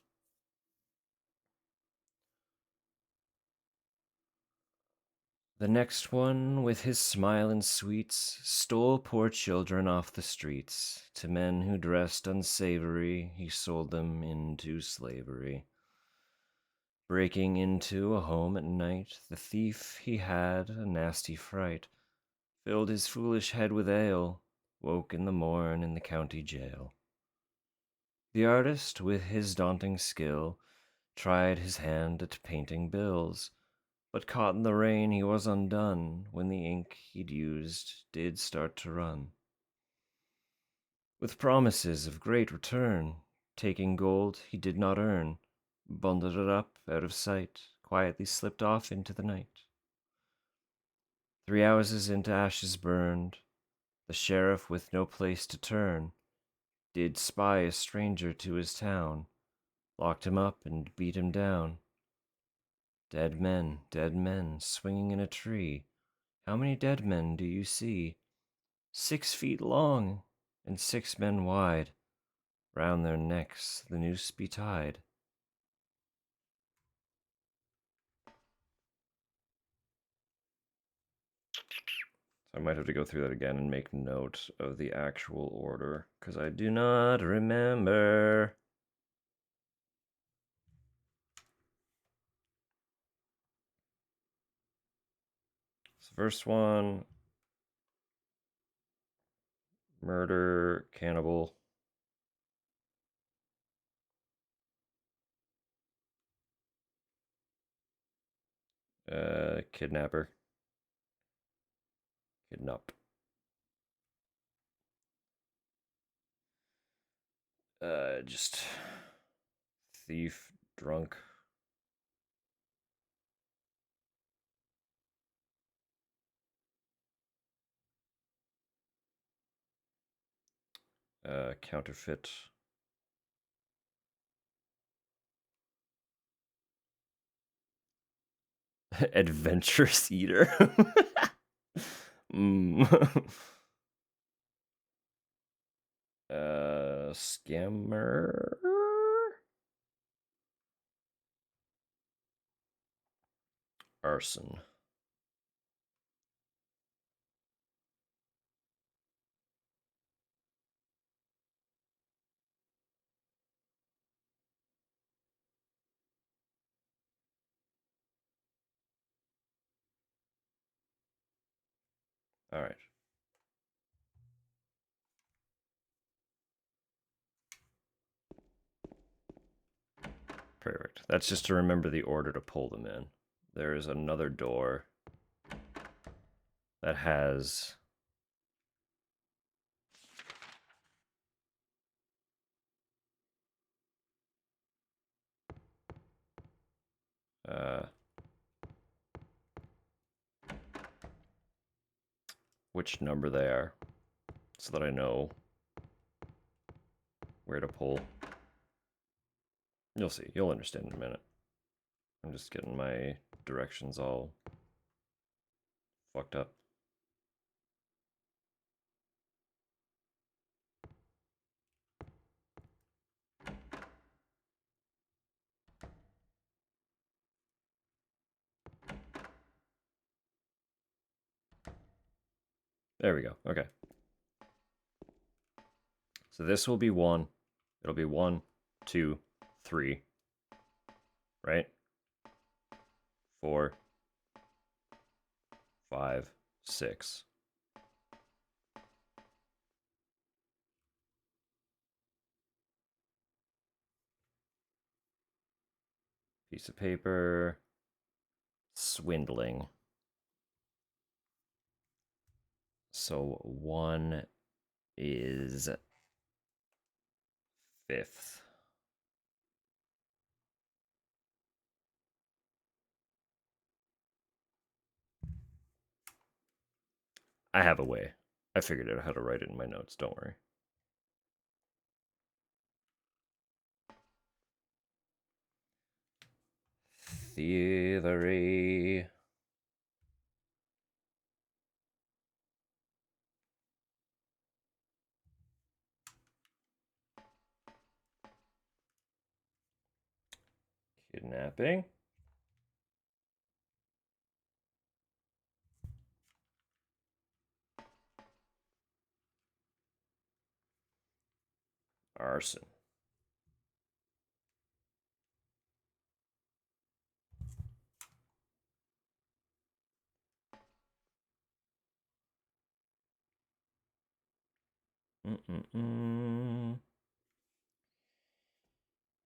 The next one, with his smile and sweets, stole poor children off the streets. To men who dressed unsavory, he sold them into slavery. Breaking into a home at night, the thief, he had a nasty fright. Filled his foolish head with ale, woke in the morn in the county jail. The artist, with his daunting skill, tried his hand at painting bills, but caught in the rain he was undone when the ink he'd used did start to run. With promises of great return, taking gold he did not earn, bundled it up out of sight, quietly slipped off into the night. 3 houses into ashes burned, the sheriff with no place to turn, did spy a stranger to his town, locked him up and beat him down. Dead men, swinging in a tree. How many dead men do you see? 6 feet long and 6 men wide. Round their necks the noose be tied. I might have to go through that again and make note of the actual order, because I do not remember. So first one, murder, cannibal. Kidnapper. Kidnap. Just thief, drunk. Counterfeit. Adventurous eater. Scammer. Arson. All right. Perfect. That's just to remember the order to pull them in. There is another door that has which number they are, so that I know where to pull. You'll see. You'll understand in a minute. I'm just getting my directions all fucked up. There we go. Okay. So this will be 1. It'll be 1, 2, 3. Right? 4, 5, 6. Piece of paper. Swindling. So 1 is 5th. I have a way. I figured out how to write it in my notes, don't worry. Thievery. Kidnapping. Arson.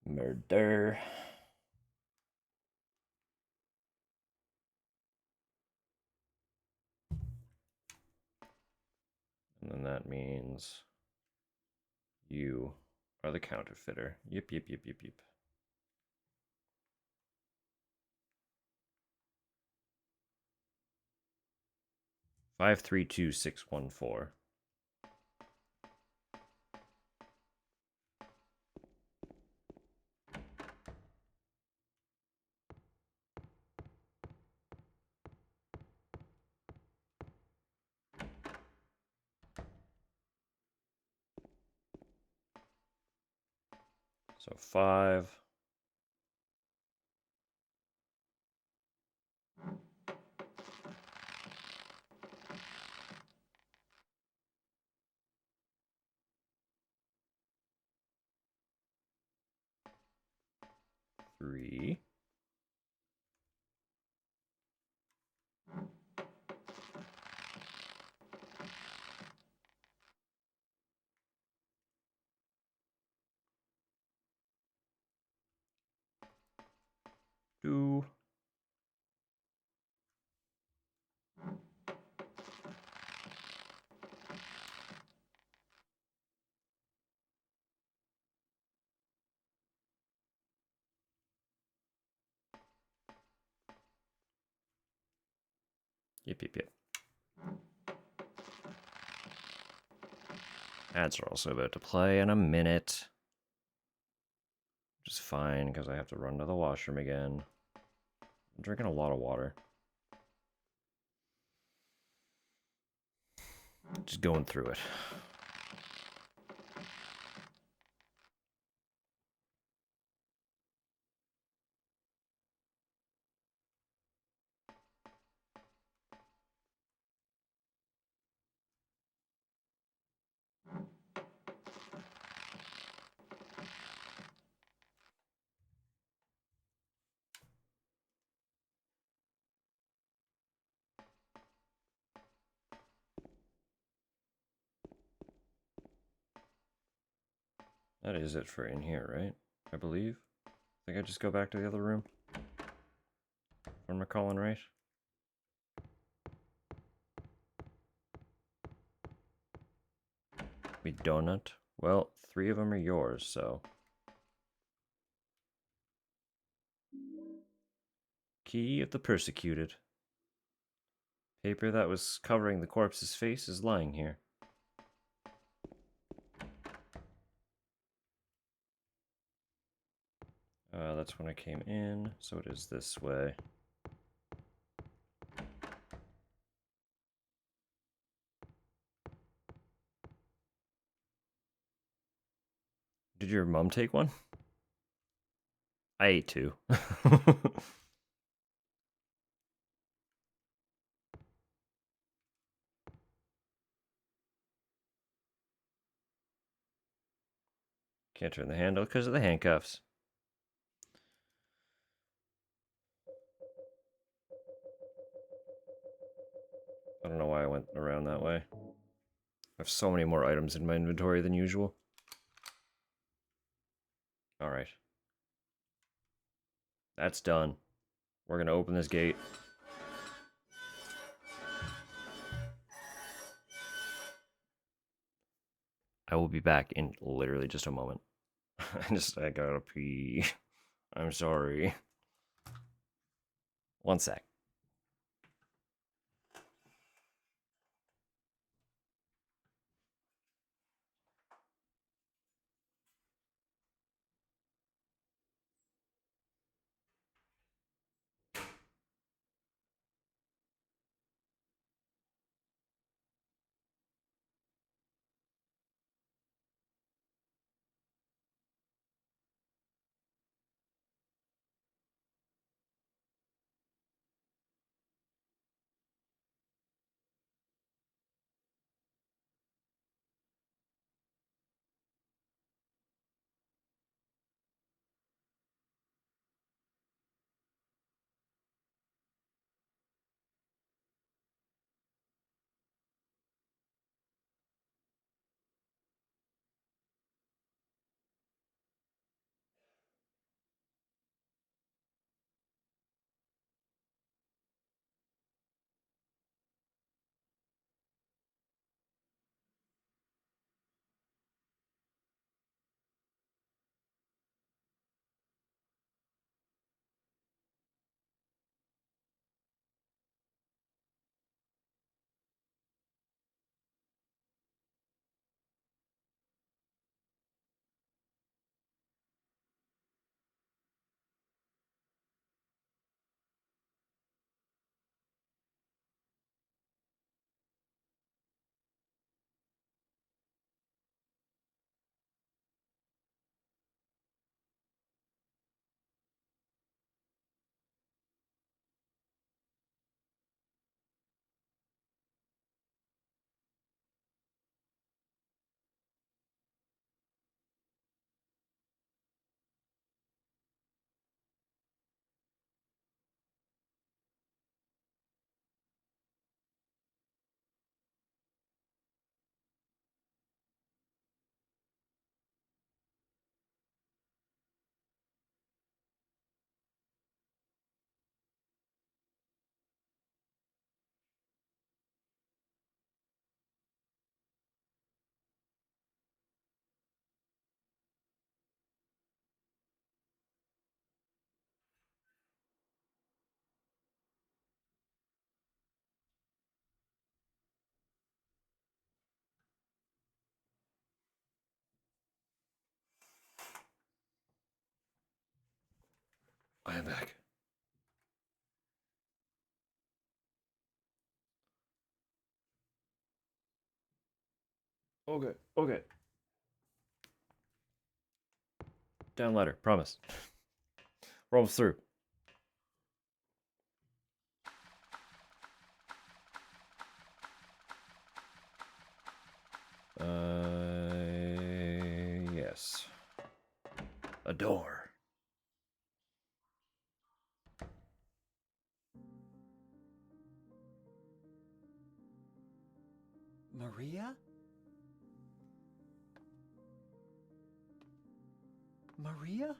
Murder. And then that means you are the counterfeiter. Yep, yep, yep, yep, yep. Five, 3, 2, 6, 1, 4. So 5. Three. Two. Yep, yep, yep. Ads are also about to play in a minute. Which is fine, because I have to run to the washroom again. I'm drinking a lot of water. Just going through it. That is it for in here, right? I believe. I think I just go back to the other room. Am I calling right? We donut. Well, 3 of them are yours, so. Key of the persecuted. Paper that was covering the corpse's face is lying here. That's when I came in, so it is this way. Did your mom take one? I ate 2. Can't turn the handle because of the handcuffs. I don't know why I went around that way. I have so many more items in my inventory than usual. Alright. That's done. We're gonna open this gate. I will be back in literally just a moment. I gotta pee. I'm sorry. One sec. I am back. Okay, okay. Down ladder, promise. We're almost through. Yes. A door. Maria? Maria?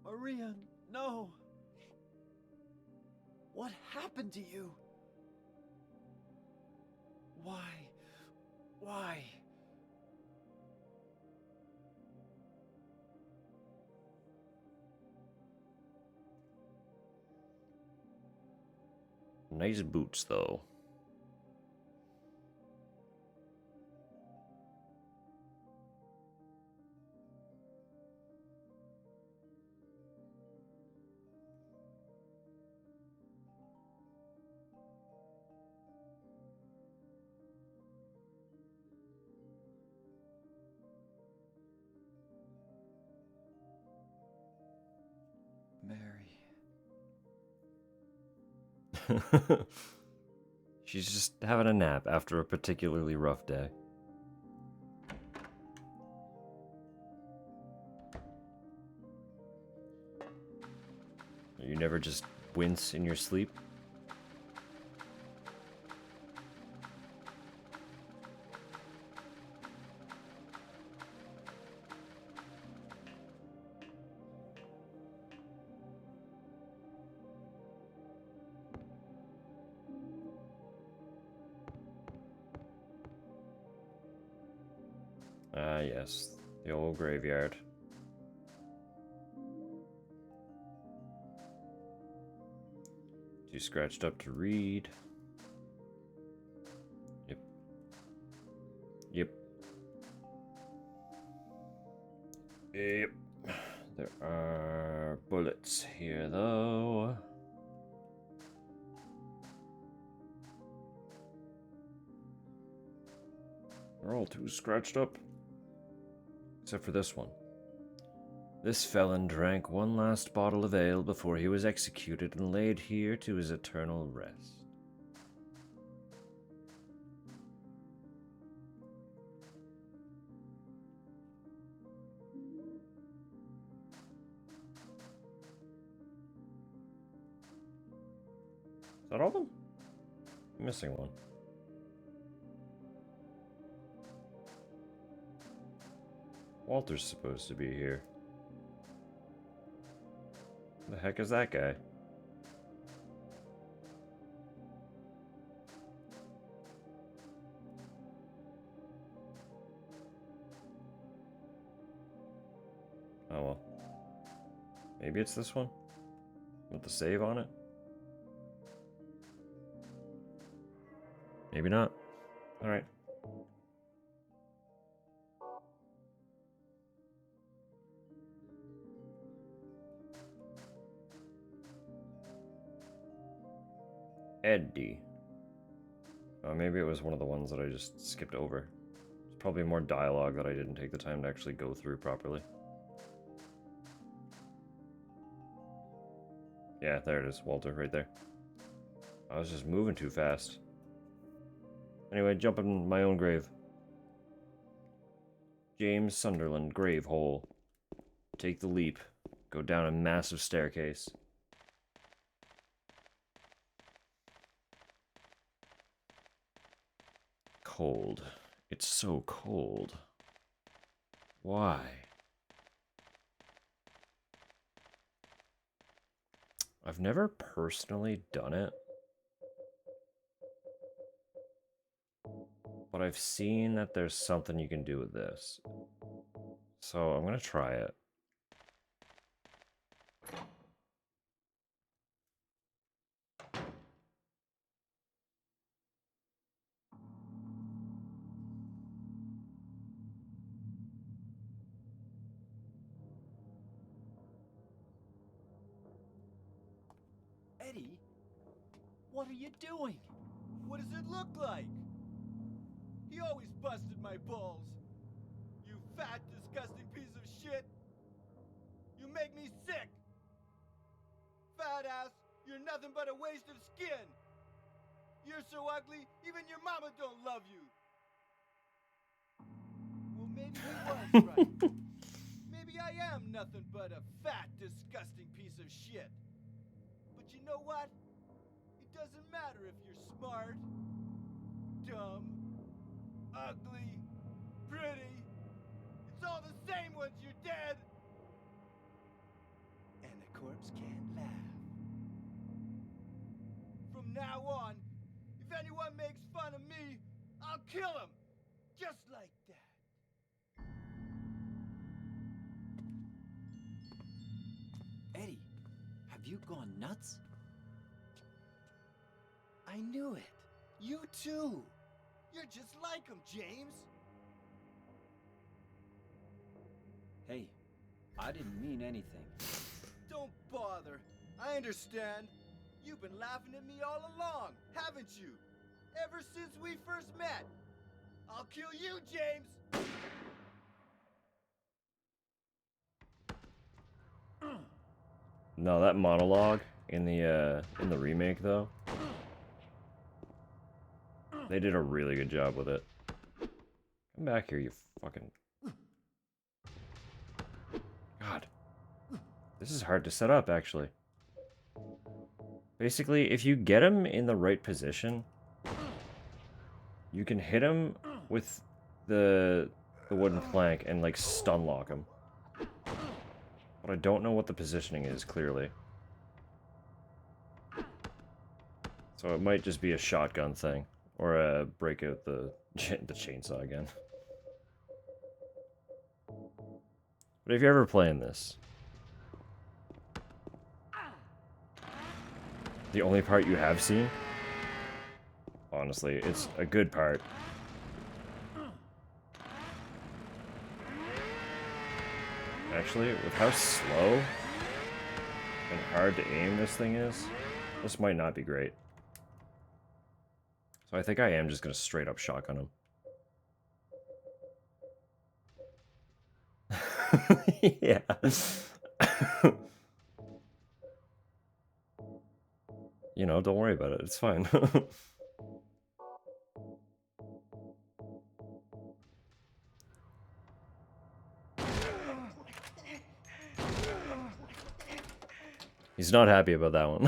Maria, no! What happened to you? Why? Why? Nice boots, though. Mary. She's just having a nap after a particularly rough day. You never just wince in your sleep? Ah, yes. The old graveyard. Too scratched up to read. Yep. Yep. Yep. There are bullets here, though. They're all too scratched up. Except for this one. This felon drank one last bottle of ale before he was executed and laid here to his eternal rest. Is that all of them? I'm missing one. Walter's supposed to be here. The heck is that guy? Oh well. Maybe it's this one? With the save on it? Maybe not. Alright. Eddie. Oh, maybe it was one of the ones that I just skipped over. It's probably more dialogue that I didn't take the time to actually go through properly. Yeah, there it is, Walter, right there. I was just moving too fast. Anyway, jump in my own grave. James Sunderland, grave hole. Take the leap. Go down a massive staircase. Cold. It's so cold. Why? I've never personally done it, but I've seen that there's something you can do with this. So I'm gonna try it. Eddie, what are you doing? What does it look like? He always busted my balls. You fat, disgusting piece of shit. You make me sick. Fat ass, you're nothing but a waste of skin. You're so ugly, even your mama don't love you. Well, maybe he was right. Maybe I am nothing but a fat, disgusting piece of shit. But you know what? It doesn't matter if you're smart, dumb, ugly, pretty. It's all the same once you're dead. And the corpse can't laugh. From now on, if anyone makes fun of me, I'll kill him. Just like that. Eddie, have you gone nuts? I knew it. You too. You're just like him, James. Hey, I didn't mean anything. Don't bother. I understand. You've been laughing at me all along, haven't you? Ever since we first met. I'll kill you, James! No, that monologue in the remake though, they did a really good job with it. Come back here, you fucking... God. This is hard to set up, actually. Basically, if you get him in the right position, you can hit him with the wooden plank and, like, stun lock him. But I don't know what the positioning is, clearly. So it might just be a shotgun thing. Or break out the chainsaw again. But if you're ever playing this, the only part you have seen, honestly, it's a good part. Actually, with how slow and hard to aim this thing is, this might not be great. So I think I am just gonna straight up shotgun him. Yeah. You know, don't worry about it. It's fine. He's not happy about that one.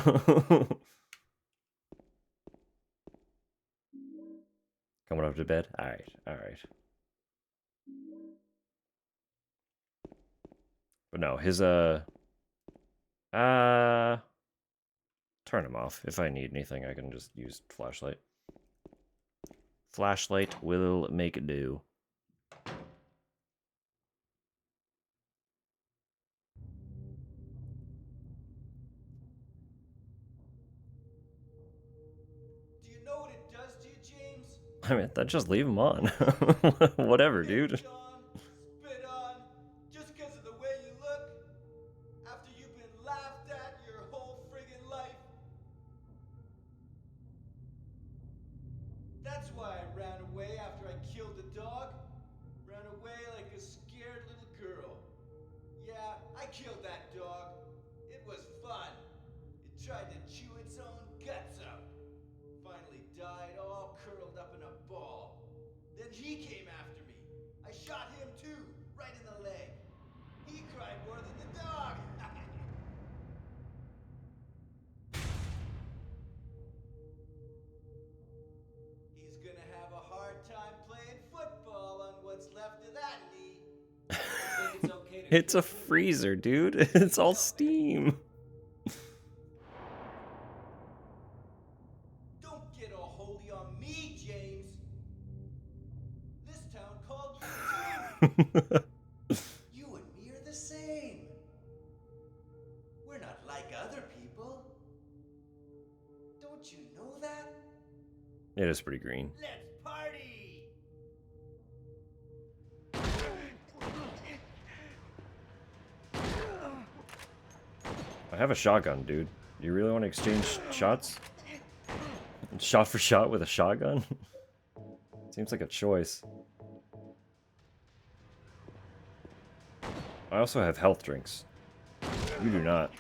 Coming up to bed? Alright, alright. But no, his, turn him off. If I need anything, I can just use flashlight. Flashlight will make it do. Do you know what it does to you, James? I mean, that just leave him on. Whatever, dude. Picked on, spit on, just 'cause of the way you look? After you've been laughed at your whole friggin' life? That's why I ran away after I killed the dog. Ran away like a scared little girl. Yeah, I killed that dog. It was fun. It tried to chew its own guts out. Finally died all curled up in a ball. Then he came after me. I shot him too, right in the leg. He cried more than the dog. He's gonna have a hard time playing football on what's left of that knee. Think it's okay to It's a freezer, dude. It's all steam. Don't get all holy on me, James. This town called you too. You and me are the same. We're not like other people. Don't you know that? It is pretty green. Let's party! I have a shotgun, dude. Do you really want to exchange shots? Shot for shot with a shotgun? Seems like a choice. I also have health drinks. You do not.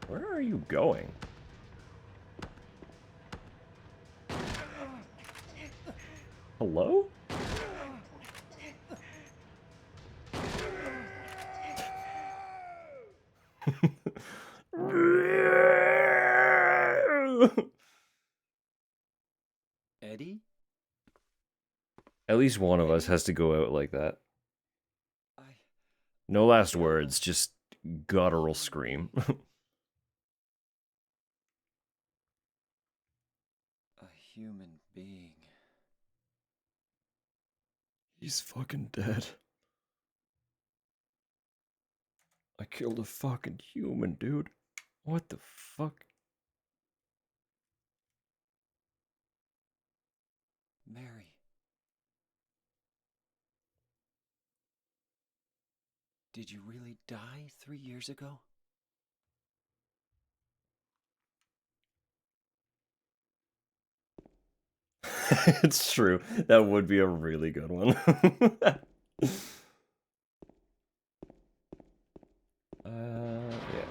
Where are you going? Hello? Eddie? At least one of us has to go out like that. No last words, just guttural scream. A human being. He's fucking dead. I killed a fucking human, dude. What the fuck? Mary. Did you really die 3 years ago? It's true. That would be a really good one. Yeah.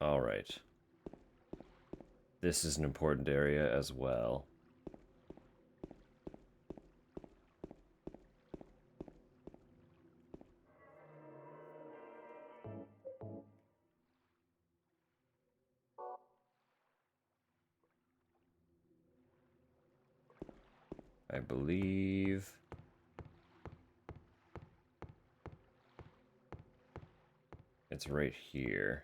All right. This is an important area as well. I believe It's right here.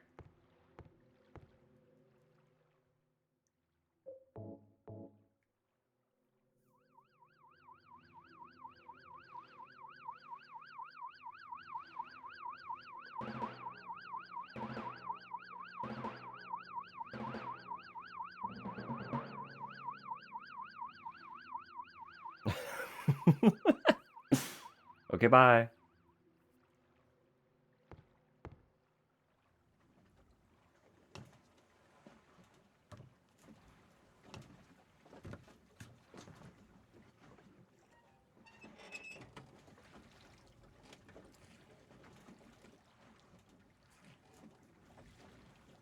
Okay, bye.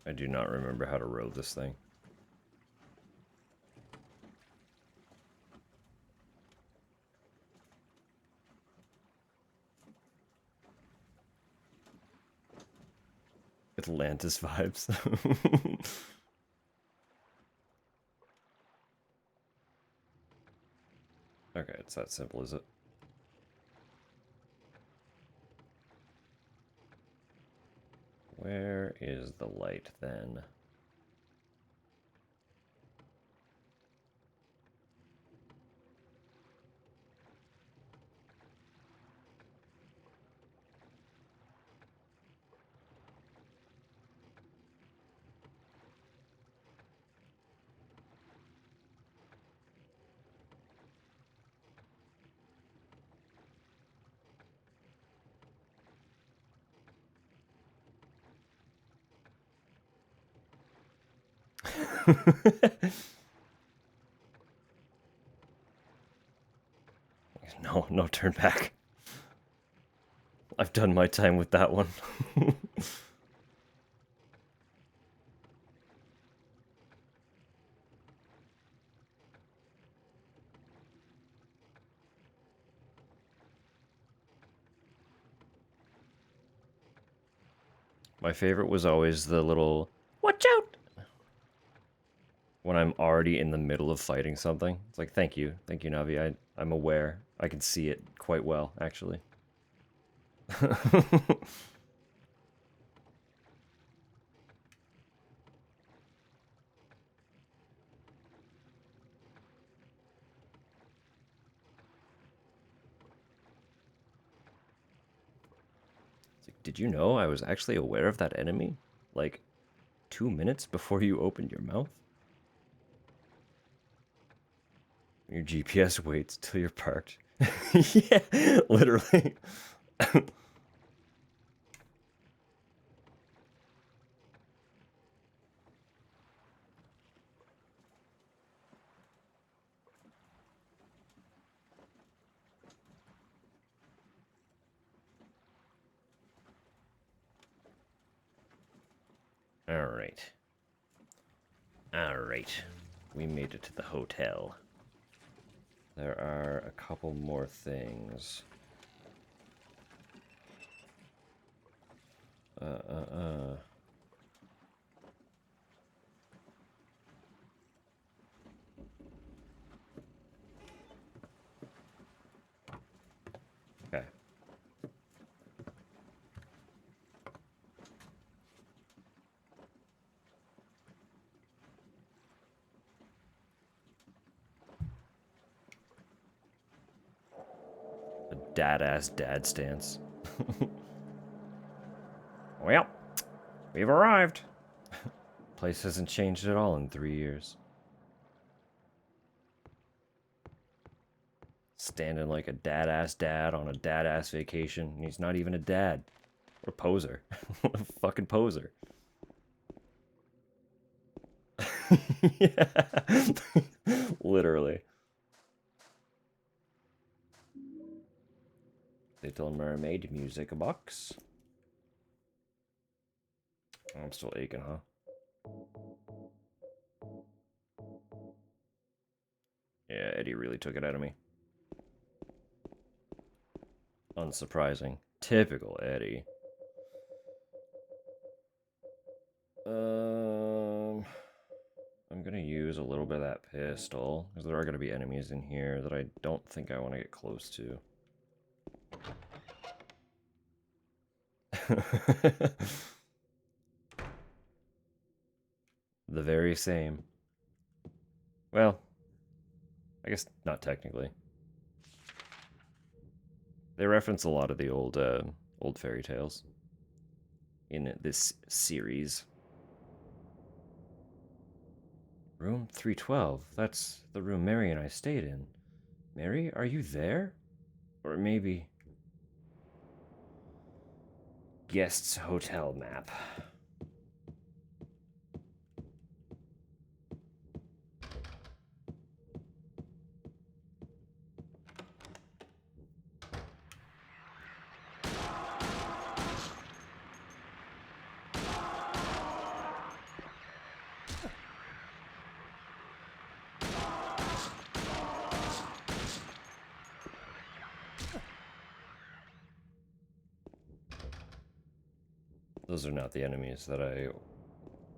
I do not remember how to row this thing. Atlantis vibes. Okay, it's that simple, is it? Where is the light then? No, no turn back. I've done my time with that one. My favorite was always the little "watch out" when I'm already in the middle of fighting something. It's like, thank you, Navi. I'm aware. I can see it quite well, actually. Did you know I was actually aware of that enemy? Like, 2 minutes before you opened your mouth? Your GPS waits till you're parked. Yeah, literally. Alright. Alright. We made it to the hotel. There are a couple more things. Okay. A dad-ass dad stance. Well, we've arrived. Place hasn't changed at all in 3 years. Standing like a dad-ass dad on a dad-ass vacation. He's not even a dad. What a poser. What a fucking poser. Yeah. Literally. Little Mermaid music box. I'm still aching, huh? Yeah, Eddie really took it out of me. Unsurprising. Typical Eddie. I'm gonna use a little bit of that pistol, because there are gonna be enemies in here that I don't think I want to get close to. the very same. Well, I guess not technically. They reference a lot of the old fairy tales in this series. Room 312. That's the room Mary and I stayed in. Mary, are you there? Or maybe... Guests hotel map. Those are not the enemies that I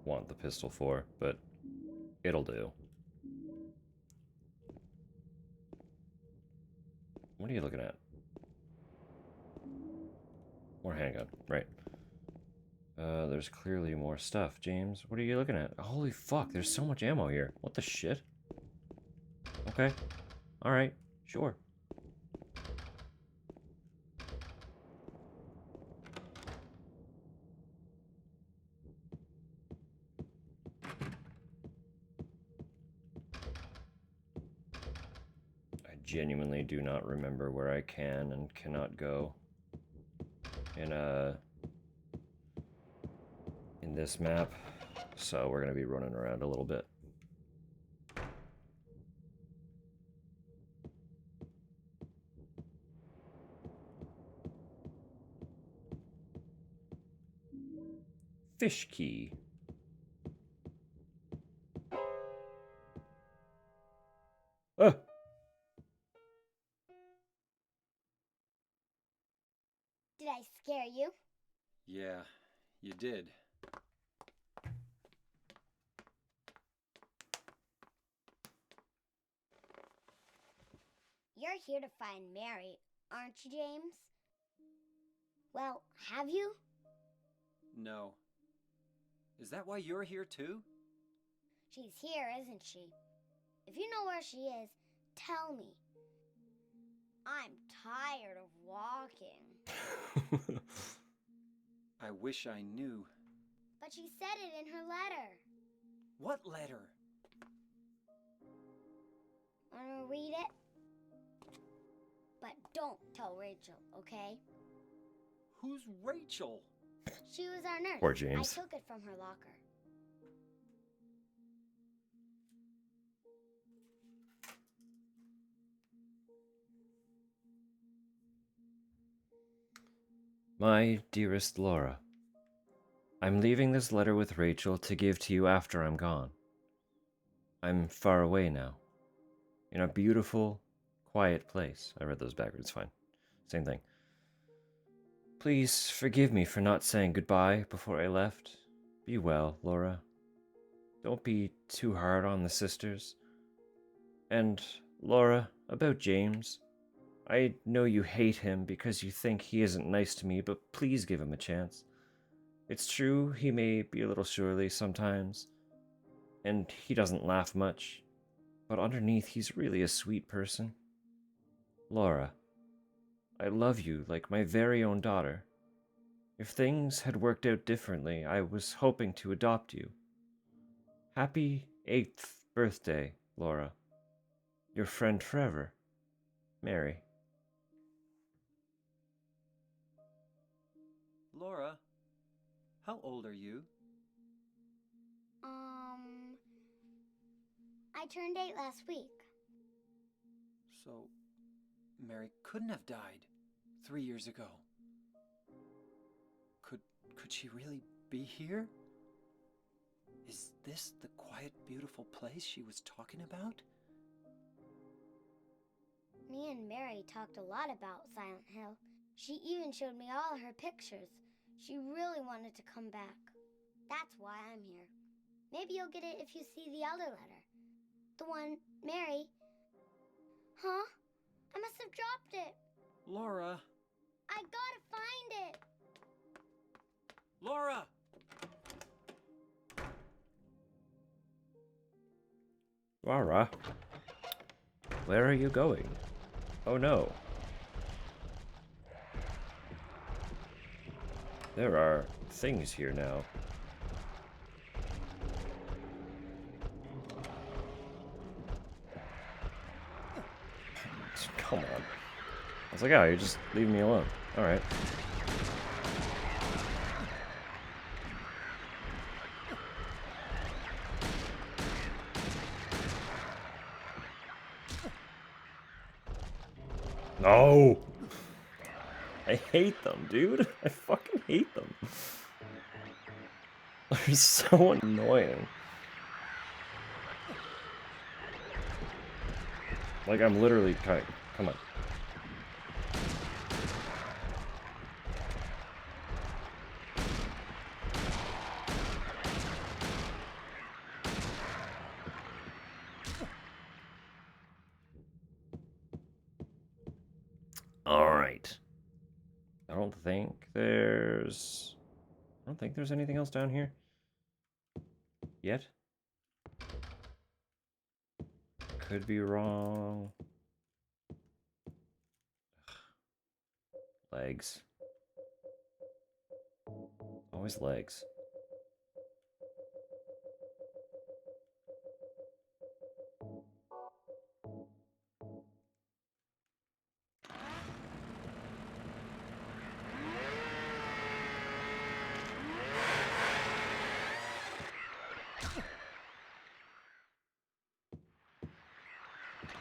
want the pistol for, but it'll do. What are you looking at? More handgun, right. There's clearly more stuff. James, what are you looking at? Holy fuck, there's so much ammo here. What the shit? Okay. Alright, sure. I genuinely do not remember where I can and cannot go in this map, so we're gonna be running around a little bit. Fish key. Ah! Did I scare you? Yeah, you did. You're here to find Mary, aren't you, James? Well, have you? No. Is that why you're here too? She's here, isn't she? If you know where she is, tell me. I'm tired of walking. I wish I knew. But she said it in her letter. What letter? Wanna read it? But don't tell Rachel, okay? Who's Rachel? She was our nurse. Poor James. I took it from her locker. My dearest Laura, I'm leaving this letter with Rachel to give to you after I'm gone. I'm far away now, in a beautiful, quiet place. I read those backwards, fine. Same thing. Please forgive me for not saying goodbye before I left. Be well, Laura. Don't be too hard on the sisters. And, Laura, about James. I know you hate him because you think he isn't nice to me, but please give him a chance. It's true he may be a little surly sometimes, and he doesn't laugh much, but underneath he's really a sweet person. Laura, I love you like my very own daughter. If things had worked out differently, I was hoping to adopt you. Happy 8th birthday, Laura. Your friend forever, Mary. Laura, how old are you? I turned 8 last week. So, Mary couldn't have died 3 years ago. Could she really be here? Is this the quiet, beautiful place she was talking about? Me and Mary talked a lot about Silent Hill. She even showed me all her pictures. She really wanted to come back. That's why I'm here. Maybe you'll get it if you see the other letter. The one Mary... Huh? I must have dropped it. Laura! I gotta find it. Laura! Rara, where are you going? Oh no. There are things here now. Come on. I was like, oh, you just leave me alone. Alright. No! I hate them, dude. I fucking hate them. They're so annoying. Like, I'm literally trying. Come on. Alright. I don't think there's anything else down here. Yet. Could be wrong. Legs. Always legs.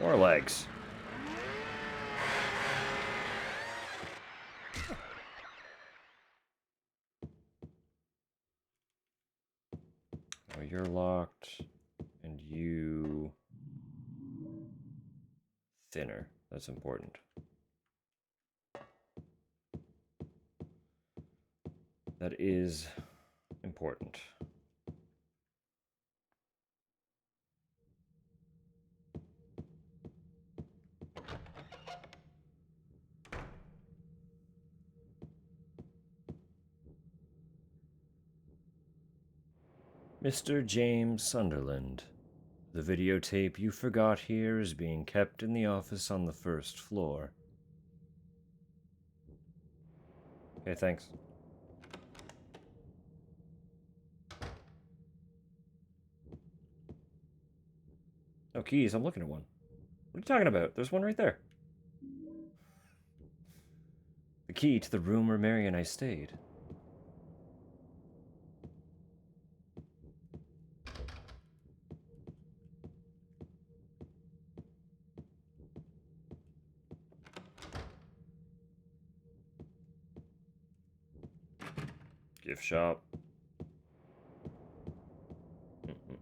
More legs. Oh, you're locked. And you... thinner. That's important. That is important. Mr. James Sunderland, the videotape you forgot here is being kept in the office on the first floor. Okay, thanks. Oh, keys, I'm looking at one. What are you talking about? There's one right there. The key to the room where Mary and I stayed. Gift shop.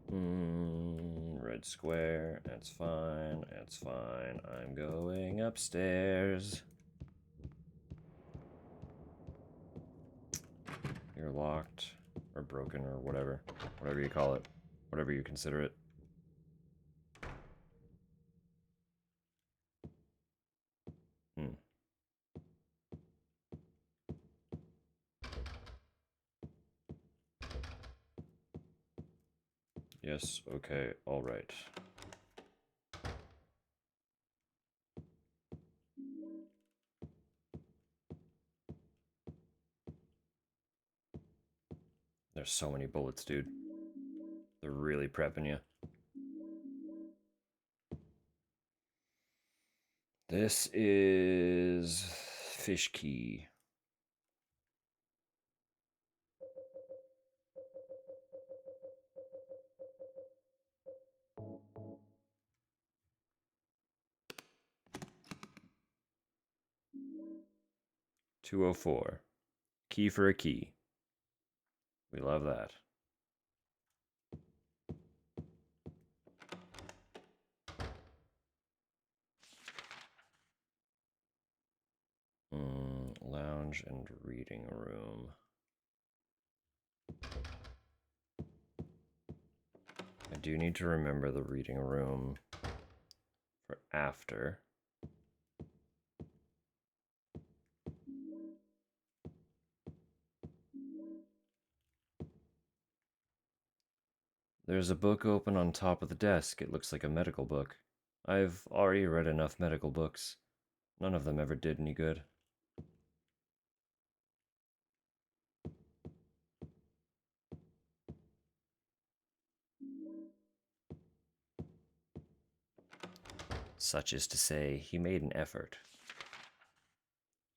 Red square. That's fine. That's fine. I'm going upstairs. You're locked. Or broken or whatever. Whatever you call it. Whatever you consider it. Yes, okay, alright. There's so many bullets, dude. They're really prepping you. This is fish key. $204. Key for a key. We love that. Lounge and reading room. I do need to remember the reading room for after. There's a book open on top of the desk. It looks like a medical book. I've already read enough medical books. None of them ever did any good. Such is to say, he made an effort.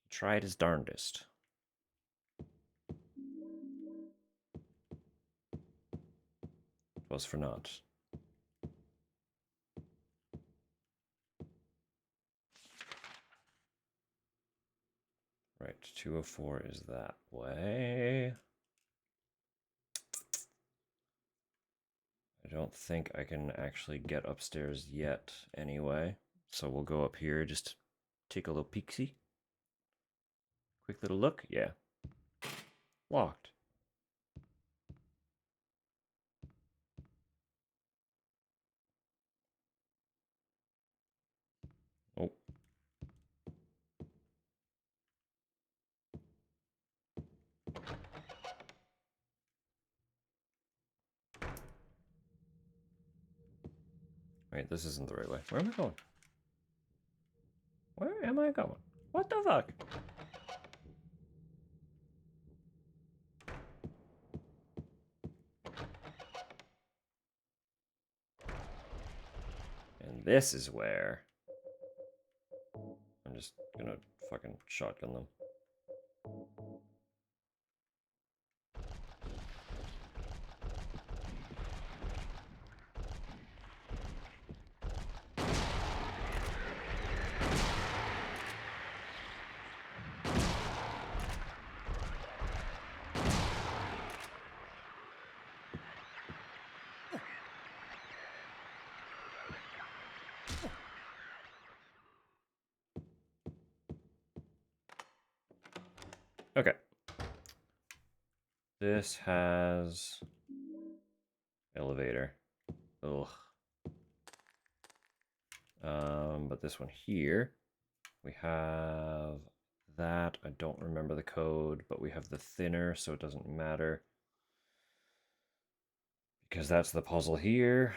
He tried his darndest. Was for naught. Right, 204 is that way. I don't think I can actually get upstairs yet anyway. So we'll go up here, just take a little peeksy. Quick little look. Yeah. Locked. Oh. Wait, this isn't the right way. Where am I going? Where am I going? What the fuck? And this is where... I'm just gonna fucking shotgun them. Okay. This has elevator. Ugh. But this one here, we have that. I don't remember the code, but we have the thinner, so it doesn't matter. Because that's the puzzle here.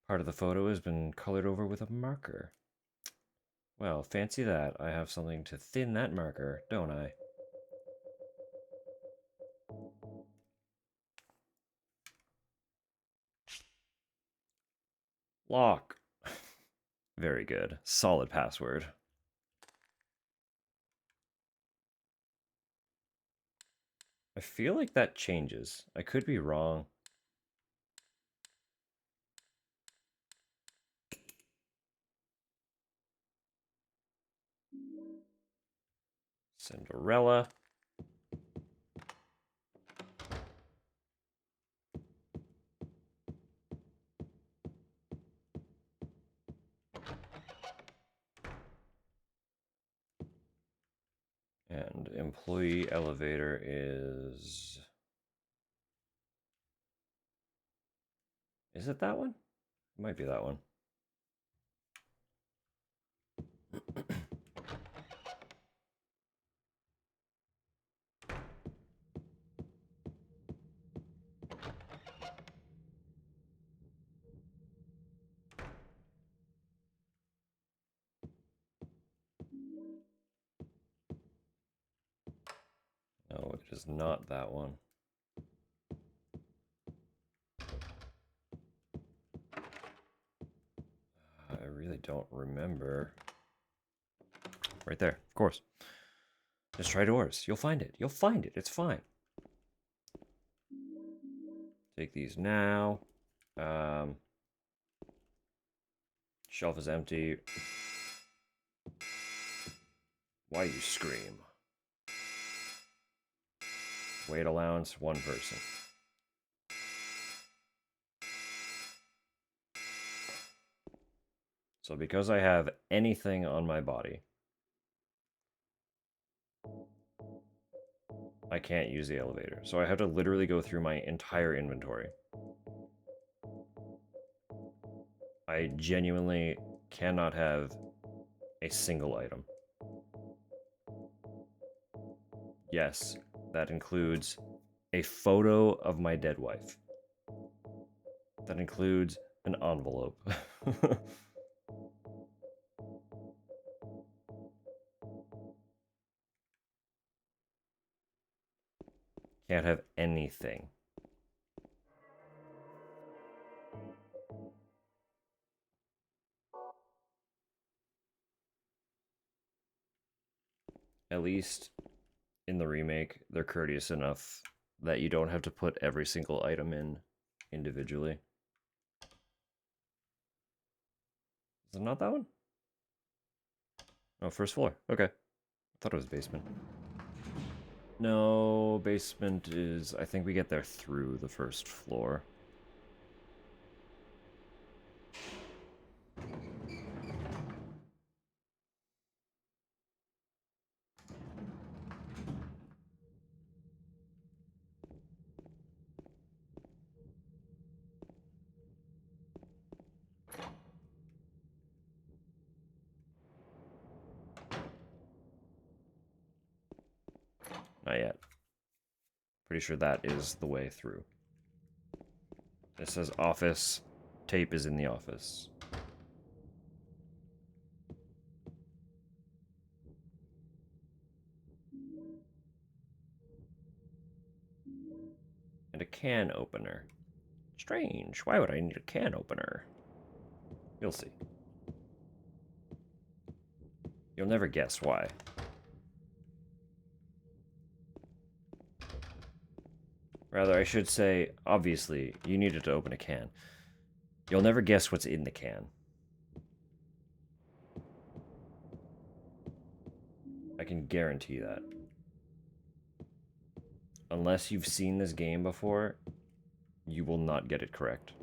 Part of the photo has been colored over with a marker. Well, fancy that. I have something to thin that marker, don't I? Lock. Very good. Solid password. I feel like that changes. I could be wrong. Cinderella. And employee elevator is... Is it that one? It might be that one. No, it is not that one. I really don't remember. Right there, of course. Just try doors. You'll find it. You'll find it. It's fine. Take these now. Shelf is empty. Why you scream? Weight allowance, one person. So because I have anything on my body, I can't use the elevator. So I have to literally go through my entire inventory. I genuinely cannot have a single item. Yes, that includes a photo of my dead wife. That includes an envelope. Can't have anything. At least in the remake, they're courteous enough that you don't have to put every single item in individually. Is it not that one? Oh, first floor. Okay. I thought it was basement. No, basement is... I think we get there through the first floor. Not yet. Pretty sure that is the way through. It says office. Tape is in the office. And a can opener. Strange. Why would I need a can opener? You'll see. You'll never guess why. Rather, I should say, obviously, you needed to open a can. You'll never guess what's in the can. I can guarantee that. Unless you've seen this game before, you will not get it correct.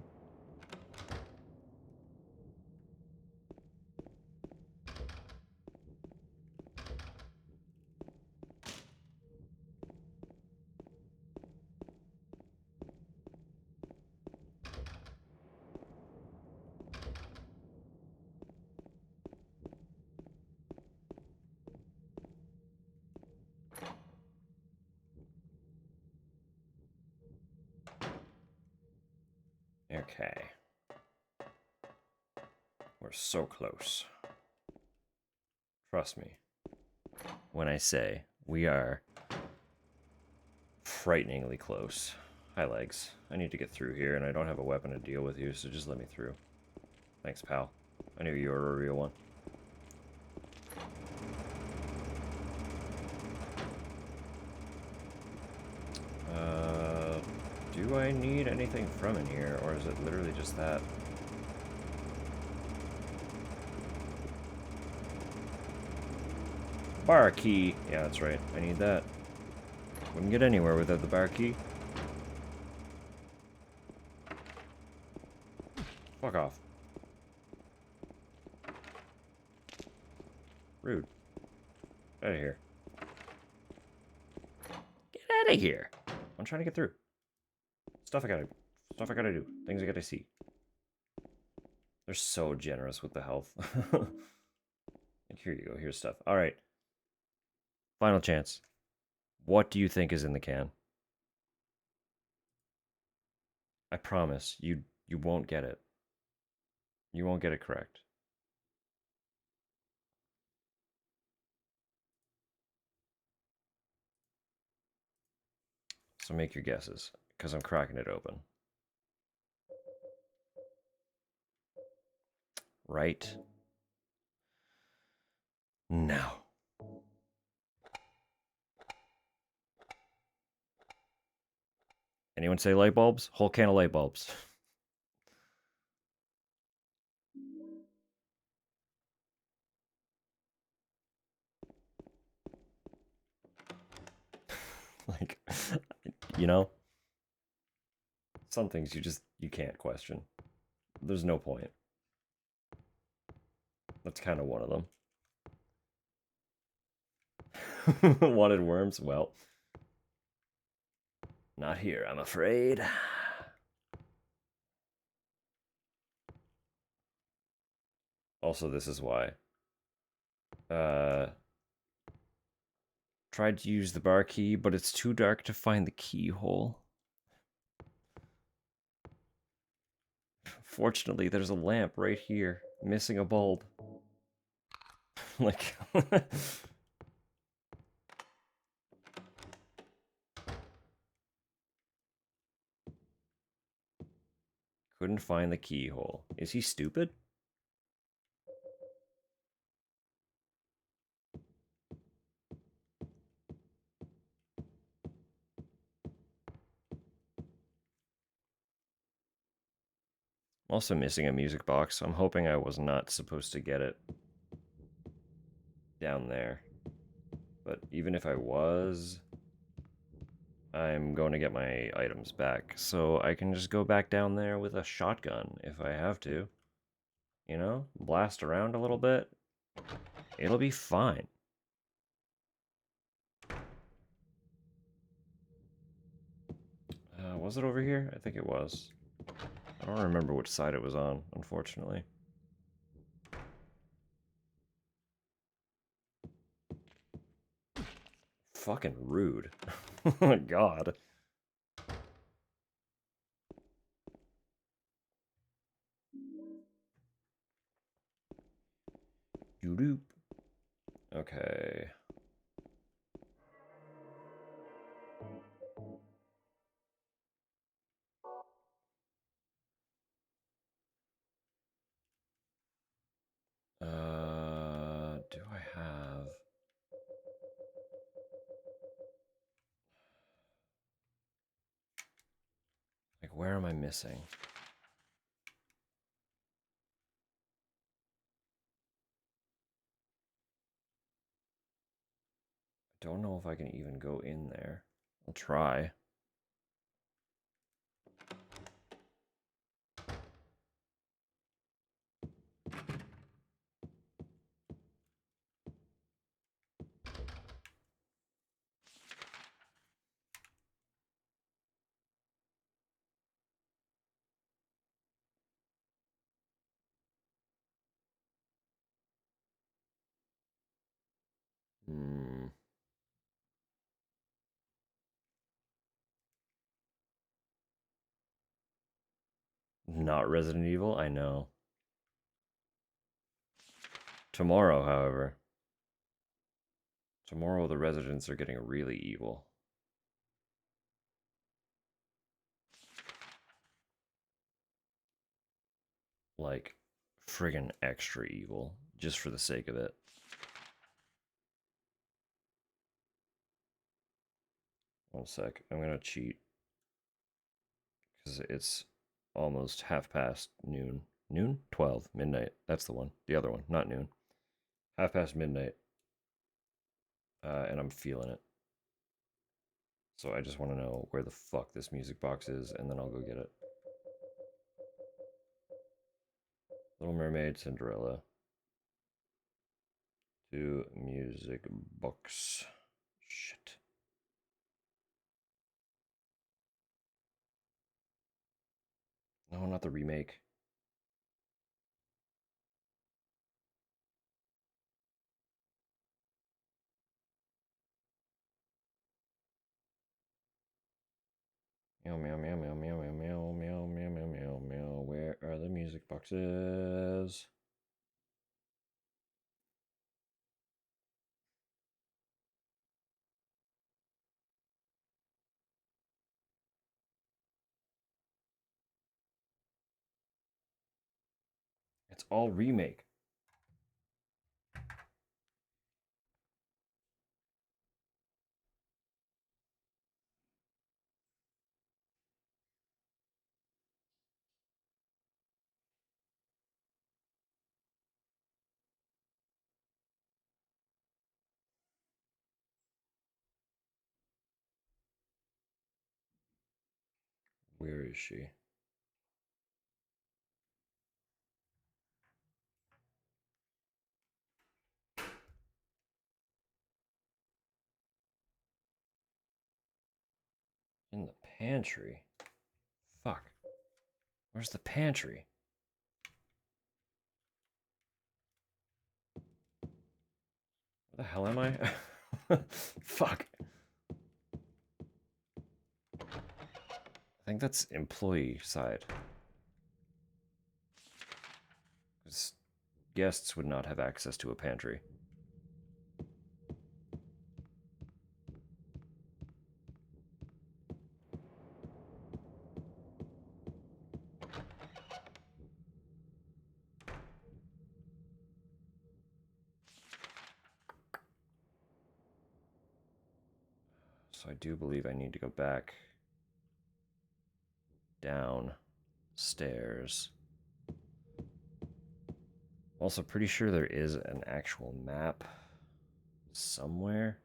Okay. We're so close. Trust me when I say we are frighteningly close. Hi, legs. I need to get through here, and I don't have a weapon to deal with you, so just let me through. Thanks, pal. I knew you were a real one. Do I need anything from in here, or is it literally just that? Bar key. Yeah, that's right. I need that. Wouldn't get anywhere without the bar key. Fuck off. Rude. Get out of here. Get out of here. I'm trying to get through. Stuff I gotta do. Things I gotta see. They're so generous with the health. Like, here you go. Here's stuff. All right. Final chance. What do you think is in the can? I promise you won't get it. You won't get it correct. So make your guesses, because I'm cracking it open. Right now. Anyone say light bulbs? Whole can of light bulbs. Like, you know? Some things you can't question. There's no point. That's kind of one of them. Wanted worms? Well, not here, I'm afraid. Also, this is why. Tried to use the bar key, but it's too dark to find the keyhole. Unfortunately, there's a lamp right here, missing a bulb. Like... Couldn't find the keyhole. Is he stupid? I'm also missing a music box. I'm hoping I was not supposed to get it down there. But even if I was, I'm going to get my items back. So I can just go back down there with a shotgun if I have to. You know? Blast around a little bit. It'll be fine. Was it over here? I think it was. I don't remember which side it was on, unfortunately. Fucking rude. Oh my god. Doop. Okay. Do I have... Like, where am I missing? I don't know if I can even go in there. I'll try. Hmm. Not Resident Evil? I know. Tomorrow, however. Tomorrow the residents are getting really evil. Like, friggin' extra evil, just for the sake of it. One sec, I'm gonna cheat. Because it's almost noon. Noon? 12, midnight. That's the one. The other one, not noon. midnight. And I'm feeling it. So I just want to know where the fuck this music box is, and then I'll go get it. Little Mermaid, Cinderella. To music box. Shit. No, not the remake. Meow, meow, meow, meow, meow, meow, meow, meow, meow, meow, meow, meow. Where are the music boxes? It's all remake. Where is she? In the pantry? Fuck. Where's the pantry? Where the hell am I? Fuck. I think that's employee side. guests would not have access to a pantry. So I do believe I need to go back downstairs. Also pretty sure there is an actual map somewhere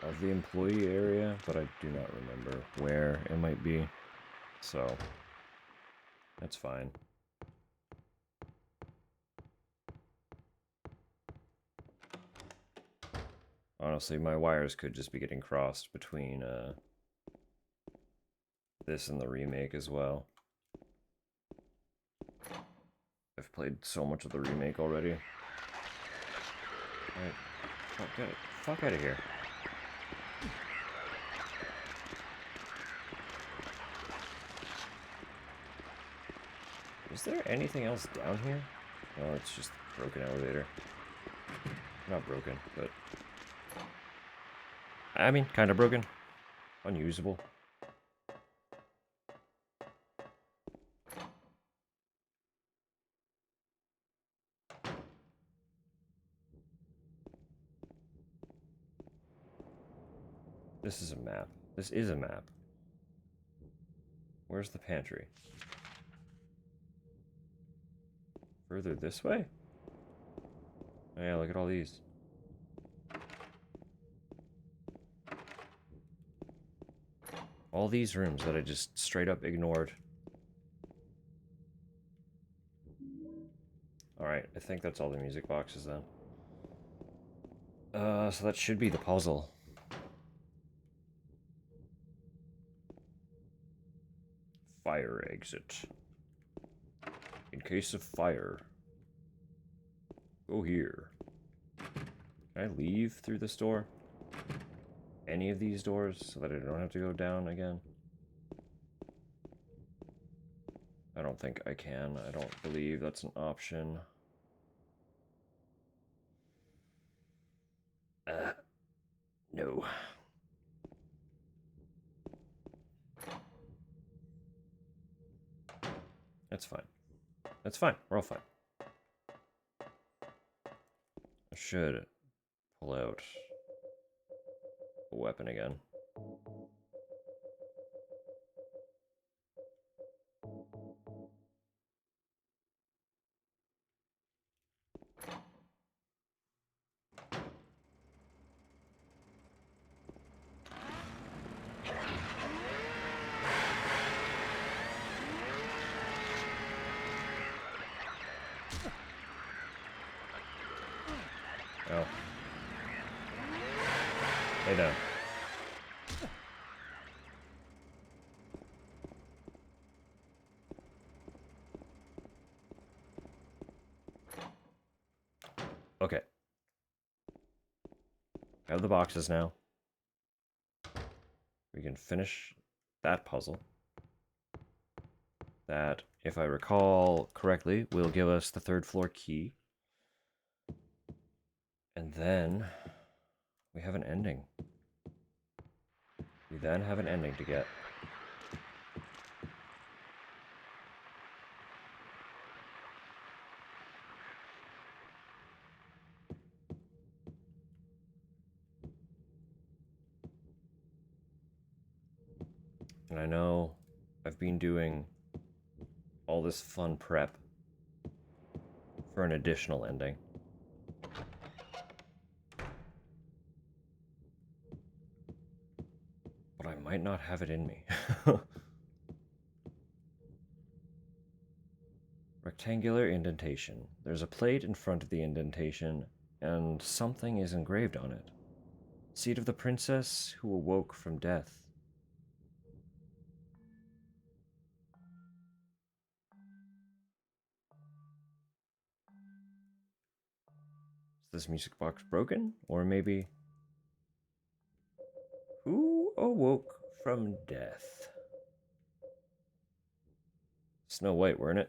of the employee area, but I do not remember where it might be. So that's fine. Honestly, my wires could just be getting crossed between this and the remake as well. I've played so much of the remake already. Alright, get it. Fuck out of here. Is there anything else down here? No, it's just a broken elevator. Not broken, but... I mean, kind of broken. Unusable. This is a map. This is a map. Where's the pantry? Further this way? Oh yeah, look at all these. All these rooms that I just straight up ignored. Alright, I think that's all the music boxes then. So that should be the puzzle. Fire exit. In case of fire, go here. Can I leave through this door? Any of these doors so that I don't have to go down again? I don't think I can. I don't believe that's an option. No. That's fine. That's fine. We're all fine. I should pull out a weapon again. Oh. Lay down. Okay. I have the boxes now. We can finish that puzzle. That, if I recall correctly, will give us the third floor key. And then we have an ending. We then have an ending to get. And I know I've been doing all this fun prep for an additional ending. But I might not have it in me. Rectangular indentation. There's a plate in front of the indentation, and something is engraved on it. Seed of the princess who awoke from death. Is this music box broken? Or maybe... Who awoke from death? Snow White, weren't it?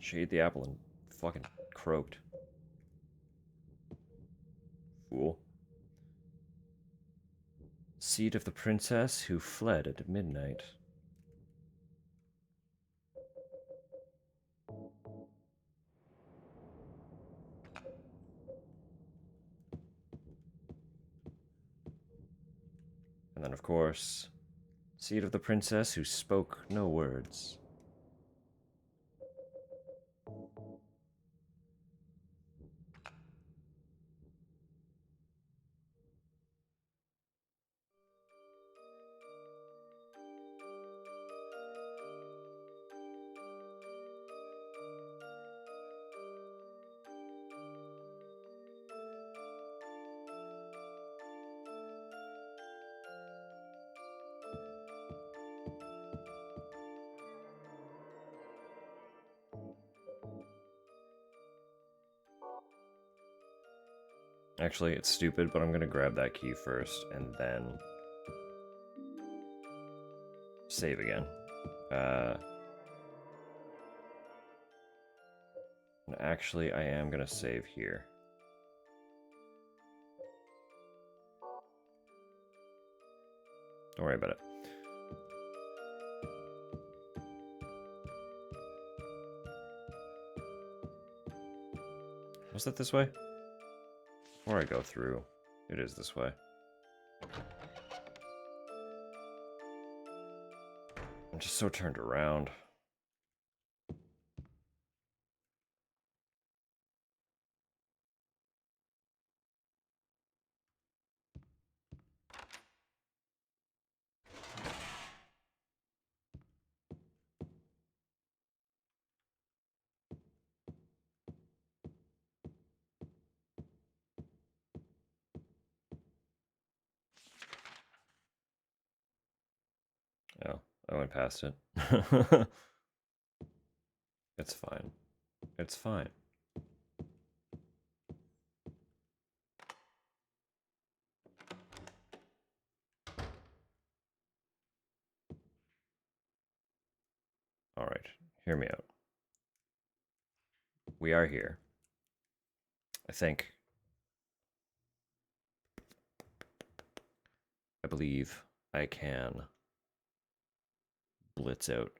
She ate the apple and fucking croaked. Fool. Seed of the princess who fled at midnight. And then, of course, seed of the princess who spoke no words. Actually, it's stupid, but I'm gonna grab that key first and then save again. And actually, I am gonna save here. Don't worry about it. Was that this way? Before I go through, it is this way. I'm just so turned around. Oh, I went past it. It's fine. It's fine. Alright, hear me out. We are here. I think. I believe I can blitz out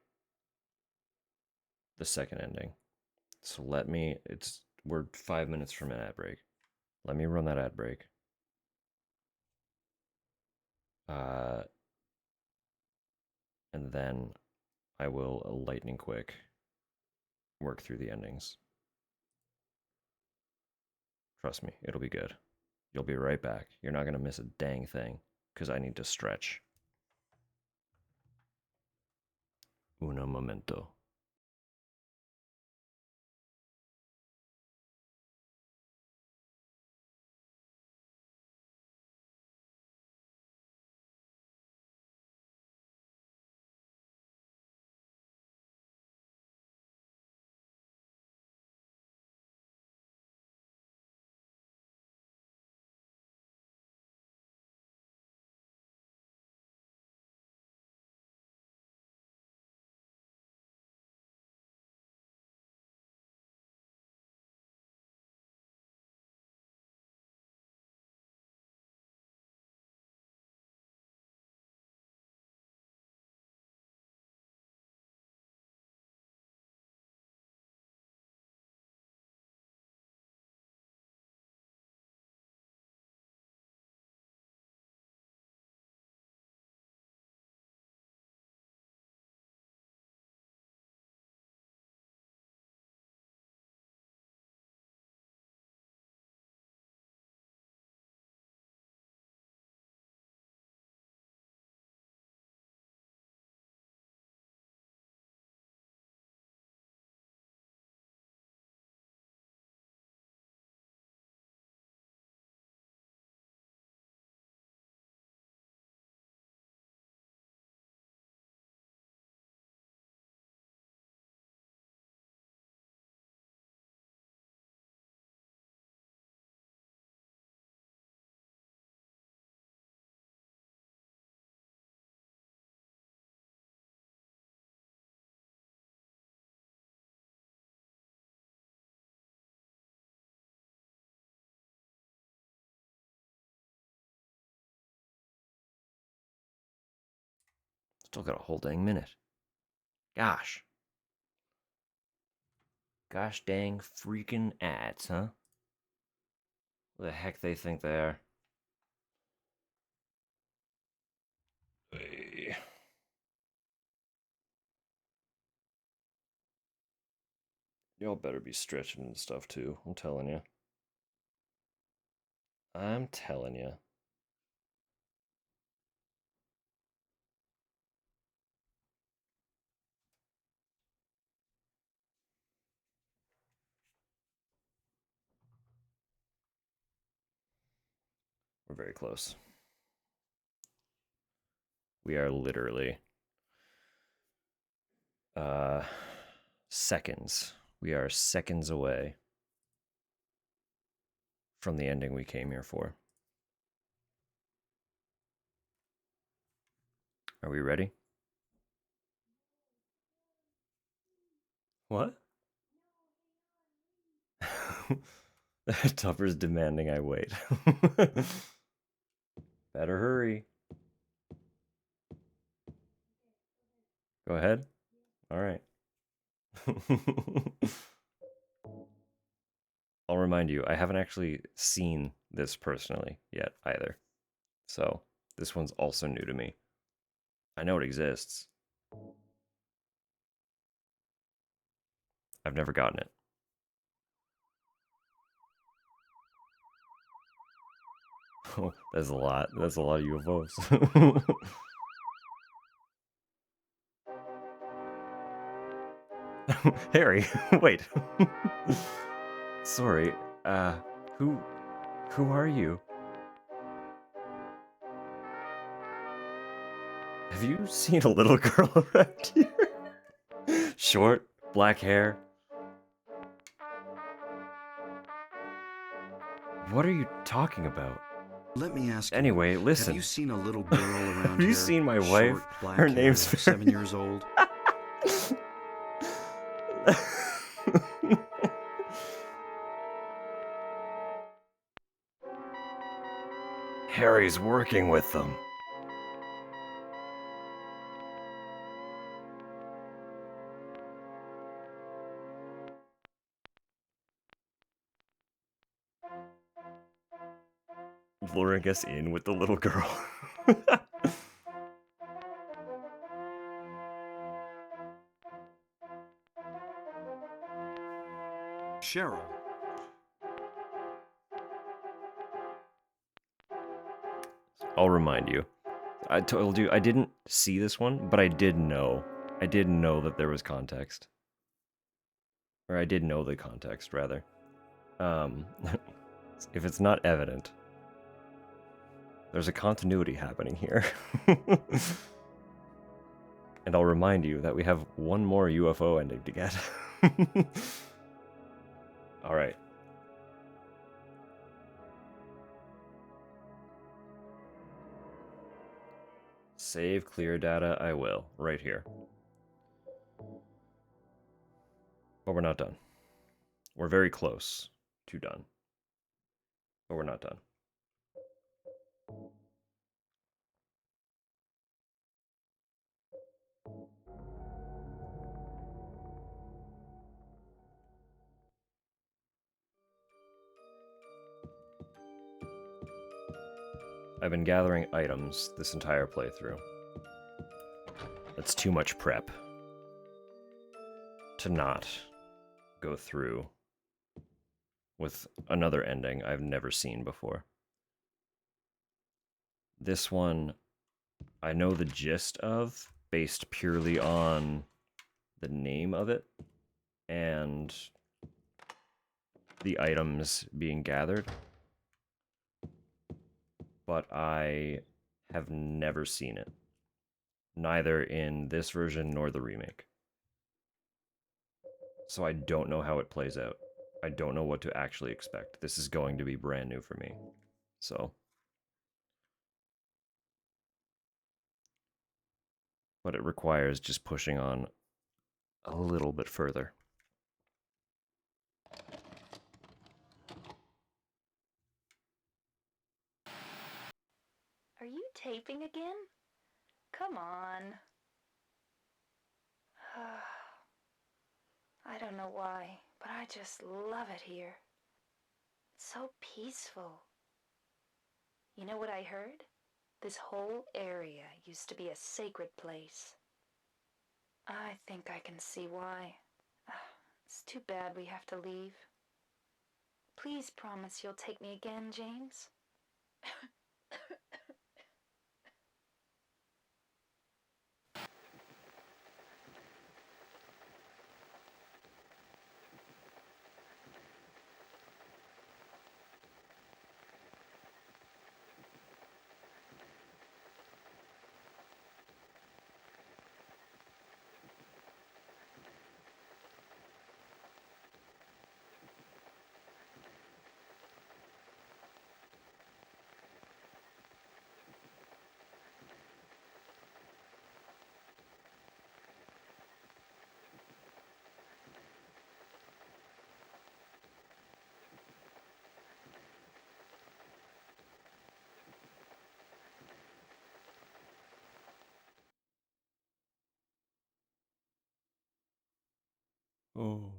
the second ending. So we're 5 minutes from an ad break. Let me run that ad break. And then I will lightning quick work through the endings. Trust me, it'll be good. You'll be right back. You're not gonna miss a dang thing, because I need to stretch. Uno momento. Still got a whole dang minute. Gosh. Gosh dang freaking ads, huh? What the heck they think they are? Hey. Y'all better be stretching and stuff too. I'm telling you. I'm telling you. We're very close. We are literally seconds. We are seconds away from the ending we came here for. Are we ready? What? Tupper's demanding I wait. Better hurry. Go ahead. All right. I'll remind you, I haven't actually seen this personally yet either. So this one's also new to me. I know it exists. I've never gotten it. Oh, that's a lot. That's a lot of UFOs. Harry, wait. Sorry. Who are you? Have you seen a little girl around here? Short, black hair. What are you talking about? Let me ask you. Anyway, listen. Have you seen a little girl around here? Have you seen my wife? Short, black Her hair, name's 7 years old. Harry's working with them. Luring us in with the little girl. Cheryl. I'll remind you. I told you I didn't see this one, but I did know. I did know that there was context. Or I did know the context, rather. If it's not evident, there's a continuity happening here. And I'll remind you that we have one more UFO ending to get. Alright. Save clear data, I will. Right here. But we're not done. We're very close to done. But we're not done. I've been gathering items this entire playthrough. That's too much prep to not go through with another ending I've never seen before. This one, I know the gist of, based purely on the name of it and the items being gathered. But I have never seen it. Neither in this version nor the remake. So I don't know how it plays out. I don't know what to actually expect. This is going to be brand new for me. So. But it requires just pushing on a little bit further. Are you taping again? Come on. I don't know why, but I just love it here. It's so peaceful. You know what I heard? This whole area used to be a sacred place. I think I can see why. It's too bad we have to leave. Please promise you'll take me again, James. Oh.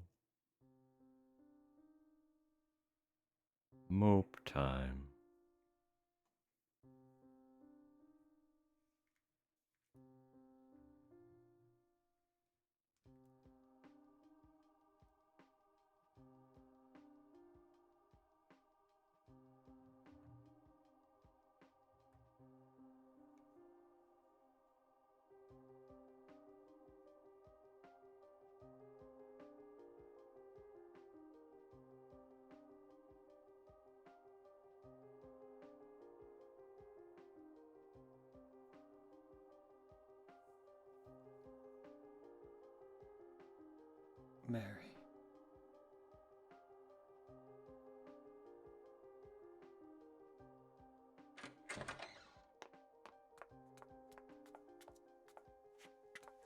Mope time. Mary.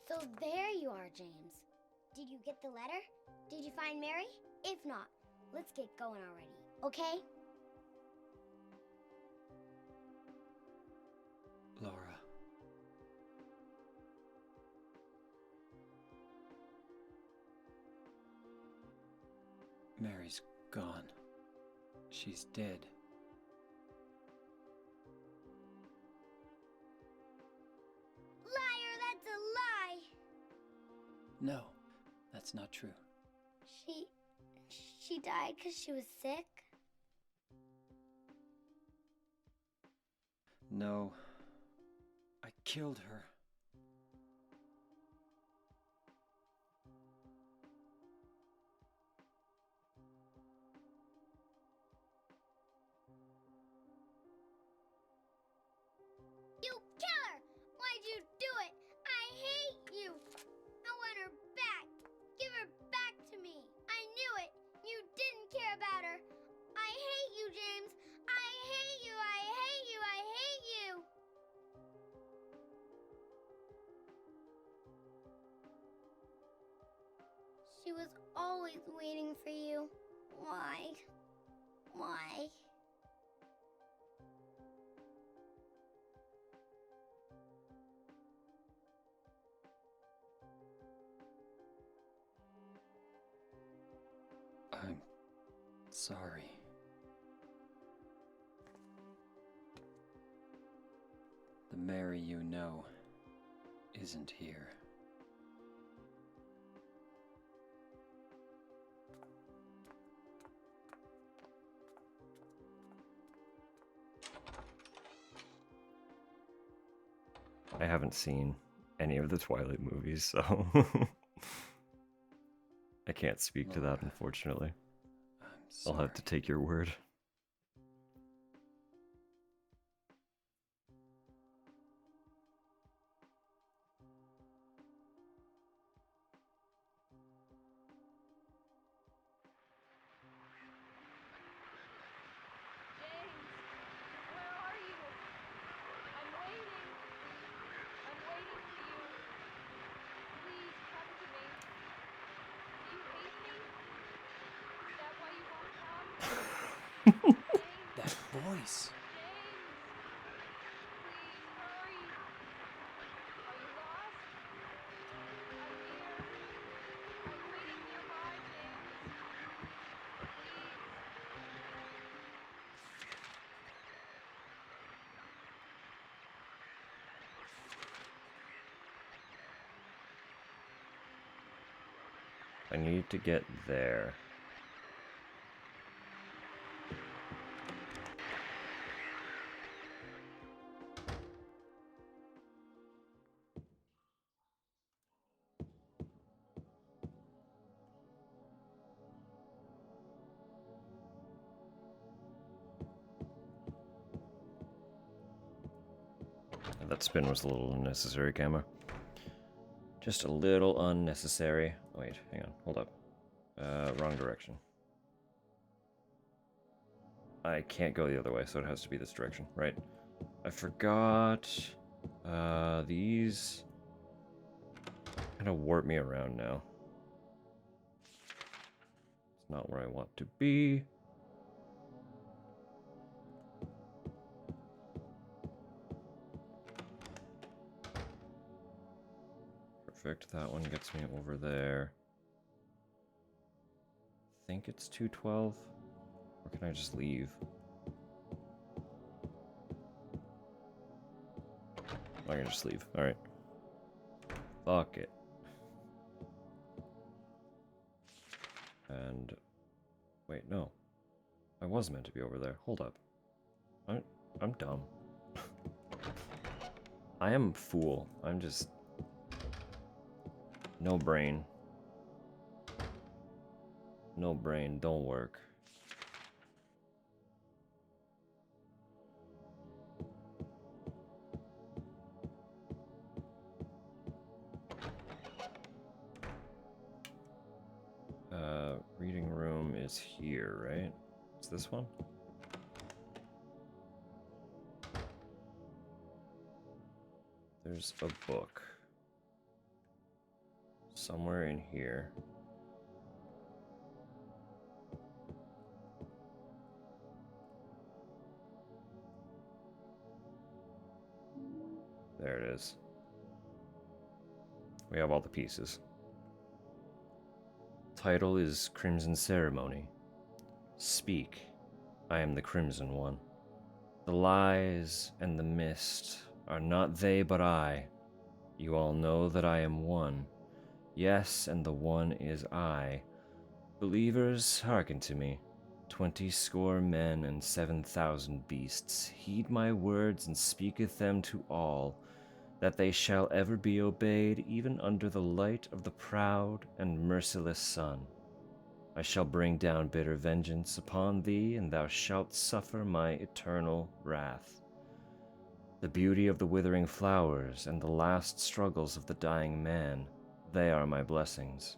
So there you are, James. Did you get the letter? Did you find Mary? If not, let's get going already, okay? Laura. Mary's gone. She's dead. Liar, that's a lie! No, that's not true. She died because she was sick? No, I killed her. You killer! Why'd you do it? I hate you! I want her back! Give her back to me! I knew it! You didn't care about her! I hate you, James! I hate you! I hate you! I hate you! She was always waiting for you. Why? Why? I'm sorry. The Mary you know isn't here. I haven't seen any of the Twilight movies, so I can't speak to that, Laura, unfortunately. I'm I'll sorry. have to take your word. James, where are you? I'm waiting. I'm waiting for you. Please come to me. Do you hate me? Is that why you won't come? James, That voice! James, please hurry. Are you lost? I'm here. I need to get there. That spin was a little unnecessary, Gamma. Just a little unnecessary. Wait, hang on, hold up. Wrong direction. I can't go the other way, so it has to be this direction, right? I forgot. These kind of warp me around now. It's not where I want to be. Perfect, that one gets me over there. I think it's 212. Or can I just leave? I can just leave. Alright. Fuck it. And... wait, no. I was meant to be over there. Hold up. I'm dumb. I am a fool. I'm just... no brain. No brain, don't work. Reading room is here, right? Is this one? There's a book. Somewhere in here. There it is. We have all the pieces. Title is Crimson Ceremony. Speak, I am the Crimson One. The lies and the mist are not they but I. You all know that I am one. Yes, and the one is I. Believers, hearken to me. 20 score men and 7,000 beasts. Heed my words and speaketh them to all, that they shall ever be obeyed, even under the light of the proud and merciless sun. I shall bring down bitter vengeance upon thee, and thou shalt suffer my eternal wrath. The beauty of the withering flowers and the last struggles of the dying man, they are my blessings.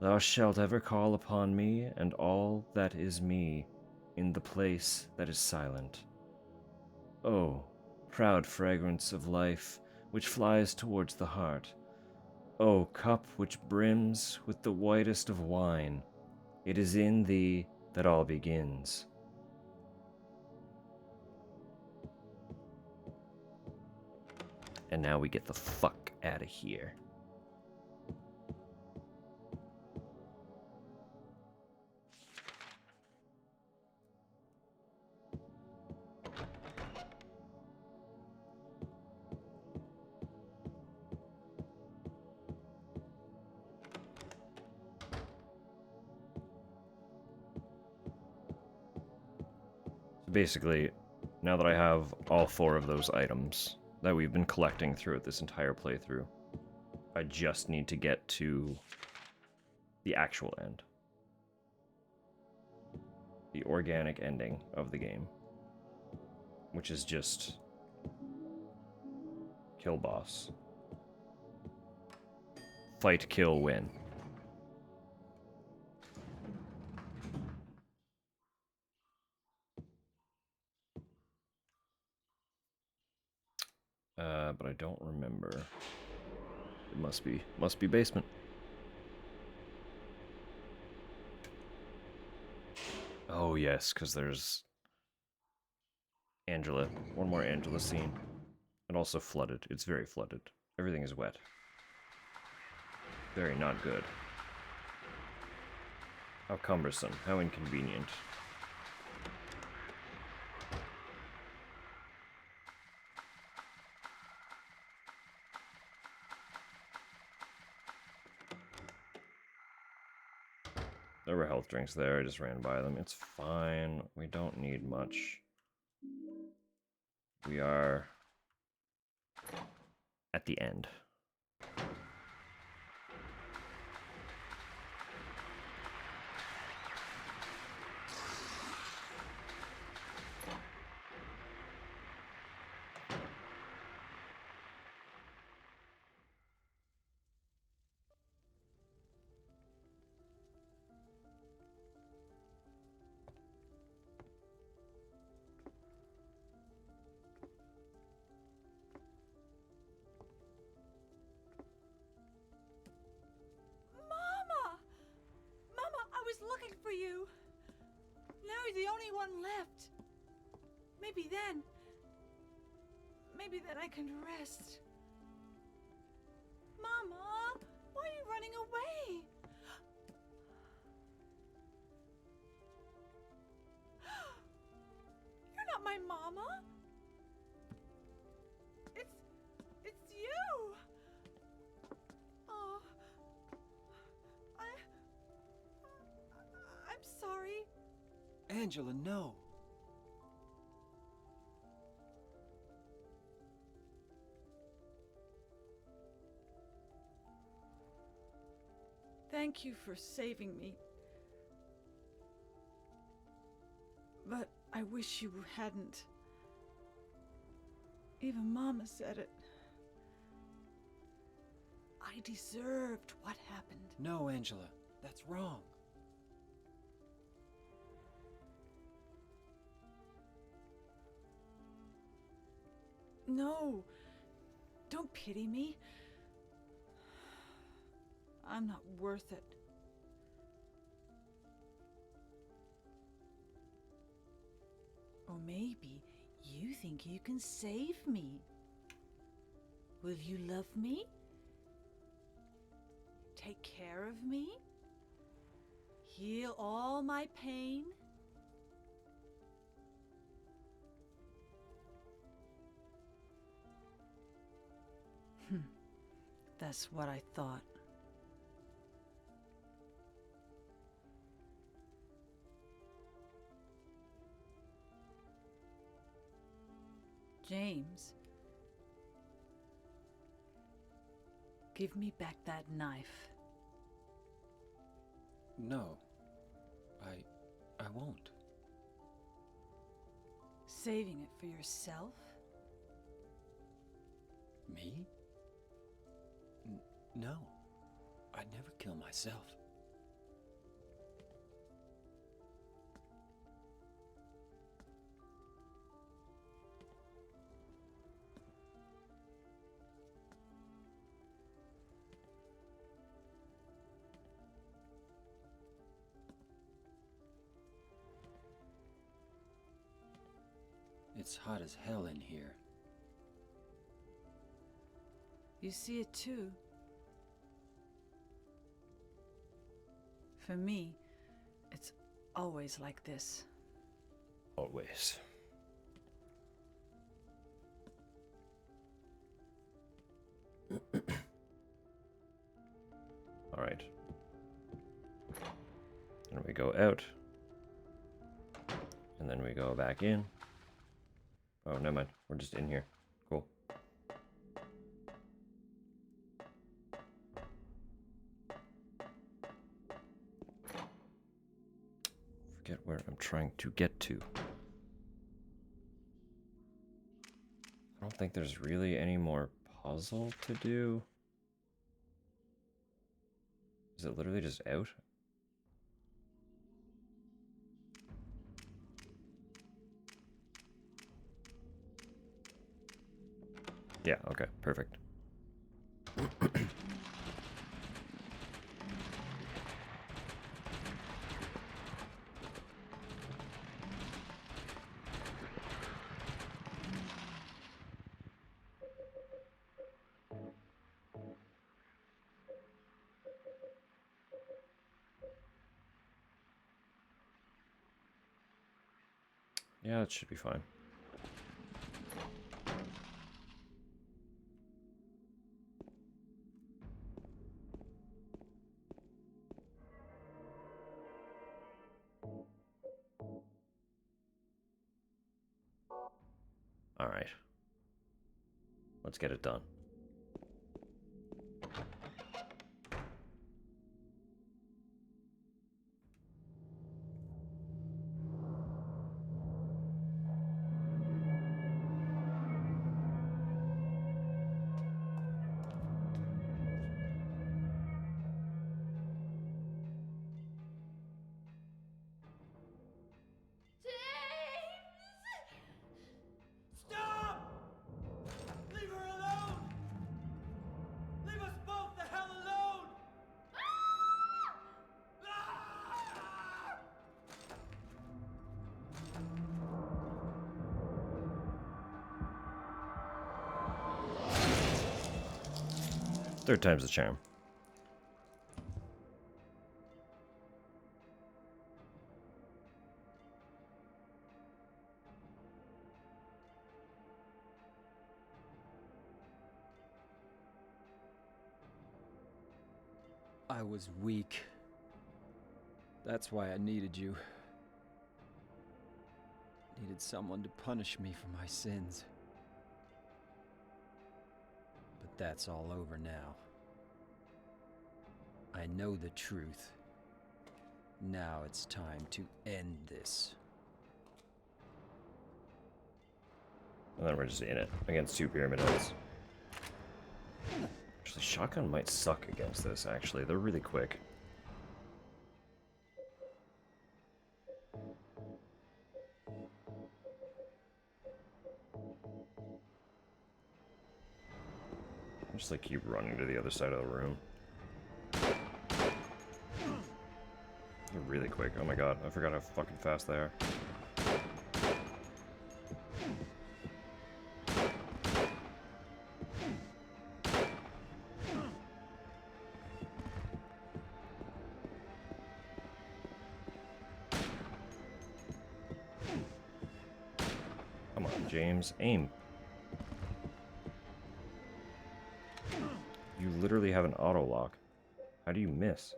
Thou shalt ever call upon me and all that is me in the place that is silent. Oh, proud fragrance of life, which flies towards the heart. O cup which brims with the whitest of wine, it is in thee that all begins. And now we get the fuck out of here. Basically, now that I have all 4 of those items that we've been collecting throughout this entire playthrough, I just need to get to the actual end. The organic ending of the game. Which is just kill boss. Fight, kill, win. But I don't remember. It must be basement. Oh yes, because there's Angela. One more Angela scene. And also flooded. It's very flooded. Everything is wet. Very not good. How cumbersome. How inconvenient. There were health drinks there. I just ran by them. It's fine. We don't need much. We are at the end. Mama! Mama, I was looking for you. Now you're the only one left. Maybe then I can rest. Mama, why are you running away? You're not my mama. It's you. Oh, I'm sorry. Angela, no. Thank you for saving me. But I wish you hadn't. Even Mama said it. I deserved what happened. No, Angela. That's wrong. No. Don't pity me. I'm not worth it. Or maybe you think you can save me. Will you love me? Take care of me? Heal all my pain? That's what I thought. James, give me back that knife. No. I won't. Saving it for yourself? Me? No. I'd never kill myself. It's hot as hell in here. You see it too. For me, it's always like this. Always. All right. And we go out. And then we go back in. Oh, never mind. We're just in here. Cool. Forget where I'm trying to get to. I don't think there's really any more puzzle to do. Is it literally just out? Yeah, okay, perfect. Yeah, it should be fine. Alright. Let's get it done. Stop! Leave her alone! Leave us both the hell alone! Ah! Third time's the charm. I was weak. That's why I needed you. Needed someone to punish me for my sins. But that's all over now. I know the truth. Now it's time to end this. And then we're just in it against 2 Pyramid Heads. Actually, shotgun might suck against this, actually. They're really quick. Just like keep running to the other side of the room. They're really quick. Oh my god, I forgot how fucking fast they are. Come on, James, aim. You literally have an auto lock. How do you miss?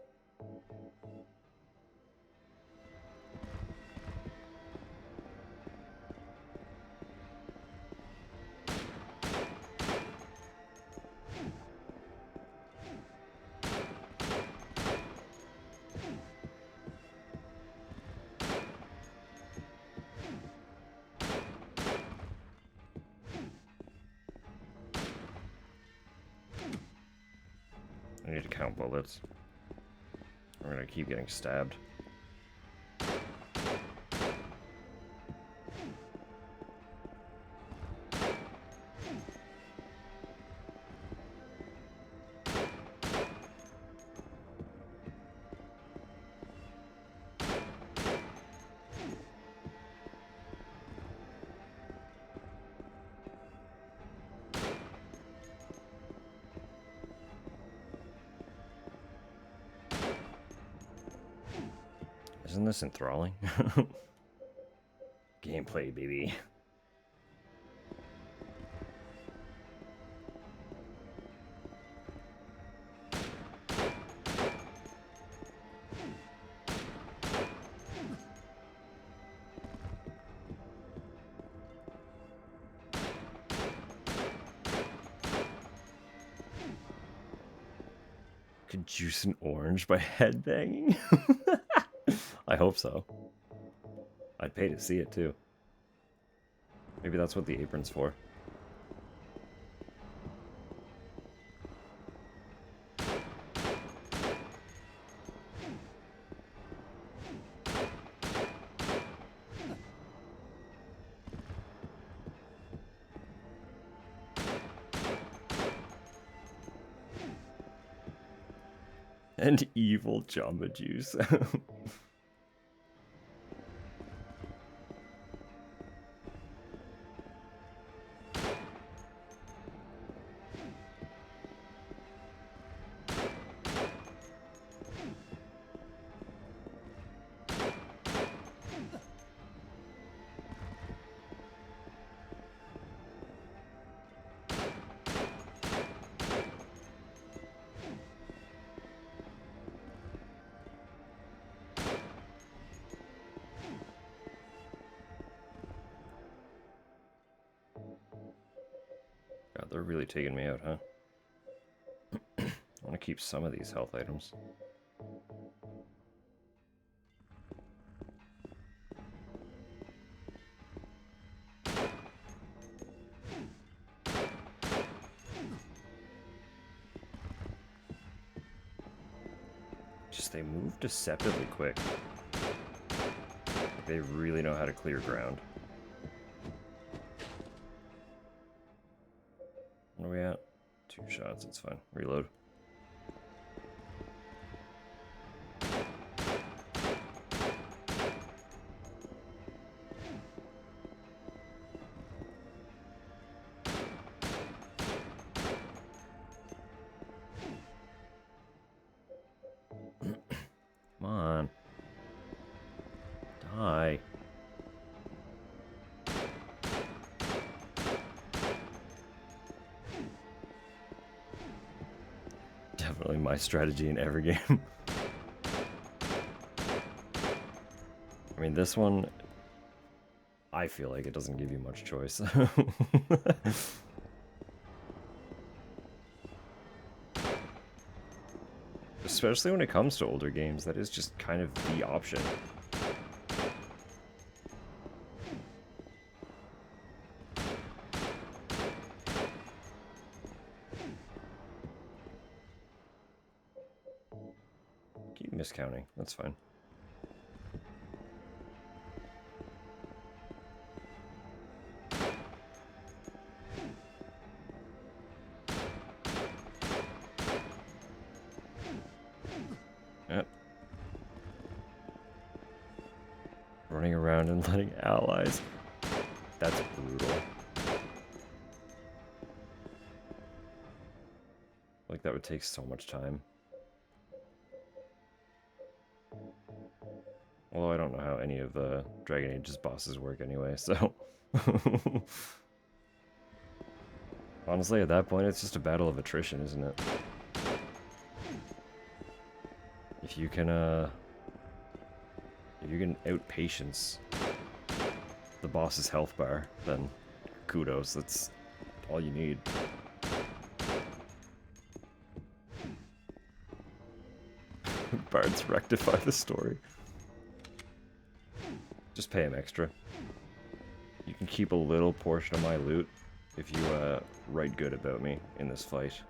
I need to count bullets. I'm gonna keep getting stabbed. Isn't this enthralling? Gameplay, baby. Could juice an orange by headbanging? I hope so. I'd pay to see it too. Maybe that's what the apron's for. And evil Jamba Juice. God, they're really taking me out, huh? I want to keep some of these health items. Just they move deceptively quick. They really know how to clear ground. Where are we at? 2 shots, it's fine. Reload. Come on. Die. Definitely my strategy in every game. I mean, this one, I feel like it doesn't give you much choice. Especially when it comes to older games, that is just kind of the option. Keep miscounting, that's fine. Yep. Running around and letting allies. That's brutal. Like, that would take so much time. Although I don't know how any of the Dragon Age's bosses work anyway, so... Honestly, at that point, it's just a battle of attrition, isn't it? If you can out-patience the boss's health bar, then kudos, that's all you need. Bards rectify the story. Just pay him extra. You can keep a little portion of my loot if you write good about me in this fight.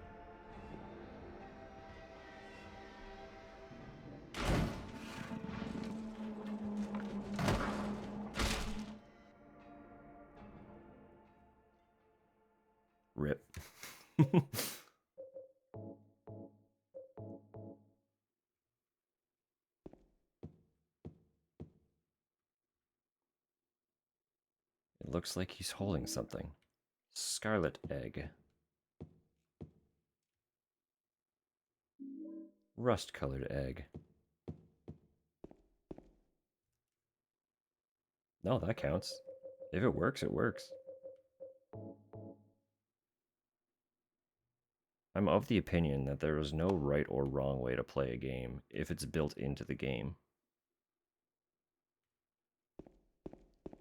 Rip. It looks like he's holding something. Scarlet egg. Rust-colored egg. No, that counts. If it works, it works. I'm of the opinion that there is no right or wrong way to play a game if it's built into the game.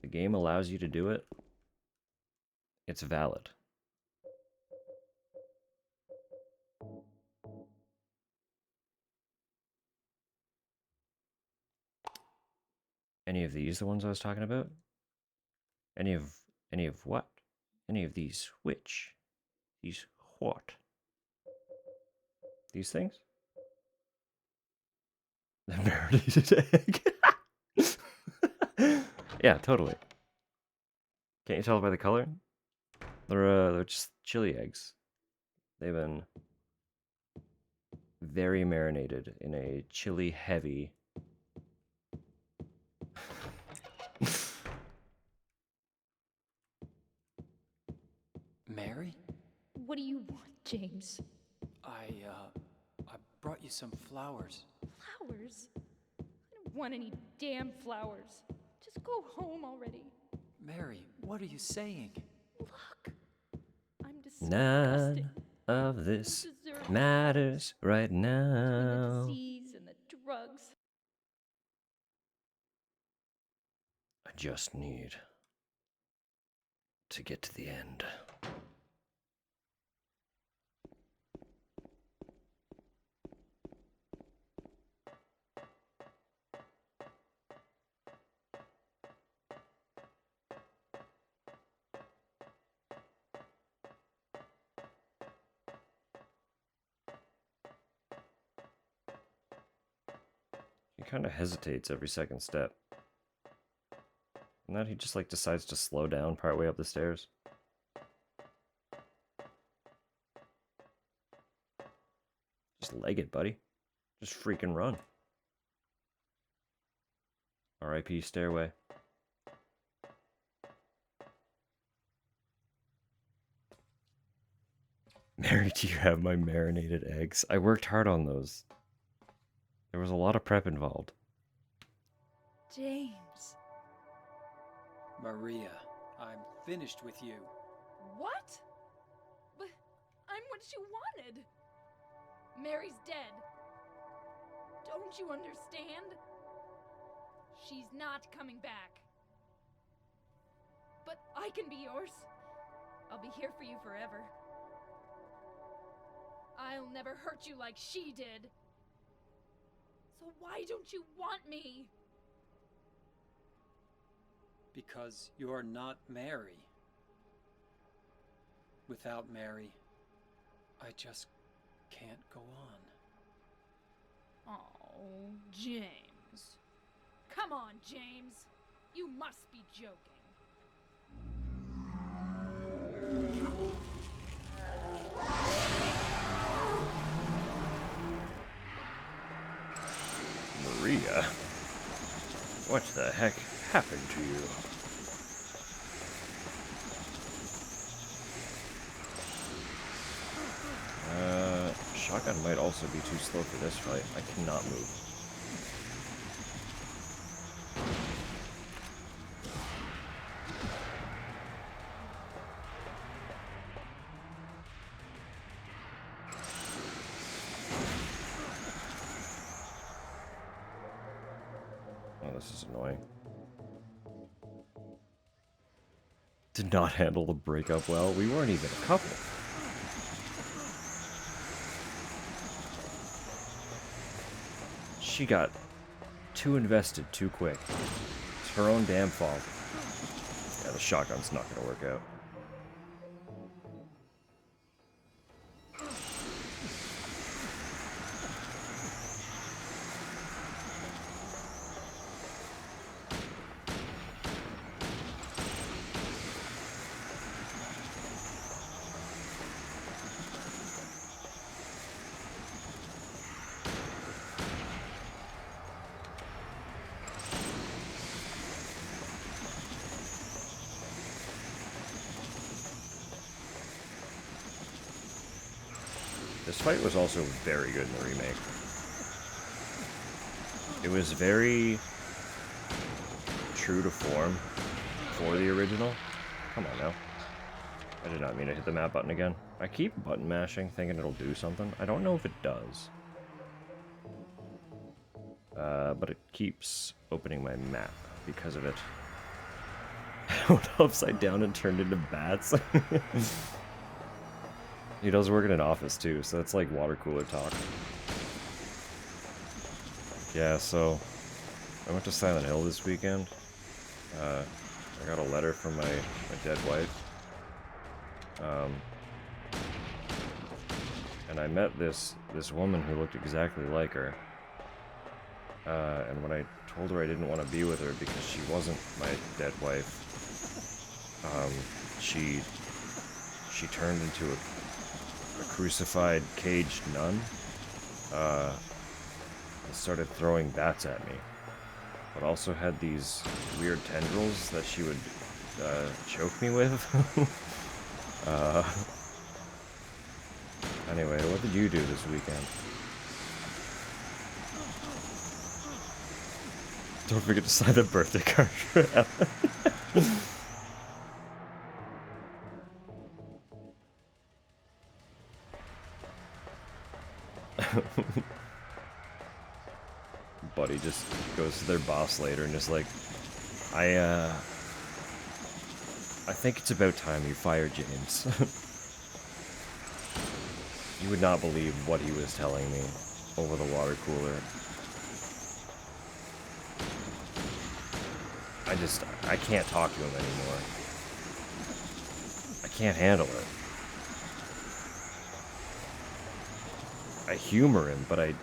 The game allows you to do it. It's valid. Any of these the ones I was talking about? Any of what? Any of these which? These what? These things? The marinated egg. Yeah, totally. Can't you tell by the color? They're just chili eggs. They've been very marinated in a chili heavy. Mary? What do you want, James? I brought you some flowers. Flowers? I don't want any damn flowers. Just go home already. Mary, what are you saying? Look, I'm disgusted. None of this matters right The now. disease and the drugs. I just need to get to the end. He kind of hesitates every second step. And then he just like decides to slow down partway up the stairs. Just leg it, buddy. Just freaking run. R.I.P. stairway. Mary, do you have my marinated eggs? I worked hard on those. There was a lot of prep involved. James. Maria, I'm finished with you. What? But I'm what you wanted. Mary's dead. Don't you understand? She's not coming back. But I can be yours. I'll be here for you forever. I'll never hurt you like she did. So why don't you want me? Because you're not Mary. Without Mary, I just can't go on. Oh, James. Come on, James. You must be joking. Maria? What the heck happened to you? Shotgun might also be too slow for this fight. I cannot move. Oh, this is annoying. Did not handle the breakup well. We weren't even a couple. She got too invested too quick. It's her own damn fault. Yeah, the shotgun's not gonna work out. This fight was also very good in the remake. It was very true to form for the original. Come on now. I did not mean to hit the map button again. I keep button mashing, thinking it'll do something. I don't know if it does. But it keeps opening my map because of it. I went upside down and turned into bats. He does work in an office too, so that's like water cooler talk. Yeah, so I went to Silent Hill this weekend. I got a letter from my dead wife. And I met this woman who looked exactly like her. And when I told her I didn't want to be with her because she wasn't my dead wife, she turned into a crucified, caged nun, and started throwing bats at me, but also had these weird tendrils that she would choke me with. Anyway, what did you do this weekend? Don't forget to sign the birthday card for Ellen. Buddy just goes to their boss later and is like, I think it's about time you fired James. You would not believe what he was telling me over the water cooler. I can't talk to him anymore. I can't handle it. I humor him, but I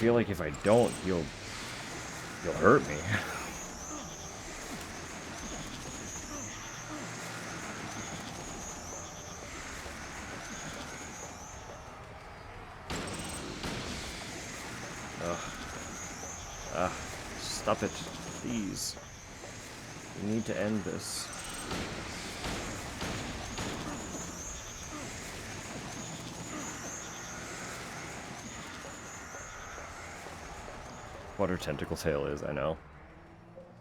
feel like if I don't, you'll hurt me. Stop it, please. We need to end this. What her tentacle tail is, I know.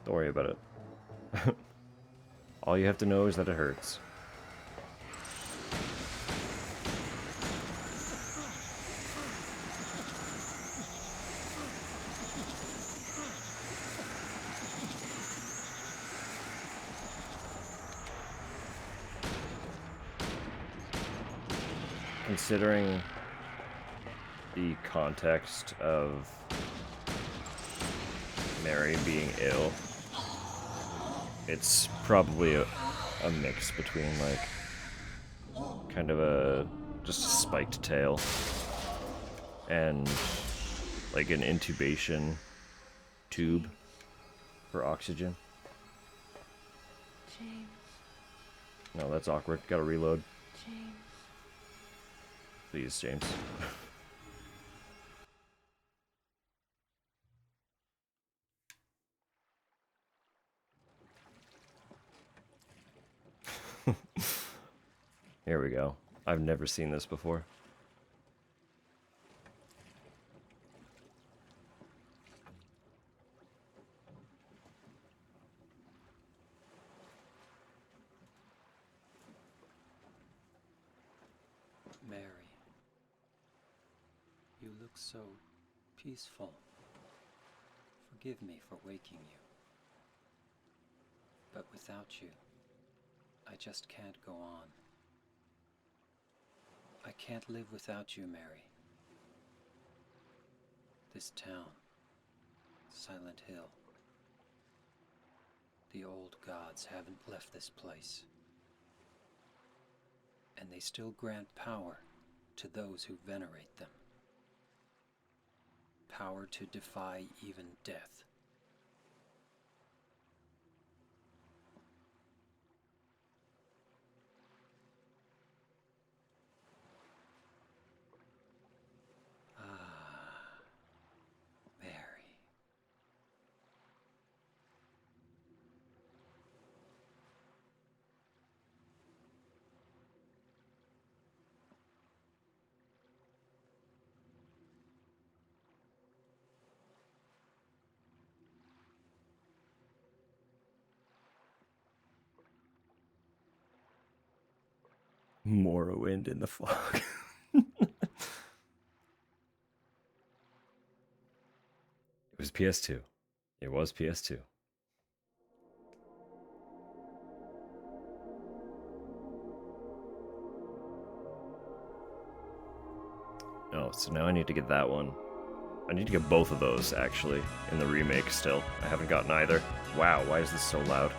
Don't worry about it. All you have to know is that it hurts. Considering the context of Mary being ill, it's probably a mix between like kind of just a spiked tail and like an intubation tube for oxygen. James. No, that's awkward. Gotta reload. James. Please, James. Here we go. I've never seen this before. Mary, you look so peaceful. Forgive me for waking you. But without you, I just can't go on. I can't live without you, Mary. This town, Silent Hill. The old gods haven't left this place. And they still grant power to those who venerate them. Power to defy even death. Morrowind in the fog. It was PS2. It was PS2. Oh, so now I need to get that one. I need to get both of those, actually, in the remake still. I haven't gotten either. Wow, why is this so loud?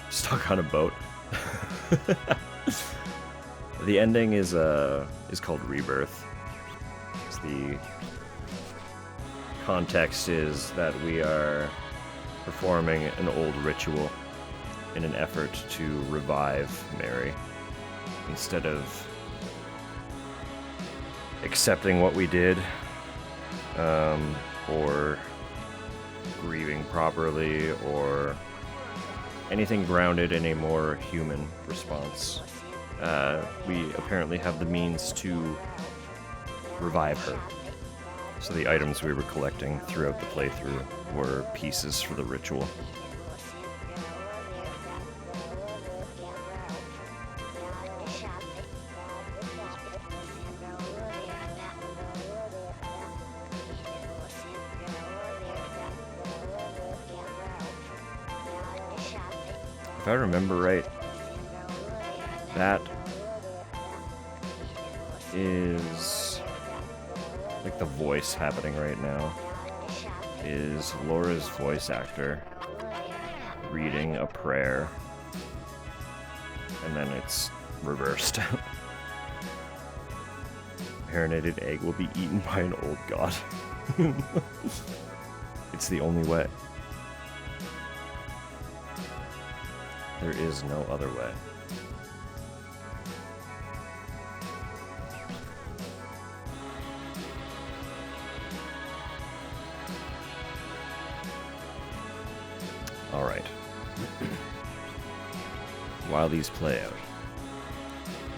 Stuck on a boat. The ending is called Rebirth. The context is that we are performing an old ritual in an effort to revive Mary. Instead of accepting what we did, or grieving properly, or anything grounded in a more human response. We apparently have the means to revive her. So the items we were collecting throughout the playthrough were pieces for the ritual. If I remember right, that is like the voice happening right now is Laura's voice actor reading a prayer and then it's reversed. Marinated egg will be eaten by an old god. It's the only way. There is no other way. All right. While these play out,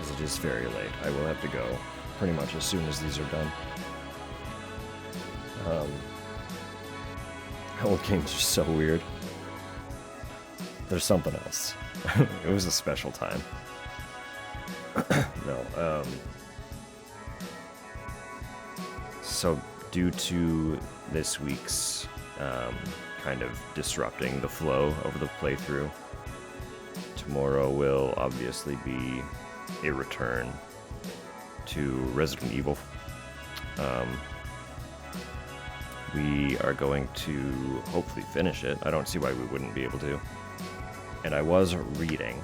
as it is very late, I will have to go pretty much as soon as these are done. Old games are so weird. There's something else. It was a special time. No, so due to this week's kind of disrupting the flow of the playthrough, tomorrow will obviously be a return to Resident Evil. We are going to hopefully finish it. I don't see why we wouldn't be able to. And I was reading,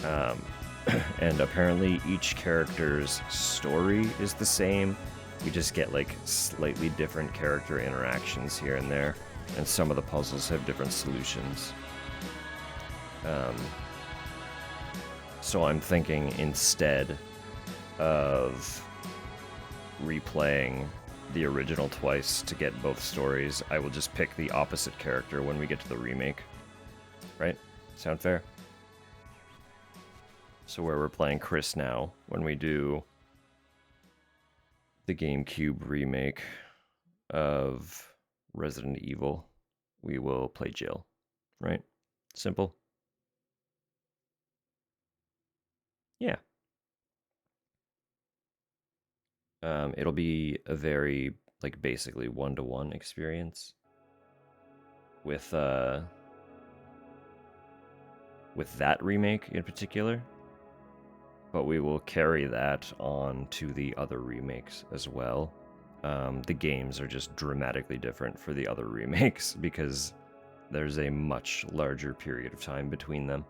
and apparently each character's story is the same. We just get like slightly different character interactions here and there, and some of the puzzles have different solutions. So I'm thinking instead of replaying the original twice to get both stories, I will just pick the opposite character when we get to the remake. Right? Sound fair? So where we're playing Chris now, when we do the GameCube remake of Resident Evil, we will play Jill. Right? Simple. Yeah. It'll be a very, like, basically one-to-one experience with that remake in particular, but we will carry that on to the other remakes as well. The games are just dramatically different for the other remakes because there's a much larger period of time between them.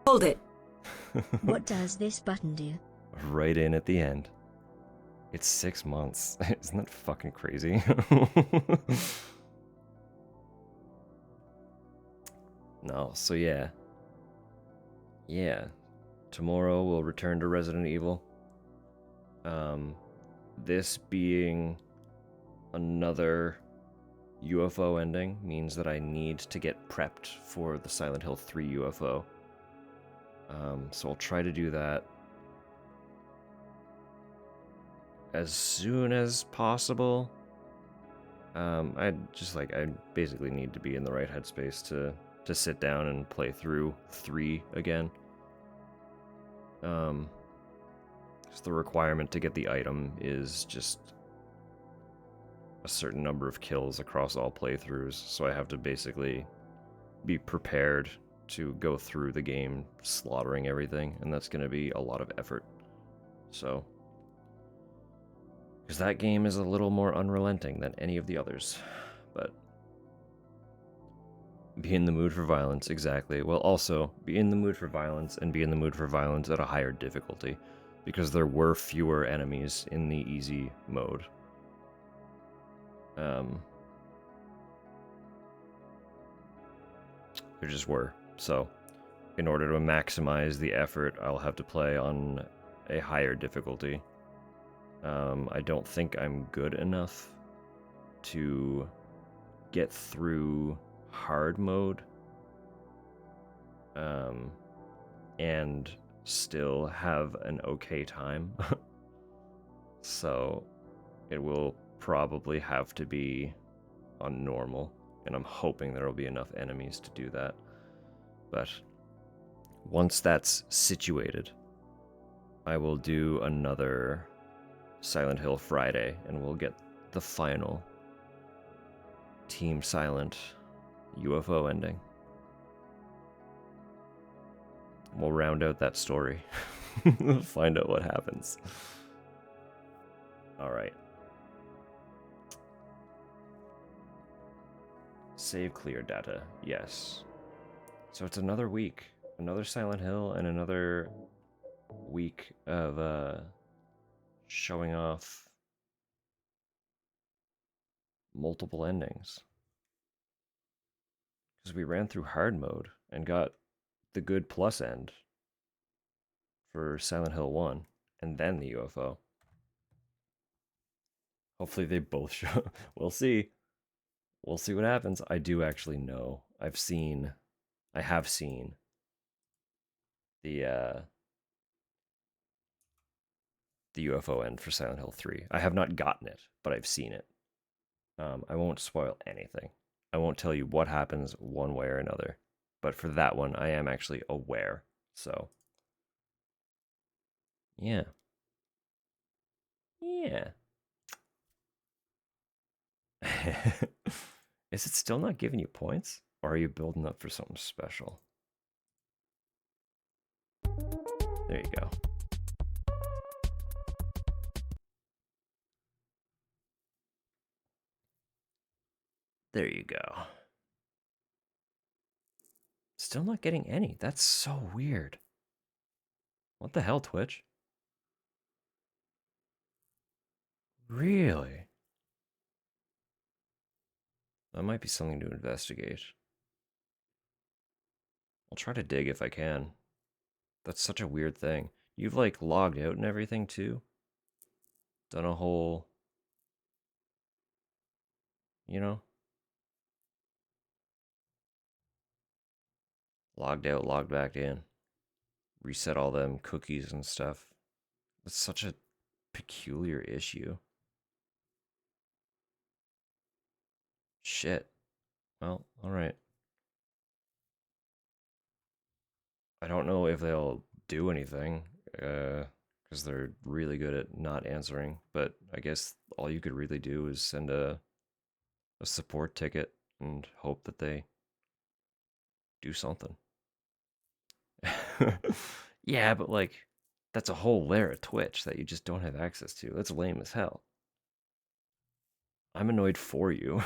Hold it. What does this button do? Right in at the end. It's 6 months. Isn't that fucking crazy? No, so yeah. Yeah. Tomorrow we'll return to Resident Evil. This being another UFO ending means that I need to get prepped for the Silent Hill 3 UFO. So I'll try to do that as soon as possible. I basically need to be in the right headspace to sit down and play through 3 again. Just the requirement to get the item is just a certain number of kills across all playthroughs, so I have to basically be prepared to go through the game slaughtering everything, and that's going to be a lot of effort. So, because that game is a little more unrelenting than any of the others, but be in the mood for violence, exactly. Well, also, be in the mood for violence, and be in the mood for violence at a higher difficulty, because there were fewer enemies in the easy mode. There just were. So, in order to maximize the effort, I'll have to play on a higher difficulty. I don't think I'm good enough to get through hard mode and still have an okay time. So it will probably have to be on normal, and I'm hoping there will be enough enemies to do that. But once that's situated, I will do another Silent Hill Friday, and we'll get the final Team Silent UFO ending. We'll round out that story. Find out what happens. Alright. Save clear data. Yes. So it's another week, another Silent Hill, and another week of showing off multiple endings. Because we ran through hard mode and got the good plus end for Silent Hill 1 and then the UFO. Hopefully they both show. We'll see. We'll see what happens. I do actually know. I have seen the UFO end for Silent Hill 3. I have not gotten it, but I've seen it. I won't spoil anything. I won't tell you what happens one way or another. But for that one, I am actually aware. So, yeah. Yeah. Is it still not giving you points? Or are you building up for something special? There you go. There you go. Still not getting any. That's so weird. What the hell, Twitch? Really? That might be something to investigate. I'll try to dig if I can. That's such a weird thing. You've like logged out and everything too? Done a whole... You know? Logged out, logged back in. Reset all them cookies and stuff. It's such a peculiar issue. Shit. Well, alright. I don't know if they'll do anything, because they're really good at not answering, but I guess all you could really do is send a support ticket and hope that they do something. Yeah, but like, that's a whole layer of Twitch that you just don't have access to. That's lame as hell. I'm annoyed for you.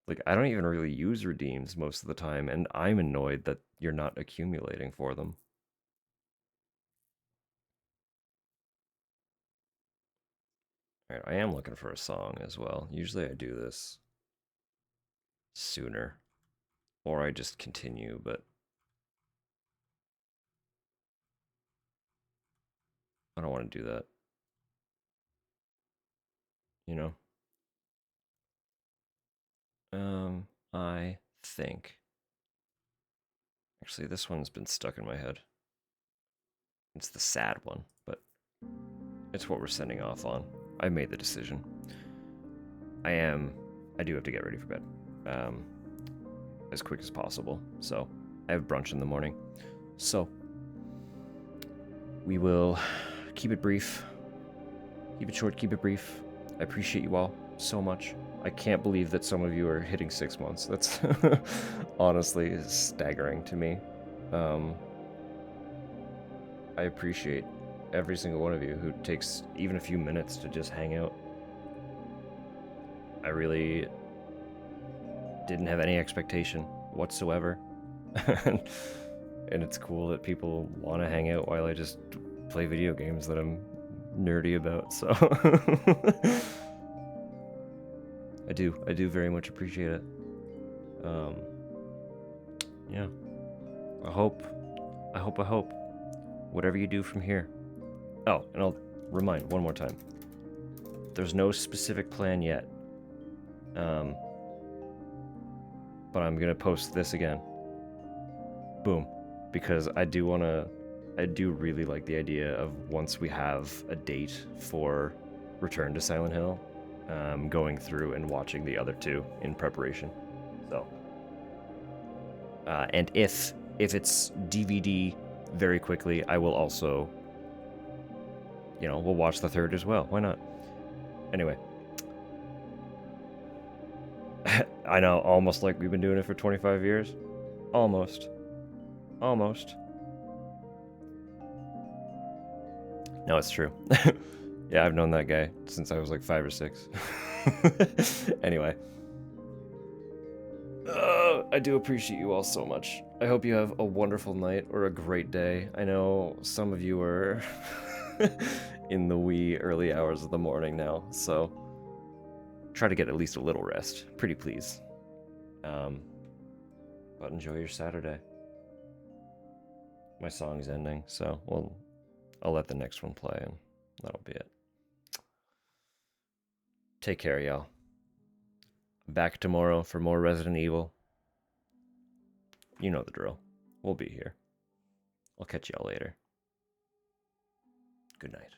Like, I don't even really use redeems most of the time, and I'm annoyed that you're not accumulating for them. Alright, I am looking for a song as well. Usually I do this sooner. Or I just continue, but I don't want to do that. You know? I think. Actually, this one's been stuck in my head. It's the sad one, but it's what we're sending off on. I made the decision. I do have to get ready for bed. As quick as possible. So, I have brunch in the morning. So, we will keep it brief. Keep it short, keep it brief. I appreciate you all so much. I can't believe that some of you are hitting 6 months. That's honestly staggering to me. I appreciate every single one of you who takes even a few minutes to just hang out. I really didn't have any expectation whatsoever. And it's cool that people want to hang out while I just play video games that I'm nerdy about, so I do very much appreciate it. Yeah. I hope whatever you do from here. Oh, and I'll remind one more time. There's no specific plan yet. But I'm gonna post this again. Boom. Because I do really like the idea of once we have a date for Return to Silent Hill, going through and watching the other two in preparation. So, and if it's DVD very quickly, I will also, we'll watch the third as well. Why not? Anyway. I know, almost like we've been doing it for 25 years. Almost. No, it's true. Yeah, I've known that guy since I was like 5 or 6. Anyway. I do appreciate you all so much. I hope you have a wonderful night or a great day. I know some of you are in the wee early hours of the morning now, so try to get at least a little rest. Pretty please. But enjoy your Saturday. My song's ending, so I'll let the next one play, and that'll be it. Take care, y'all. Back tomorrow for more Resident Evil. You know the drill. We'll be here. I'll catch y'all later. Good night.